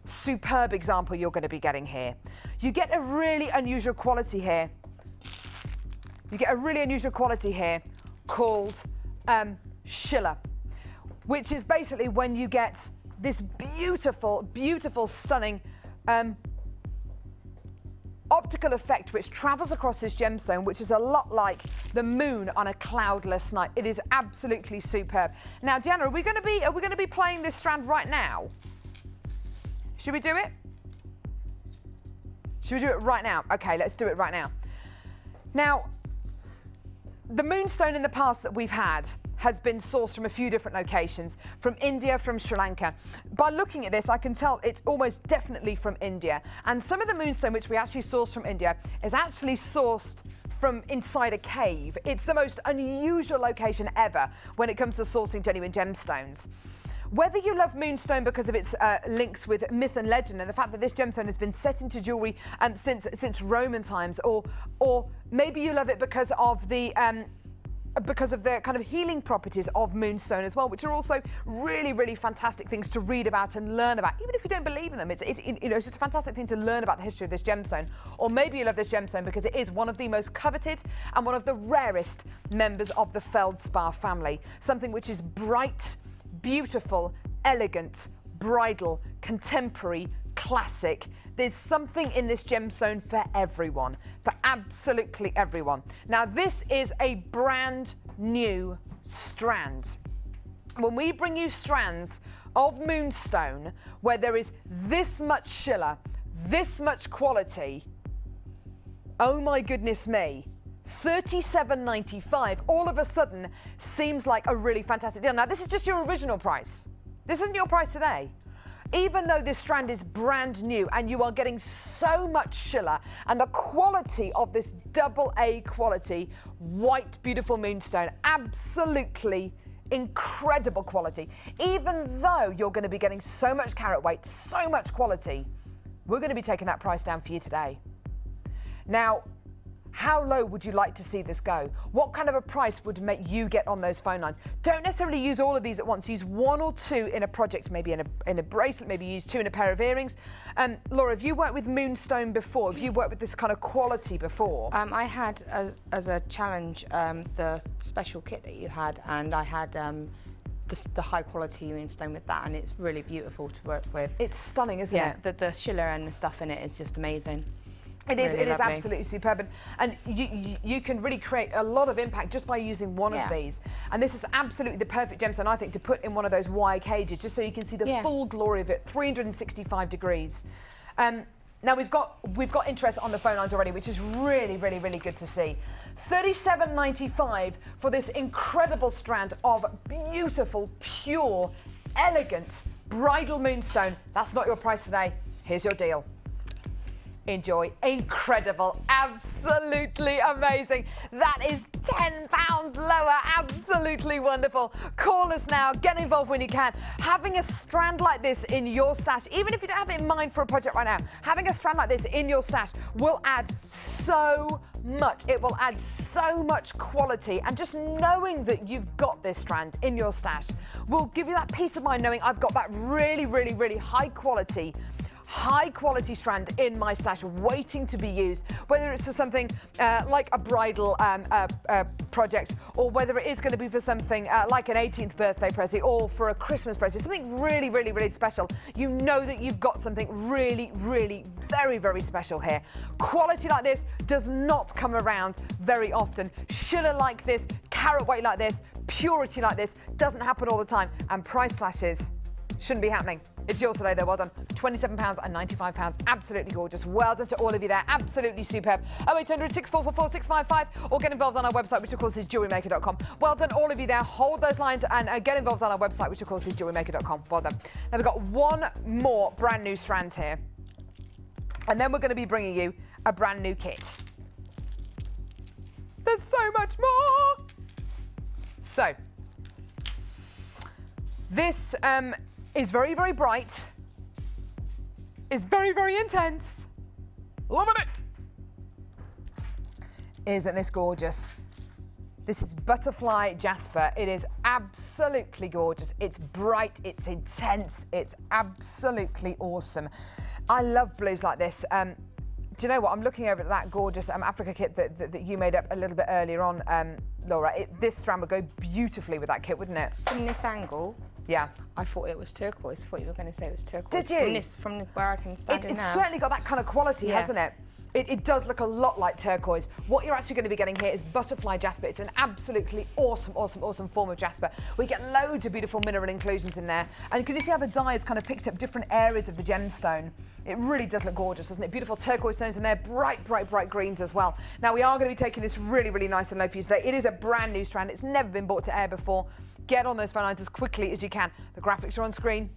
superb example you're going to be getting here. You get a really unusual quality here. You get a really unusual quality here called Schiller, which is basically when you get this beautiful, beautiful, stunning optical effect which travels across this gemstone, which is a lot like the moon on a cloudless night. It is absolutely superb. Are we going to be playing this strand right now? Should we do it? Should we do it right now? Okay, let's do it right now. Now, the Moonstone in the past that we've had has been sourced from a few different locations, from India, from Sri Lanka. By looking at this, I can tell it's almost definitely from India. And some of the Moonstone which we actually sourced from India is actually sourced from inside a cave. It's the most unusual location ever when it comes to sourcing genuine gemstones. Whether you love Moonstone because of its links with myth and legend and the fact that this gemstone has been set into jewellery since Roman times, or maybe you love it because of the because of the kind of healing properties of moonstone as well, which are also really, really fantastic things to read about and learn about. Even if you don't believe in them, it's just a fantastic thing to learn about the history of this gemstone. Or maybe you love this gemstone because it is one of the most coveted and one of the rarest members of the feldspar family. Something which is bright, beautiful, elegant, bridal, contemporary, classic. There's something in this gemstone for everyone, for absolutely everyone. Now, this is a brand new strand. When we bring you strands of moonstone where there is this much schiller, this much quality, oh my goodness me, $37.95 all of a sudden seems like a really fantastic deal. Now, this is just your original price. This isn't your price today. Even though this strand is brand new and you are getting so much schiller and the quality of this AA quality white beautiful moonstone, absolutely incredible quality. Even though you're going to be getting so much carat weight, so much quality, we're going to be taking that price down for you today. Now, how low would you like to see this go? What kind of a price would make you get on those phone lines? Don't necessarily use all of these at once. Use one or two in a project, maybe in a bracelet, maybe use two in a pair of earrings. Laura, have you worked with moonstone before? Have you worked with this kind of quality before? I had, as a challenge, the special kit that you had, and I had the high quality moonstone with that, and it's really beautiful to work with. It's stunning, isn't it? Yeah, the schiller and the stuff in it is just amazing. It is, really it is lovely. absolutely superb, and you can really create a lot of impact just by using one of these. And this is absolutely the perfect gemstone, I think, to put in one of those wire cages, just so you can see the full glory of it, 365 degrees. Now we've got interest on the phone lines already, which is really, really, really good to see. $37.95 for this incredible strand of beautiful, pure, elegant bridal moonstone. That's not your price today. Here's your deal. Enjoy. Incredible. Absolutely amazing. That is £10 lower. Absolutely wonderful. Call us now. Get involved when you can. Having a strand like this in your stash, even if you don't have it in mind for a project right now, having a strand like this in your stash will add so much. It will add so much quality, and just knowing that you've got this strand in your stash will give you that peace of mind knowing I've got that really, really, really high quality strand in my stash waiting to be used, whether it's for something like a bridal project, or whether it is going to be for something like an 18th birthday present or for a Christmas present, something really, really, really special. You know that you've got something really, really, very, very special here. Quality like this does not come around very often. Schiller like this, carat weight like this, purity like this doesn't happen all the time, and price slashes shouldn't be happening. It's yours today, though. Well done. £27 and £95. Absolutely gorgeous. Well done to all of you there. Absolutely superb. 0800 644 655, or get involved on our website, which of course is jewellerymaker.com. Well done, all of you there. Hold those lines and get involved on our website, which of course is jewellerymaker.com. Well done. Now we've got one more brand new strand here, and then we're going to be bringing you a brand new kit. There's so much more. So this is very, very bright. It's very, very intense. Loving it. Isn't this gorgeous? This is butterfly jasper. It is absolutely gorgeous. It's bright, it's intense, it's absolutely awesome. I love blues like this. Do you know what? I'm looking over at that gorgeous Africa kit that you made up a little bit earlier on, Laura. This strand would go beautifully with that kit, wouldn't it? From this angle, yeah, I thought it was turquoise. I thought you were going to say it was turquoise. Did you? From where I can stand it now. It's certainly got that kind of quality, hasn't it? It does look a lot like turquoise. What you're actually going to be getting here is butterfly jasper. It's an absolutely awesome, awesome, awesome form of jasper. We get loads of beautiful mineral inclusions in there. And can you see how the dye has kind of picked up different areas of the gemstone? It really does look gorgeous, doesn't it? Beautiful turquoise stones in there, bright, bright, bright greens as well. Now, we are going to be taking this really, really nice and low for you today. It is a brand new strand. It's never been brought to air before. Get on those phone lines as quickly as you can. The graphics are on screen.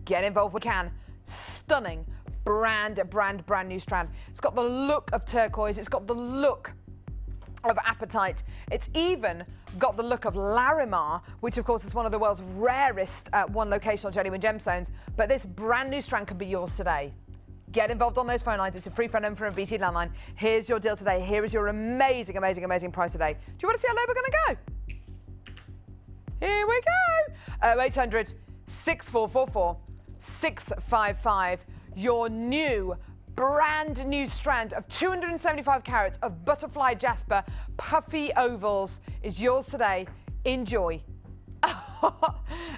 Get involved when you can. Stunning, brand new strand. It's got the look of turquoise. It's got the look of apatite. It's even got the look of Larimar, which of course is one of the world's rarest one locational genuine gemstones. But this brand new strand could be yours today. Get involved on those phone lines. It's a free phone number from a BT landline. Here's your deal today. Here is your amazing, amazing, amazing price today. Do you want to see how low we're going to go? Here we go. 0800 6444 655. Your new, brand new strand of 275 carats of butterfly jasper puffy ovals is yours today. Enjoy.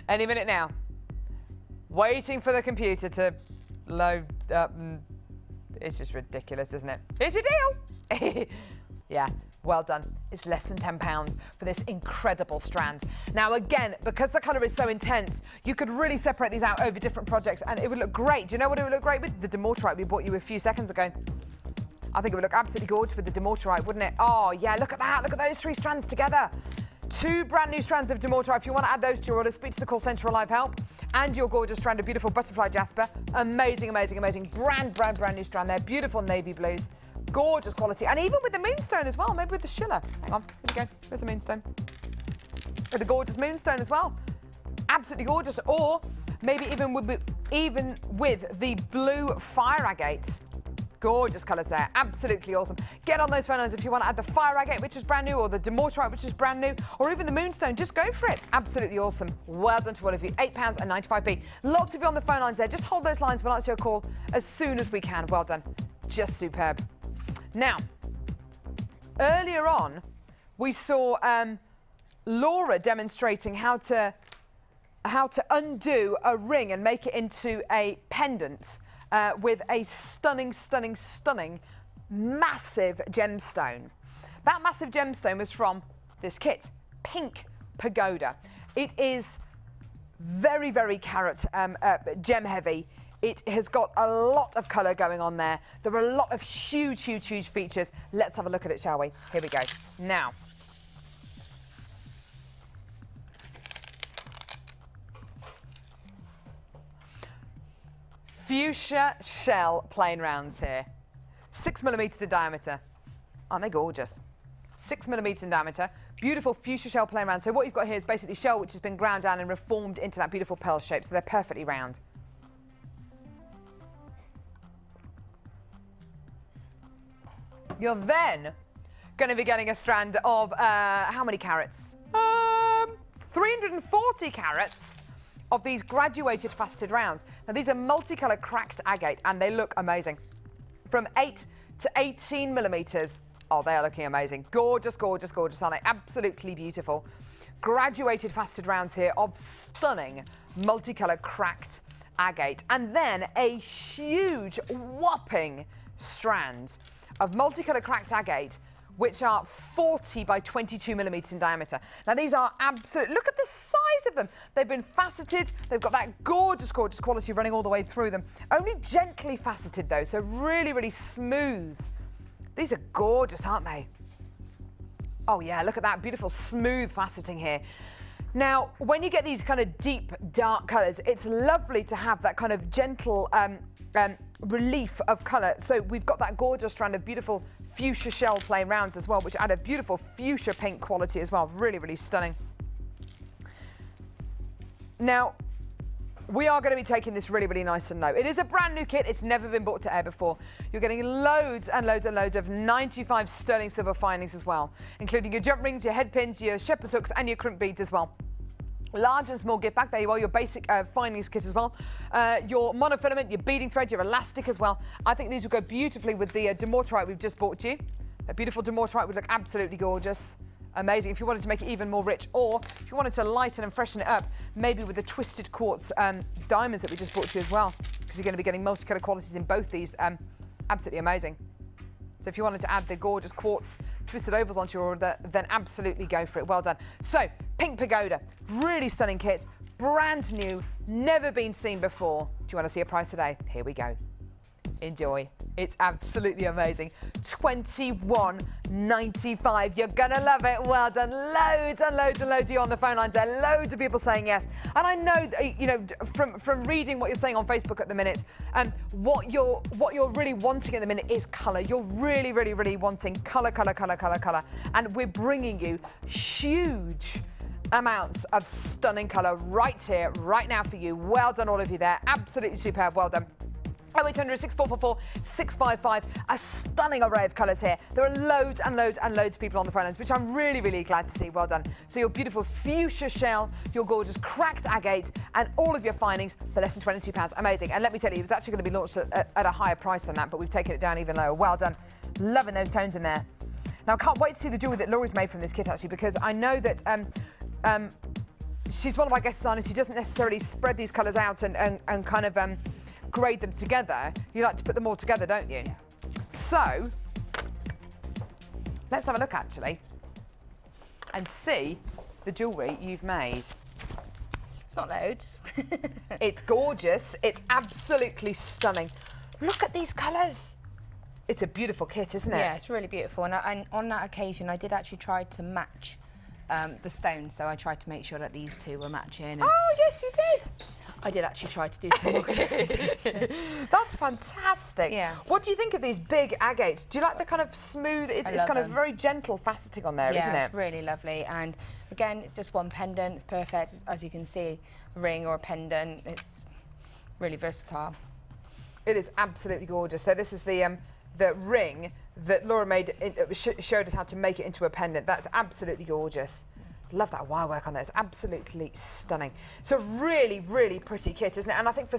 Any minute now. Waiting for the computer to load up. It's just ridiculous, isn't it? Here's your deal. Yeah, well done. It's less than £10 for this incredible strand. Now again, because the colour is so intense, you could really separate these out over different projects and it would look great. Do you know what it would look great with? The Demortite we bought you a few seconds ago. I think it would look absolutely gorgeous with the Demortite, wouldn't it? Oh yeah, look at that. Look at those 3 strands together. 2 brand new strands of Demortite. If you want to add those to your order, speak to the call centre or live help. And your gorgeous strand of beautiful butterfly jasper. Amazing, amazing, amazing. Brand new strand there. Beautiful navy blues. Gorgeous quality. And even with the moonstone as well. Maybe with the Schiller. Hang on. Here we go. Where's the moonstone? With the gorgeous moonstone as well. Absolutely gorgeous. Or maybe even with the blue fire agate. Gorgeous colours there. Absolutely awesome. Get on those phone lines if you want to add the fire agate, which is brand new, or the Demortite, which is brand new, or even the moonstone. Just go for it. Absolutely awesome. Well done to all of you. £8.95. Lots of you on the phone lines there. Just hold those lines. We'll answer your call as soon as we can. Well done. Just superb. Now, earlier on, we saw Laura demonstrating how to undo a ring and make it into a pendant. With a stunning, stunning, stunning, massive gemstone. That massive gemstone was from this kit, Pink Pagoda. It is very, very carat gem heavy. It has got a lot of colour going on there. There are a lot of huge, huge, huge features. Let's have a look at it, shall we? Here we go. Now, fuchsia shell plain rounds here. 6mm in diameter. Aren't they gorgeous? 6mm in diameter. Beautiful fuchsia shell plain round. So what you've got here is basically shell which has been ground down and reformed into that beautiful pearl shape. So they're perfectly round. You're then going to be getting a strand of, how many carats? 340 carats. Of these graduated faceted rounds. Now these are multicolour cracked agate and they look amazing. From 8 to 18mm. Oh, they are looking amazing. Gorgeous, gorgeous, gorgeous, aren't they? Absolutely beautiful. Graduated faceted rounds here of stunning multicolour cracked agate. And then a huge whopping strand of multicolour cracked agate which are 40 by 22mm in diameter. Now these are absolute, look at the size of them. They've been faceted, they've got that gorgeous, gorgeous quality running all the way through them. Only gently faceted though, so really, really smooth. These are gorgeous, aren't they? Oh yeah, look at that beautiful smooth faceting here. Now, when you get these kind of deep, dark colours, it's lovely to have that kind of gentle relief of colour. So we've got that gorgeous strand of beautiful fuchsia shell plain rounds as well, which add a beautiful fuchsia pink quality as well. Really, really stunning. Now, we are going to be taking this really, really nice and low. It is a brand new kit. It's never been brought to air before. You're getting loads and loads and loads of 95 sterling silver findings as well, including your jump rings, your head pins, your shepherd's hooks, and your crimp beads as well. Large and small gift bag. There you are, your basic findings kit as well. Your monofilament, your beading thread, your elastic as well. I think these will go beautifully with the Demortite we've just bought you. A beautiful Demortite would look absolutely gorgeous. Amazing. If you wanted to make it even more rich, or if you wanted to lighten and freshen it up, maybe with the twisted quartz diamonds that we just bought you as well, because you're going to be getting multicolour qualities in both these. Absolutely amazing. So if you wanted to add the gorgeous quartz twisted ovals onto your order, then absolutely go for it. Well done. So, Pink Pagoda, really stunning kit, brand new, never been seen before. Do you want to see a price today? Here we go. Enjoy. It's absolutely amazing. $21.95. You're gonna love it. Well done. Loads and loads and loads of you on the phone lines there. Loads of people saying yes. And I know, you know, from reading what you're saying on Facebook at the minute, what you're really wanting at the minute is colour. You're really, really, really wanting colour, colour, colour, colour, colour. And we're bringing you huge amounts of stunning colour right here, right now for you. Well done, all of you there. Absolutely superb. Well done. 0800 6444 655. A stunning array of colours here. There are loads and loads and loads of people on the phone lines, which I'm really, really glad to see. Well done. So your beautiful fuchsia shell, your gorgeous cracked agate, and all of your findings for less than £22. Amazing. And let me tell you, it was actually going to be launched at a higher price than that, but we've taken it down even lower. Well done. Loving those tones in there. Now, I can't wait to see the jewellery that Laurie's made from this kit, actually, because I know that she's one of my guest designers who doesn't necessarily spread these colours out and kind of grade them together. You like to put them all together, don't you? So, let's have a look, actually, and see the jewellery you've made. It's not loads. It's gorgeous. It's absolutely stunning. Look at these colours. It's a beautiful kit, isn't it? Yeah, it's really beautiful. And on that occasion, I did actually try to match the stones, so I tried to make sure that these two were matching. And oh, yes, you did. I did actually try to do some more. That's fantastic. Yeah. What do you think of these big agates? Do you like the kind of smooth, it's kind of very gentle faceting on there, isn't it? Yeah, it's really lovely. And again, it's just one pendant. It's perfect. As you can see, a ring or a pendant. It's really versatile. It is absolutely gorgeous. So this is the ring that Laura made, showed us how to make it into a pendant. That's absolutely gorgeous. Love that wire work on there. It's absolutely stunning. So really, really pretty kit, isn't it? And I think for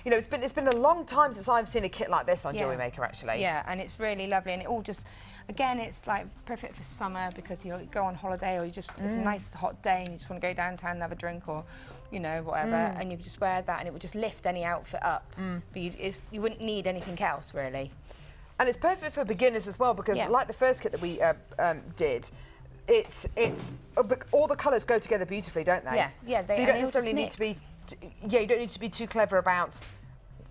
you know, it's been a long time since I've seen a kit like this on Jewellery Maker, actually. Yeah, and it's really lovely, and it all just, again, it's like perfect for summer because you go on holiday or you just it's a nice hot day and you just want to go downtown and have a drink or, you know, whatever, and you could just wear that and it would just lift any outfit up. But you wouldn't need anything else, really. And it's perfect for beginners as well because, like the first kit that we did, it's all the colours go together beautifully, don't they? Yeah, yeah. So you don't necessarily need to be, you don't need to be too clever about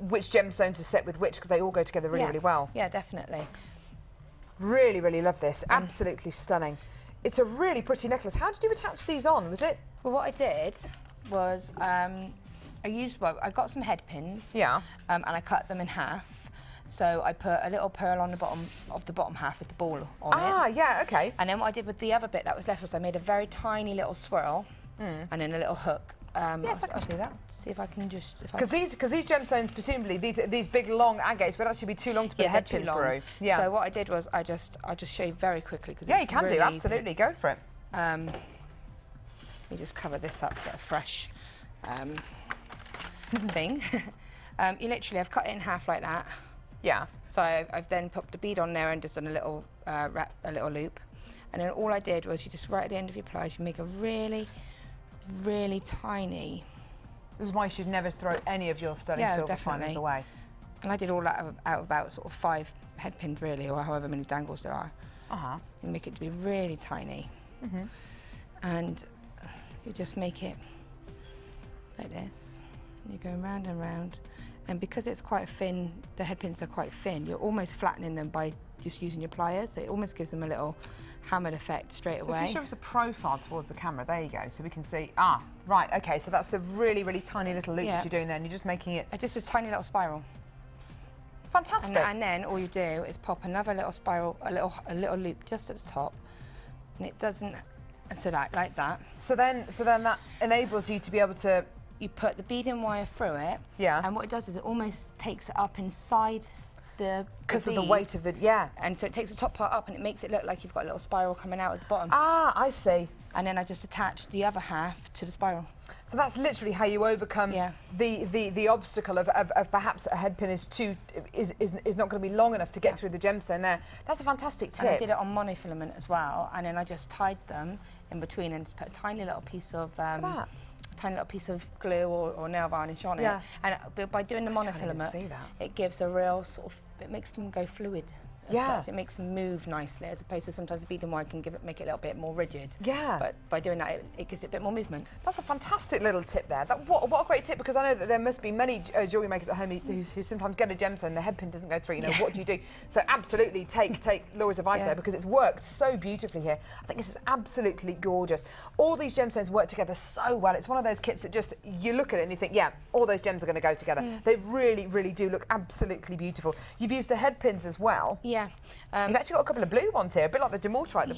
which gemstone to set with which because they all go together really, really well. Yeah, definitely. Really, really love this. Absolutely stunning. It's a really pretty necklace. How did you attach these on? Was it? Well, what I did was I got some head pins. Yeah. And I cut them in half. So I put a little pearl on the bottom of the bottom half with the ball on it. Ah, yeah, okay. And then what I did with the other bit that was left was I made a very tiny little swirl and then a little hook. Yes, I can see that. See if I can just... Because these gemstones, presumably, these big, long agates would actually be too long to put a head pin through. Yeah. So what I did was I'll just show you very quickly. Yeah, you can do, absolutely. Go for it. Let me just cover this up, get a fresh thing. You literally, I've cut it in half like that. Yeah. So I've then popped a bead on there and just done a little loop. And then all I did was you just right at the end of your pliers, you make a really, really tiny. This is why you should never throw any of your sterling silver findings away. And I did all that out of about sort of 5 head pins really, or however many dangles there are. You make it to be really tiny. And you just make it like this. And you're going round and round. And because it's quite thin, the head pins are quite thin, you're almost flattening them by just using your pliers. So it almost gives them a little hammered effect straight away. So if you show us a profile towards the camera, there you go, so we can see, right, okay, so that's the really, really tiny little loop that you're doing there, and you're just making it... Just a tiny little spiral. Fantastic. And then all you do is pop another little spiral, a little loop just at the top, and it doesn't, so like that. So then that enables you to be able to... You put the beading wire through it, and what it does is it almost takes it up inside the because of the weight of the, and so it takes the top part up and it makes it look like you've got a little spiral coming out at the bottom. Ah, I see. And then I just attach the other half to the spiral. So that's literally how you overcome the obstacle of perhaps a head pin is not going to be long enough to get through the gemstone there. That's a fantastic tip. And I did it on monofilament as well, and then I just tied them in between and just put a tiny little piece of glue or nail varnish on it. And by doing the monofilament, it gives a real sort of, it makes them go fluid. Such. It makes them move nicely, as opposed to sometimes beading wire can make it a little bit more rigid. But by doing that, it gives it a bit more movement. That's a fantastic little tip there. What a great tip, because I know that there must be many jewellery makers at home who sometimes get a gemstone and the head pin doesn't go through. You know, what do you do? So absolutely take Laura's advice there, because it's worked so beautifully here. I think this is absolutely gorgeous. All these gemstones work together so well. It's one of those kits that just, you look at it and you think, yeah, all those gems are going to go together. They really, really do look absolutely beautiful. You've used the head pins as well. Yeah. You've actually got a couple of blue ones here, a bit like the demortierite that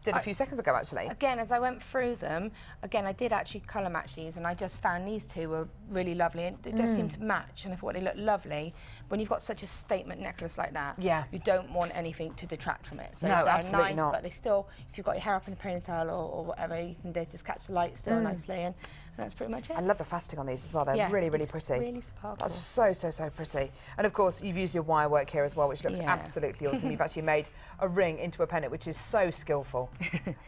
did a few seconds ago, actually. Again, as I went through them, again, I did actually colour match these, and I just found these two were really lovely, and it does seem to match, and I thought they look lovely. When you've got such a statement necklace like that, you don't want anything to detract from it. So no, they're absolutely nice, not. but they still, if you've got your hair up in a ponytail or whatever, you can just catch the light still nicely, and that's pretty much it. I love the faceting on these as well. They're really, really pretty. Really sparkle. That's so pretty. And of course, you've used your wire work here as well, which looks absolutely awesome. You've actually made a ring into a pendant, which is so skillful.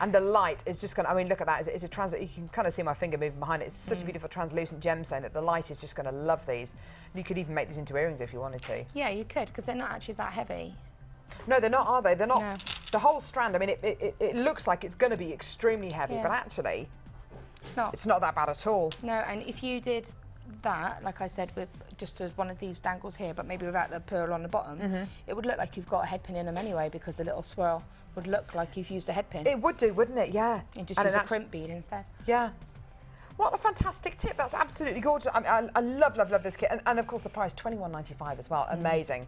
And the light is just going to, I mean, look at that. It's a you can kind of see my finger moving behind it. It's such a beautiful translucent gemstone that the light is just going to love these. You could even make these into earrings if you wanted to. Yeah, you could, because they're not actually that heavy. No, they're not, are they? They're not. No. The whole strand, I mean, it looks like it's going to be extremely heavy, but actually, it's not that bad at all. No, and if you did that, like I said, with just as one of these dangles here, but maybe without the pearl on the bottom, it would look like you've got a head pin in them anyway, because the little swirl would look like you've used a head pin. It would do, wouldn't it? Yeah. And just use a crimp bead instead. Yeah. What a fantastic tip. That's absolutely gorgeous. I love this kit. And of course the price, $21.95 as well. Amazing.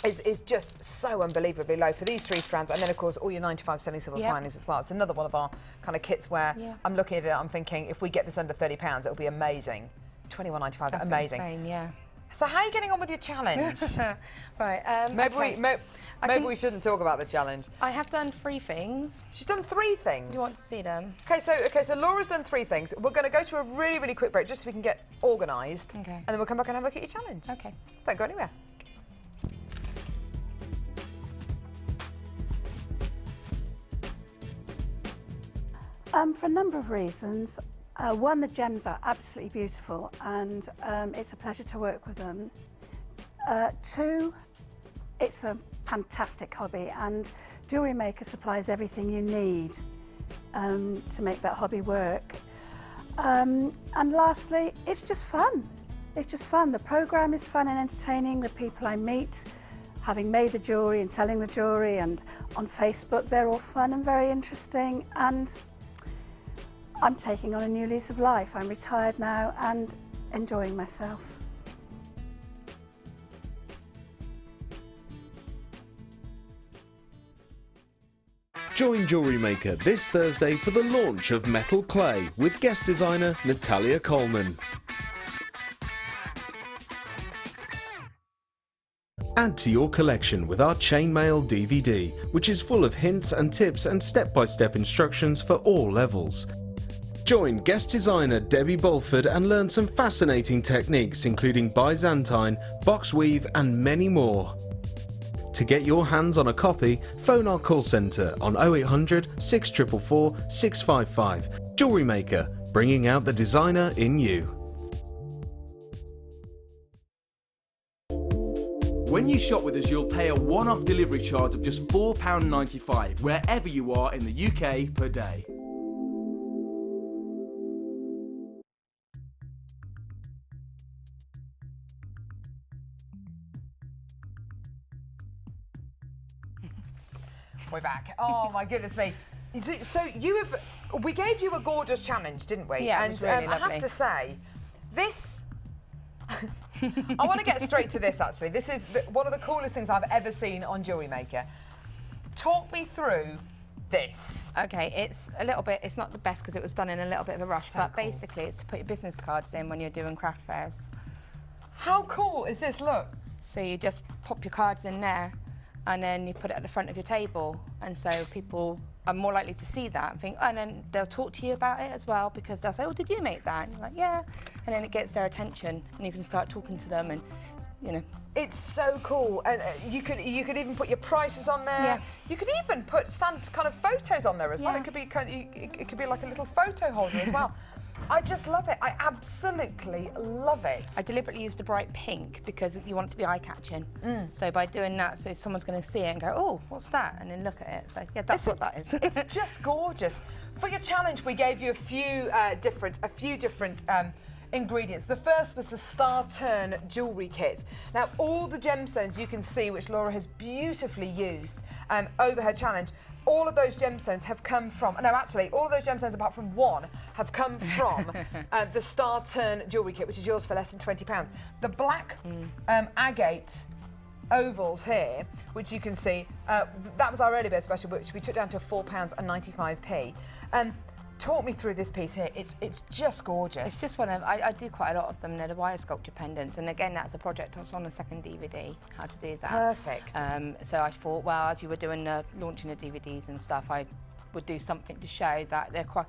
Is just so unbelievably low for these 3 strands, and then of course all your 95 selling silver finings as well. It's another one of our kind of kits where I'm looking at it, I'm thinking if we get this under £30, it'll be amazing. $21.95, amazing. Insane, yeah. So how are you getting on with your challenge? Right. Maybe we shouldn't talk about the challenge. I have done 3 things. She's done 3 things. Do you want to see them? Okay, so Laura's done 3 things. We're going to go to a really quick break just so we can get organised. Okay. And then we'll come back and have a look at your challenge. Okay. Don't go anywhere. For a number of reasons. One, the gems are absolutely beautiful, and it's a pleasure to work with them. 2, it's a fantastic hobby, and Jewellery Maker supplies everything you need to make that hobby work. And lastly, it's just fun. It's just fun. The programme is fun and entertaining. The people I meet, having made the jewellery and selling the jewellery, and on Facebook, they're all fun and very interesting. And I'm taking on a new lease of life. I'm retired now and enjoying myself. Join Jewellery Maker this Thursday for the launch of Metal Clay with guest designer Natalia Coleman. Add to your collection with our chainmail DVD, which is full of hints and tips and step-by-step instructions for all levels. Join guest designer Debbie Bolford and learn some fascinating techniques including Byzantine, box weave and many more. To get your hands on a copy, phone our call centre on 0800 644 655. Jewellery Maker, bringing out the designer in you. When you shop with us, you'll pay a one-off delivery charge of just £4.95 wherever you are in the UK per day. We're back. Oh my goodness me. So we gave you a gorgeous challenge, didn't we? Yeah, and it was really I have lovely. to say, this, I want to get straight to this actually. This is one of the coolest things I've ever seen on Jewellery Maker. Talk me through this. Okay, it's a little bit, it's not the best because it was done in a little bit of a rush, So but cool. basically it's to put your business cards in when you're doing craft fairs. How cool is this? Look. So you just pop your cards in there and then you put it at the front of your table, and so people are more likely to see that and think, and then they'll talk to you about it as well, because they'll say, oh, did you make that? And you're like, yeah. And then it gets their attention and you can start talking to them, and you know. It's so cool, and you could even put your prices on there. Yeah. You could even put some kind of photos on there as well. Yeah. It could be it could be like a little photo holder as well. I just love it. I absolutely love it. I deliberately used a bright pink because you want it to be eye-catching. So by doing that, so someone's going to see it and go, oh, what's that? And then look at it. It's like, yeah, that's what that is. It's just gorgeous. For your challenge, we gave you a few different ingredients. The first was the Star Turn jewellery kit. Now, all the gemstones you can see, which Laura has beautifully used over her challenge, all of those gemstones have come from, no, actually, all of those gemstones apart from one have come from the Star Turn jewellery kit, which is yours for less than £20. The black agate ovals here, which you can see. That was our early bird special, which we took down to £4.95. Talk me through this piece here. It's just gorgeous. It's just one of, I do quite a lot of them. They're the wire sculpture pendants, and again, that's a project that's on a second DVD, how to do that. Perfect. So I thought, well, as you were doing launching the DVDs and stuff, I would do something to show that they're quite,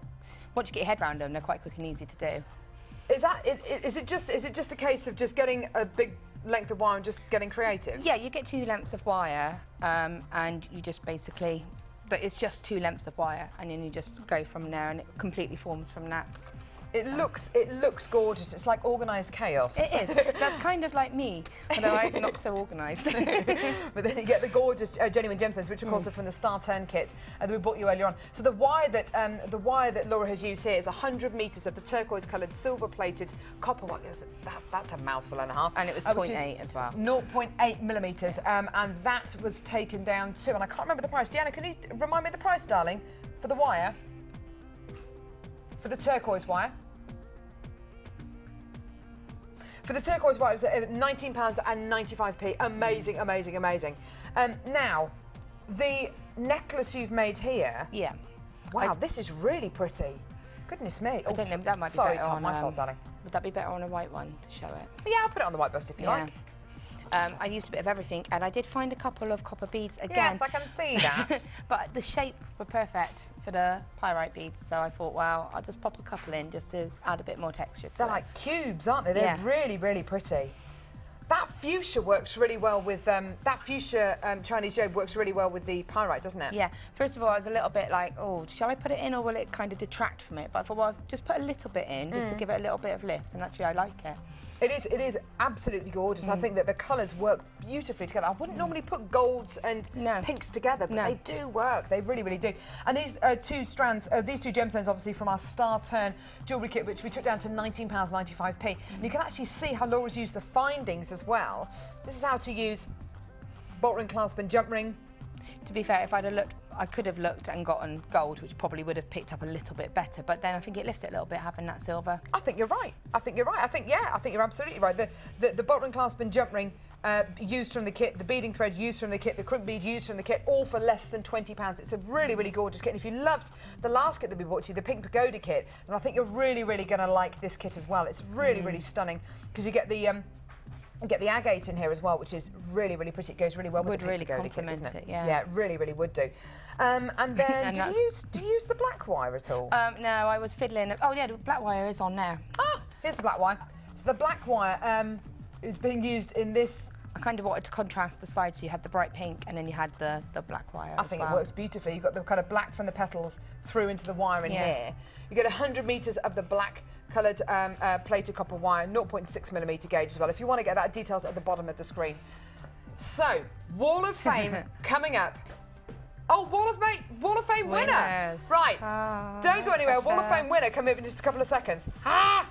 once you get your head around them, they're quite quick and easy to do. Is it just a case of just getting a big length of wire and just getting creative? Yeah, you get 2 lengths of wire, and you just basically, but it's just 2 lengths of wire, and then you just go from there, and it completely forms from that. It looks gorgeous. It's like organised chaos. It is. That's kind of like me, although I'm not so organised. But then you get the gorgeous genuine gemstones, which of course are from the Star Turn kit that we bought you earlier on. So the wire that Laura has used here is 100 metres of the turquoise-coloured, silver-plated copper wire. That's a mouthful and a half. And it was 0.8 as well. 0.8 millimetres, and that was taken down to, and I can't remember the price. Deanna, can you remind me of the price, darling, for the wire? For the turquoise wire. For the turquoise wire, it was £19.95. Amazing, amazing, amazing. Now, the necklace you've made here. Yeah. Wow, this is really pretty. Goodness me. I don't know, that might be sorry, better Tom, on, my fault, darling. Would that be better on a white one to show it? Yeah, I'll put it on the white bust if you like. I used a bit of everything, and I did find a couple of copper beads again. Yes, I can see that. But the shape were perfect for the pyrite beads, so I thought, well, I'll just pop a couple in just to add a bit more texture to They're it. like cubes, aren't they? They're really, really pretty. That fuchsia works really well with, that fuchsia Chinese jade works really well with the pyrite, doesn't it? Yeah. First of all, I was a little bit like, oh, shall I put it in or will it kind of detract from it? But I thought, well, just put a little bit in just to give it a little bit of lift, and actually I like it. It is absolutely gorgeous. I think that the colours work beautifully together. I wouldn't normally put golds and pinks together, but they do work. They really, really do. And these 2 strands, these 2 gemstones, obviously from our Star Turn jewellery kit, which we took down to £19.95. And you can actually see how Laura's used the findings as well. This is how to use bolt ring, clasp and jump ring. To be fair, if I'd have looked, I could have looked and gotten gold, which probably would have picked up a little bit better, but then I think it lifts it a little bit having that silver. I think you're right. I think you're right. I think you're absolutely right. The bolt ring, clasp and jump ring used from the kit, the beading thread used from the kit, the crimp bead used from the kit, all for less than £20. It's a really, really gorgeous kit. And if you loved the last kit that we bought to you, the Pink Pagoda kit, then I think you're really, really going to like this kit as well. It's really, really stunning because you get the agate in here as well, which is really, really pretty. It goes really well with the Pink Pagoda kit, doesn't it? Yeah, it really, really would do. And then, do you use the black wire at all? No, I was fiddling. Oh yeah, the black wire is on there. Ah, here's the black wire. So the black wire is being used in this. I kind of wanted to contrast the sides, so you had the bright pink and then you had the black wire. I think it works beautifully. You've got the kind of black from the petals through into the wire in here. You get 100 metres of the black coloured plated copper wire, 0.6 millimetre gauge as well. If you want to get that, details at the bottom of the screen. So, Wall of Fame coming up. Oh, Wall of Fame winner! Winners. Right, don't go anywhere. Wall of Fame winner coming up in just a couple of seconds. Ah!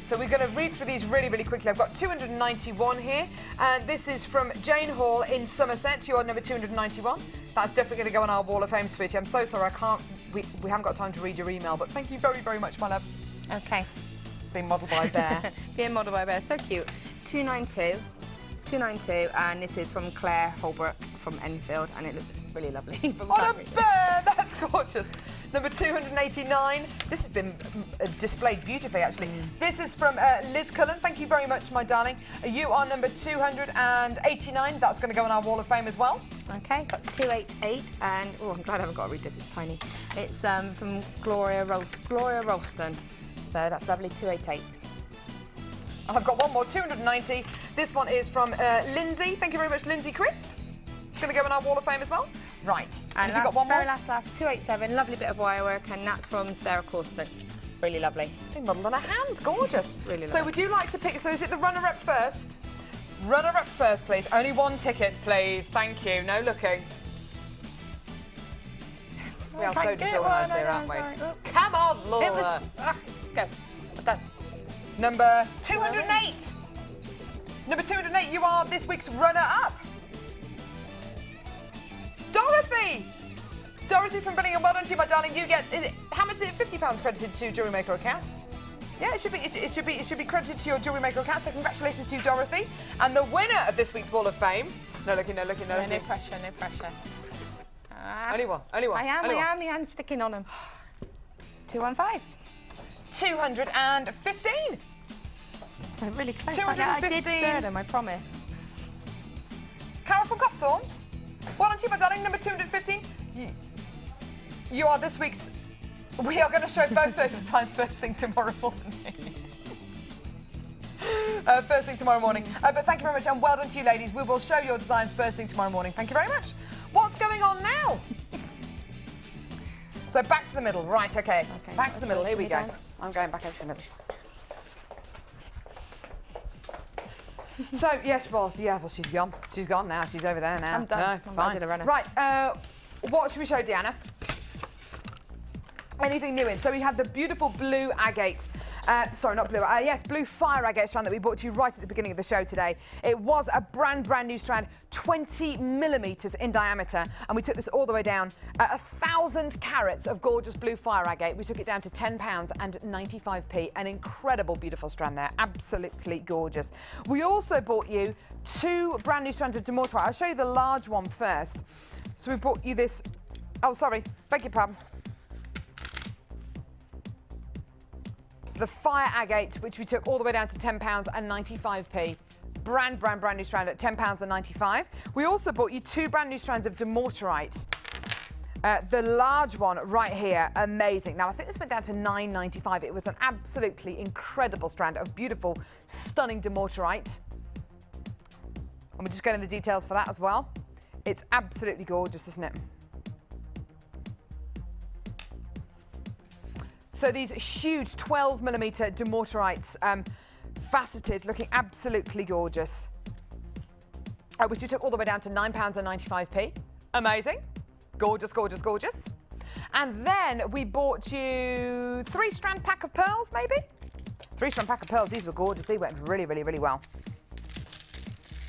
So we're going to read through these really, really quickly. I've got 291 here, and this is from Jane Hall in Somerset. You are number 291. That's definitely going to go on our Wall of Fame, sweetie. I'm so sorry, I can't. We haven't got time to read your email, but thank you very, very much, my love. Okay. Being modelled by a bear. Being modelled by a bear, so cute. 292, and this is from Claire Holbrook from Enfield, and it looks really lovely. What a bear! That's gorgeous. Number 289. This has been displayed beautifully, actually. This is from Liz Cullen. Thank you very much, my darling. You are number 289. That's going to go on our Wall of Fame as well. Okay, got 288, and oh, I'm glad I haven't got to read this. It's tiny. It's from Gloria Ralston. So that's lovely. 288. And I've got one more, 290. This one is from Lindsay. Thank you very much, Lindsay Crisp. It's going to go on our Wall of Fame as well. Right. And have you got one more? Very last, 287. Lovely bit of wire work, and that's from Sarah Corston. Really lovely. Been modelled on a hand. Gorgeous. Really so lovely. would you like to pick, so is it the runner-up first? Runner-up first, please. Only one ticket, please. Thank you. No looking. We are so disorganised here, aren't we? Come on, Laura. Go. Done. Number 208. Number 208, you are this week's runner-up. Dorothy! Dorothy from Billingham, well done to you, my darling. You get, how much is it? £50 credited to Jewellery Maker account. Yeah, it should be credited to your Jewellery Maker account. So congratulations to you, Dorothy. And the winner of this week's Wall of Fame. No looking, no looking, no looking. No pressure, no pressure. Only one, only one. I am, only one. my hand's sticking on them. 215. 215. I'm really close. 215. I did stir them, I promise. Carol from Copthorne. Well done to you, my darling. Number 215. You are this week's... We are going to show both those designs first thing tomorrow morning. First thing tomorrow morning. But thank you very much, and well done to you, ladies. We will show your designs first thing tomorrow morning. Thank you very much. What's going on now? So back to the middle. Right, okay. Back to the middle. Here we go. I'm going back over to the middle. So, yes, well, she's gone. She's gone now. She's over there now. I'm done. No, fine. I did a runner. Right, what should we show, Deanna? Anything new in? So we had the beautiful blue agate, sorry, not blue, yes, blue fire agate strand that we brought to you right at the beginning of the show today. It was a brand new strand, 20 millimetres in diameter, and we took this all the way down, 1,000 carats of gorgeous blue fire agate. We took it down to £10 and 95p, an incredible, beautiful strand there, absolutely gorgeous. We also bought you 2 brand new strands of Demortite. I'll show you the large one first. So we bought you this, oh, sorry, beg your pardon. The fire agate, which we took all the way down to £10 and 95p. Brand new strand at £10 and 95. We also bought you 2 brand new strands of Demortite. The large one right here, amazing. Now, I think this went down to £9.95. It was an absolutely incredible strand of beautiful, stunning Demortite. And we're just getting the details for that as well. It's absolutely gorgeous, isn't it? So these huge 12mm Demortites, faceted, looking absolutely gorgeous. Which we took all the way down to £9 and 95p. Amazing. Gorgeous, gorgeous, gorgeous. And then we bought you 3-strand pack of pearls, maybe? 3-strand pack of pearls. These were gorgeous. They went really, really, really well.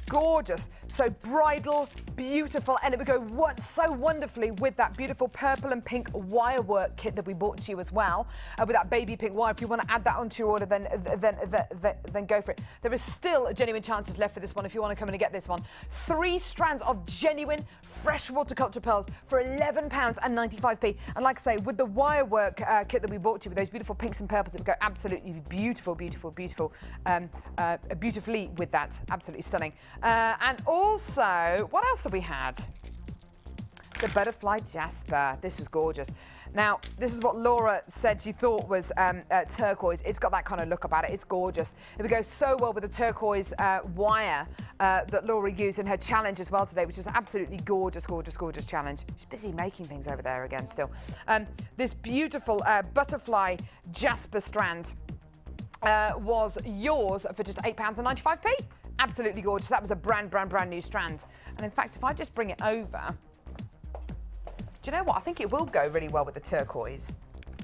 Gorgeous. So bridal, beautiful, and it would go so wonderfully with that beautiful purple and pink wire work kit that we bought to you as well, with that baby pink wire. If you want to add that onto your order, then go for it. There is still genuine chances left for this one if you want to come in and get this one. 3 strands of genuine fresh waterculture pearls for £11 and 95p. And like I say, with the wire work kit that we bought to you with those beautiful pinks and purples, it would go absolutely beautiful, beautiful, beautiful, beautifully with that. Absolutely stunning. And also, what else have we had? The butterfly jasper. This was gorgeous. Now, this is what Laura said she thought was turquoise. It's got that kind of look about it. It's gorgeous. It would go so well with the turquoise wire that Laura used in her challenge as well today, which is an absolutely gorgeous, gorgeous, gorgeous challenge. She's busy making things over there again still. This beautiful butterfly jasper strand was yours for just £8 and 95p. Absolutely gorgeous. That was a brand new strand. And in fact, if I just bring it over, do you know what? I think it will go really well with the turquoise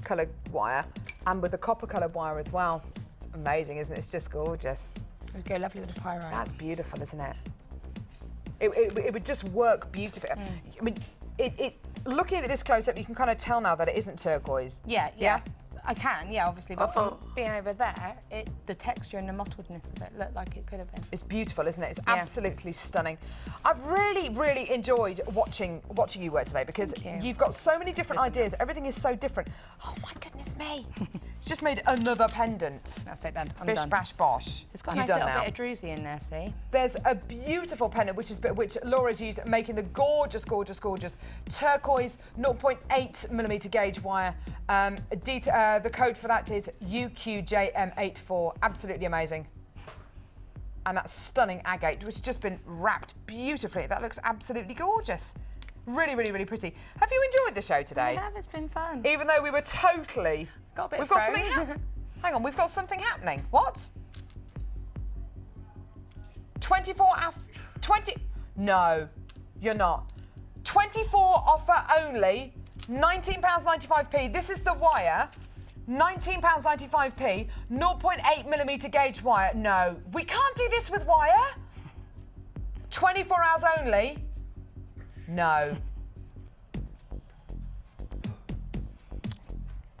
coloured wire and with the copper coloured wire as well. It's amazing, isn't it? It's just gorgeous. It would go lovely with the pyrite. That's beautiful, isn't it? It would just work beautifully. I mean, looking at it this close up, you can kind of tell now that it isn't turquoise. Yeah. I can, yeah, obviously, but from being over there, the texture and the mottledness of it looked like it could have been. It's beautiful, isn't it? It's absolutely stunning. I've really enjoyed watching you work today because you've got so many different ideas. Everything is so different. Oh my goodness me! Just made another pendant. That's it then. I'm Bish done. Bash bosh. It's got a nice little bit of druzy in there, see? There's a beautiful pendant which Laura's used making the gorgeous turquoise 0.8mm gauge wire. The code for that is UQJM84. Absolutely amazing. And that stunning agate, which has just been wrapped beautifully. That looks absolutely gorgeous. Really pretty. Have you enjoyed the show today? I have, it's been fun. Even though we were totally... Got a bit We've got something hang on, we've got something happening. What? 20... No, you're not. 24 offer only, £19.95p. This is the wire. £19.95p, 0.8mm gauge wire. No, we can't do this with wire. 24 hours only. No.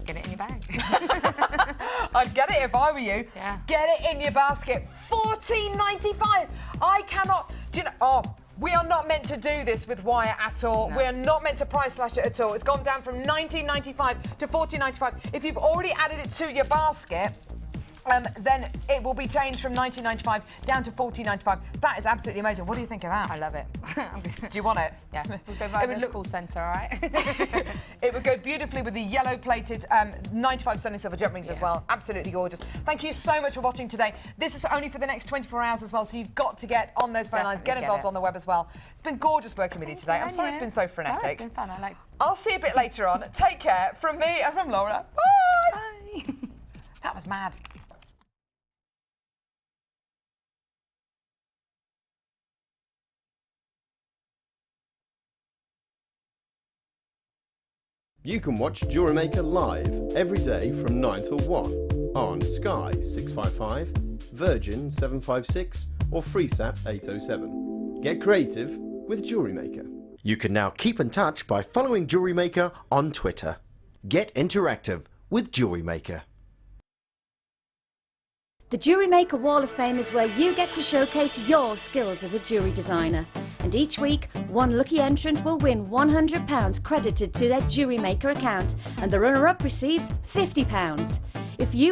Get it in your bag. I'd get it if I were you. Yeah. Get it in your basket. £14.95. I cannot. Do you know? Oh, we are not meant to do this with wire at all. No. We are not meant to price slash it at all. It's gone down from £19.95 to £14.95. If you've already added it to your basket, then it will be changed from £19.95 down to £14.95. That is absolutely amazing. What do you think of that? I love it. Do you want it? Yeah, we'll go by the call centre, all right? It would go beautifully with the yellow-plated 95 sterling silver jet rings as well. Absolutely gorgeous. Thank you so much for watching today. This is only for the next 24 hours as well, so you've got to get on those phone lines, get involved on the web as well. It's been gorgeous working with you today. I'm sorry it's been so frenetic. No, it's been fun. I'll see you a bit later on. Take care from me and from Laura. Bye! Bye. That was mad. You can watch Jewellery Maker live every day from 9 till 1 on Sky 655, Virgin 756 or FreeSat 807. Get creative with Jewellery Maker. You can now keep in touch by following Jewellery Maker on Twitter. Get interactive with Jewellery Maker. The Jewellery Maker Wall of Fame is where you get to showcase your skills as a jewellery designer. And each week, one lucky entrant will win £100 credited to their Jewellery Maker account, and the runner-up receives £50. If you